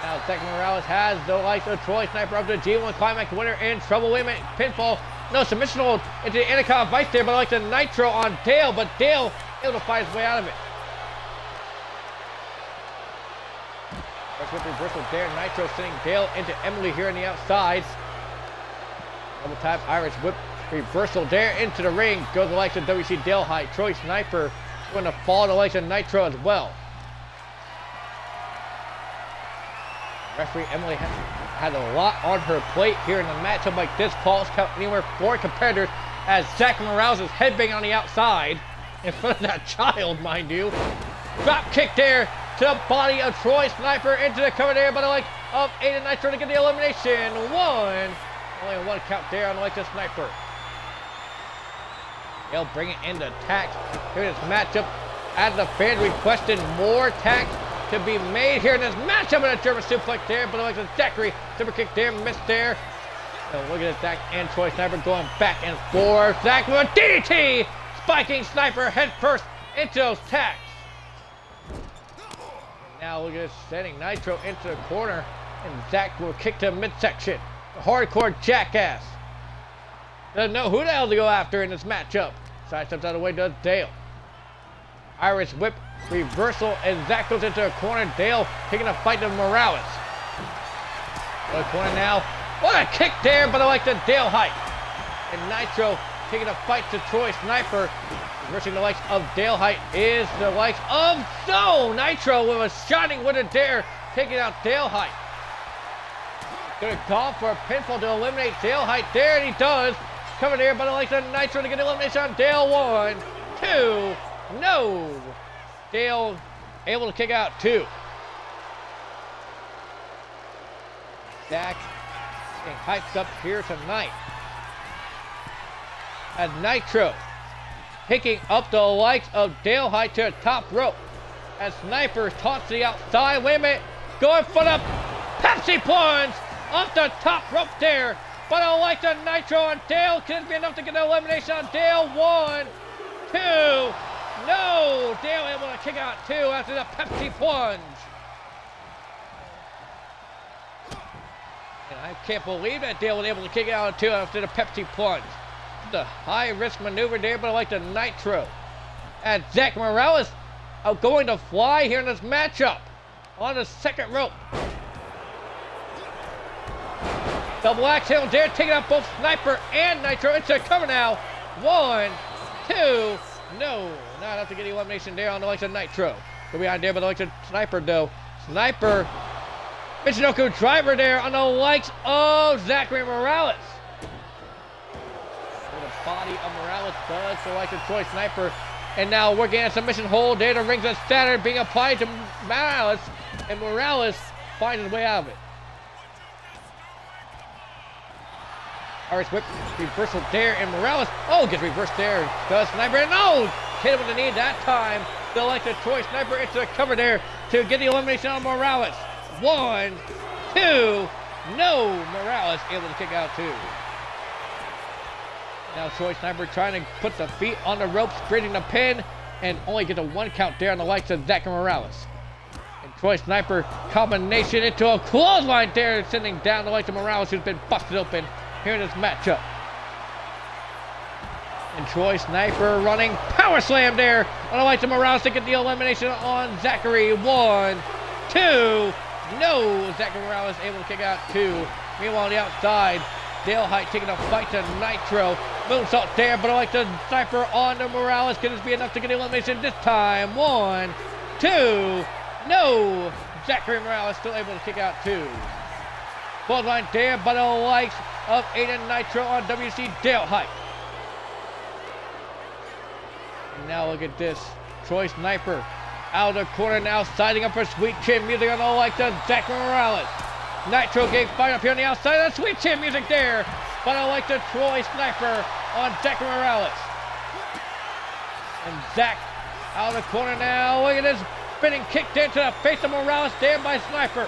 A: Now Zach Morales has the likes of Troy Sniper up to the G1 Climax winner in trouble. Wait a minute, pinfall. No, submission hold into the Intercom Vice there, but I like the Nitro on Dale, but Dale able to fight his way out of it. First with reversal there, Nitro sending Dale into Emily here on the outside. Double tap, Irish whip, reversal there into the ring. Goes the likes of WC Dale Height. Troy Sniper going to fall the likes of Nitro as well. Referee Emily had a lot on her plate here in a matchup like this. Calls count anywhere 4 competitors as Zach Morales is headbanging on the outside in front of that child, mind you. Drop kick there to the body of Troy Sniper into the cover there by the like of Aiden Nitro to get the elimination. Only one count there on the like of Sniper. They'll bring it into attacks here in this matchup as the fans requested more attacks to be made here in this matchup, and a German suplex there, but like the Zachary super kick there, missed there. So look at Zach and Troy Sniper going back and forth. Zach with a DDT, spiking Sniper head first into those tacks. Now look at this, sending Nitro into the corner, and Zach will kick to midsection. The hardcore jackass doesn't know who the hell to go after in this matchup. Side steps out of the way, does Dale. Irish whip, reversal, and Zach goes into a corner. Dale taking a fight to Morales. The corner now. What a kick there, but I like the Dale Height. And Nitro taking a fight to Troy Sniper. Reversing the likes of Dale Height is the likes of Nitro with a shining winner there, taking out Dale Height. Gonna call for a pinfall to eliminate Dale Height there, and he does. Coming there, but I like the Nitro to get the elimination on Dale. 1, 2. No! Dale able to kick out 2. Zach getting hyped up here tonight. As Nitro picking up the likes of Dale Height to the top rope. As Sniper tossed to the outside. Wait a minute. Going for the Pepsi plunge off the top rope there. But I like the Nitro on Dale. Can it be enough to get the elimination on Dale? 1, 2. No! Dale able to kick out 2 after the Pepsi plunge. And I can't believe that Dale was able to kick out 2 after the Pepsi plunge. The high-risk maneuver there, but I like the Nitro. And Zach Morales going to fly here in this matchup on the second rope. Double axe handle there, taking out both Sniper and Nitro. It's a cover now. 1, 2. No, not enough to get the elimination there on the likes of Nitro. Go behind there, but the likes of Sniper, though. Sniper, Michinoku driver there on the likes of Zachary Morales. And the body of Morales does the likes of Troy Sniper. And now working at submission hold there. The rings of Saturn being applied to Morales. And Morales finds his way out of it. Irish whip, reversal there, and Morales, gets reversed there. Does Sniper, and hit him with the knee that time. Still like the Troy Sniper into the cover there to get the elimination on Morales. 1, 2, no, Morales able to kick out 2. Now Troy Sniper trying to put the feet on the ropes, creating the pin, and only get a 1 count there on the likes of Zach Morales. And Troy Sniper combination into a clothesline there, sending down the lights of Morales, who's been busted open here in this matchup. And Troy Sniper running power slam there on the lights of Morales to get the elimination on Zachary. 1, 2. No, Zachary Morales able to kick out 2. Meanwhile, on the outside, Dale Height taking a fight to Nitro. Moonsault there, but I like the Sniper on to Morales. Could this be enough to get the elimination this time? 1, 2. No, Zachary Morales still able to kick out 2. Clothesline there, but the likes of Aiden Nitro on WC Dale Height. And now look at this. Troy Sniper out of the corner now, siding up for Sweet Chin music on the likes of Zachary Morales. Nitro getting fired up here on the outside. That's Sweet Chin music there, but I like the Troy Sniper on Zachary Morales. And Zach out of the corner now. Look at this spinning kick there to the face of Morales there by Sniper.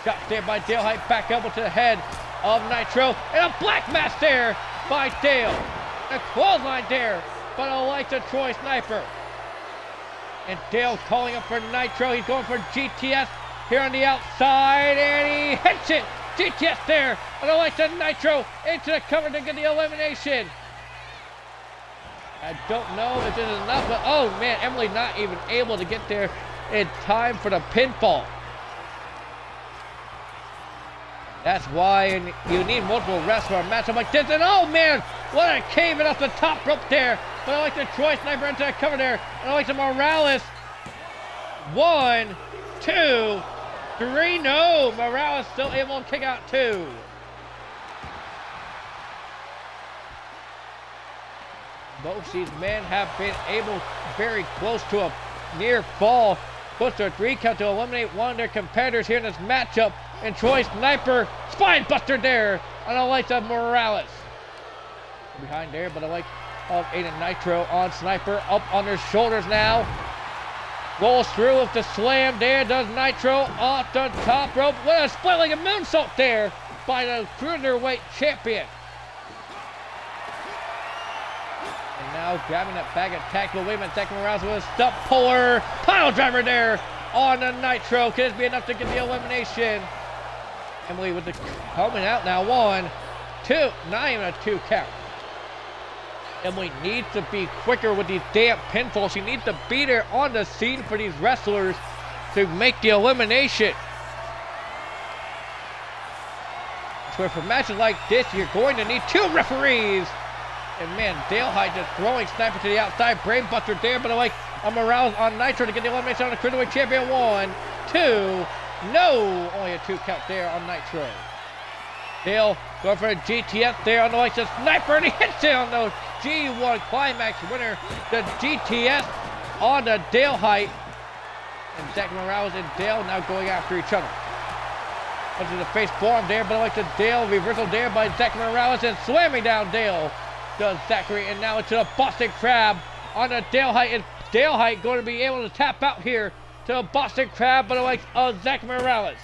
A: Shot there by Dale Height, back elbow to the head of Nitro. And a black mass there by Dale. A clothesline there, but I like the Troy Sniper. And Dale calling up for Nitro. He's going for GTS here on the outside, and he hits it. GTS there, and I like the Nitro into the cover to get the elimination. I don't know if this is enough, but oh man, Emily not even able to get there in time for the pinfall. That's why you need multiple refs for a matchup like this. And oh man, what a cave off the top rope there. But I like the Troy Sniper into the cover there. And I like the Morales. 1, 2, 3. No, Morales still able to kick out 2. Both these men have been able very close to a near fall, close to a 3 count to eliminate one of their competitors here in this matchup. And Troy Sniper, spine buster there on the lights of Morales. Behind there, but I like of Aiden Nitro on Sniper, up on their shoulders now. Rolls through with the slam there, does Nitro off the top rope. What a split like a moonsault there by the cruiserweight champion. And now grabbing that bag of tackle. Wait a minute, Zachary Morales with a step puller. Pile driver there on the Nitro. Can this be enough to get the elimination? Emily with the coming out now. 1, 2, not even a 2 count. Emily needs to be quicker with these damn pinfalls. She needs to be there on the scene for these wrestlers to make the elimination. So for matches like this, you're going to need 2 referees. And man, Dale Hyde just throwing Sniper to the outside. Brainbuster there, but I like Morales on Nitro to get the elimination on the Cruiserweight Champion. 1, 2, no! Only a 2 count there on Nitro. Dale going for a GTS there on the likes of Sniper, and he hits it on the G1 Climax winner. The GTS on the Dale Height. And Zach Morales and Dale now going after each other. Punch to the face forearm there, but I like the Dale reversal there by Zach Morales, and slamming down Dale does Zachary. And now into the Boston Crab on the Dale Height. And Dale Height going to be able to tap out here to a Boston Crab, but I like Zach Morales.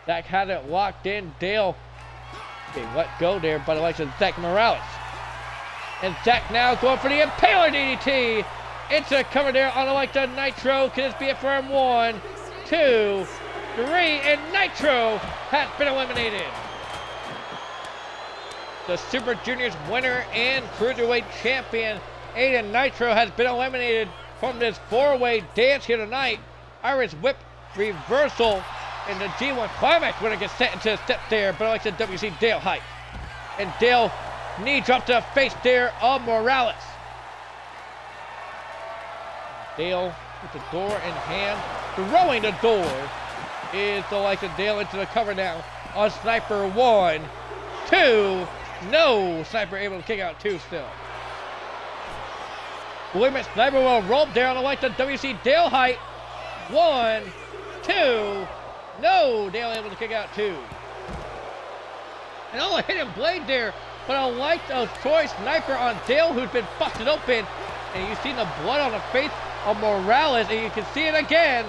A: Zach had it locked in. Dale, okay, let go there, but I like Zach Morales. And Zach now going for the Impaler DDT. It's a cover there on the like the Nitro. Can this be it for him? 1, 2, 3, and Nitro has been eliminated. The Super Juniors winner and Cruiserweight champion, Aiden Nitro, has been eliminated from this 4-way dance here tonight. Irish Whip reversal, and the G1 Climax winner gets set into a step there, but I like the WC Dale Height. And Dale knee drop to the face there of Morales. Dale with the door in hand, throwing the door is the like of Dale into the cover now on Sniper. 1, 2, no, Sniper able to kick out 2 still. Limit Sniper will roll there on the like of WC Dale Height. 1, 2, no, Dale able to kick out 2. And a hidden blade there, but I like the Troy Sniper on Dale, who's been busted open. And you see the blood on the face of Morales, and you can see it again.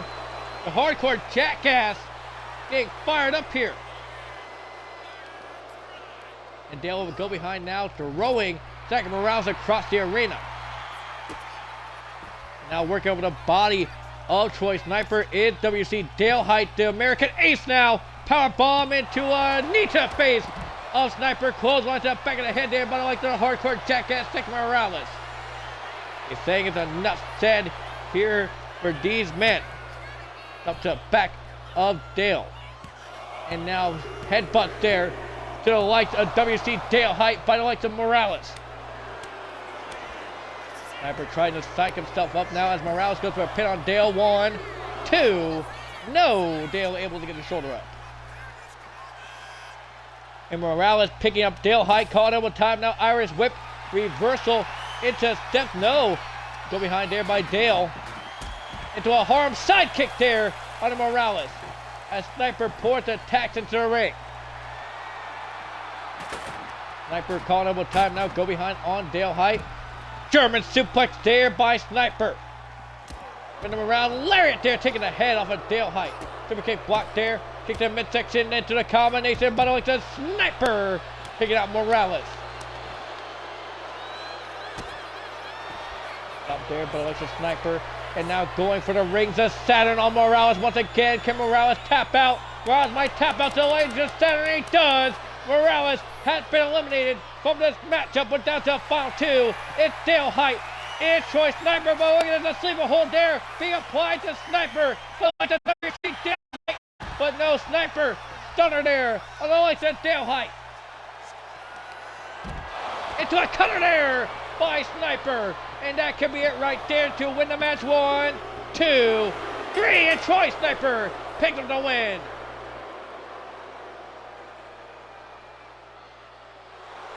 A: The hardcore jackass getting fired up here. And Dale will go behind now, throwing Zachary Morales across the arena. Now working over the body of Troy Sniper is WC Dale Height, the American ace now. Power bomb into a Nita face of Sniper. Clothesline to the back of the head there, but I like the hardcore jackass Nick Morales. He's saying it's enough said here for these men. Up to the back of Dale. And now headbutt there to the likes of WC Dale Height by the likes of Morales. Sniper trying to psych himself up now as Morales goes for a pin on Dale. 1, 2. No, Dale able to get the shoulder up. And Morales picking up Dale Height, caught him with time now. Irish whip, reversal into step. No, go behind there by Dale. Into a harm sidekick there on Morales. As Sniper pours the attacks into the ring. Sniper calling him with time now. Go behind on Dale Height. German suplex there by Sniper. Bring him around. Lariat there, taking the head off of Dale Height. Super kick blocked there. Kick to midsection into the combination. But like the Sniper taking out Morales. Up there, but like the Sniper. And now going for the rings of Saturn on Morales once again. Can Morales tap out? Morales might tap out to the rings of Saturn. He does. Morales has been eliminated from this matchup, but down to the final 2. It's Dale Height. It's Troy Sniper, but look at the sleeper hold there being applied to Sniper. But no Sniper. Stunner there on the likes of Dale Height. Into a cutter there by Sniper. And that could be it right there to win the match. 1, 2, 3. And Troy Sniper picked up the win.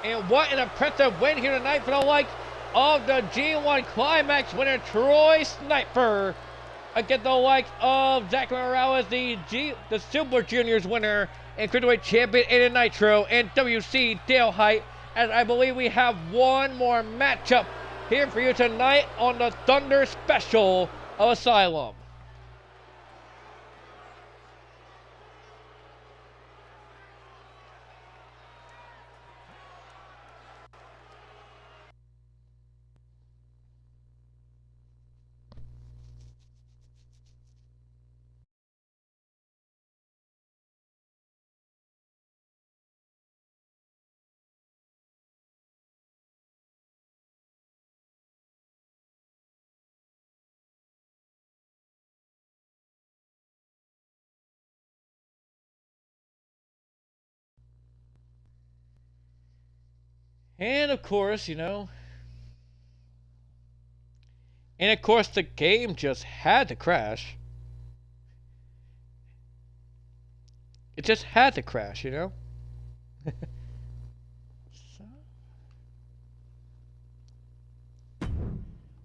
A: And what an impressive win here tonight for the likes of the G1 Climax winner, Troy Sniper, against the likes of Zach Morales, the Super Juniors winner and Cruiserweight Champion in Nitro, and WC Dale Height. As I believe we have one more matchup here for you tonight on the Thunder Special of Asylum. And of course, the game just had to crash. It just had to crash, So,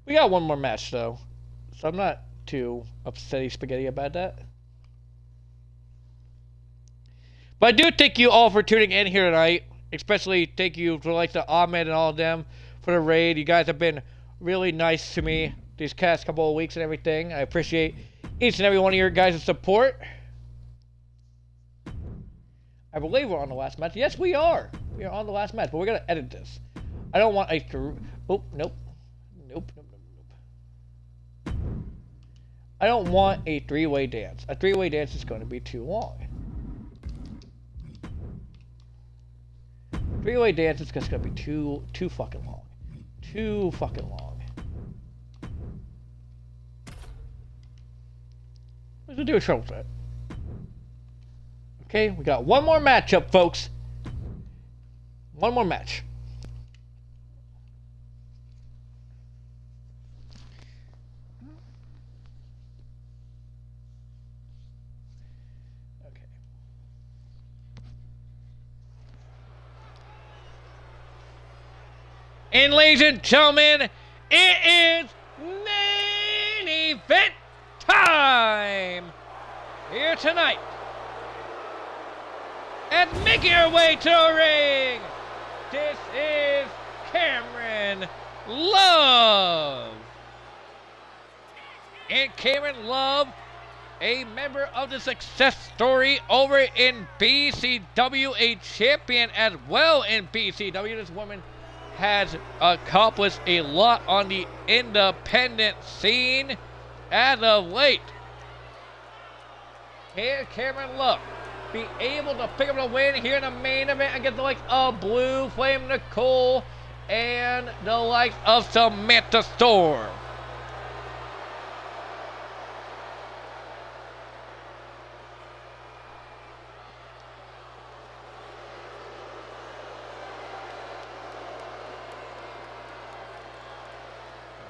A: we got one more match, though. So I'm not too upsetty spaghetti about that. But I do thank you all for tuning in here tonight. Especially thank you for like the Ahmed and all of them for the raid. You guys have been really nice to me these past couple of weeks and everything. I appreciate each and every one of your guys' support. I believe we're on the last match. Yes, we are. We are on the last match, but we're going to edit this. I don't want a... Oh, nope. Nope. I don't want a three-way dance. A three-way dance is going to be too long. Three-way dance is just gonna be too fucking long. Too fucking long. Let's do a triple threat. Okay, we got one more matchup, folks. One more match. And ladies and gentlemen, it is main event time here tonight. And making her way to the ring, this is Cameron Love. And Cameron Love, a member of the Success Story over in BCW, a champion as well in BCW. This woman has accomplished a lot on the independent scene. as of late. Can Cameron Love be able to pick up the win here in the main event against the likes of Blue Flame Nicole and the likes of Samantha Storm?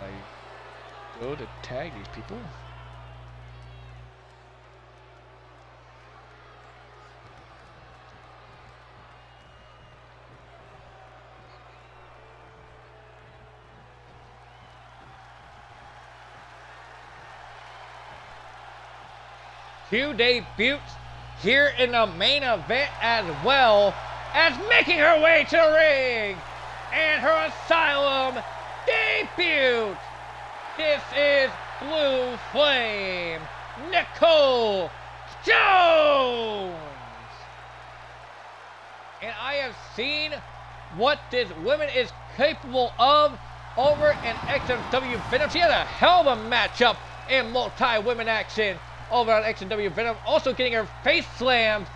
A: I go to tag these people. Two debuts here in the main event as well as making her way to the ring and her Asylum debut. This is Blue Flame Nicole Jones. And I have seen what this woman is capable of over in XMW Venom. She had a hell of a matchup in multi-women action over on XMW Venom, also getting her face slammed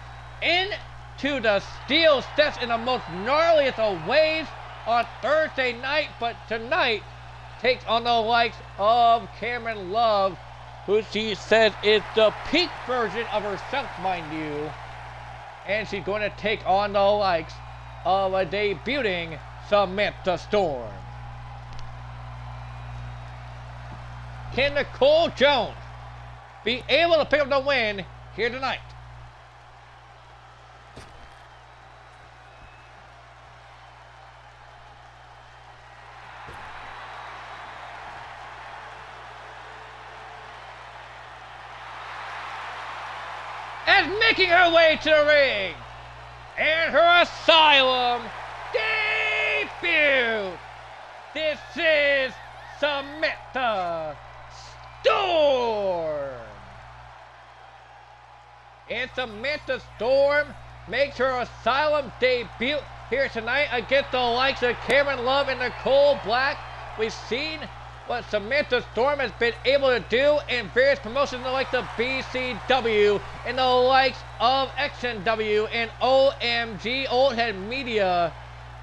A: into the steel steps in the most gnarliest of ways on Thursday night, but tonight takes on the likes of Cameron Love, who she says is the peak version of herself, mind you, and she's going to take on the likes of a debuting Samantha Storm. Can Nicole Jones be able to pick up the win here tonight? As making her way to the ring and her Asylum debut, this is Samantha Storm. And Samantha Storm makes her Asylum debut here tonight against the likes of Cameron Love and Nicole Black. We've seen what Samantha Storm has been able to do in various promotions like the BCW and the likes of XNW and OMG Old Head Media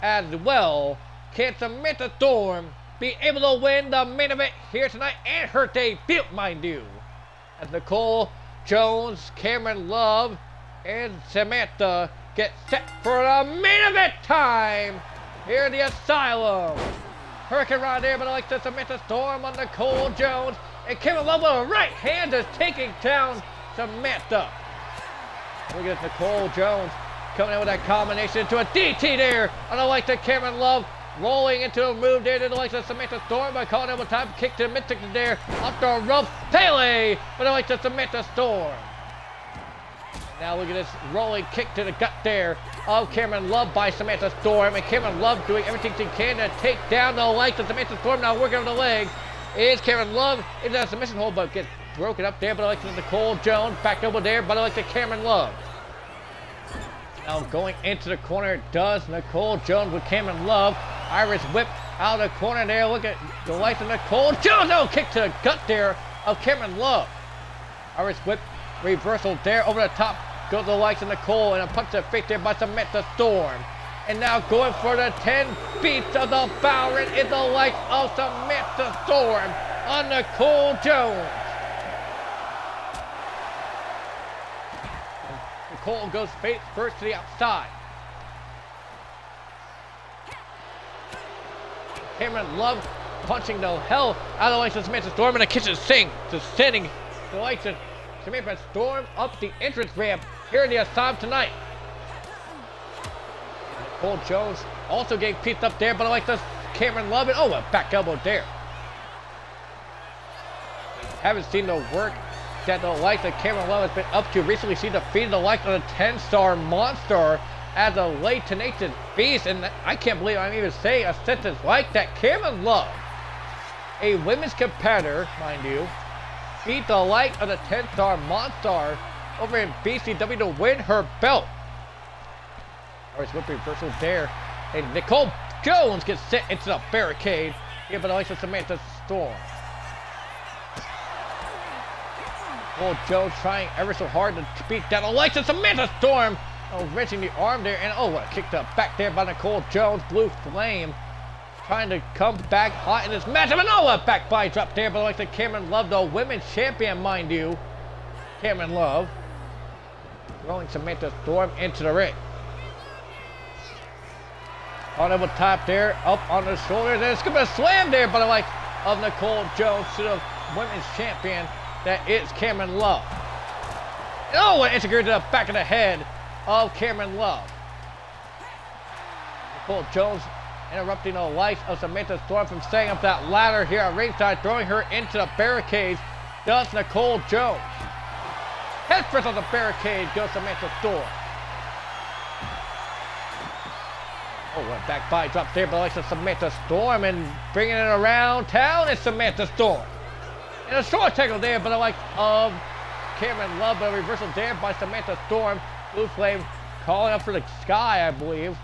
A: as well. Can Samantha Storm be able to win the main event here tonight and her debut, mind you, as Nicole Jones, Cameron Love, and Samantha get set for the main event time here in the Asylum. Hurricane right there, but I like the Samantha Storm on Nicole Jones, and Cameron Love with a right hand is taking down Samantha. Look at Nicole Jones coming in with that combination into a DT there. And I like the Cameron Love rolling into a move there to the likes of Samantha Storm by calling out a time kick to the mid-tick there off the rope. Pele, but I like the Samantha Storm. Now look at this rolling kick to the gut there of Cameron Love by Samantha Storm. And Cameron Love doing everything she can to take down the likes of Samantha Storm. Now working on the leg is Cameron Love into that submission hold, but gets broken up there. But I like the Nicole Jones back over there, but I like the Cameron Love. Now going into the corner does Nicole Jones with Cameron Love. Irish whip out of the corner there. Look at the likes of Nicole Jones. No, kick to the gut there of Cameron Love. Irish whip reversal there over the top. Goes the likes of Nicole and a punch to the face there by Samantha Storm. And now going for the 10 beats of the Bowery is the likes of Samantha Storm on Nicole Jones. Nicole goes face first to the outside. Cameron Love punching the hell out of the likes of Samantha Storm in the kitchen sink, just sending the likes of Samantha Storm up the entrance ramp here in the Asylum tonight. Nicole Jones also getting pieced up there, but I like the Cameron Love, and oh, a back elbow there. Haven't seen the work that the likes of Cameron Love has been up to recently. She defeated the likes of the 10-star monster as a late tenacious beast, and I can't believe I'm even saying a sentence like that. Cameron Love, a women's competitor, mind you, beat the like of the 10-star monster over in BCW to win her belt. Alright, whip reversal there, and Nicole Jones gets set into the barricade here by the likes of Samantha Storm. Nicole Jones trying ever so hard to beat down Alexa Samantha Storm. Oh, wrenching the arm there, and oh, what a kick to back there by Nicole Jones. Blue Flame trying to come back hot in this matchup, and oh, a back body drop there, but Alexa Cameron Love, the women's champion, mind you. Cameron Love throwing Samantha Storm into the ring. On over top there, up on the shoulders, and it's gonna be a slam there, but I like of Nicole Jones to the women's champion, that is Cameron Love. And oh, an integrated to the back of the head of Cameron Love. Nicole Jones interrupting the life of Samantha Storm from staying up that ladder here at ringside, throwing her into the barricades. Does Nicole Jones. Head first on the barricade goes Samantha Storm. Oh, a back body drop there, but Alexa Samantha Storm, and bringing it around town is Samantha Storm. And a short tackle there, but I like Cameron Love, but a reversal there by Samantha Storm. Blue Flame calling up for the sky, I believe.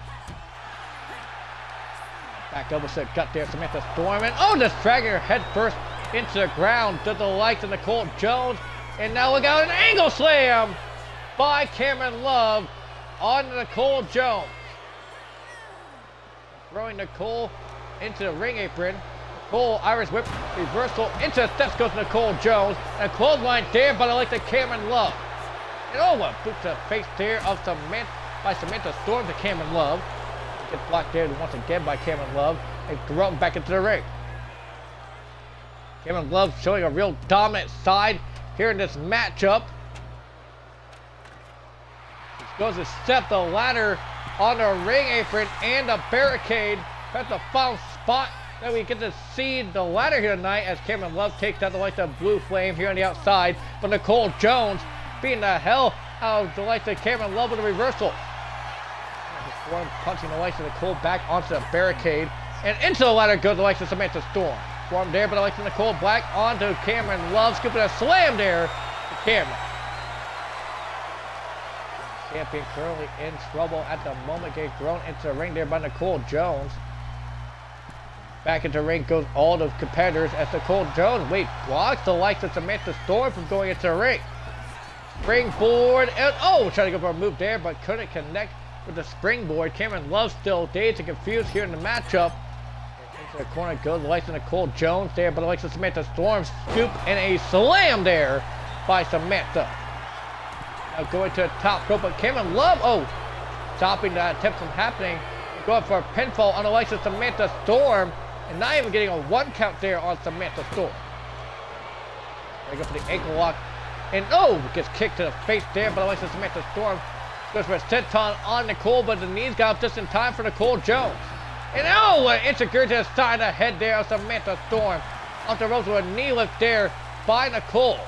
A: Back over to the gut there, Samantha Storm, and oh, just dragging her head first into the ground to the likes of Nicole Jones. And now we got an angle slam by Cameron Love on Nicole Jones. Throwing Nicole into the ring apron. Nicole, Irish whip, reversal into the steps goes Nicole Jones. And clothesline there, but I like the Cameron Love. And oh, what boot to the face there of Samantha Storm to Cameron Love. Gets blocked there once again by Cameron Love. And thrown back into the ring. Cameron Love showing a real dominant side here in this matchup. He goes to step the ladder on the ring apron and the barricade. That's the final spot that we get to see the ladder here tonight as Cameron Love takes out the likes of Blue Flame here on the outside. But Nicole Jones beating the hell out of the likes of Cameron Love with a reversal. Storm punching the likes of Nicole back onto the barricade. And into the ladder goes the likes of Samantha Storm. Storm there, but the likes of Nicole Black onto Cameron Love. Scooping a slam there to Cameron. Champion currently in trouble at the moment, getting thrown into the ring there by Nicole Jones. Back into the ring goes all the competitors as Nicole Jones blocks the likes of Samantha Storm from going into the ring. Springboard, and oh, trying to go for a move there, but couldn't connect with the springboard. Cameron Love still dazed and confused here in the matchup. Into the corner goes the likes of Nicole Jones there, but the likes of Samantha Storm scoop and a slam there by Samantha. Now going to the top rope, but Cameron Love, stopping that attempt from happening. Going for a pinfall on the likes of Samantha Storm, and not even getting a 1 count there on Samantha Storm. They go for the ankle lock, and gets kicked to the face there by the likes of Samantha Storm. Goes for a senton on Nicole, but the knees got up just in time for Nicole Jones. And it's a good to the side of the head there of Samantha Storm. Off the ropes with a knee lift there by Nicole.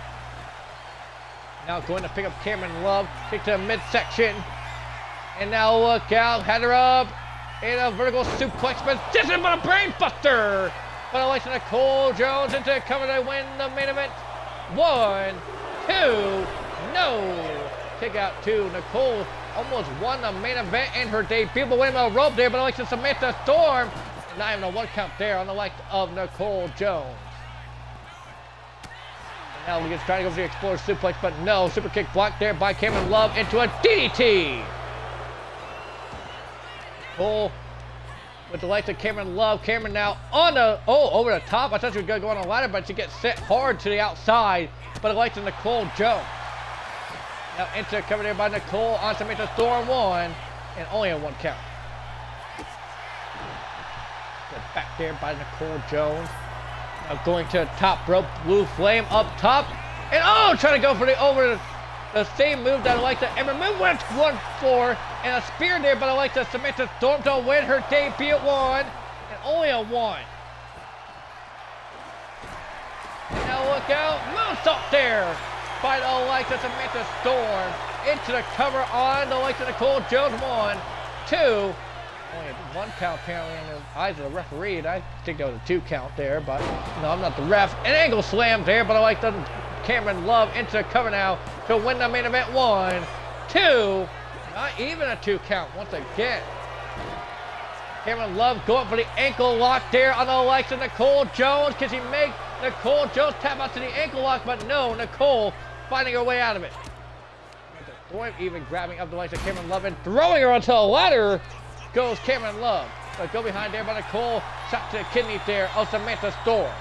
A: Now going to pick up Cameron Love, kick to the midsection. And now look out, had her up in a vertical suplex position, but a brain buster. But I like Nicole Jones into cover to win the main event. 1, 2, no. Kick out 2. Nicole almost won the main event in her debut, but winning the rope there, but I like Samantha Storm. Not even a 1 count there on the like of Nicole Jones. Now we just trying to go for the Explorer suplex, but no. Super kick blocked there by Cameron Love into a DDT. Cole with the likes of Cameron Love. Cameron now on the, over the top. I thought she was going to go on a ladder, but she gets set hard to the outside. But the likes of Nicole Jones. Now into cover there by Nicole on Samantha Storm 1, and only a 1 count. Get back there by Nicole Jones. Now going to the top rope, Blue Flame up top. And trying to go for the same move that I like to Ember Moon went 1-4 and a spear there, but I like to Samantha Storm to win her debut at 1 and only a 1. And now look out, moonsault there by the likes of Samantha Storm into the cover on the likes of Nicole Jones. 1, 2. Only 1 count apparently in the eyes of the referee. And I think there was a 2 count there, but no, I'm not the ref. An angle slam there, but I like the Cameron Love into the cover now to win the main event. 1, 2. Not even a 2 count once again. Cameron Love going for the ankle lock there on the likes of Nicole Jones. Can she make Nicole Jones tap out to the ankle lock? But no, Nicole finding her way out of it. Storm even grabbing up the likes of Cameron Love and throwing her onto a ladder goes Cameron Love. But go behind there by Nicole. Shot to the kidney there of Samantha Storm.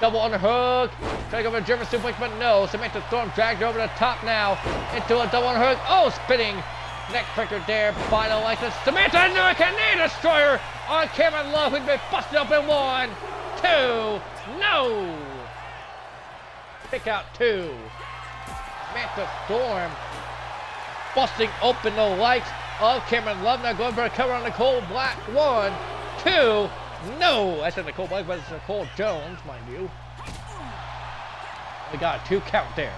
A: Double underhook. Trying to go for a German suplex, but no. Samantha Storm dragged her over the top now into a double underhook. Oh, spinning neck breaker there by the likes of Samantha. And a knee destroyer on Cameron Love, who's been busted up in 1, 2. No. Pick out 2. Samantha Storm busting open the likes of Cameron Love. Now going for a cover on Nicole Black. 1, 2. No! I said Nicole Black, but it's Nicole Jones, mind you. We got a 2 count there.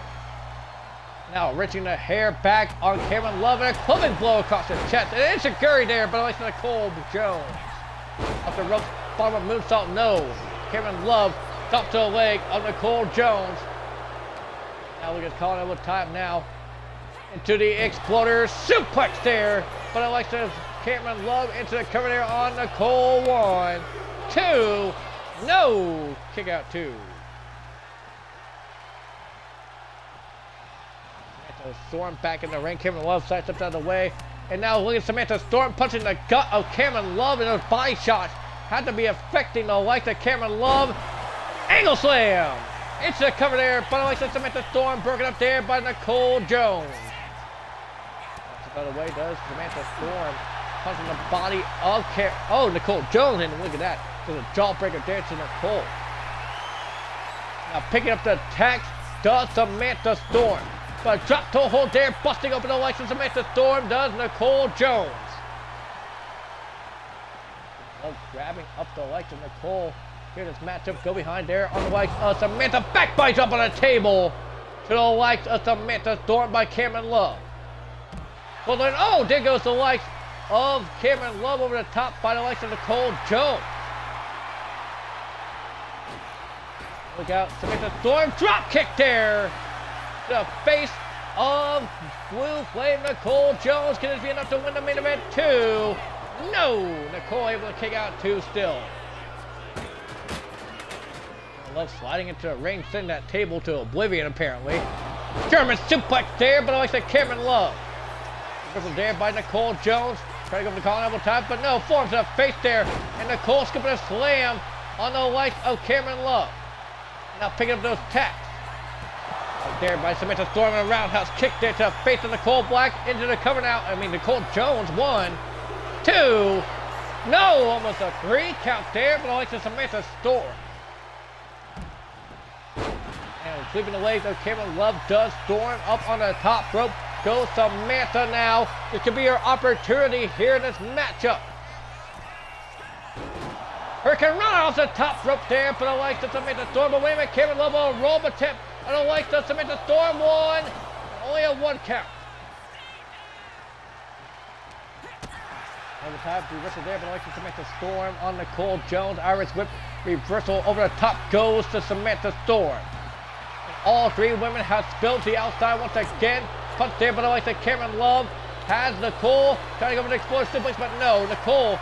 A: Now wrenching the hair back on Cameron Love and a clubbing blow across the chest. And it's a Curry there, but I like Nicole Jones. Off the ropes, bottom of moonsault, no. Cameron Love top to the leg of Nicole Jones. Now we're just calling it with time now. Into the exploder suplex there, but I like to Cameron Love into the cover there on Nicole. 1, 2, no, kick out 2. Samantha Storm back in the ring. Cameron Love sidesteps out of the way, and now look at Samantha Storm punching the gut of Cameron Love, and those body shots had to be affecting the likes of Cameron Love. Angle slam. It's the cover there, but I like to Samantha Storm broken up there by Nicole Jones. By the way, does Samantha Storm punching the body of Nicole Jones, and look at that. There's a jawbreaker there to Nicole. Now picking up the attack does Samantha Storm. But drop toe hold there, busting open the likes of Samantha Storm does Nicole Jones. Love grabbing up the likes of Nicole. Here this matchup, go behind there on the likes of Samantha. Back bites up on the table to the likes of Samantha Storm by Cameron Love. Well then, there goes the likes of Cameron Love over the top by the likes of Nicole Jones. Look out, Samantha Storm, drop kick there. The face of Blue Flame, Nicole Jones. Can this be enough to win the main event? 2. No, Nicole able to kick out 2 still. Love sliding into the ring, sending that table to oblivion apparently. German suplex there, but I like the Cameron Love. Reversal there by Nicole Jones. Trying to go for the collar elbow time, but no, forms a face there. And Nicole skipping a slam on the likes of Cameron Love. Now picking up those tacks. Right there by Samantha Storm and a roundhouse kick there to the face of Nicole Black into the cover now. Nicole Jones. 1, 2. No, almost a 3 count there, but I like the Samantha Storm. And sweeping the legs of Cameron Love does Storm up on the top rope. Goes Samantha now. This could be her opportunity here in this matchup. Hurricane run off the top rope there, but I like the Samantha Storm. But wait a minute, Cameron Love will roll attempt. I don't like the Samantha Storm. 1. Only a 1 count. Over time, reversal there, but I like the Samantha Storm on Nicole Jones. Irish whip reversal over the top goes to Samantha Storm. And all 3 women have spilled to the outside once again. Punch there, but I like the Cameron Love has Nicole trying to go for the explosive suplex, but no. Nicole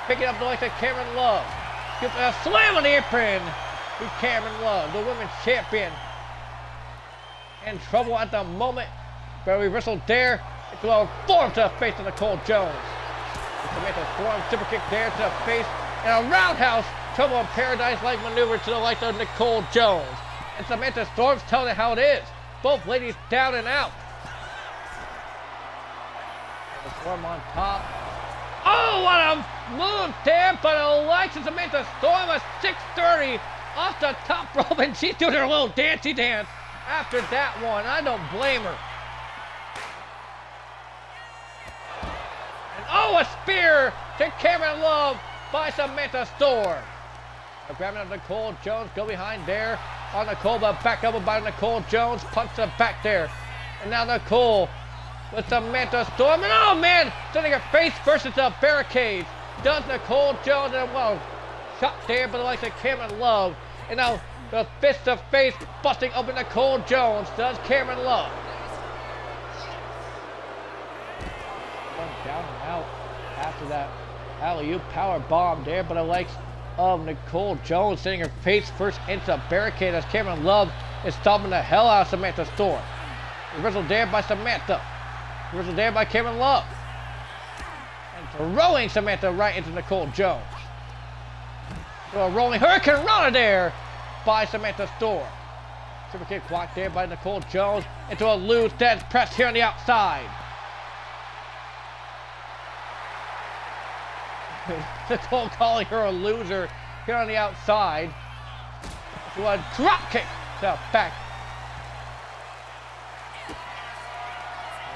A: picking up the likes of Cameron Love. Gives a slam on the apron to Cameron Love, the women's champion. In trouble at the moment, but reversal there. It's a form to the face of Nicole Jones. Samantha Storm super kick there to the face, and a roundhouse trouble in paradise-like maneuver to the likes of Nicole Jones. And Samantha Storm's telling it how it is. Both ladies down and out. The Storm on top. Oh, what a move there, but Alexa Samantha Storm a 630 off the top rope, and she's doing her little dancey dance after that one. I don't blame her. And a spear to Cameron Love by Samantha Storm. Now grabbing up Nicole Jones, go behind there on Nicole, but back up by Nicole Jones, punch the back there. And now Nicole with Samantha Storm, and oh man, sending her face first into the barricade. Does Nicole Jones, and well, shot there, but like the Cameron Love. And now the fist of face busting open Nicole Jones. Does Cameron Love. One down and out after that alley-oop power bomb there, but I likes of Nicole Jones sending her face first into the barricade as Cameron Love is stomping the hell out of Samantha Storm. Reversal there by Samantha. Reversal there by Cameron Love. And throwing Samantha right into Nicole Jones. So a rolling Hurricane Rana there by Samantha Storm. Super kick blocked there by Nicole Jones into a loose dead press here on the outside. Nicole calling her a loser here on the outside. To a drop kick to back.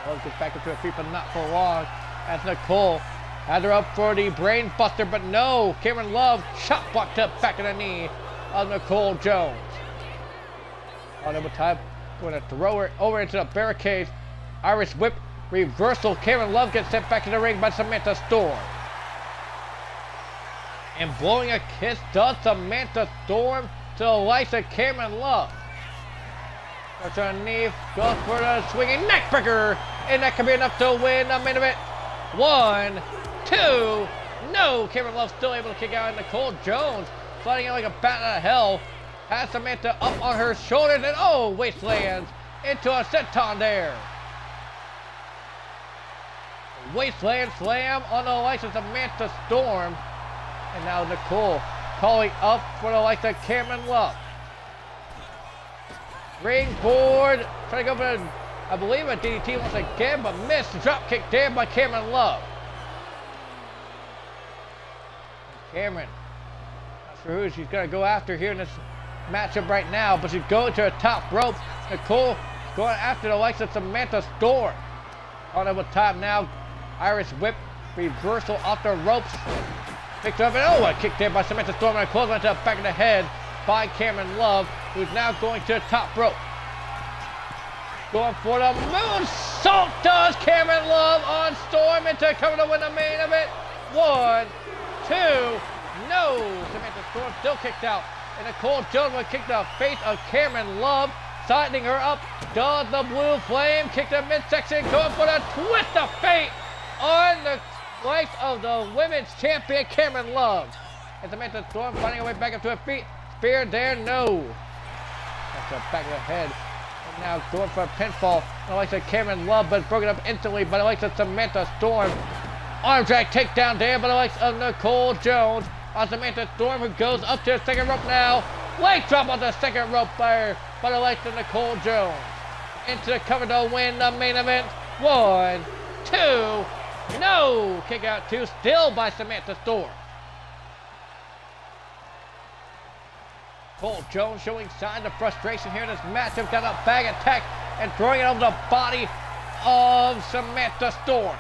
A: Well, gets back into her feet, but not for long. As Nicole had her up for the brain buster, but no. Cameron Love shot blocked up back in the knee of Nicole Jones. On over time, going to throw her over into the barricades. Irish whip reversal. Cameron Love gets sent back in the ring by Samantha Storm. And blowing a kiss does Samantha Storm to the likes of Cameron Love. Goes to her knee, goes for the swinging neckbreaker, and that could be enough to win the main event. 1, 2, no! Cameron Love still able to kick out, and Nicole Jones sliding out like a bat out of hell. Has Samantha up on her shoulders, and oh, wastelands into a senton there. Wasteland slam on the likes of Samantha Storm. And now Nicole calling up for the likes of Cameron Love. Ring board, trying to go for, I believe, a DDT once again, but missed. Drop kick there by Cameron Love. Cameron, not sure who she's going to go after here in this matchup right now, but she's going to her top rope. Nicole going after the likes of Samantha Storm. On over top now, Irish whip, reversal off the ropes. Picked up and oh, a kick there by Samantha Storm, and a close one to the back of the head by Cameron Love, who's now going to the top rope. Going for the moonsault does Cameron Love on Storm into cover to win the main event. 1, 2, no. Samantha Storm still kicked out. And Nicole Jones will kick the face of Cameron Love, tightening her up. Does the blue flame kick the midsection, going for the twist of fate on the life of the women's champion Cameron Love. And Samantha Storm finding her way back up to her feet. Spear there, no. That's the back of the head. And now going for a pinfall. The likes of Cameron Love, but broken up instantly by the likes of Samantha Storm. Arm drag takedown there by the likes of Nicole Jones. On Samantha Storm, who goes up to the second rope now. Leg drop on the second rope by the likes of Nicole Jones. Into the cover to win the main event. 1, 2, no. Kick out 2, still by Samantha Storm. Nicole Jones showing signs of frustration here in this matchup. Got a bag attack and throwing it over the body of Samantha Storm.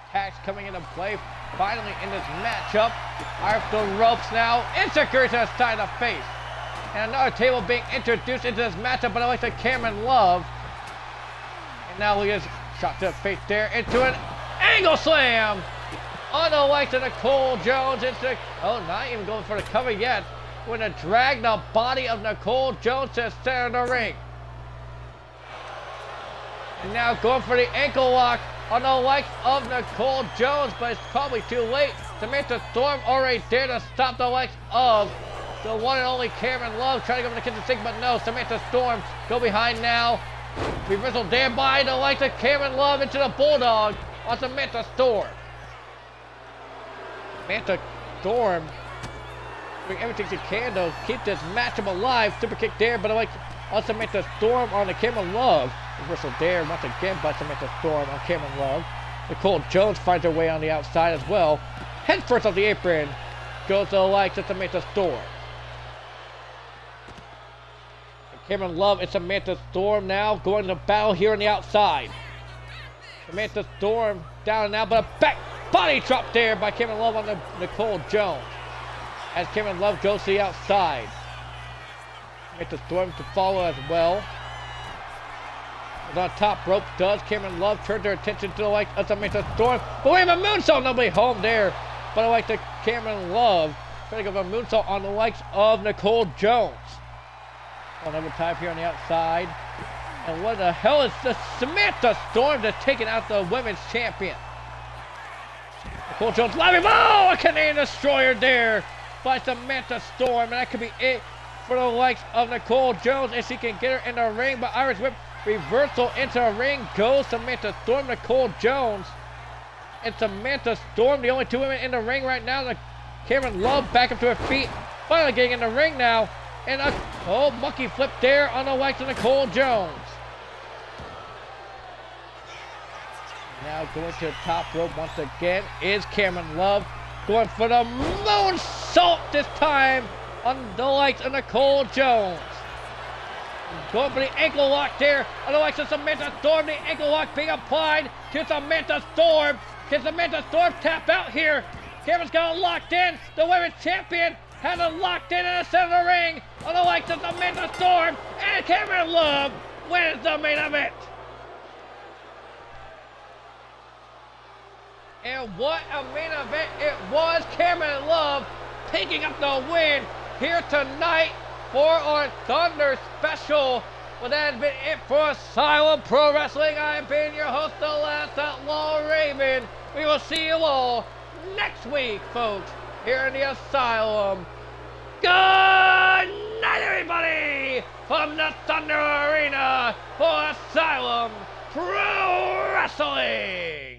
A: Attacks coming into play finally in this matchup. Off the ropes now. Insecure to the side of the face. And another table being introduced into this matchup, but I like the Cameron Love. And now look at this shot to the face there into an angle slam on the likes of Nicole Jones. Into, oh, not even going for the cover yet. We're going to drag the body of Nicole Jones to the center of the ring. And now going for the ankle lock on the likes of Nicole Jones, but it's probably too late. Samantha Storm already there to stop the likes of the one and only Cameron Love, trying to go for the kitchen sink, but no. Samantha Storm go behind now. Reversal there by the likes of Cameron Love into the Bulldog on Samantha Storm. Samantha Storm doing everything she can to keep this matchup alive. Super kick there, but I like on Samantha Storm on the Cameron Love. Reversal there once again by Samantha Storm on Cameron Love. Nicole Jones finds her way on the outside as well. Head first off the apron goes to the likes of Samantha Storm. And Cameron Love and Samantha Storm now going to battle here on the outside. Samantha Storm down and out, but a back body drop there by Cameron Love on the Nicole Jones. As Cameron Love goes to the outside. Samantha Storm to follow as well. On top rope does Cameron Love turn their attention to the like of Samantha Storm. But we have a moonsault, nobody home there. But I like the Cameron Love trying to go for a moonsault on the likes of Nicole Jones. On overtime here on the outside. And what the hell is the Samantha Storm just taking out the women's champion? Nicole Jones living. Oh, a Canadian destroyer there by Samantha Storm. And that could be it for the likes of Nicole Jones, and she can get her in the ring, but Irish Whip reversal into the ring goes Samantha Storm, Nicole Jones, and Samantha Storm, the only two women in the ring right now. Cameron Love back up to her feet, finally getting in the ring now, and a monkey flip there on the likes of Nicole Jones. Now going to the top rope once again is Cameron Love, going for the moonsault this time on the likes of Nicole Jones. Going for the ankle lock there on the likes of Samantha Storm. The ankle lock being applied to Samantha Storm. Can Samantha Storm tap out here? Cameron's got it locked in. The women's champion has it locked in the center of the ring on the likes of Samantha Storm. And Cameron Love wins the main event. And what a main event it was. Cameron Love picking up the win here tonight for our Thunder special. Well, that has been it for Asylum Pro Wrestling. I have been your host, the last outlaw Raven. We will see you all next week, folks, here in the Asylum. Good night, everybody, from the Thunder Arena for Asylum Pro Wrestling.